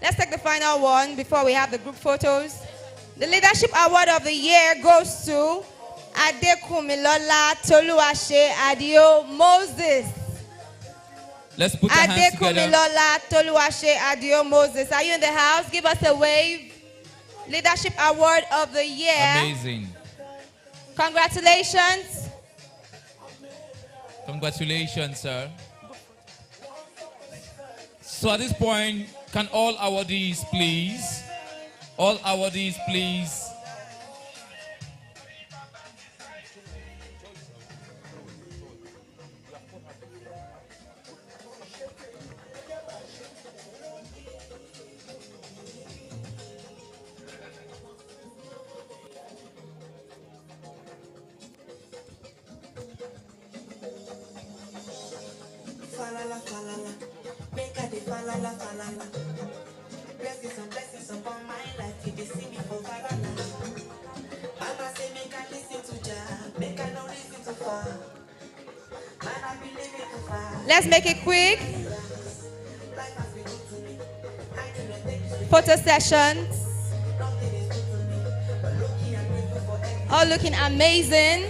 Let's take the final one before we have the group photos. The Leadership Award of the Year goes to Adekumilola Toluwase Adio Moses. Let's put our hands together. Adekumilola Toluwase Adio Moses. Are you in the house? Give us a wave. Leadership Award of the Year. Amazing. Congratulations. Congratulations, sir. So at this point, can all awardees please? All awardees please. Falala, falala, make a de falala, falala. Blessings upon my life. If they see me for falala, Mama say make I listen to Jah, make I no listen to far. Man, I believe it too far. Let's make it quick. Photo sessions. All looking amazing.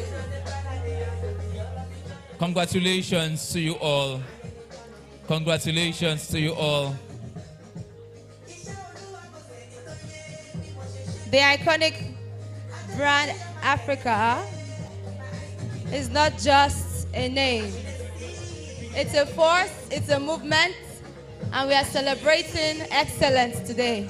Congratulations to you all. Congratulations to you all. The iconic brand Africa is not just a name. It's a force, it's a movement, and we are celebrating excellence today.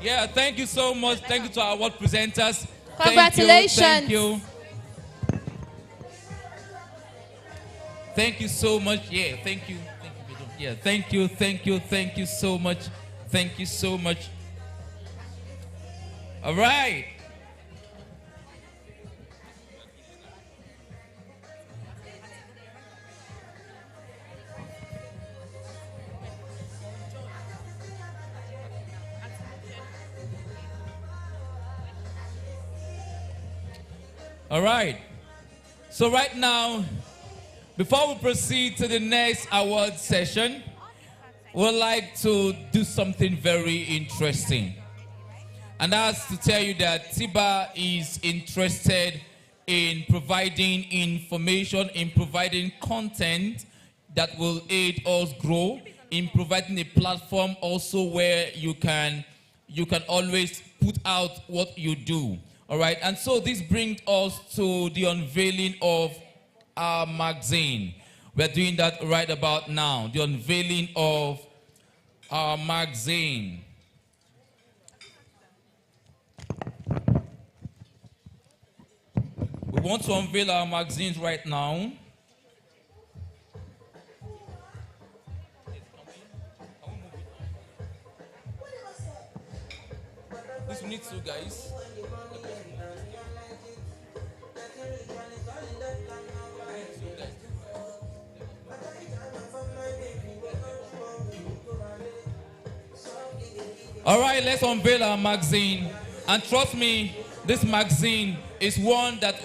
Yeah, thank you so much. Thank you to our award presenters. Congratulations. Thank you. Thank you so much. Yeah, thank you. Thank you. Yeah, thank you. Thank you. Thank you so much. Thank you so much. All right. All right. So right now, before we proceed to the next award session, we'd like to do something very interesting. And that's to tell you that TIBA is interested in providing information, in providing content that will aid us grow, in providing a platform also where you can always put out what you do. All right, and so this brings us to the unveiling of our magazine. We're doing that right about now, the unveiling of our magazine. We want to unveil our magazines right now. This we need two guys. All right, let's unveil our magazine. And trust me, this magazine is one that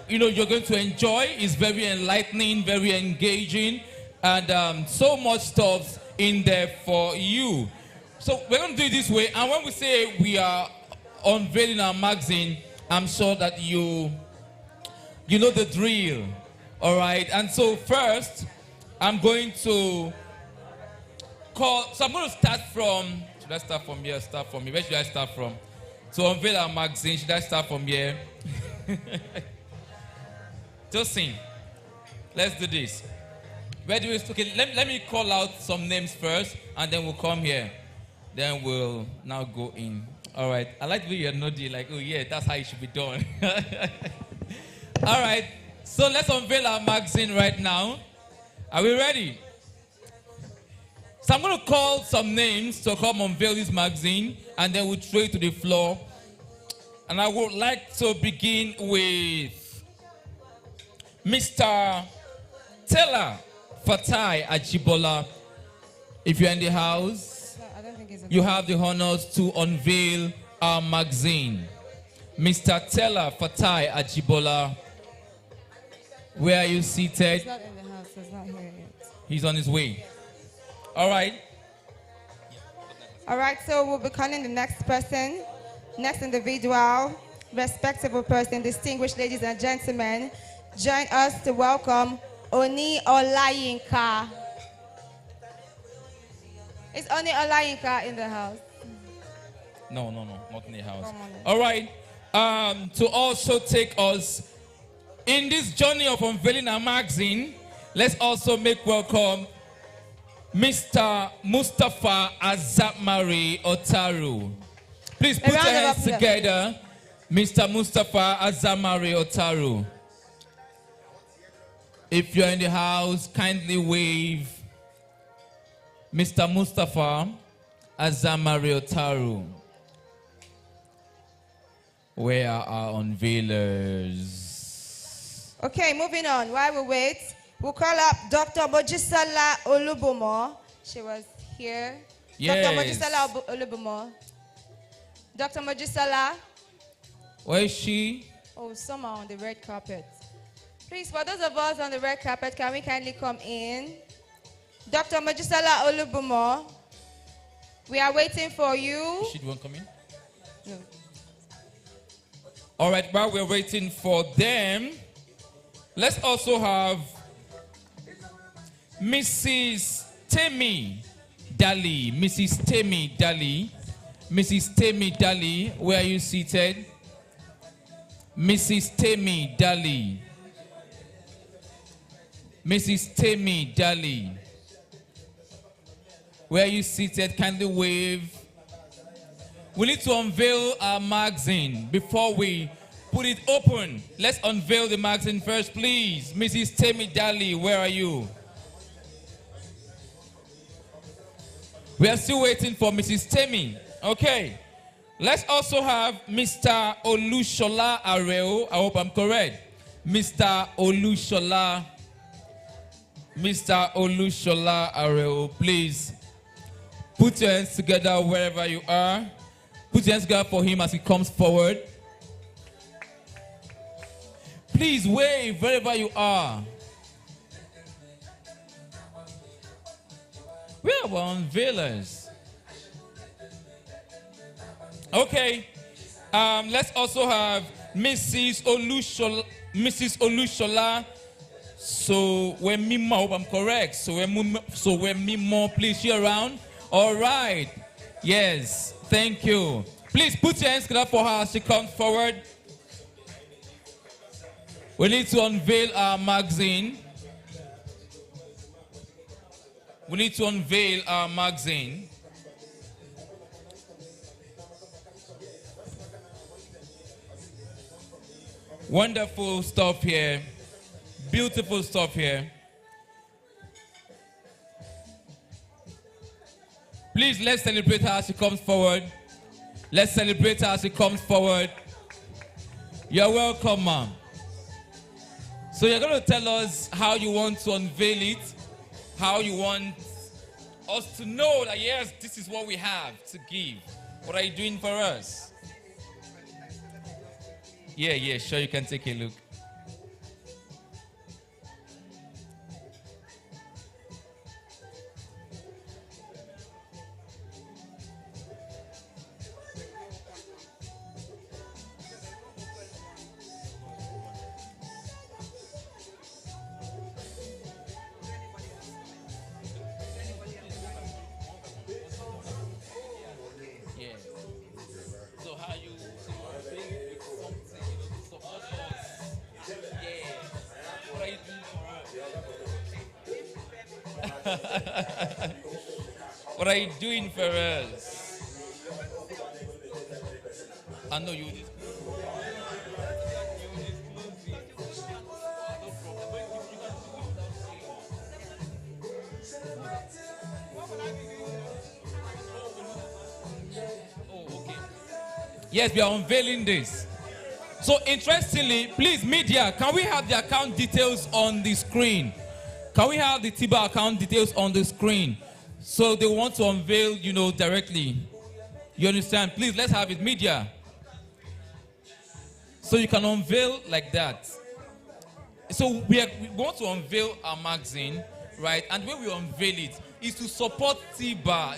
you're going to enjoy. It's very enlightening, very engaging, and so much stuff in there for you. So we're going to do it this way. And when we say we are unveiling our magazine, I'm sure that you know the drill. All right. And so first, I'm going to I'm going to start from. Should I start from here? Start from here. Where should I start from? To unveil our magazine, should I start from here? Justin, let's do this. Where do we? Okay, let me call out some names first, and then we'll come here. Then we'll now go in. All right. I like the way you're nodding, like, oh yeah, that's how it should be done. All right. So let's unveil our magazine right now. Are we ready? So I'm going to call some names to come unveil this magazine, and then we'll throw it to the floor. And I would like to begin with Mr. Taylor Fatai Ajibola. If you're in the house, you have the honors to unveil our magazine. Mr. Taylor Fatai Ajibola, where are you seated? He's not in the house, he's not here yet. He's on his way. All right. All right, so we'll be calling the next person, next individual, respectable person, distinguished ladies and gentlemen. Join us to welcome Oni Olayinka. Is Oni Olayinka in the house? No, not in the house. All right. To also take us in this journey of unveiling our magazine, let's also make welcome Mr. Mustafa Azamari Otaru. Please put your hands together. Mr. Mustafa Azamari Otaru. If you're in the house, kindly wave. Mr. Mustafa Azamari Otaru. Where are our unveilers? Okay, moving on. While we wait, we'll call up Dr. Mojisala Olubomo. She was here. Yes. Dr. Mojisala Olubomo. Dr. Mojisala. Where is she? Oh, somehow on the red carpet. Please, for those of us on the red carpet, can we kindly come in? Dr. Mojisala Olubomo, we are waiting for you. She won't come in? No. All right, while we're waiting for them, let's also have Mrs. Temi Dali. Mrs. Temi Dali. Mrs. Temi Dali, where are you seated? Mrs. Temi Dali. Mrs. Temi Dali. Where are you seated? Kindly wave. We need to unveil our magazine before we put it open. Let's unveil the magazine first, please. Mrs. Temi Dali, where are you? We are still waiting for Mrs. Temi. Okay. Let's also have Mr. Olushola Areo. I hope I'm correct. Mr. Olushola. Mr. Olushola Areo, please put your hands together wherever you are. Put your hands together for him as he comes forward. Please wave wherever you are. Where are our unveilers? Okay. Let's also have Mrs. Olushola. So when Mimo, I hope I'm correct. So when Mimo, please, she around. All right. Yes. Thank you. Please put your hands together for her as she comes forward. We need to unveil our magazine. We need to unveil our magazine. Wonderful stuff here. Beautiful stuff here. Please, let's celebrate her as she comes forward. Let's celebrate her as she comes forward. You're welcome, ma'am. So you're going to tell us how you want to unveil it, how you want us to know that, yes, this is what we have to give. What are you doing for us? Yeah, sure, you can take a look. So how you think something to support us? Yeah. What are you doing for us? What are you doing for us? I know you did. Yes, we are unveiling this. So interestingly, please media, can we have the account details on the screen? Can we have the TIBA account details on the screen? So they want to unveil, directly. You understand? Please, let's have it, media. So you can unveil like that. So we want to unveil our magazine, right? And when we unveil it, is to support TIBA.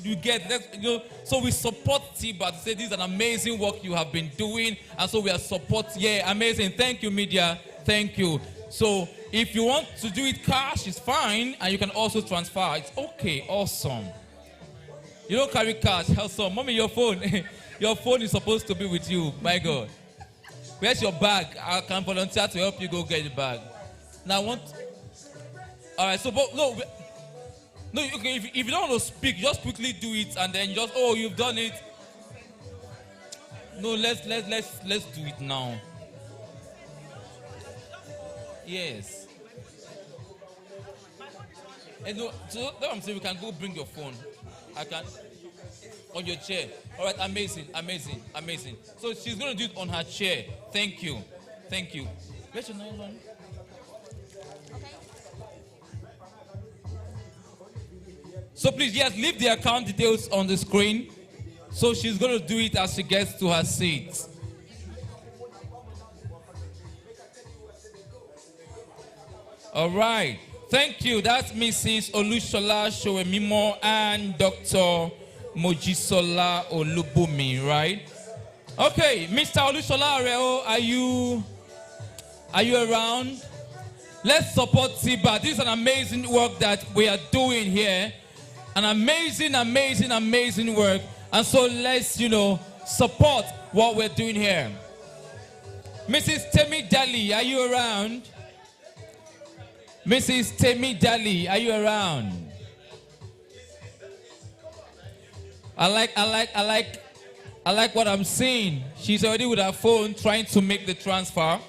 You get that, so we support TIBA to say this is an amazing work you have been doing, and so we are supporting. Yeah, amazing. Thank you, media. Thank you. So if you want to do it cash, it's fine, and you can also transfer. It's okay. Awesome. You don't carry cash. Awesome. Mommy, your phone. Your phone is supposed to be with you. My God. Where's your bag? I can volunteer to help you go get the bag. Now I want. All right. So, but no. No, okay, if you don't want to speak, just quickly do it and then just, you've done it. No, let's do it now. Yes. And no, so that I'm saying, we can go bring your phone. I can on your chair. All right, amazing. So she's going to do it on her chair. Thank you. Where's your nylon? So please, yes, leave the account details on the screen. So she's going to do it as she gets to her seat. All right. Thank you. That's Mrs. Olushola Showemimo and Dr. Mojisola Olubumi, right? Okay, Mr. Olushola Areo, are you around? Let's support TIBA. This is an amazing work that we are doing here. An amazing work. And so let's, support what we're doing here. Mrs. Temi Dali, are you around? Mrs. Temi Dali, are you around? I like what I'm seeing. She's already with her phone trying to make the transfer.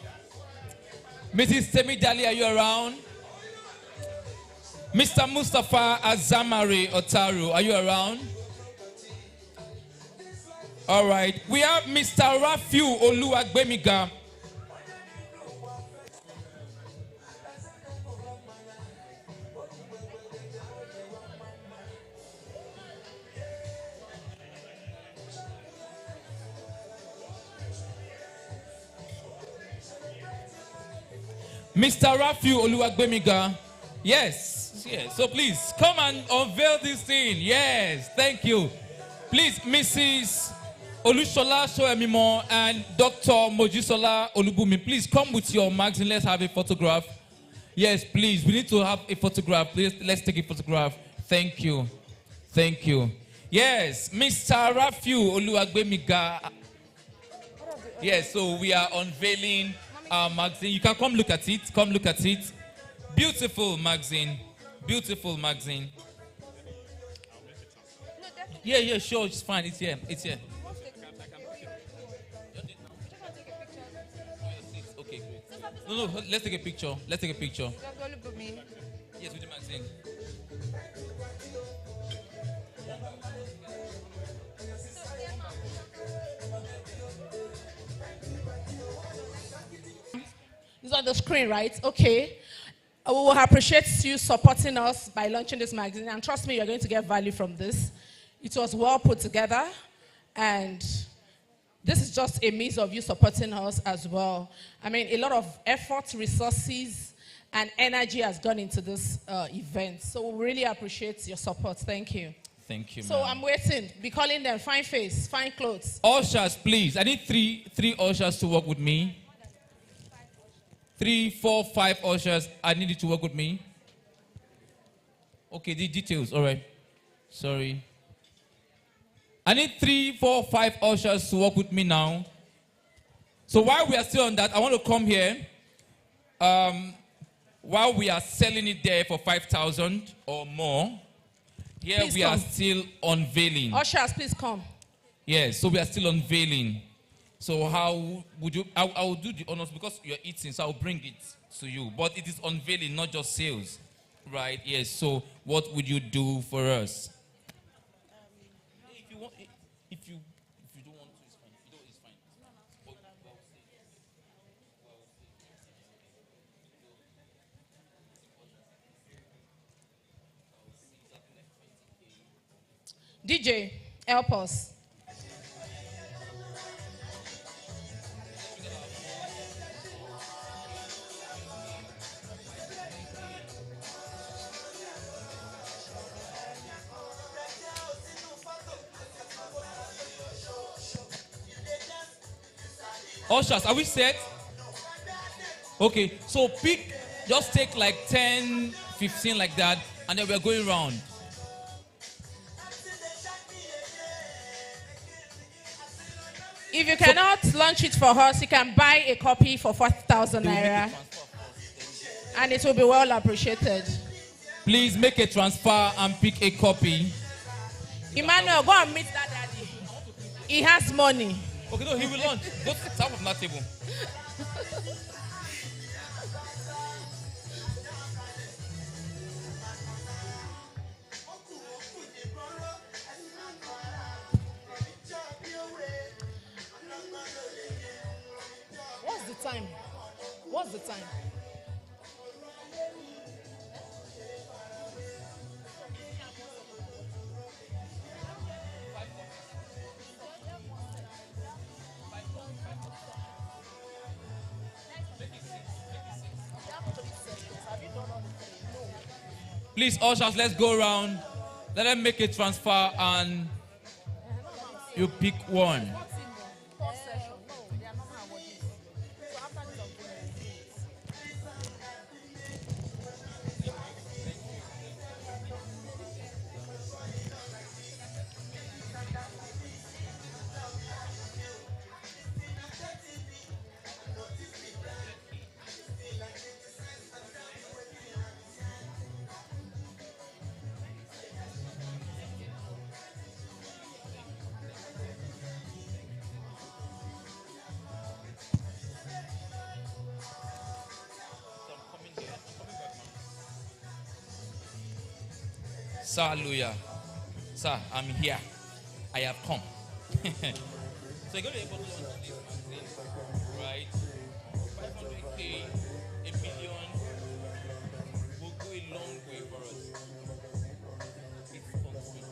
Mrs. Temi Dali, are you around? Mr. Mustafa Azamari Otaru, are you around? All right. We have Mr. Rafiu Oluwagbemiga. Mr. Rafiu Oluwagbemiga. Yes. So please come and unveil this thing. Yes. Thank you. Please, Mrs. Olushola Showemimo and Dr. Mojisola Olubumi, please come with your magazine. Let's have a photograph. Yes, please. We need to have a photograph. Please, let's take a photograph. Thank you. Yes, Mr. Rafiu Oluwagbemiga. Yes, so we are unveiling our magazine. You can come look at it. Beautiful magazine. Yeah, sure, it's fine. It's here. Okay, great. No, let's take a picture. Yes, with the magazine. It's on the screen, right? Okay. We will appreciate you supporting us by launching this magazine. And trust me, you're going to get value from this. It was well put together. And this is just a means of you supporting us as well. I mean, a lot of effort, resources, and energy has gone into this event. So we really appreciate your support. Thank you. Thank you, So I'm waiting. Be calling them fine face, fine clothes. Ushers, please. I need three ushers to work with me. 3, 4, 5 ushers. I need you to work with me. Okay, the details. All right. Sorry. I need 3, 4, 5 ushers to work with me now. So while we are still on that, I want to come here. While we are selling it there for 5,000 or more, here Please we come. are still unveiling. Ushers, please come. Yes, so we are still unveiling. So how would you, I will do the honors because you're eating, so I'll bring it to you. But it is unveiling, not just sales. Right, yes. So what would you do for us? If you want, if you don't want to, it's fine. If you don't, it's fine. DJ, help us. Ushers, are we set? Okay, so just take like 10, 15 like that, and then we're going around. If you cannot launch it for us, you can buy a copy for 4,000 naira. And it will be well appreciated. Please make a transfer and pick a copy. Emmanuel, go and meet that daddy. He has money. Okay, no, he will launch. Go start from that table. What's the time? What's the time? Please, ushers, let's go around. Let them make a transfer and you pick one. Sir, hallelujah. Sir, I'm here. I have come. So you're going to be able to launch this magazine, right? 500K, $1 million will go a long way for us. It's on the screen.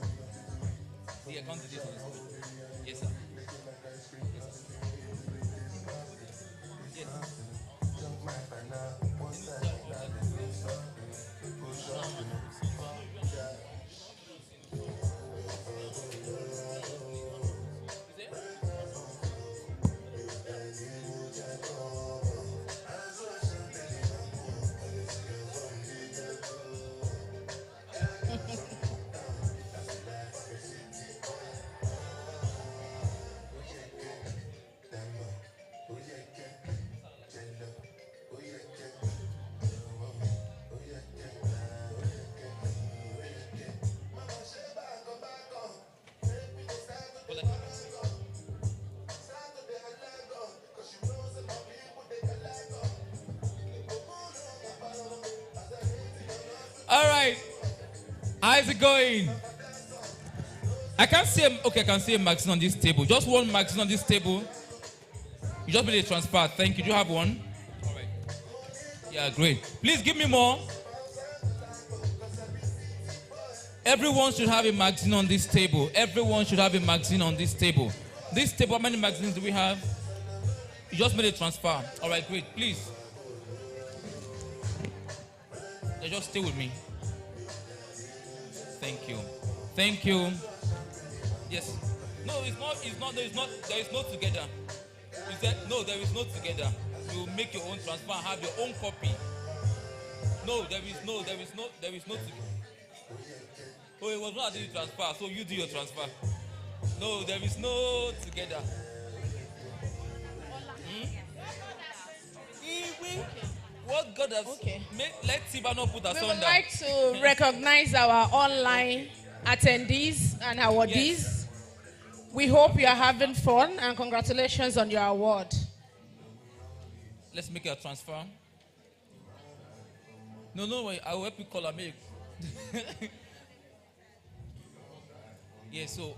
The account is on the screen. Yes, sir. Yes, sir. All right. How's it going? I can't see I can see a magazine on this table. Just one magazine on this table. You just made a transfer. Thank you. Do you have one? All right. Yeah, great. Please give me more. Everyone should have a magazine on this table. Everyone should have a magazine on this table. This table, how many magazines do we have? You just made a transfer. All right, great. Please. Just stay with me. Thank you. Thank you. Yes. No, it's not. There is no together. You said, no, there is no together. You make your own transfer and have your own copy. No, there is no together. Oh, it was not a transfer, so you do your transfer. No, there is no together. What God has let TIBA not put us We under. would like to recognize our online attendees and awardees. Yes. We hope you are having fun and congratulations on your award. Let's make a transfer. No, wait, I will help you call and make. Yeah, so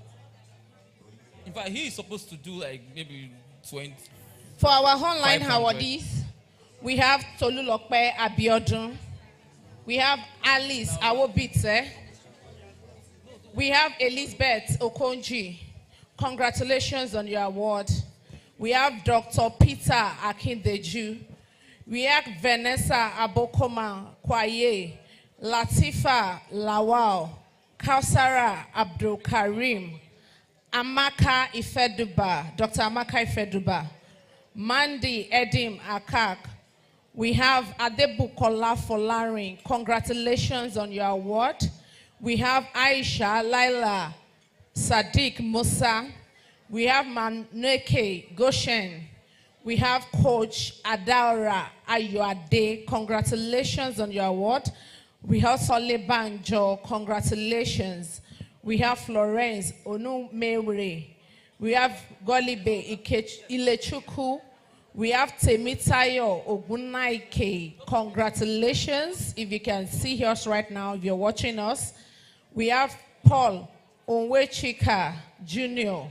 in fact, he is supposed to do like maybe 20. For our online 500. awardees, we have Tolulokpe Abiodun. We have Alice Awobite. We have Elizabeth Okonji. Congratulations on your award. We have Dr. Peter Akindeju. We have Vanessa Abokoma Kwaye. Latifa Lawal. Kausara Abdul Karim. Amaka Ifeduba. Dr. Amaka Ifeduba. Mandy Edim Akak. We have Adebukola Folarin. Congratulations on your award. We have Aisha Laila Sadiq Musa. We have Maneke Goshen. We have Coach Adaura Ayoade. Congratulations on your award. We have Sole Banjo. Congratulations. We have Florence Onumere. We have Golibe Ilechukwu. We have Temitayo Ogunaike. Congratulations if you can see us right now, if you're watching us. We have Paul Onwechika Jr.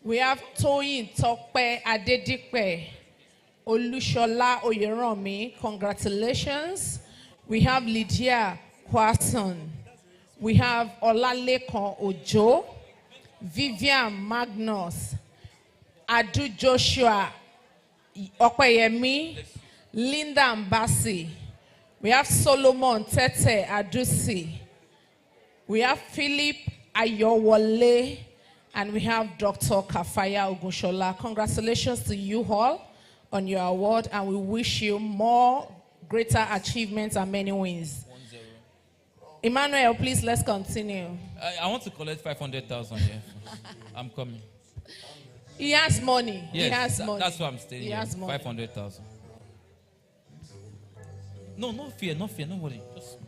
We have Toyin Tokpe Adedipe Olushola Oyeromi. Congratulations. We have Lydia Kwason. We have Olalekon Ojo, Vivian Magnus, Adu Joshua Okpeyemi, Linda Mbasi. We have Solomon Tete Adusi. We have Philip Ayowole, and we have Dr. Kafaya Ogushola. Congratulations to you all on your award, and we wish you more greater achievements and many wins. Emmanuel, please, let's continue. I want to collect 500,000 here. I'm coming. He has money. Yes, he has money. That's why I'm staying He here. has money. 500,000. No, no fear, no fear, no worry. Just,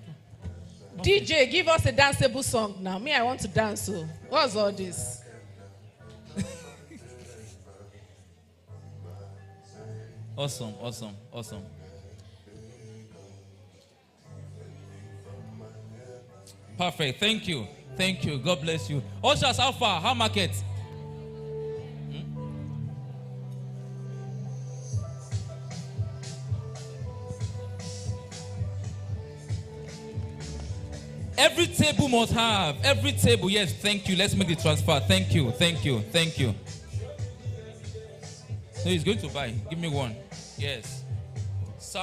no DJ, fear. give us a danceable song now. Me, I want to dance. So, what's all this? Awesome, awesome, awesome. Perfect. Thank you. Thank you. God bless you. Ushers, how far? How market? Every table must have. Every table. Yes, thank you. Let's make the transfer. Thank you. Thank you. Thank you. So he's going to buy. Give me one. Yes. Sir,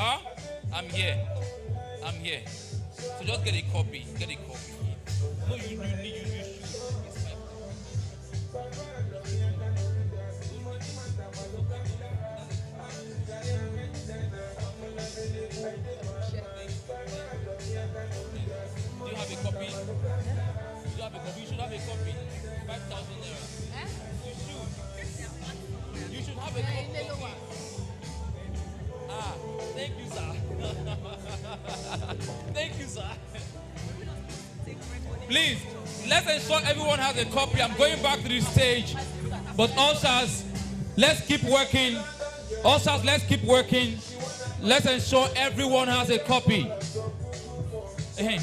I'm here. I'm here. So just get a copy. Get a copy. No, you should. It's fine. Do you have a copy? You have a copy. You should have a copy. 5,000 naira. You should. You should have a copy. Ah, thank you, sir. Thank you, sir. Please, let's ensure everyone has a copy. I'm going back to the stage. But ushers, let's keep working. Ushers, let's keep working. Let's ensure everyone has a copy. Hey.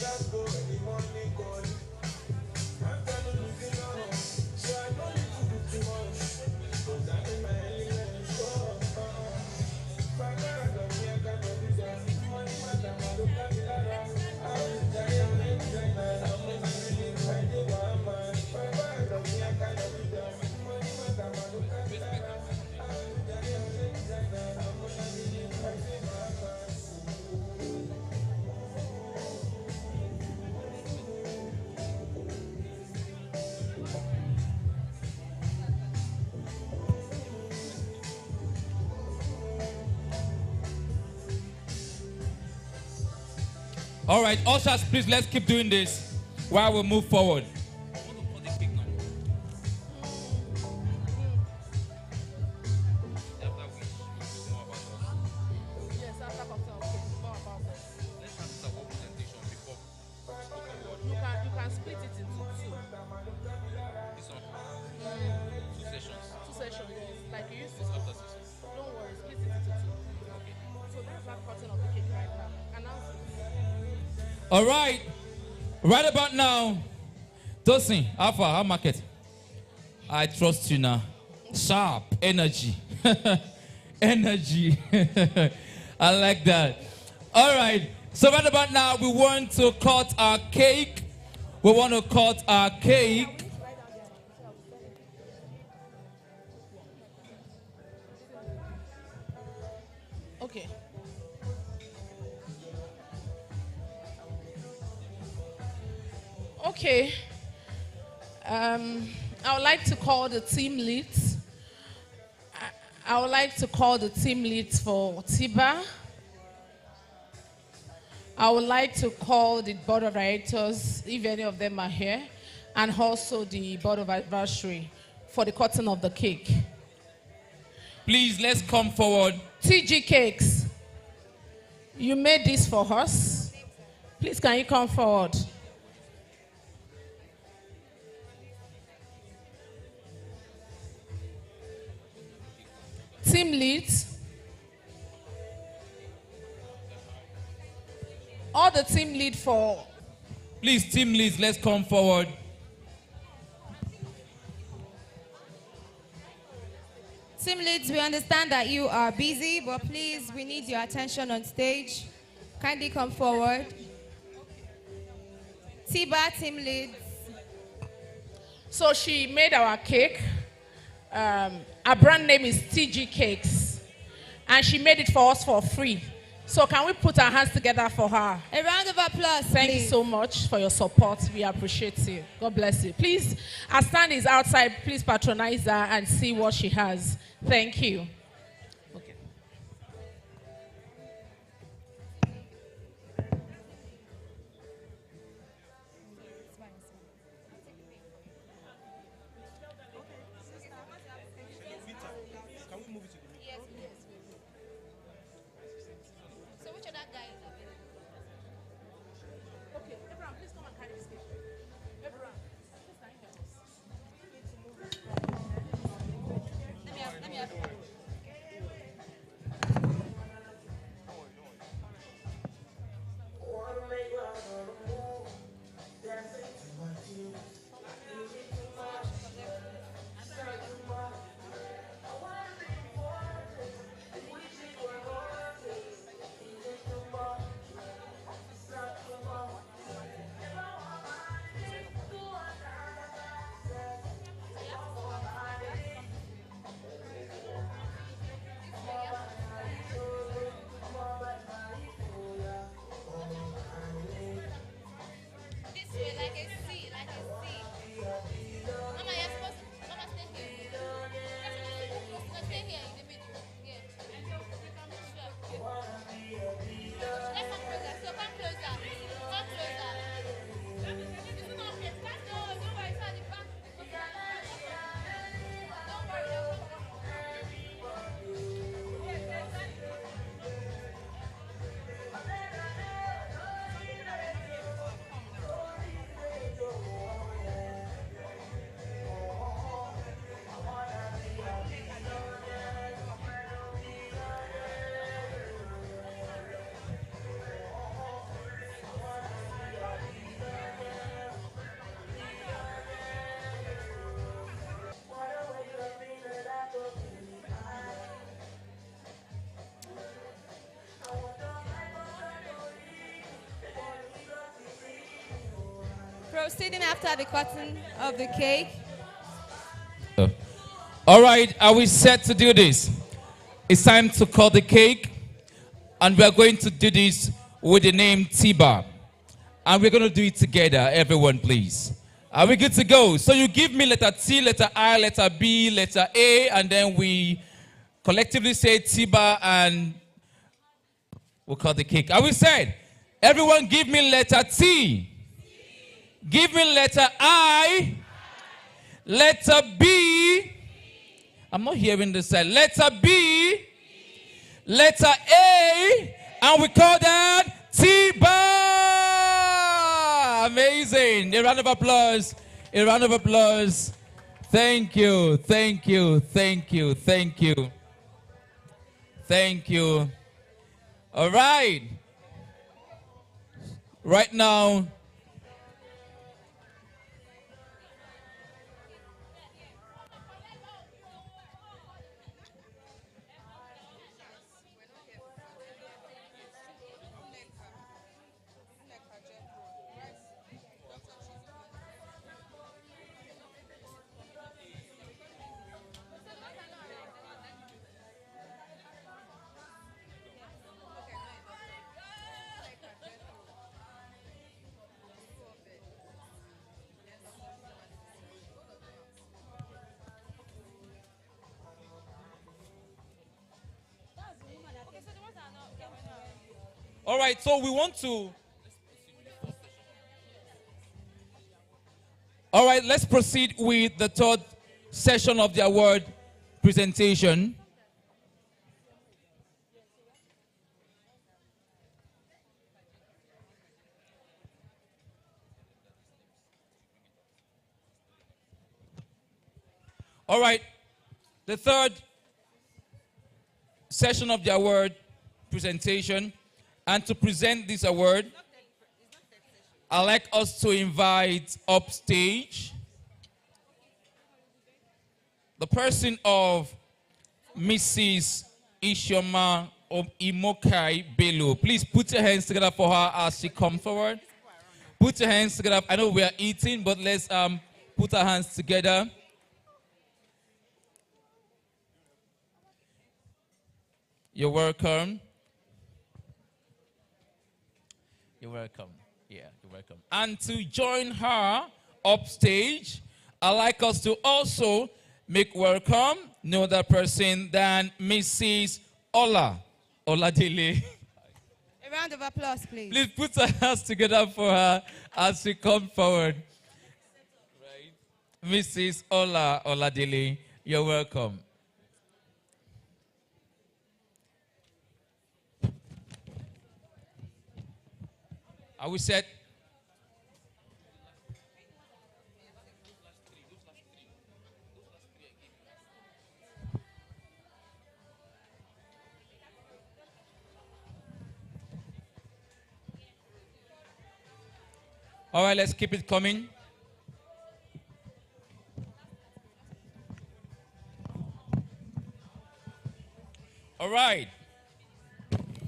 All right, ushers, please, let's keep doing this while we move forward. You can split it into two. This one? Two sessions. Two sessions, yes. Like you used to. Don't worry, split it into two. Okay. So that's that cutting of the cake right now. Announce it. All right. Right about now, Tosin, Alpha, how market? I trust you now. Sharp energy. Energy. I like that. All right. So right about now, we want to cut our cake. We want to cut our cake. Okay. Okay. I would like to call the team leads. I would like to call the team leads for TIBA. I would like to call the board of directors, if any of them are here, and also the board of advisory for the cutting of the cake. Please, let's come forward. TG Cakes, you made this for us. Please, can you come forward? team leads. All the team lead for... Please, team leads, let's come forward. Team leads, we understand that you are busy, but please, we need your attention on stage. Kindly come forward. TIBA team leads. So she made our cake. Our brand name is TG Cakes. And she made it for us for free. So can we put our hands together for her? A round of applause, Thank you so much for your support. We appreciate you. God bless you. Please, our stand is outside. Please patronize her and see what she has. Thank you. Okay. So which of that guy is available? Okay, everyone, please come and carry this cake. Everyone, please stand in your house. Let me have this way, like a C, like a C. Mama, you're supposed to, Mama, stay here. No, stay here in the middle. Yeah. Sure. Let's come closer. So come closer. Come closer. It's not okay. No, don't worry. It's at the back. Don't worry. Proceeding after the cutting of the cake. All right, are we set to do this? It's time to cut the cake, and we are going to do this with the name TIBA. And we're going to do it together, everyone, please. Are we good to go? So you give me letter T, letter I, letter B, letter A, and then we collectively say TIBA, and we'll cut the cake. Are we set? Everyone give me letter T. Give me letter I. Letter B. I'm not hearing this side. Letter B. Letter A. And we call that TIBA. Amazing. A round of applause. A round of applause. Thank you. Thank you. Thank you. Thank you. Thank you. All right. Right now, all right, so we want to. All right, let's proceed with the third session of the award presentation. All right, the third session of the award presentation. And to present this award, I'd like us to invite upstage the person of Mrs. Ishoma Imokai Bello. Please put your hands together for her as she comes forward. Put your hands together. I know we are eating, but let's put our hands together. You're welcome. You're welcome. Yeah, you're welcome. And to join her upstage, I'd like us to also make welcome no other person than Mrs. Oladele. A round of applause, please. Please put our hands together for her as she comes forward. Right. Mrs. Oladele, you're welcome. Are we set? All right, let's keep it coming. All right.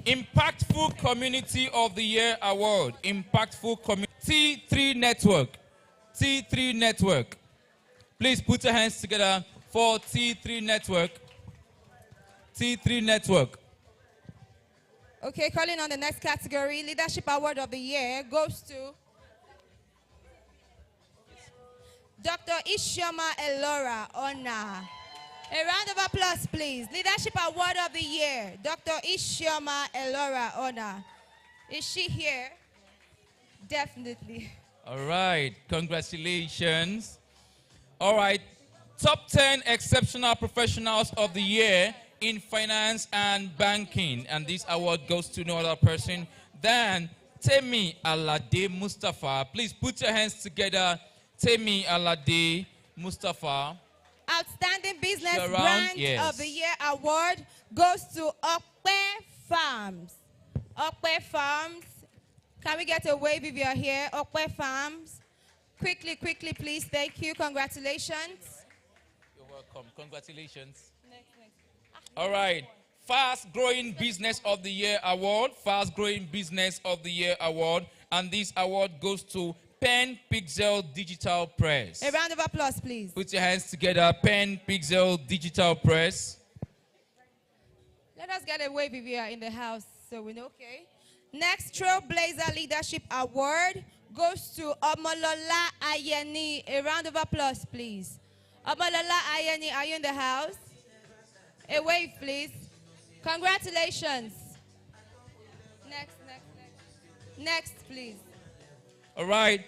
Impactful Community of the Year Award. Impactful Community. T3 Network. T3 Network. Please put your hands together for T3 Network. T3 Network. Okay, calling on the next category. Leadership Award of the Year goes to Dr. Ishoma Elora Ona. A round of applause, please. Leadership Award of the Year, Dr. Ishoma Elora Ona. Is she here? Definitely. All right, congratulations. All right, top 10 exceptional professionals of the year in finance and banking. And this award goes to no other person than Temi Alade Mustafa. Please put your hands together. Temi Alade Mustafa. Outstanding Business Brand of the Year Award goes to Okpe Farms. Okpe Farms. Can we get a wave if you're here? Okpe Farms. Quickly, please. Thank you. Congratulations. You're welcome. Congratulations. Next. All right. Fast Growing Business of the Year Award. Fast Growing Business of the Year Award. And this award goes to Pen Pixel Digital Press. A round of applause, please. Put your hands together. Pen Pixel Digital Press. Let us get a wave if you are in the house so we know, okay? Next Trailblazer Leadership Award goes to Omolola Ayeni. A round of applause, please. Omolola Ayeni, are you in the house? A wave, please. Congratulations. Next, please. All right.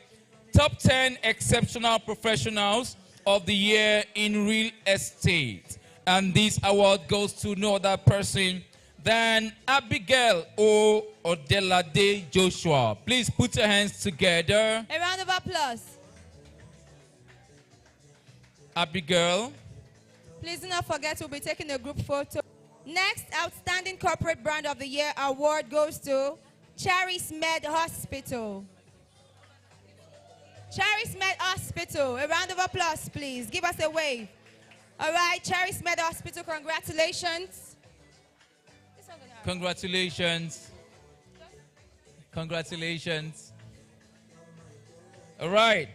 Top 10 exceptional professionals of the year in real estate. And this award goes to no other person than Abigail O. Odelade Joshua. Please put your hands together. A round of applause. Abigail. Please do not forget we'll be taking a group photo. Next Outstanding Corporate Brand of the Year Award goes to Charis Med Hospital. Charis Med Hospital. A round of applause, please. Give us a wave. All right, Charis Med Hospital, congratulations. Congratulations. Congratulations. All right.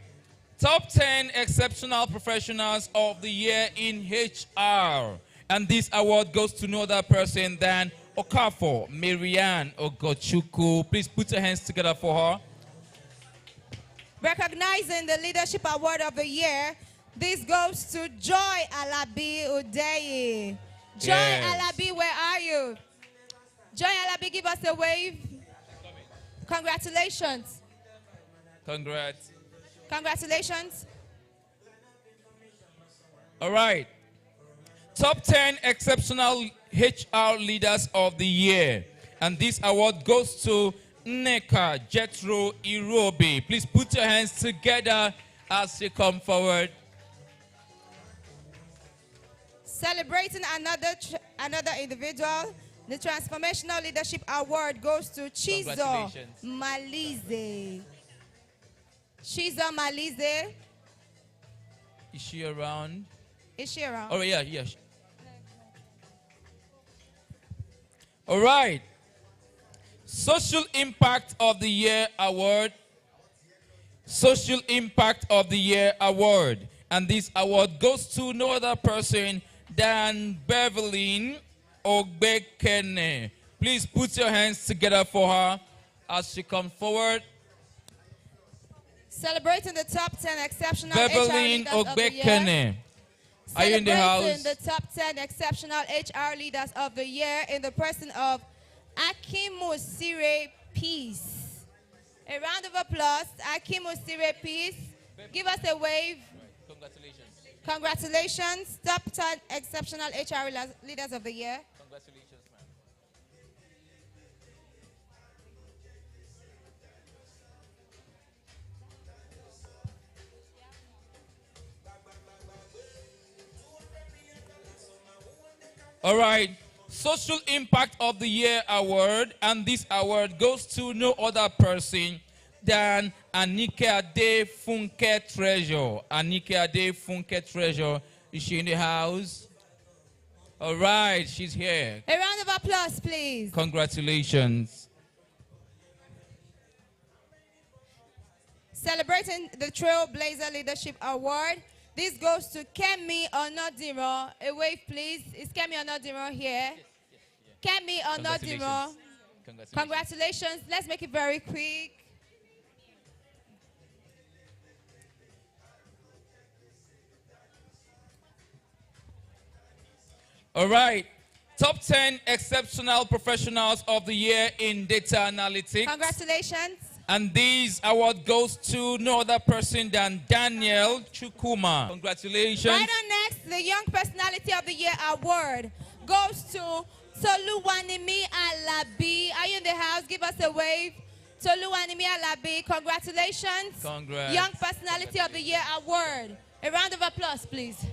Top 10 exceptional professionals of the year in HR. And this award goes to no other person than Okafor Marianne Ogochukwu. Please put your hands together for her. Recognizing the Leadership Award of the Year, this goes to Joy Alabi Udeyi. Joy Alabi, where are you? Joy Alabi, give us a wave. Congratulations. Congrats. Congratulations. All right. Top 10 exceptional HR leaders of the year. And this award goes to Nneka Jethro Irobi. Please put your hands together as you come forward. Celebrating another individual, the Transformational Leadership Award goes to Chizo Congratulations. Malize. Chizo Malize. Is she around? Is she around? Oh, yeah, yeah. All right. Social Impact of the Year Award. Social Impact of the Year Award. And this award goes to no other person than Beverly Ogbekene. Please put your hands together for her as she comes forward. Celebrating the top 10 exceptional Beverly HR leaders of the year. Ogbekene. Are you in the house? Celebrating the top 10 exceptional HR leaders of the year in the person of Akimu Sire Peace. A round of applause. Akimu Sire Peace. Give us a wave. Congratulations. Congratulations. Top 10 exceptional HR leaders of the year. Congratulations, ma'am. All right. Social Impact of the Year Award, and this award goes to no other person than Anike Ade Funke Treasure. Anike Ade Funke Treasure. Is she in the house? All right, she's here. A round of applause, please. Congratulations. Celebrating the Trailblazer Leadership Award. This goes to Kemi Onodiro. A wave, please. Is Kemi Onodiro here? Kemi Onodiro. Congratulations. Let's make it very quick. All right. Top 10 exceptional professionals of the year in data analytics. Congratulations. And this award goes to no other person than Daniel Chukuma. Congratulations. Right on next, the Young Personality of the Year Award goes to Toluwanimi Alabi. Are you in the house? Give us a wave. Toluwanimi Alabi. Congratulations. Congrats. Young Personality of the Year Award. A round of applause, please.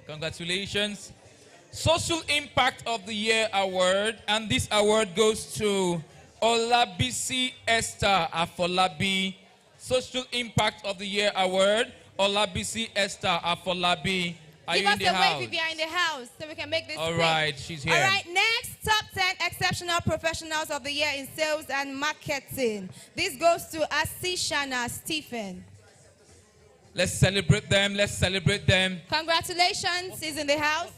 Congratulations. Social Impact of the Year Award, and this award goes to Olabisi Esther Afolabi. Social Impact of the Year Award, Olabisi Esther Afolabi. Are you in the Give us a house? wave if you're in the house so we can make this All quick. right, she's here. All right, next, top 10 exceptional professionals of the year in sales and marketing. This goes to Asishana Stephen. Let's celebrate them. Let's celebrate them. Congratulations, he's in the house.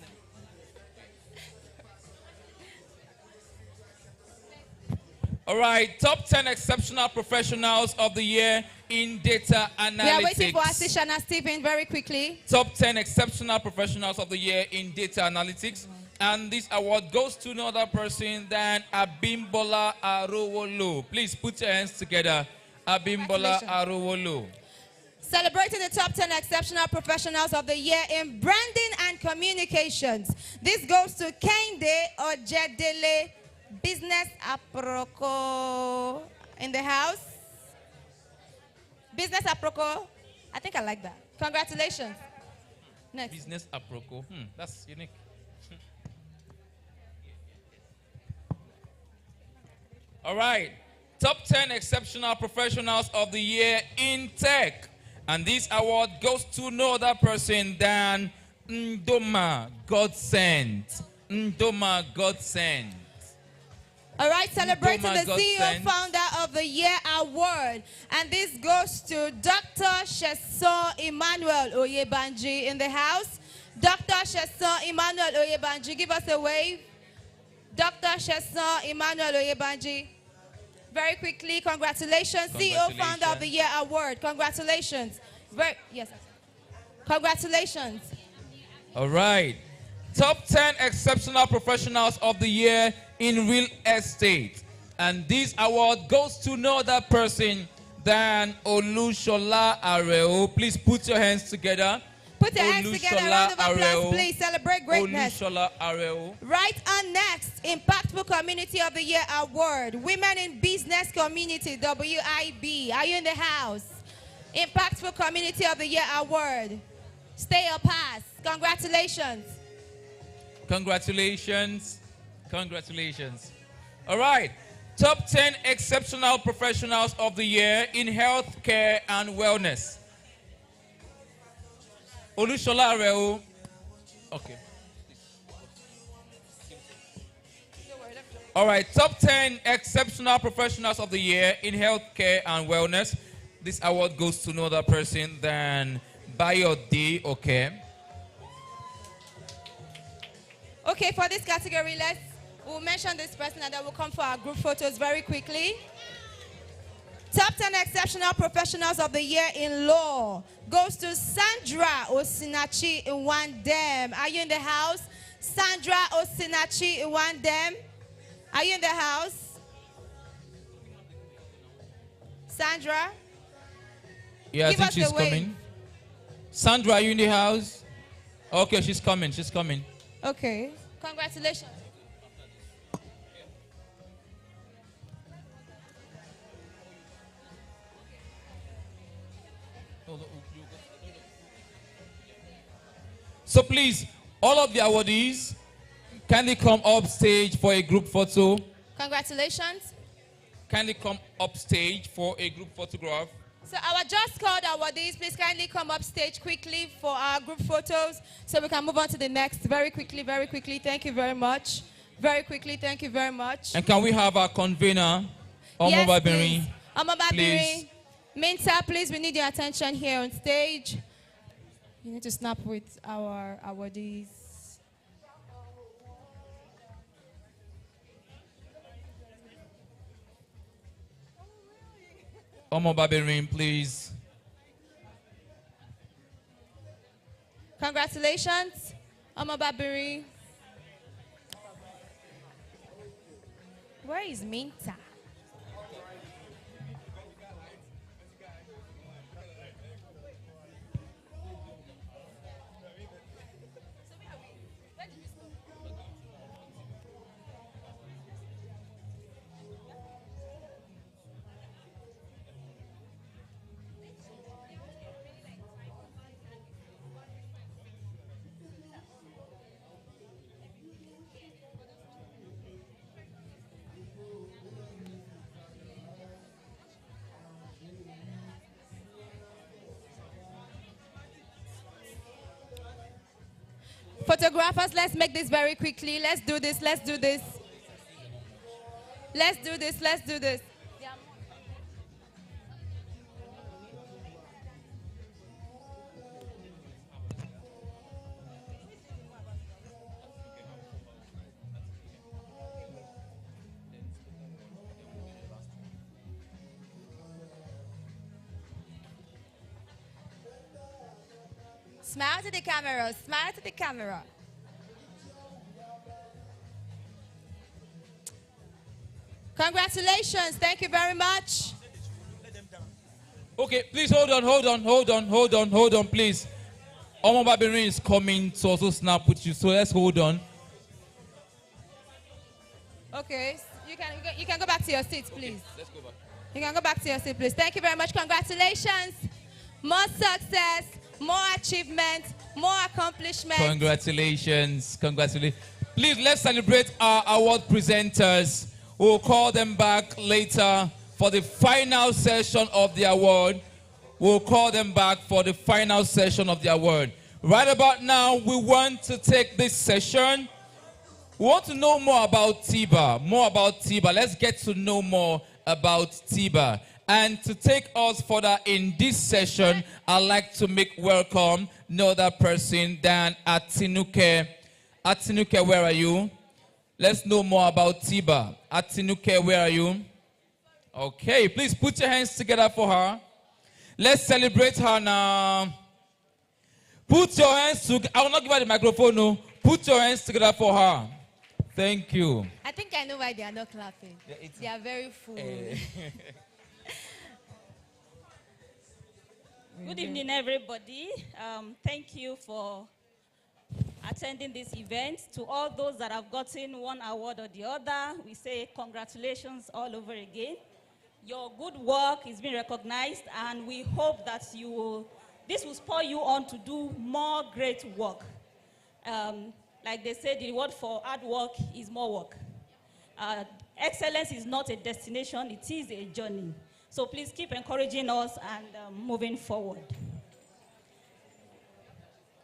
All right, top 10 exceptional professionals of the year in data analytics. We are waiting for Asishana Stephen very quickly. Top 10 exceptional professionals of the year in data analytics. And this award goes to no other person than Abimbola Arowolo. Please put your hands together. Abimbola Arowolo. Celebrating the top 10 exceptional professionals of the year in branding and communications. This goes to Kende Ojedele, Business Aproko in the house. Business Aproko. I think I like that. Congratulations. Next. Business Aproko. That's unique. All right. Top 10 exceptional professionals of the year in tech. And this award goes to no other person than Ndoma Godsent. Ndoma Godsent. All right, celebrating Ndoma the CEO Godsent. Founder of the Year Award. And this goes to Dr. Sheson Emmanuel Oyebanji in the house. Dr. Sheson Emmanuel Oyebanji, give us a wave. Dr. Sheson Emmanuel Oyebanji. Very quickly, congratulations. CEO Founder of the Year Award. Congratulations. Yes. Congratulations. All right. Top 10 exceptional professionals of the year in real estate. And this award goes to no other person than Olushola Areo. Please put your hands together. Put your hands together. A round of applause, please. Celebrate greatness. Olushola Areo. Right on next, Impactful Community of the Year Award. Women in Business Community, WIB. Are you in the house? Impactful Community of the Year Award. Stay or pass. Congratulations. Congratulations. Congratulations. All right. Top 10 exceptional professionals of the year in healthcare and wellness. Olushola Areo. Okay. All right. Top 10 exceptional professionals of the year in healthcare and wellness. This award goes to no other person than Bayode. Okay. Okay, for this category, we'll mention this person and then we'll come for our group photos very quickly. Top 10 exceptional professionals of the year in law goes to Sandra Osinachi Iwandem. Are you in the house? Sandra Osinachi Iwandem. Are you in the house? Sandra? Yeah, Give I think us she's the wave. coming. Sandra, are you in the house? Okay, she's coming. She's coming. Okay. Congratulations. So please, all of the awardees, kindly come up stage for a group photo. Congratulations. Kindly come up stage for a group photograph. So our just called awardees, please kindly come up stage quickly for our group photos so we can move on to the next. Very quickly, very quickly. Thank you very much. Very quickly, thank you very much. And can we have our convener, Yes, Omobabiri? please. Omobabiri. Minta, please, we need your attention here on stage. You need to snap with our awardees. Omobabiri, please. Congratulations, Omobabiri. Where is Minta? Photographers, let's make this very quickly. Let's do this, let's do this. Let's do this, let's do this. Smile to the camera, smile to the camera. Congratulations, thank you very much. Okay, please hold on, please. Omobabiri is coming to also snap with you, so let's hold on. Okay, you can go back to your seats, please. Let's go back. You can go back to your seat, please. Thank you very much. Congratulations. More success, more achievement, more accomplishment. Congratulations. Congratulations. Please, let's celebrate our award presenters. We'll call them back later for the final session of the award. We'll call them back for the final session of the award. Right about now, we want to take this session. We want to know more about TIBA. More about TIBA. Let's get to know more about TIBA. And to take us further in this session, I'd like to make welcome no other person than Atinuke. Atinuke, where are you? Let's know more about TIBA. Atinuke, where are you? Okay, please put your hands together for her. Let's celebrate her now. Put your hands together. I will not give her the microphone, no. Put your hands together for her. Thank you. I think I know why they are not clapping. They are very full. Good evening, everybody. Thank you for attending this event. To all those that have gotten one award or the other, we say congratulations all over again. Your good work is being recognized, and we hope that you will This will spur you on to do more great work. Like they say, the word for hard work is more work. Excellence is not a destination, it is a journey. So please keep encouraging us and moving forward.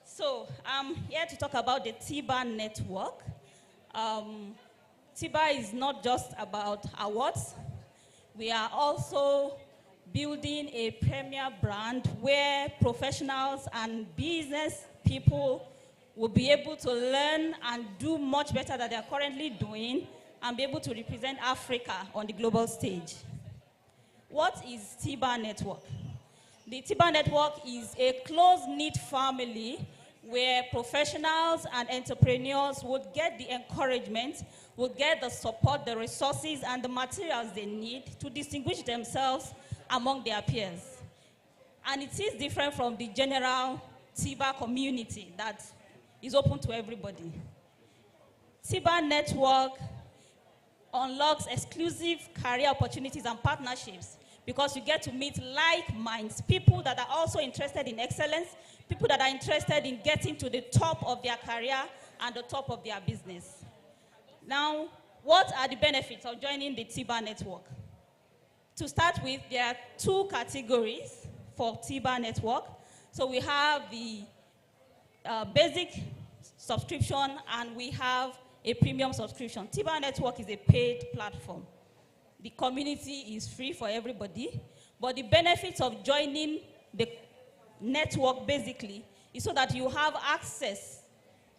So I'm here to talk about the TIBA network. TIBA is not just about awards. We are also building a premier brand where professionals and business people will be able to learn and do much better than they are currently doing and be able to represent Africa on the global stage. What is TIBA Network? The TIBA Network is a close-knit family where professionals and entrepreneurs would get the encouragement, would get the support, the resources, and the materials they need to distinguish themselves among their peers. And it is different from the general TIBA community that is open to everybody. TIBA Network unlocks exclusive career opportunities and partnerships because you get to meet like minds, people that are also interested in excellence, people that are interested in getting to the top of their career and the top of their business. Now, what are the benefits of joining the TIBA Network? To start with, there are two categories for TIBA Network. So we have the basic subscription and we have a premium subscription. TIBA Network is a paid platform. The community is free for everybody, but the benefits of joining the network basically is so that you have access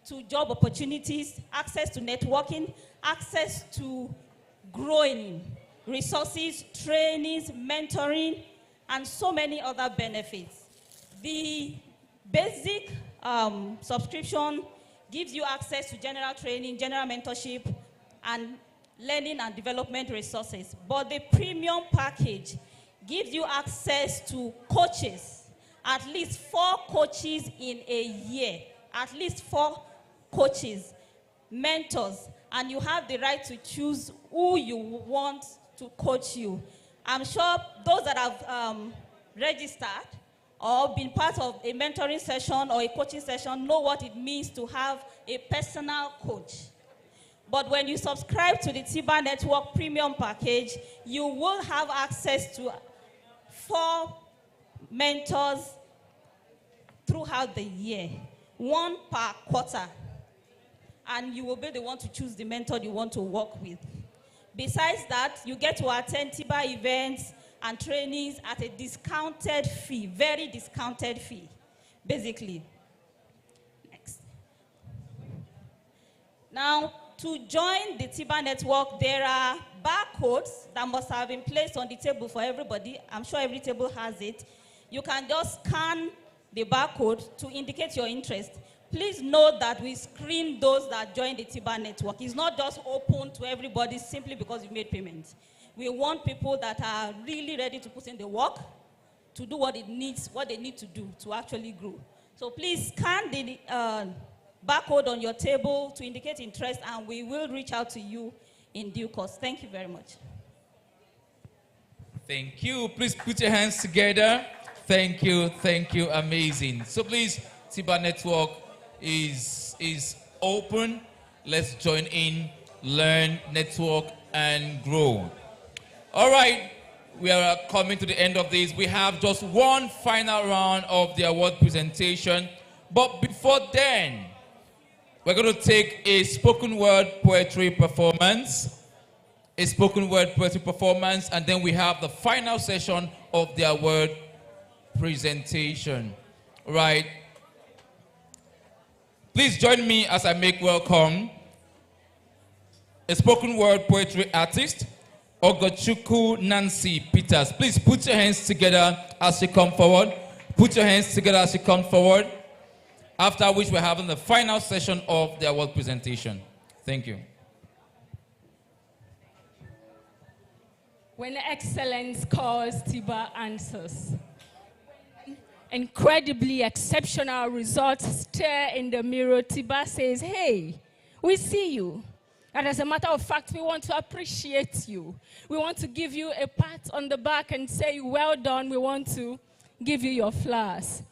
to job opportunities, access to networking, access to growing, resources, trainings, mentoring, and so many other benefits. The basic subscription gives you access to general training, general mentorship, and learning and development resources. But the premium package gives you access to coaches, at least 4 coaches in a year, at least 4 coaches, mentors, and you have the right to choose who you want to coach you. I'm sure those that have registered or been part of a mentoring session or a coaching session know what it means to have a personal coach. But when you subscribe to the TIBA Network Premium Package, you will have access to 4 mentors throughout the year, 1 per quarter. And you will be the one to choose the mentor you want to work with. Besides that, you get to attend TIBA events and trainings at a discounted fee, very discounted fee, basically. Next. Now, to join the TIBA Network, there are barcodes that must have been placed on the table for everybody. I'm sure every table has it. You can just scan the barcode to indicate your interest. Please note that we screen those that join the TIBA Network. It's not just open to everybody simply because you made payments. We want people that are really ready to put in the work to do what they need to do to actually grow. So please scan the barcode on your table to indicate interest, and we will reach out to you in due course. Thank you very much. Thank you. Please put your hands together. Thank you. Thank you. Amazing. So please, TIBA Network is open. Let's join in, learn, network, and grow. All right, we are coming to the end of this. We have just one final round of the award presentation. But before then, we're going to take a spoken word poetry performance. A spoken word poetry performance, and then we have the final session of the award presentation. All right. Please join me as I make welcome a spoken word poetry artist, Ogochukwu Nancy Peters. Please put your hands together as you come forward. Put your hands together as you come forward. After which we're having the final session of the award presentation. Thank you. When excellence calls, TIBA answers. Incredibly exceptional results stare in the mirror. TIBA says, hey, we see you. And as a matter of fact, we want to appreciate you. We want to give you a pat on the back and say, well done. We want to give you your flowers.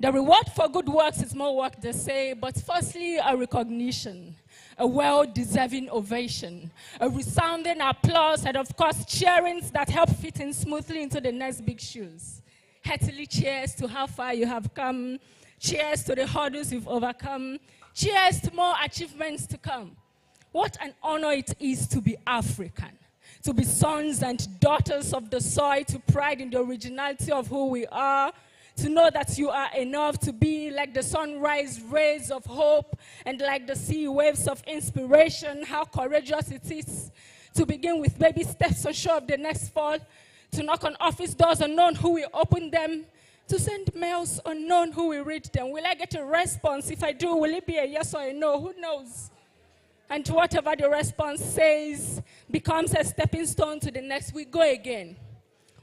The reward for good works is more work, they say, but firstly, a recognition, a well-deserving ovation, a resounding applause, and of course, cheerings that help fit in smoothly into the next big shoes. Heartily cheers to how far you have come. Cheers to the hurdles you've overcome. Cheers to more achievements to come. What an honor it is to be African, to be sons and daughters of the soil, to pride in the originality of who we are, to know that you are enough, to be like the sunrise rays of hope and like the sea waves of inspiration. How courageous it is to begin with baby steps unsure of the next fall, to knock on office doors unknown who will open them, to send mails unknown who will read them. Will I get a response? If I do, will it be a yes or a no? Who knows? And whatever the response says becomes a stepping stone to the next. We go again.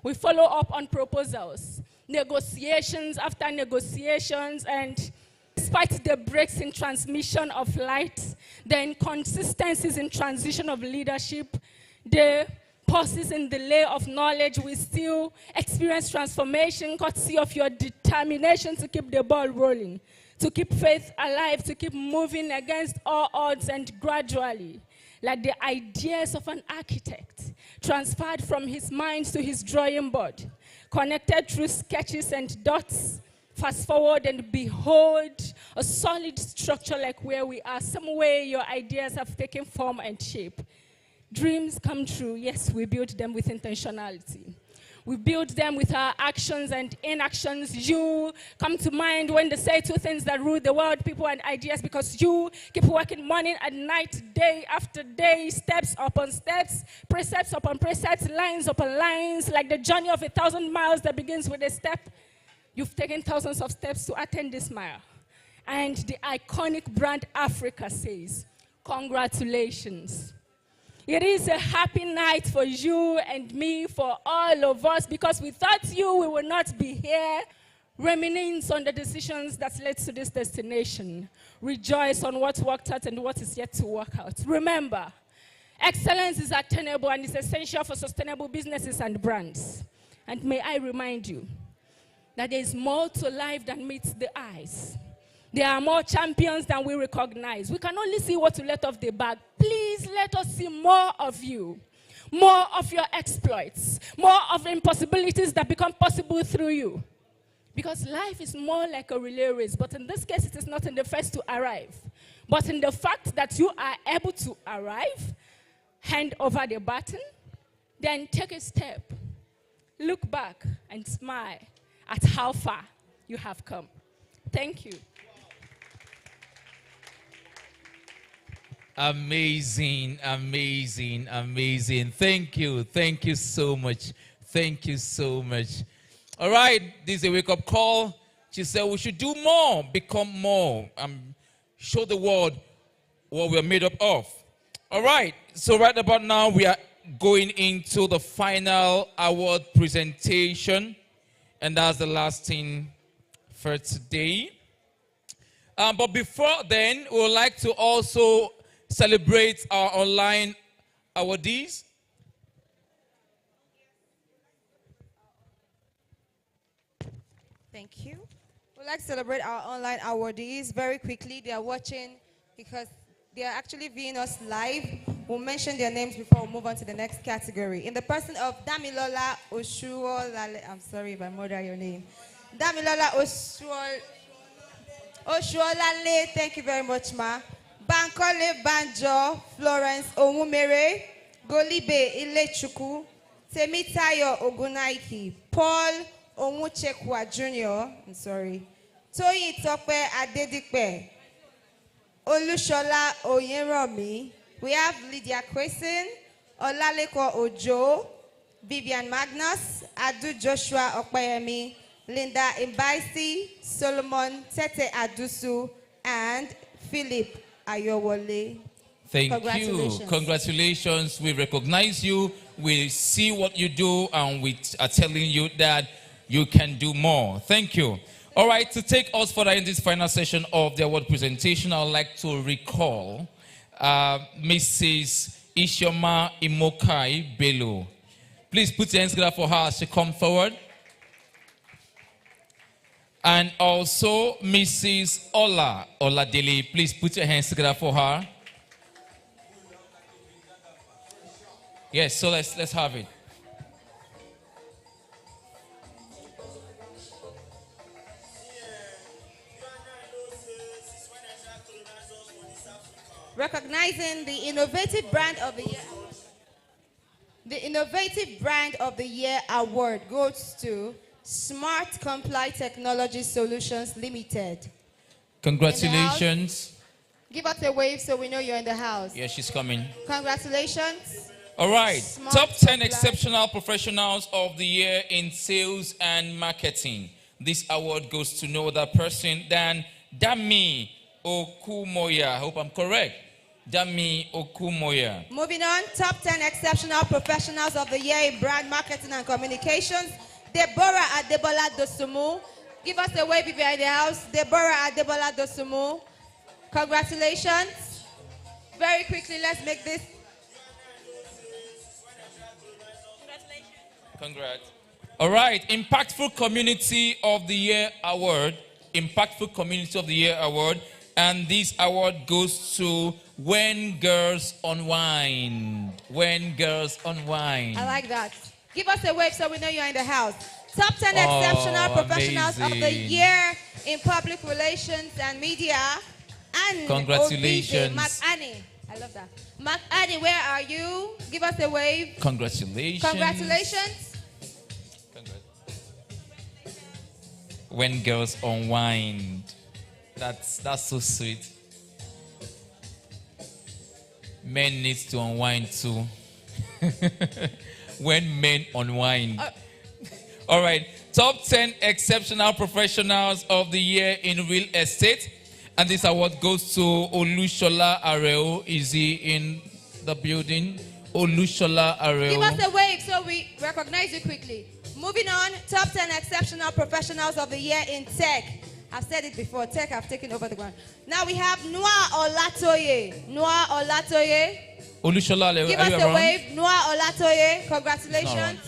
We follow up on proposals, negotiations after negotiations, and despite the breaks in transmission of light, the inconsistencies in transition of leadership, the pauses in delay of knowledge, we still experience transformation courtesy of your determination to keep the ball rolling, to keep faith alive, to keep moving against all odds, and gradually, like the ideas of an architect, transferred from his mind to his drawing board, connected through sketches and dots, fast forward and behold a solid structure like where we are. Some way your ideas have taken form and shape. Dreams come true. Yes, we build them with intentionality. We build them with our actions and inactions. You come to mind when they say two things that rule the world, people and ideas, because you keep working morning and night, day after day, steps upon steps, precepts upon precepts, lines upon lines, like the journey of 1,000 miles that begins with a step. You've taken thousands of steps to attain this mile. And the iconic brand Africa says, congratulations. It is a happy night for you and me, for all of us, because without you, we will not be here. Reminisce on the decisions that led to this destination. Rejoice on what worked out and what is yet to work out. Remember, excellence is attainable and is essential for sustainable businesses and brands. And may I remind you that there is more to life than meets the eyes. There are more champions than we recognize. We can only see what to let off the bag. Please let us see more of you, more of your exploits, more of the impossibilities that become possible through you. Because life is more like a relay race, but in this case, it is not in the first to arrive, but in the fact that you are able to arrive, hand over the baton, then take a step, look back, and smile at how far you have come. Thank you. Amazing, amazing, amazing. Thank you. Thank you so much. Thank you so much. All right, this is a wake-up call. She said we should do more, become more, show the world what we're made up of. All right, so right about now, we are going into the final award presentation, and that's the last thing for today. But before then, we would like to also celebrate our online awardees. Thank you. We'd like to celebrate our online awardees very quickly. They are watching because they are actually viewing us live. We'll mention their names before we move on to the next category. In the person of Damilola Oshuolale, I'm sorry if I murder your name. Damilola Oshuolale, thank you very much, ma. Bankole Banjo, Florence Onwumere, Golibe Ilechukwu, Temitayo Ogunaiki, Paul Onwuchekwa Jr., I'm sorry, Toyi Tope Adedipe, Olushola Oyeromi. We have Lydia Kwesen, Olaleko Ojo, Vivian Magnus, Adu Joshua Okpayemi, Linda Imbaisi, Solomon Tete Adusu, and Philip Ayowole. Thank you. Congratulations. We recognize you. We see what you do, and we are telling you that you can do more. Thank you. All right, to take us further in this final session of the award presentation, I would like to recall Mrs. Ishoma Imokai Bello. Please put your hands together for her as she comes forward. And also Mrs. Ola Oladele. Please put your hands together for her. Yes, so let's have it. Recognizing the Innovative Brand of the Year. The Innovative Brand of the Year award goes to Smart Comply Technology Solutions Limited. Congratulations. Give us a wave so we know you're in the house. Yeah, she's coming. Congratulations. All right. Smart Top 10 Comply. exceptional professionals of the year in sales and marketing. This award goes to no other person than Dami Okumoya. I hope I'm correct. Dami Okumoya. Moving on, top 10 exceptional professionals of the year in brand marketing and communications. Deborah Adebola Dosumu. Give us a wave if you're in the house. Deborah Adebola Dosumu. Congratulations. Very quickly, let's make this. Congrats. All right. Impactful Community of the Year Award. Impactful Community of the Year Award. And this award goes to When Girls Unwind. When Girls Unwind. I like that. Give us a wave so we know you're in the house. Top 10 exceptional professionals of the year in public relations and media. And Congratulations. Mark Annie. I love that. Mark Annie, where are you? Give us a wave. Congratulations. Congratulations. When Girls Unwind. That's so sweet. Men need to unwind too. When men unwind. All right. Top 10 exceptional professionals of the year in real estate. And this award goes to Olushola Areo. Is he in the building? Olushola Areo. Give us a wave so we recognize you quickly. Moving on, top 10 exceptional professionals of the year in tech. I've said it before, tech have taken over the ground. Now we have Noah Olatoye. Noah Olatoye. Olushola Areo. Give Are us you a around? wave. Noah Olatoye. Congratulations.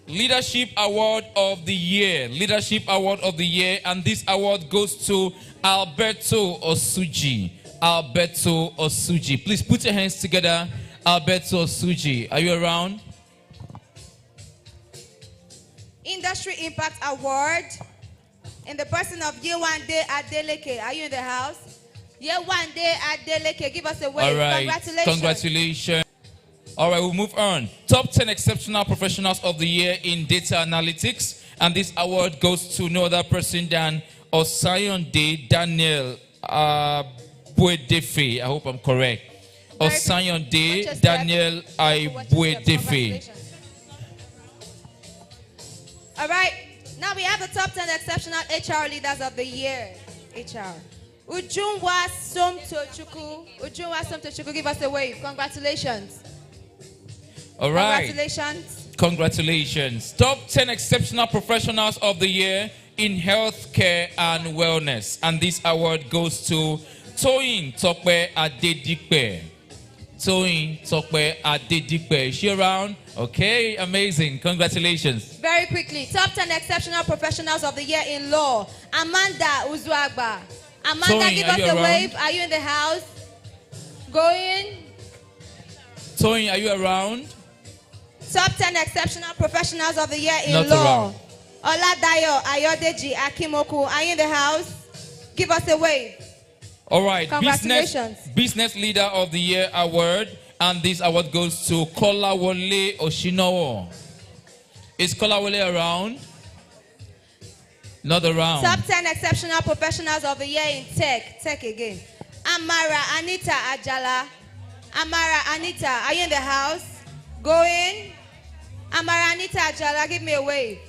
Leadership Award of the Year. Leadership Award of the Year. And this award goes to Alberto Osuji. Alberto Osuji. Please put your hands together. Alberto Osuji. Are you around? Industry Impact Award in the person of Yewande Adeleke. Are you in the house? Yewande Adeleke. Give us a wave. All right. Congratulations. Congratulations. All right, we'll move on. Top 10 exceptional professionals of the year in data analytics. And this award goes to no other person than Osayonde Daniel Buedefe. I hope I'm correct. Osayonde Daniel Buedefe. All right. Now we have the top 10 exceptional HR leaders of the year. HR. Ujunwa Somtochukwu. Ujunwa Somtochukwu, give us a wave. Congratulations. All right. Congratulations. Congratulations. Top 10 exceptional professionals of the year in healthcare and wellness. And this award goes to Toyin Tokwe Adedipe. Toyin Tokwe Adedipe. Is she around? Okay, amazing. Congratulations. Very quickly, top 10 exceptional professionals of the year in law. Amanda Uzuagba. Amanda, Toyin, give are us you a around? wave. Are you in the house? Going. Toyin, are you around? Top 10 exceptional professionals of the year in Not law. around. Oladayo Ayodeji Akimoku. Are you in the house? Give us a wave. All right. Congratulations. Business Leader of the Year award. And this award goes to Kolawole Oshinowo. Is Kolawole around? Not around. Top 10 exceptional professionals of the year in tech. Tech again. Amara Anita Ajala. Amara Anita, are you in the house? Going. Amara Anita Ajala, give me a wave.